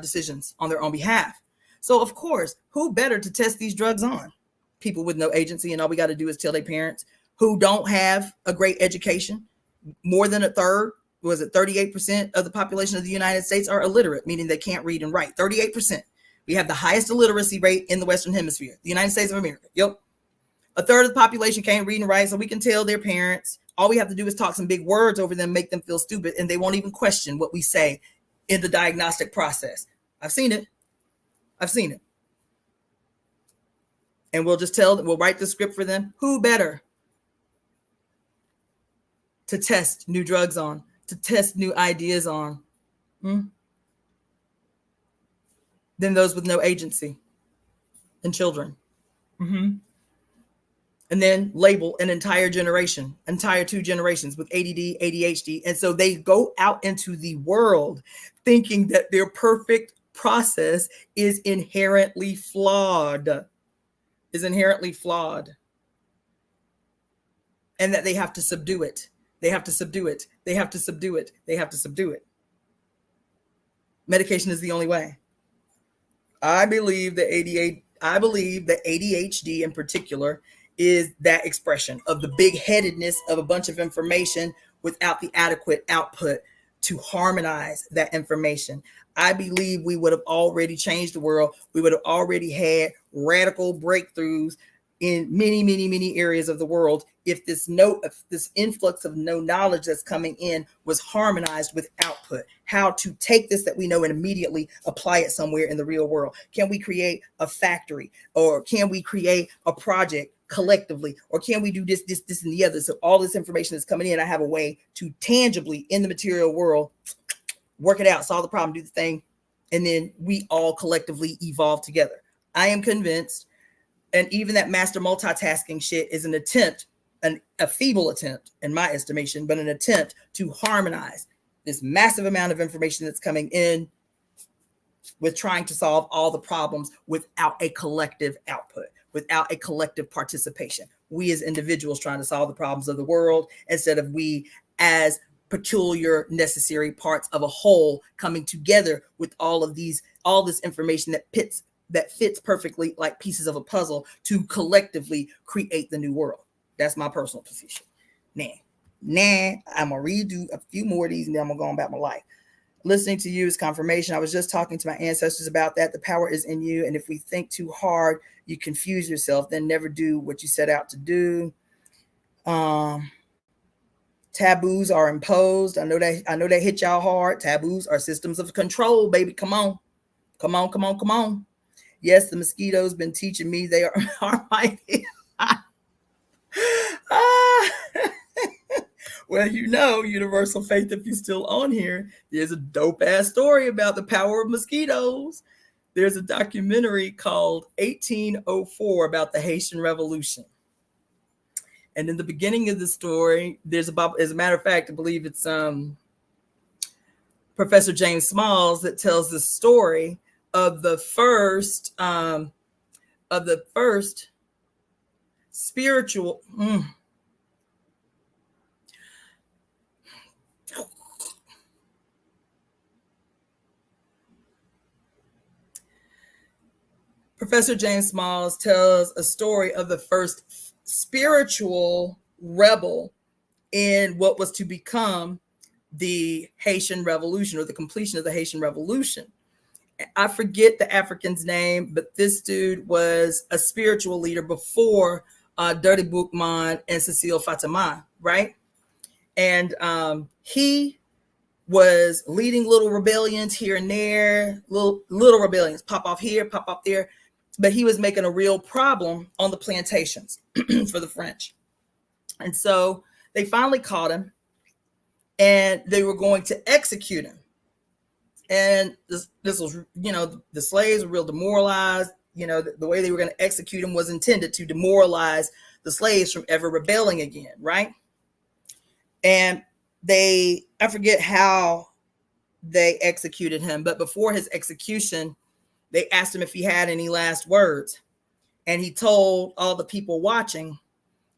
decisions on their own behalf. So, of course, who better to test these drugs on? People with no agency, and all we got to do is tell their parents who don't have a great education. More than a third, was it 38% of the population of the United States are illiterate, meaning they can't read and write. 38%. We have the highest illiteracy rate in the Western Hemisphere, the United States of America. Yep. A third of the population can't read and write, so we can tell their parents. All we have to do is talk some big words over them, make them feel stupid, and they won't even question what we say in the diagnostic process. I've seen it. And we'll just tell them, we'll write the script for them. Who better to test new drugs on, to test new ideas on, than those with no agency and children. And then label an entire generation, entire 2 generations with ADD, ADHD. And so they go out into the world thinking that their perfect process is inherently flawed, and that they have to subdue it. Medication is the only way. I believe that ADHD in particular is that expression of the big-headedness of a bunch of information without the adequate output to harmonize that information. I believe we would have already changed the world. We would have already had radical breakthroughs in many, many, many areas of the world if this influx of no knowledge that's coming in was harmonized with output. How to take this that we know and immediately apply it somewhere in the real world. Can we create a factory, or can we create a project collectively, or can we do this, and the other? So all this information that's coming in, I have a way to tangibly in the material world work it out, solve the problem, do the thing, and then we all collectively evolve together. I am convinced. And even that master multitasking shit is an attempt, a feeble attempt in my estimation, but an attempt to harmonize this massive amount of information that's coming in with trying to solve all the problems without a collective output, without a collective participation. We as individuals trying to solve the problems of the world instead of we as peculiar necessary parts of a whole coming together with all this information that fits perfectly like pieces of a puzzle to collectively create the new world. That's my personal position. Nah, I'm gonna redo a few more of these and then I'm gonna go on about my life. Listening to you is confirmation. I was just talking to my ancestors about that. The power is in you, and if we think too hard, you confuse yourself, then never do what you set out to do. Taboos are imposed. I know that hit y'all hard. Taboos are systems of control, baby. Come on. Yes, the mosquitoes been teaching me they are my Well, Universal Faith, if you're still on here, there's a dope ass story about the power of mosquitoes. There's a documentary called 1804 about the Haitian Revolution. And in the beginning of the story, as a matter of fact, I believe it's Professor James Smalls that tells the story of the first spiritual Professor James Smalls tells a story of the first spiritual rebel in what was to become the Haitian Revolution, or the completion of the Haitian Revolution. I forget the African's name, but this dude was a spiritual leader before Dirty Boukman and Cecile Fatima, right? And he was leading little rebellions here and there, little rebellions, pop off here, pop off there. but he was making a real problem on the plantations for the French. And so they finally caught him, and they were going to execute him. And this was, the slaves were real demoralized. The way they were going to execute him was intended to demoralize the slaves from ever rebelling again, right? And I forget how they executed him, but before his execution, they asked him if he had any last words. And he told all the people watching,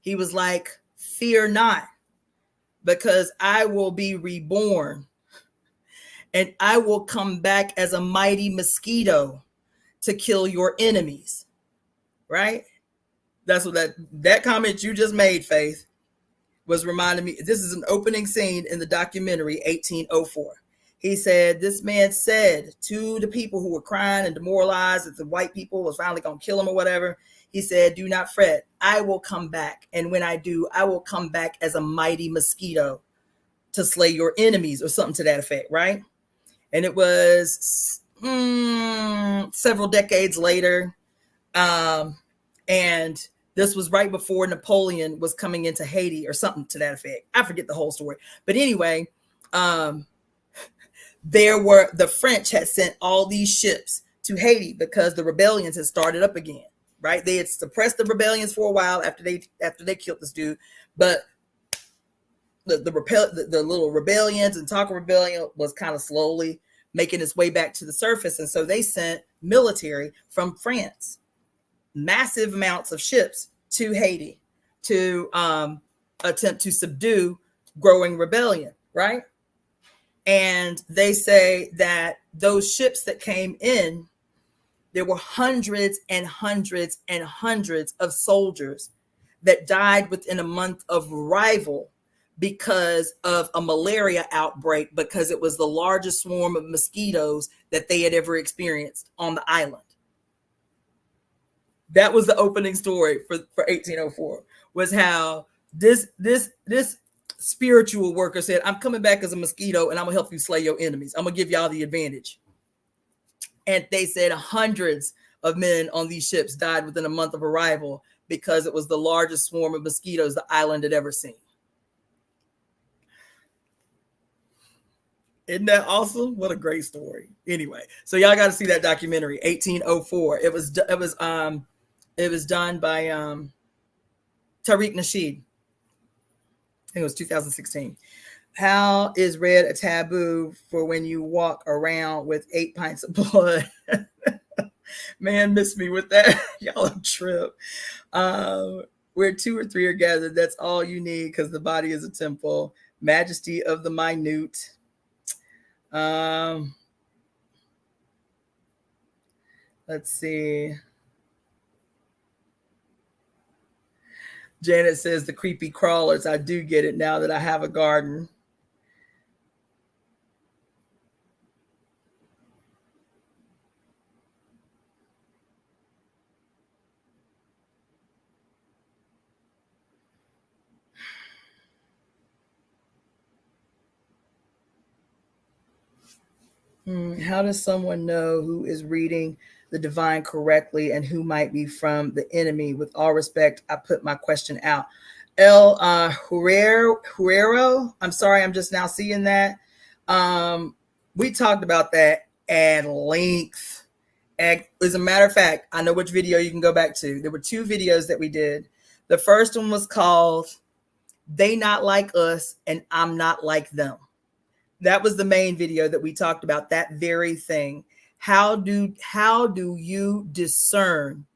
he was like, "Fear not, because I will be reborn, and I will come back as a mighty mosquito to kill your enemies." Right? That's what that comment you just made, Faith, was reminding me. This is an opening scene in the documentary 1804. He said, this man said to the people who were crying and demoralized that the white people was finally going to kill him or whatever, he said, "Do not fret. I will come back. And when I do, I will come back as a mighty mosquito to slay your enemies," or something to that effect, right? And it was several decades later. And this was right before Napoleon was coming into Haiti or something to that effect. I forget the whole story. But anyway, the French had sent all these ships to Haiti because the rebellions had started up again, right? They had suppressed the rebellions for a while after they killed this dude. But the little rebellions and Tonka rebellion was kind of slowly making its way back to the surface. And so they sent military from France, massive amounts of ships to Haiti to attempt to subdue growing rebellion, right? And they say that those ships that came in, there were hundreds and hundreds and hundreds of soldiers that died within a month of arrival because of a malaria outbreak, because it was the largest swarm of mosquitoes that they had ever experienced on the island. That was the opening story for 1804, was how this spiritual worker said, "I'm coming back as a mosquito and I'm gonna help you slay your enemies. I'm gonna give y'all the advantage." And they said hundreds of men on these ships died within a month of arrival because it was the largest swarm of mosquitoes the island had ever seen. Isn't that awesome? What a great story. Anyway, so y'all got to see that documentary, 1804. It was done by Tariq Nasheed. I think it was 2016. How is red a taboo for when you walk around with 8 pints of blood? Man, miss me with that. Y'all a trip. Where 2 or 3 are gathered, that's all you need, because the body is a temple. Majesty of the minute. Let's see. Janet says the creepy crawlers. I do get it now that I have a garden. How does someone know who is reading the divine correctly and who might be from the enemy? With all respect, I put my question out. El Huero, I'm sorry, I'm just now seeing that. We talked about that at length. As a matter of fact, I know which video you can go back to. There were 2 videos that we did. The first one was called "They Not Like Us and I'm Not Like Them." That was the main video that we talked about, that very thing. How do you discern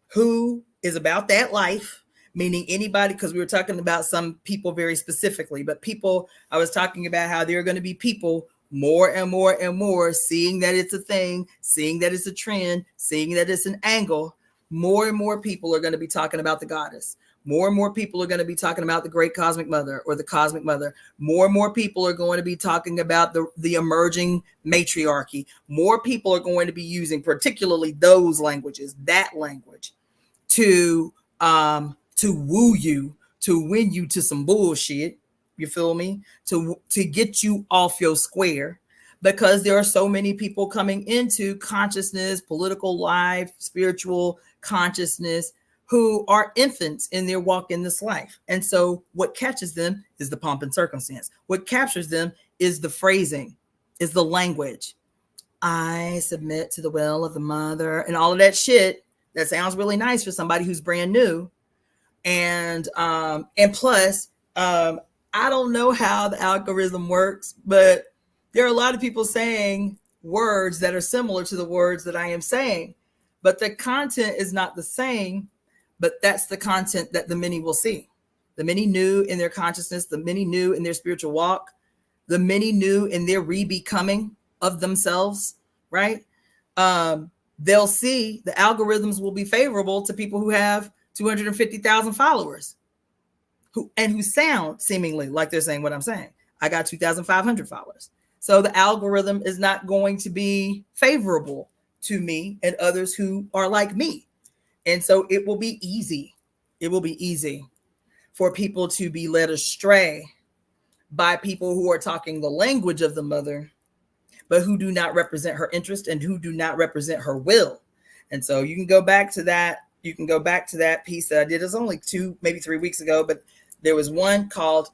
who is about that life, meaning anybody, because we were talking about some people very specifically, but people, I was talking about how there are going to be people more and more and more seeing that it's a thing, seeing that it's a trend, seeing that it's an angle. More and more people are going to be talking about the goddess. More and more people are going to be talking about the great cosmic mother or the cosmic mother. More and more people are going to be talking about the emerging matriarchy. More people are going to be using particularly those languages, that language, to woo you, to win you to some bullshit. You feel me? To get you off your square, because there are so many people coming into consciousness, political life, spiritual consciousness, who are infants in their walk in this life. And so what catches them is the pomp and circumstance. What captures them is the phrasing, is the language. I submit to the will of the mother, and all of that shit that sounds really nice for somebody who's brand new. And plus, I don't know how the algorithm works, but there are a lot of people saying words that are similar to the words that I am saying, but the content is not the same. But that's the content that the many will see. The many new in their consciousness, the many new in their spiritual walk, the many new in their re-becoming of themselves, right? They'll see the algorithms will be favorable to people who have 250,000 followers who sound seemingly like they're saying what I'm saying. I got 2,500 followers. So the algorithm is not going to be favorable to me and others who are like me. And so it will be easy. It will be easy for people to be led astray by people who are talking the language of the mother, but who do not represent her interest and who do not represent her will. And so you can go back to that. You can go back to that piece that I did. It was only 2, maybe 3 weeks ago, but there was one called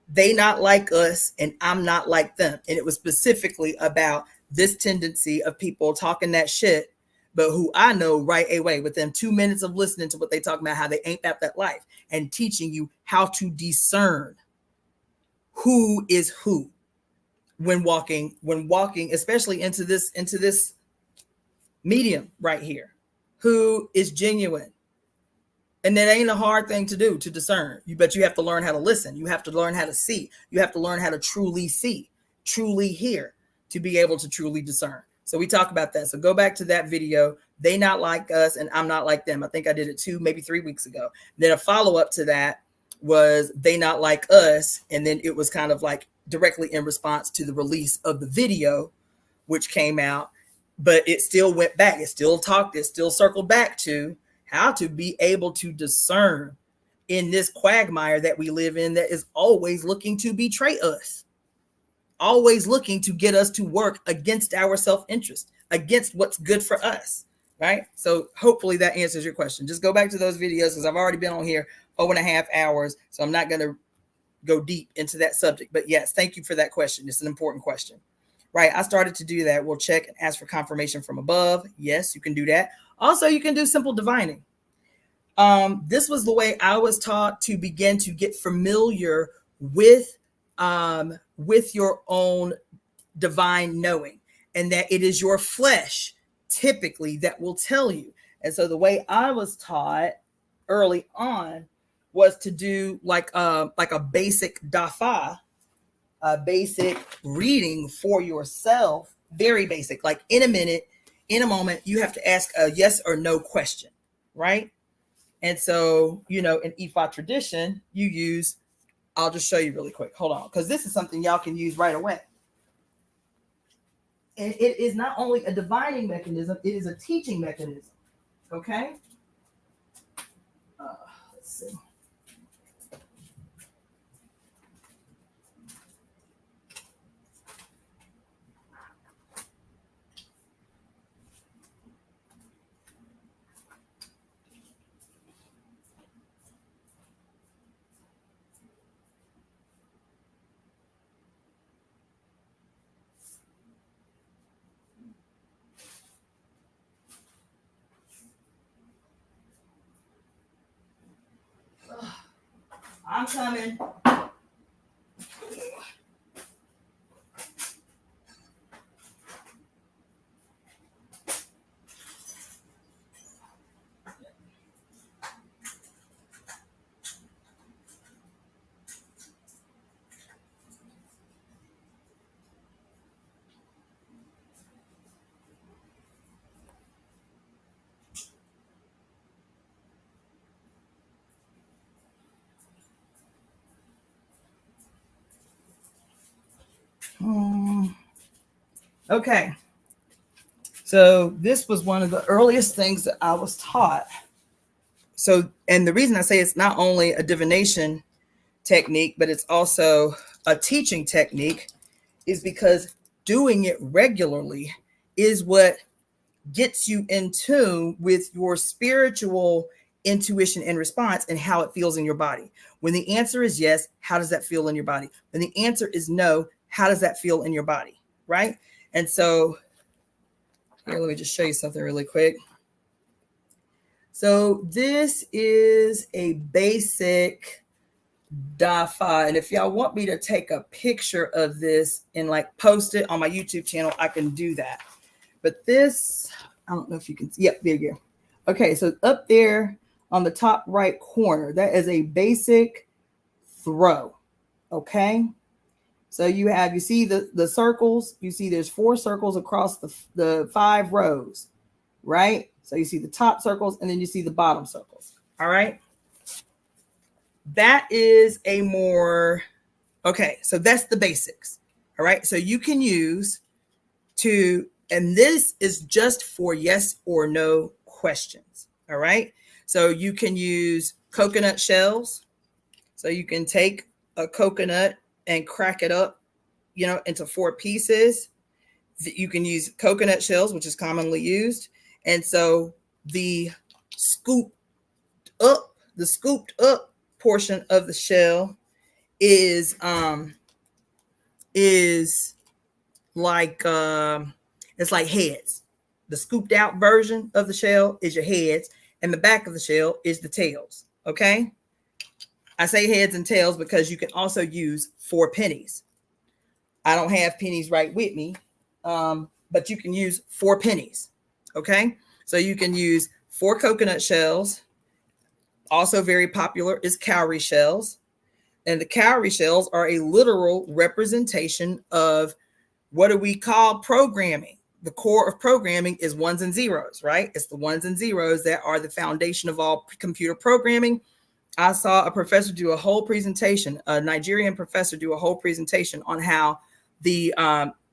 They Not Like Us and I'm Not Like Them. And it was specifically about this tendency of people talking that shit, but who I know right away within 2 minutes of listening to what they talk about, how they ain't about that life, and teaching you how to discern who is who when walking, especially into this medium right here, who is genuine. And that ain't a hard thing to do, to discern. But you have to learn how to listen. You have to learn how to see. You have to learn how to truly see, truly hear, to be able to truly discern. So we talk about that. So go back to that video. They Not Like Us and I'm Not Like Them. I think I did it 2, maybe 3 weeks ago. Then a follow-up to that was They Not Like Us. And then it was kind of like directly in response to the release of the video, which came out. But it still went back. It still circled back to how to be able to discern in this quagmire that we live in that is always looking to betray us. Always looking to get us to work against our self-interest, against what's good for us, right? So hopefully that answers your question. Just go back to those videos because I've already been on here 4.5 hours, so I'm not going to go deep into that subject. But yes, thank you for that question. It's an important question, right? I started to do that. We'll check and ask for confirmation from above. Yes, you can do that. Also, you can do simple divining. This was the way I was taught to begin to get familiar with your own divine knowing, and that it is your flesh typically that will tell you. And so the way I was taught early on was to do like a basic dafa, a basic reading for yourself, very basic, like in a minute, in a moment, you have to ask a yes or no question, right? And so, in Ifa tradition, you use, I'll just show you really quick. Hold on, because this is something y'all can use right away. And it is not only a divining mechanism, it is a teaching mechanism. Okay? Let's see. I'm coming. Okay. So this was one of the earliest things that I was taught. So, and the reason I say it's not only a divination technique, but it's also a teaching technique is because doing it regularly is what gets you in tune with your spiritual intuition and response and how it feels in your body. When the answer is yes, how does that feel in your body? When the answer is no, how does that feel in your body? Right? And so here, let me just show you something really quick. So this is a basic DAFA. And if y'all want me to take a picture of this and like post it on my YouTube channel, I can do that. But this, I don't know if you can see. Yep, there you go. Okay, so up there on the top right corner, that is a basic throw. Okay. So you see the circles. You see there's 4 circles across the 5 rows, right? So you see the top circles and then you see the bottom circles. All right. That is a more, okay, so that's the basics. All right. So you can use to, and this is just for yes or no questions. All right. So you can use coconut shells. So you can take a coconut and crack it up, into 4 pieces. You can use coconut shells, which is commonly used. And so the scooped up portion of the shell is like it's like heads. The scooped out version of the shell is your heads, and the back of the shell is the tails. Okay. I say heads and tails because you can also use 4 pennies. I don't have pennies right with me, but you can use 4 pennies. Okay. So you can use 4 coconut shells. Also very popular is cowrie shells. And the cowrie shells are a literal representation of what do we call programming? The core of programming is 1s and 0s, right? It's the 1s and 0s that are the foundation of all computer programming. I saw a professor do a whole presentation, a Nigerian professor do a whole presentation on how the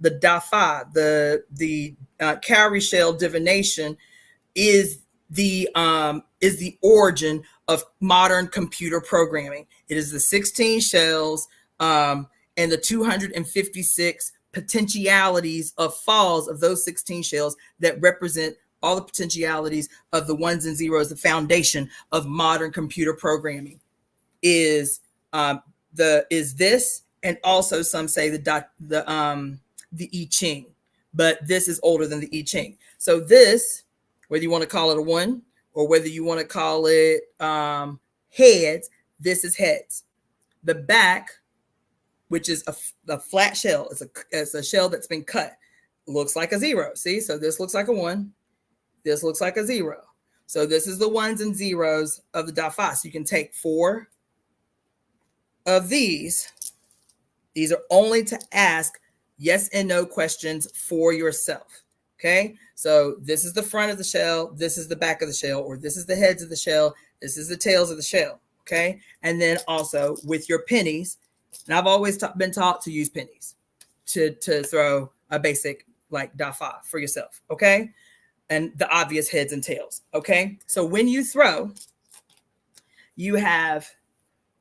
DAFA, the cowrie shell divination is the origin of modern computer programming. It is the 16 shells and the 256 potentialities of falls of those 16 shells that represent all the potentialities of the 1s and 0s. The foundation of modern computer programming is this, and also some say the I Ching, but this is older than the I Ching. So this, whether you want to call it a 1 or whether you want to call it heads, this is heads. The back, which is a flat shell, it's a shell that's been cut, looks like a 0. See, so this looks like a 1. This looks like a 0. So this is the 1s and 0s of the DAFA. So you can take 4 of these. These are only to ask yes and no questions for yourself. Okay. So this is the front of the shell. This is the back of the shell, or this is the heads of the shell. This is the tails of the shell. Okay. And then also with your pennies, and I've always been taught to use pennies to throw a basic like DAFA for yourself. Okay. And the obvious heads and tails. Okay. So when you throw, you have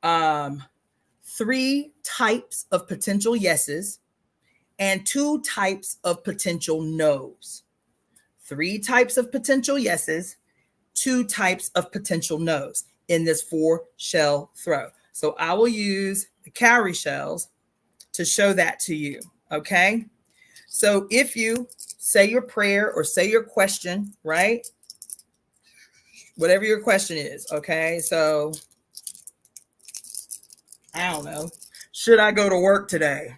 3 types of potential yeses and 2 types of potential no's. 3 types of potential yeses, 2 types of potential no's in this 4 shell throw. So I will use the cowrie shells to show that to you. Okay. So if you say your prayer or say your question, right? Whatever your question is. Okay. So I don't know. Should I go to work today?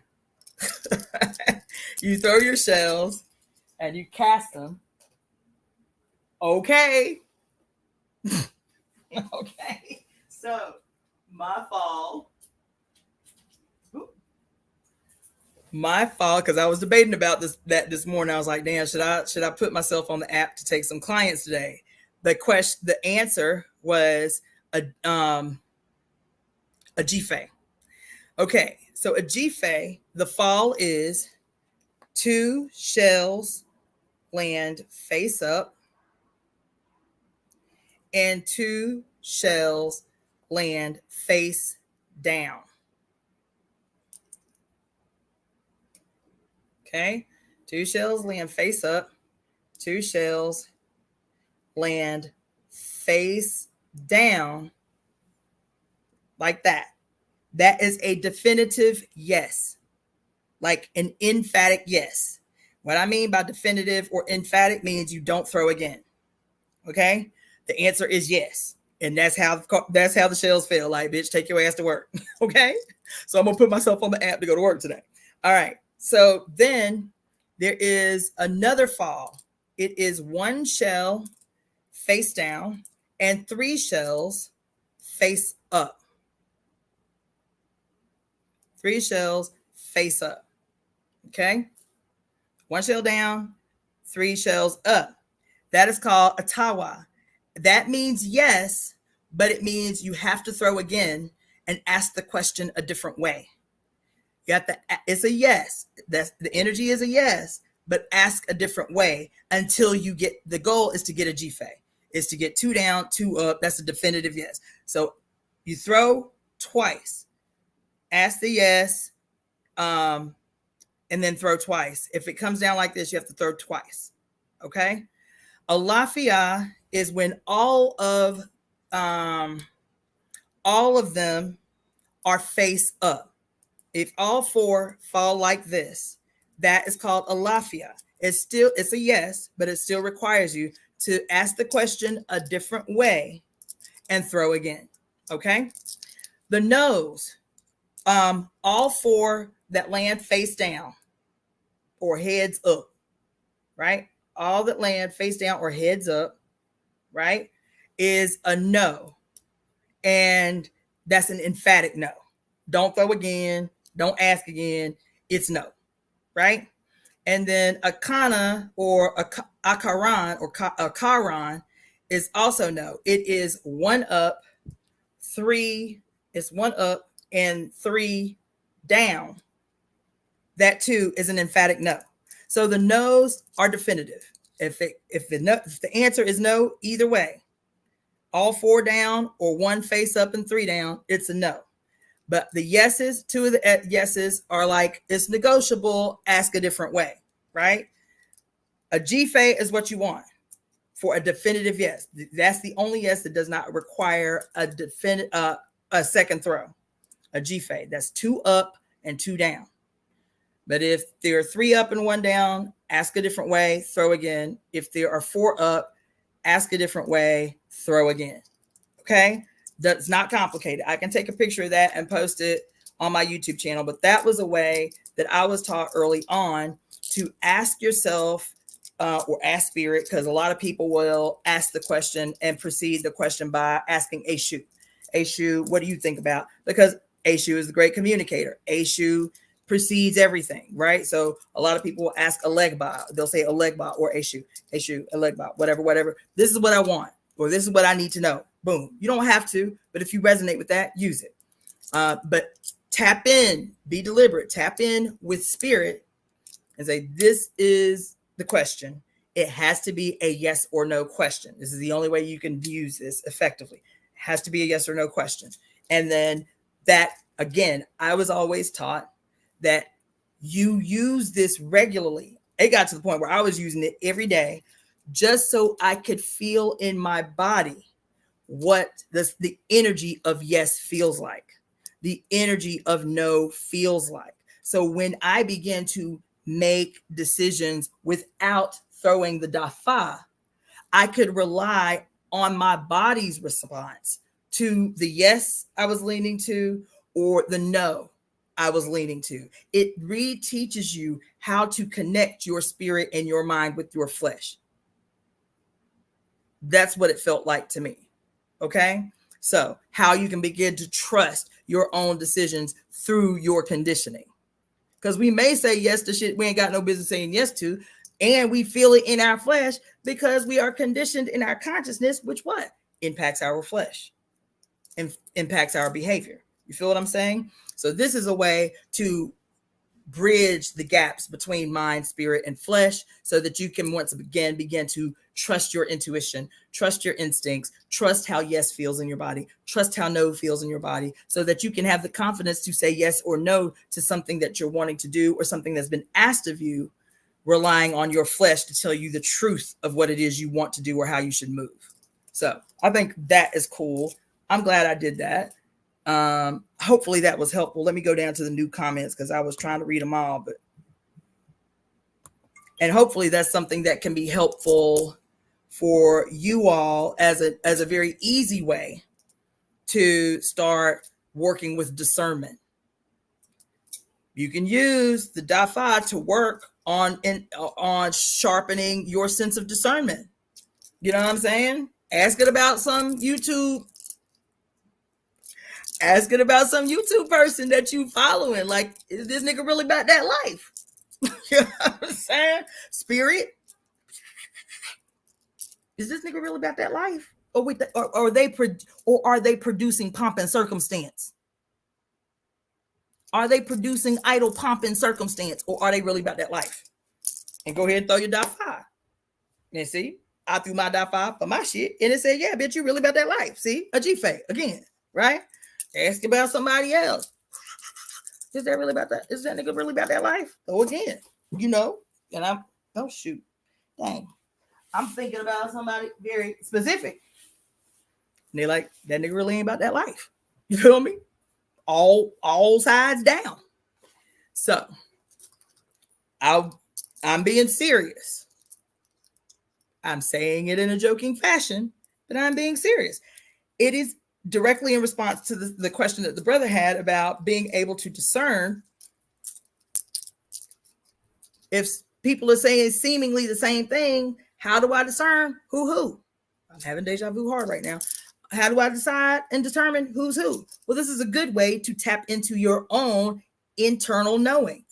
You throw your shells and you cast them. Okay. Okay. So my fall, because I was debating about this morning. I was like, damn, should I put myself on the app to take some clients today? The answer was a G-Fay. Okay, so a G-Fay, the fall is 2 shells land face up and 2 shells land face down. Okay. 2 shells land face up. 2 shells land face down like that. That is a definitive yes, like an emphatic yes. What I mean by definitive or emphatic means you don't throw again. Okay, the answer is yes, and that's how the shells feel. Like, bitch, take your ass to work. Okay, so I'm gonna put myself on the app to go to work today. All right, so then there is another fall. It is 1 shell face down and 3 shells face up. 3 shells face up. Okay, 1 shell down, 3 shells up. That is called a tawa. That means yes, but it means you have to throw again and ask the question a different way. You have to, it's a yes. That's the energy is a yes, but ask a different way until you get, the goal is to get a G-Fay, is to get 2 down, 2 up. That's a definitive yes. So you throw twice, ask the yes, and then throw twice. If it comes down like this, you have to throw twice. Okay. Alafia is when all of them are face up. If all 4 fall like this, that is called alafia. It's a yes, but it still requires you to ask the question a different way and throw again. Okay. The nose, all 4 that land face down or heads up, right? All that land face down or heads up, right, is a no. And that's an emphatic no. Don't throw again. Don't ask again. It's no, right? And then a kana or a akaran or a karan is also no. It is 1 up, 3. It's 1 up and 3 down. That too is an emphatic no. So the no's are definitive. If the answer is no, either way, all 4 down or 1 face up and 3 down, it's a no. But the yeses, 2 of the yeses are like, it's negotiable, ask a different way, right? A G-Fay is what you want for a definitive yes. That's the only yes that does not require a second throw. A G-Fay, that's 2 up and 2 down. But if there are 3 up and 1 down, ask a different way, throw again. If there are 4 up, ask a different way, throw again. Okay? That's not complicated. I can take a picture of that and post it on my YouTube channel. But that was a way that I was taught early on to ask yourself or ask spirit, because a lot of people will ask the question and precede the question by asking Eshu. Eshu, what do you think about? Because Eshu is the great communicator. Eshu precedes everything, right? So a lot of people will ask Alegba. They'll say Alegba or Eshu, Alegba, whatever. This is what I want, or this is what I need to know. Boom. You don't have to, but if you resonate with that, use it. But tap in, be deliberate, tap in with spirit and say, this is the question. It has to be a yes or no question. This is the only way you can use this effectively. It has to be a yes or no question. And then that, again, I was always taught that you use this regularly. It got to the point where I was using it every day just so I could feel in my body what the energy of yes feels like, the energy of no feels like. So when I began to make decisions without throwing the dafa, I could rely on my body's response to the yes I was leaning to or the no I was leaning to. It reteaches you how to connect your spirit and your mind with your flesh. That's what it felt like to me. Okay. So how you can begin to trust your own decisions through your conditioning. Because we may say yes to shit we ain't got no business saying yes to, and we feel it in our flesh because we are conditioned in our consciousness, which what? Impacts our flesh and impacts our behavior. You feel what I'm saying? So this is a way to bridge the gaps between mind, spirit, and flesh so that you can once again begin to trust your intuition, trust your instincts, trust how yes feels in your body, trust how no feels in your body, so that you can have the confidence to say yes or no to something that you're wanting to do or something that's been asked of you, relying on your flesh to tell you the truth of what it is you want to do or how you should move. So I think that is cool. I'm glad I did that. Hopefully that was helpful. Let me go down to the new comments because I was trying to read them all, and hopefully that's something that can be helpful for you all as a very easy way to start working with discernment. You can use the DAFA to work on sharpening your sense of discernment. You know what I'm saying? Ask it about some YouTube person that you following. Like, is this nigga really about that life? You know what I'm saying? Spirit, is this nigga really about that life? Or are they producing pomp and circumstance? Are they producing idle pomp and circumstance, or are they really about that life? And go ahead and throw your DAFA. And see, I threw my DAFA for my shit, and it said, yeah, bitch, you really about that life. See, a G-Faye again, right? Ask about somebody else. Is that really about that? Is that nigga really about that life? Oh, again, and oh shoot, dang, I'm thinking about somebody very specific. And they're like, that nigga really ain't about that life. You feel me? All sides down. So I'm being serious. I'm saying it in a joking fashion, but I'm being serious. It is directly in response to the question that the brother had about being able to discern if people are saying seemingly the same thing. How do I discern who? I'm having deja vu hard right now. How do I decide and determine who's who? Well, this is a good way to tap into your own internal knowing.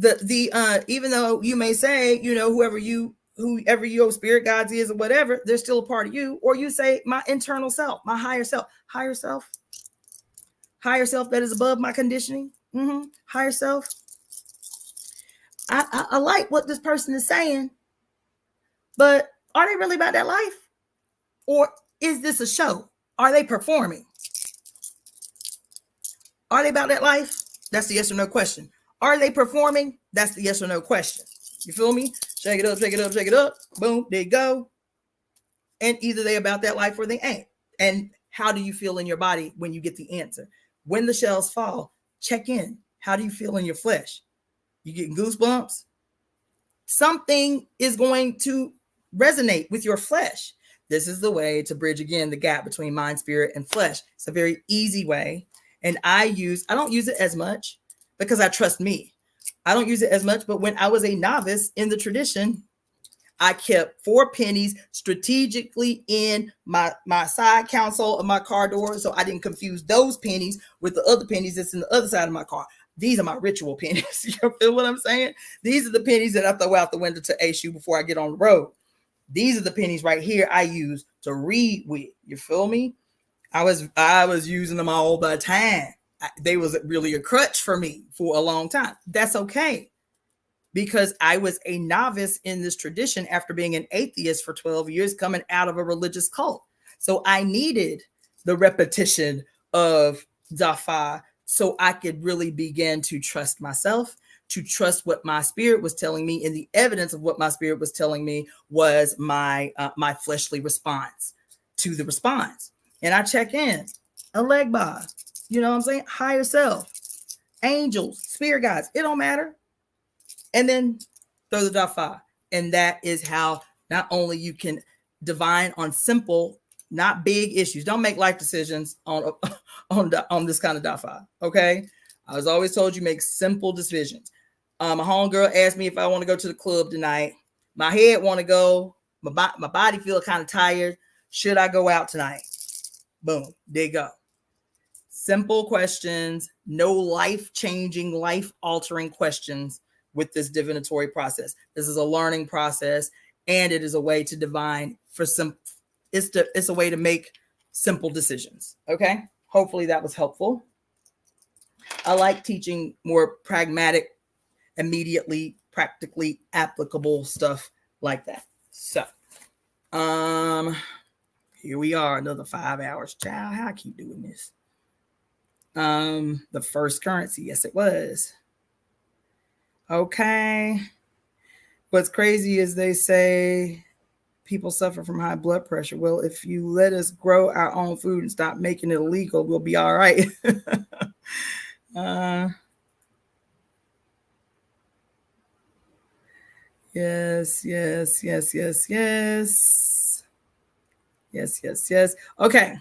Even though you may say, whoever your spirit guides is or whatever, they're still a part of you. Or you say my internal self, my higher self that is above my conditioning. Higher self. I like what this person is saying, but are they really about that life? Or is this a show? Are they performing? Are they about that life? That's the yes or no question. Are they performing? That's the yes or no question. You feel me? Shake it up, shake it up, shake it up. Boom, there you go. And either they about that life or they ain't. And how do you feel in your body when you get the answer? When the shells fall, check in. How do you feel in your flesh? You getting goosebumps? Something is going to resonate with your flesh. This is the way to bridge, again, the gap between mind, spirit, and flesh. It's a very easy way. And I don't use it as much because I trust me. I don't use it as much, but when I was a novice in the tradition, I kept 4 pennies strategically in my side console of my car door so I didn't confuse those pennies with the other pennies that's in the other side of my car. These are my ritual pennies. You feel what I'm saying? These are the pennies that I throw out the window to issue before I get on the road. These are the pennies right here I use to read with. You feel me? I was using them all the time. They was really a crutch for me for a long time. That's okay, because I was a novice in this tradition after being an atheist for 12 years, coming out of a religious cult. So I needed the repetition of Dafa so I could really begin to trust myself, to trust what my spirit was telling me. And the evidence of what my spirit was telling me was my fleshly response to the response. And I check in, Alegba, you know what I'm saying? Higher self, angels, spirit guides, it don't matter. And then throw the Dafa. And that is how not only you can divine on simple, not big issues. Don't make life decisions on this kind of Dafa, okay? I was always told you make simple decisions. My homegirl asked me if I want to go to the club tonight. My head want to go. My body feel kind of tired. Should I go out tonight? Boom, there you go. Simple questions, no life-changing, life-altering questions with this divinatory process. This is a learning process, and it is a way to divine for some. It's a way to make simple decisions. Okay, hopefully that was helpful. I like teaching more pragmatic immediately, practically applicable stuff like that. So, here we are, another 5 hours. Child, how I keep doing this? The first currency, yes, it was. Okay. What's crazy is they say people suffer from high blood pressure. Well, if you let us grow our own food and stop making it illegal, we'll be all right. Yes. Okay.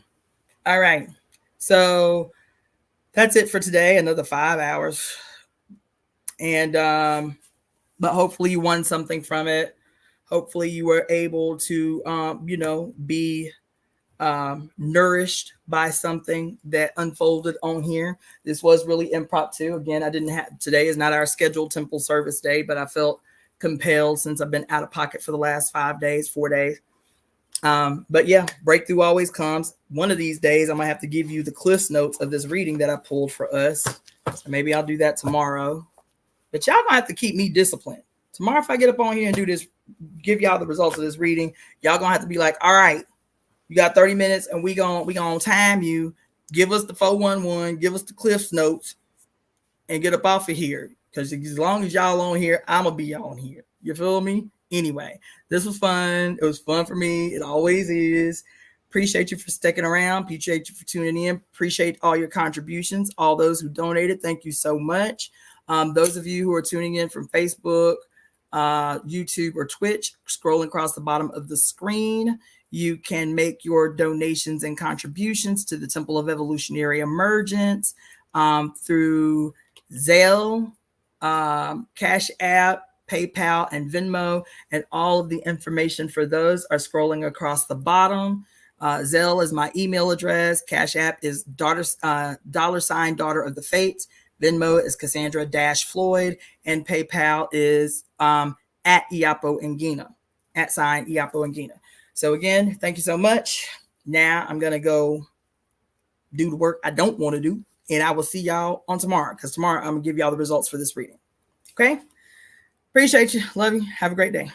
All right. So that's it for today. Another 5 hours. And but hopefully you won something from it. Hopefully you were able to be nourished by something that unfolded on here. This was really impromptu. Again, today is not our scheduled temple service day, but I felt compelled since I've been out of pocket for the last 4 days. But yeah, breakthrough always comes. One of these days, I'm gonna have to give you the Cliff's notes of this reading that I pulled for us. So maybe I'll do that tomorrow. But y'all gonna have to keep me disciplined. Tomorrow, if I get up on here and do this, give y'all the results of this reading, y'all gonna have to be like, all right, you got 30 minutes and we gonna time you. Give us the 411, give us the Cliff's notes, and get up off of here. Because as long as y'all on here, I'm gonna be on here. You feel me? Anyway, this was fun. It was fun for me. It always is. Appreciate you for sticking around. Appreciate you for tuning in. Appreciate all your contributions. All those who donated, thank you so much. Those of you who are tuning in from Facebook, YouTube, or Twitch, scrolling across the bottom of the screen, you can make your donations and contributions to the Temple of Evolutionary Emergence through Zelle, Cashapp, PayPal, and Venmo, and all of the information for those are scrolling across the bottom. Zelle is my email address. Cashapp is $, DaughterOfTheFates. Venmo is Cassandra-Floyd, and PayPal is at Iapo Ngina, @ Iapo Ngina. So again, thank you so much. Now I'm gonna go do the work I don't want to do, and I will see y'all on tomorrow, because tomorrow I'm gonna give y'all the results for this reading. Okay? Appreciate you. Love you. Have a great day.